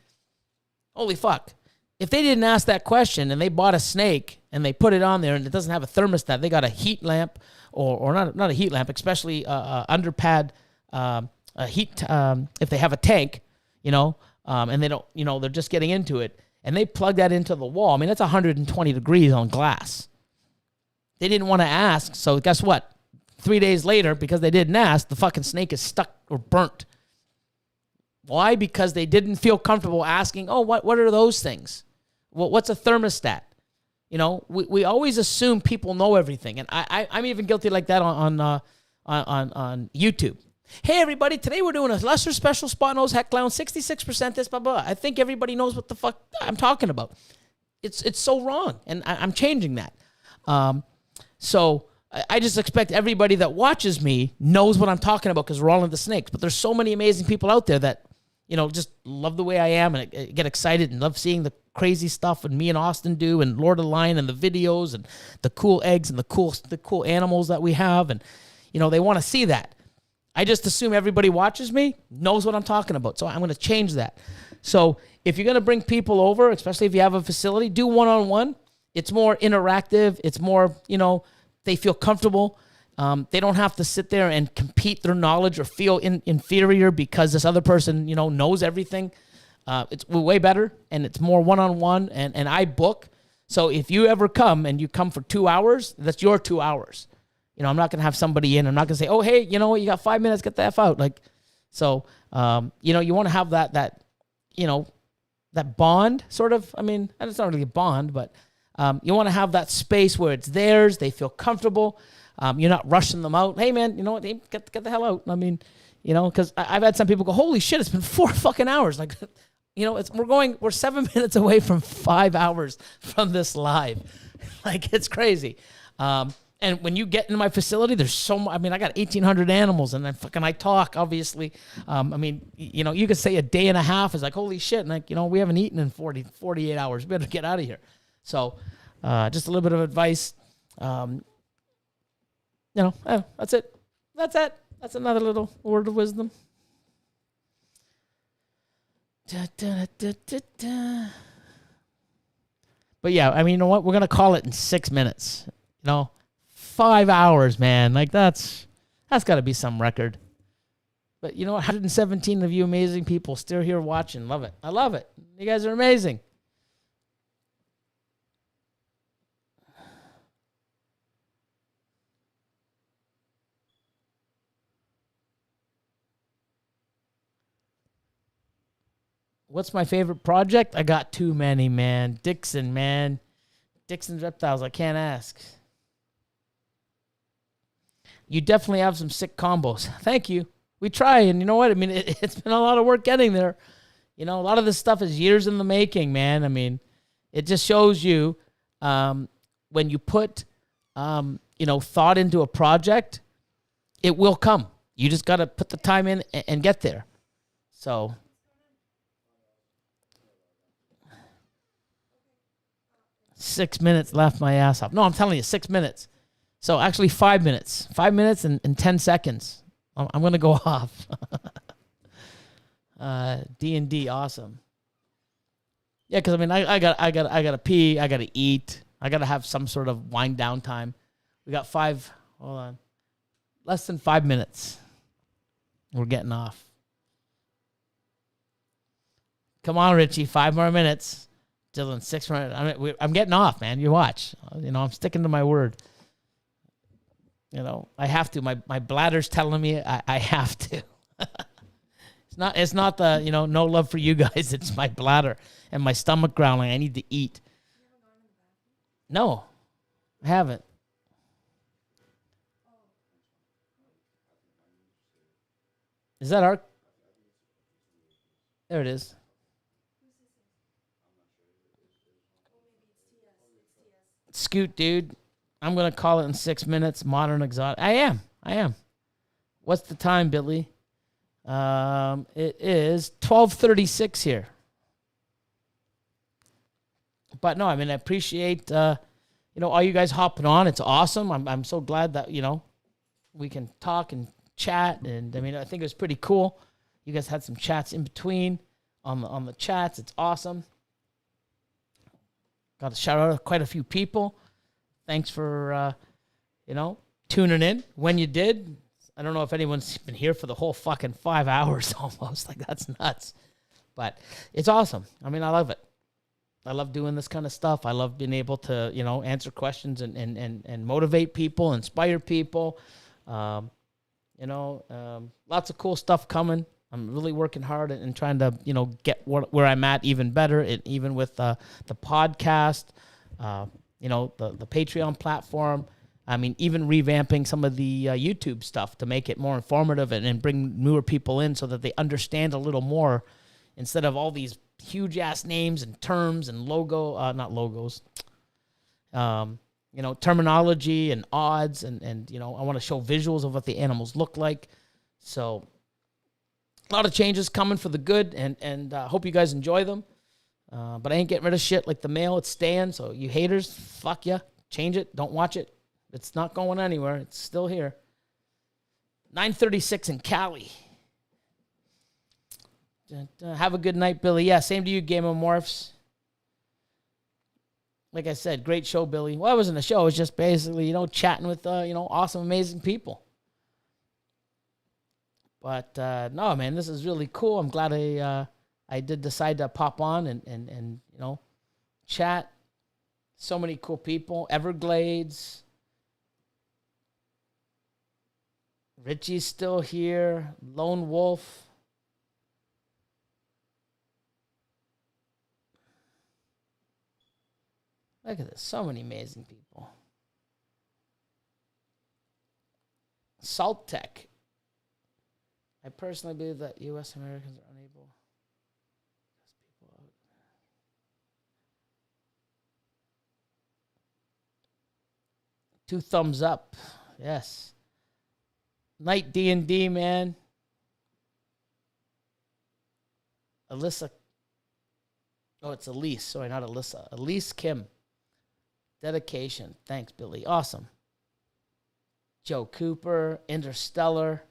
Holy fuck. If they didn't ask that question and they bought a snake and they put it on there and it doesn't have a thermostat, they got a heat lamp or not a heat lamp, especially underpad heat, if they have a tank, and they don't, they're just getting into it, and they plug that into the wall. I mean, that's 120 degrees on glass. They didn't want to ask, so guess what? 3 days later, because they didn't ask, the fucking snake is stuck or burnt. Why? Because they didn't feel comfortable asking, oh, what are those things? Well, what's a thermostat? We always assume people know everything, and I'm even guilty like that on YouTube. Hey, everybody, today we're doing a lesser special spot nose heck clown, 66% this, blah, blah. I think everybody knows what the fuck I'm talking about. It's so wrong, and I'm changing that. So I just expect everybody that watches me knows what I'm talking about, because we're all into snakes. But there's so many amazing people out there that, just love the way I am and get excited and love seeing the crazy stuff and me and Austin do, and Lord of the Lion and the videos and the cool eggs and the cool animals that we have. And, they want to see that. I just assume everybody watches me knows what I'm talking about. So I'm going to change that. So if you're going to bring people over, especially if you have a facility, do one-on-one. It's more interactive. It's more, they feel comfortable. They don't have to sit there and compete their knowledge or feel inferior because this other person, knows everything. It's way better, and it's more one-on-one, and I book. So if you ever come and you come for 2 hours, that's your 2 hours. I'm not going to have somebody in. I'm not going to say, oh, hey, you know what? You got 5 minutes, get the F out. You want to have that bond sort of. I mean, and it's not really a bond, but you want to have that space where it's theirs. They feel comfortable. You're not rushing them out. Hey, man, you know what? Hey, get the hell out. I mean, because I've had some people go, holy shit, it's been 4 fucking hours. We're 7 minutes away from 5 hours from this live. It's crazy. And when you get into my facility, there's so much. I mean, I got 1,800 animals, and I talk, obviously. You could say a day and a half is like, holy shit. And we haven't eaten in 48 hours. We better get out of here. So just a little bit of advice. That's it. That's it. That's another little word of wisdom. Da, da, da, da, da. But yeah, I mean, you know what? We're going to call it in 6 minutes. 5 hours, man. That's got to be some record. But 117 of you amazing people still here watching. Love it. I love it. You guys are amazing. What's my favorite project? I got too many, man. Dixon's Reptiles. I can't ask. You definitely have some sick combos. Thank you. We try, and you know what? I mean, it's been a lot of work getting there. A lot of this stuff is years in the making, man. I mean, it just shows you when you put, thought into a project, it will come. You just got to put the time in and get there. So, 6 minutes left my ass off. No, I'm telling you, 6 minutes. So actually 5 minutes. 5 minutes and 10 seconds. I'm going to go off. D&D, awesome. Yeah, because I mean, I got to pee. I got to eat. I got to have some sort of wind down time. We got hold on. Less than 5 minutes. We're getting off. Come on, Richie. 5 more minutes. Dylan, 6 more. I'm getting off, man. You watch. You know, I'm sticking to my word. You know, I have to. My bladder's telling me I have to. It's not the, you know, no love for you guys. It's my bladder and my stomach growling. I need to eat. No, I haven't. Is that our? There it is. Scoot, dude. I'm going to call it in 6 minutes. Modern exotic. I am. What's the time, Billy? It is 12:36 here. But no, I mean, I appreciate, you know, all you guys hopping on. It's awesome. I'm so glad that, you know, we can talk and chat. And I mean, I think it was pretty cool. You guys had some chats in between on the chats. It's awesome. Got a shout out to quite a few people. Thanks for, you know, tuning in when you did. I don't know if anyone's been here for the whole fucking 5 hours almost. Like, that's nuts. But it's awesome. I mean, I love it. I love doing this kind of stuff. I love being able to, you know, answer questions and motivate people, inspire people. You know, lots of cool stuff coming. I'm really working hard and trying to, you know, get where I'm at even better, even with the podcast, you know, the Patreon platform. I mean, even revamping some of the YouTube stuff to make it more informative and bring newer people in so that they understand a little more instead of all these huge-ass names and terms and not logos, you know, terminology and odds. And you know, I want to show visuals of what the animals look like. So a lot of changes coming for the good, and hope you guys enjoy them. But I ain't getting rid of shit like the mail. It's staying. So you haters, fuck ya. Change it. Don't watch it. It's not going anywhere. It's still here. 9:36 in Cali. Have a good night, Billy. Yeah, same to you, Game of Morphs. Like I said, great show, Billy. Well, it wasn't a show. It was just basically, you know, chatting with, you know, awesome, amazing people. But, no, man, this is really cool. I'm glad I did decide to pop on and you know, chat. So many cool people. Everglades. Richie's still here. Lone Wolf. Look at this. So many amazing people. Salt Tech. I personally believe that U.S. Americans are unable to test people out. 2 thumbs up. Yes. Night D&D, man. Alyssa. Oh, it's Elise. Sorry, not Alyssa. Elise Kim. Dedication. Thanks, Billy. Awesome. Joe Cooper. Interstellar.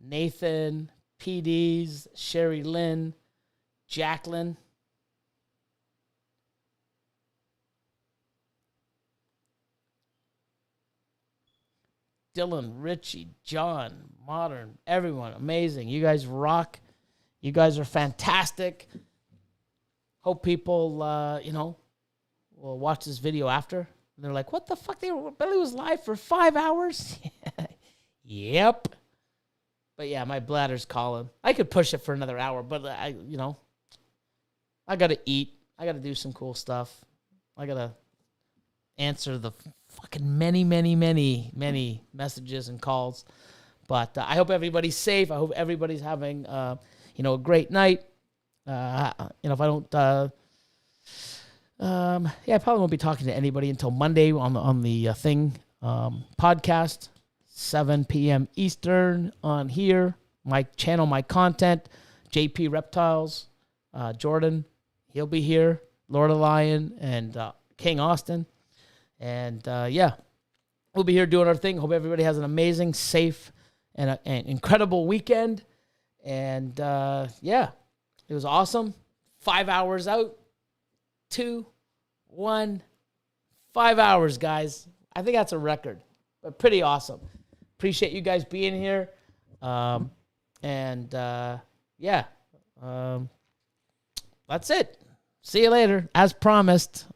Nathan. PDs. Sherry Lynn. Jacqueline. Dylan, Richie, John, Modern, everyone, amazing. You guys rock. You guys are fantastic. Hope people, you know, will watch this video after. And they're like, what the fuck? Billy was live for 5 hours? Yep. But yeah, my bladder's calling. I could push it for another hour, but you know, I got to eat. I got to do some cool stuff. I got to answer the fucking many messages and calls. But I hope everybody's safe. I hope everybody's having, you know, a great night. You know, if I don't, yeah, I probably won't be talking to anybody until Monday on the thing podcast, 7 p.m. Eastern on here. My channel, my content, JP Reptiles, Jordan, he'll be here. Lord of Lion and King Austin. And yeah, we'll be here doing our thing. Hope everybody has an amazing, safe, and an incredible weekend. And yeah, it was awesome. 5 hours out. 2, 1, 5 hours, guys. I think that's a record, but pretty awesome. Appreciate you guys being here. Yeah, that's it. See you later. As promised,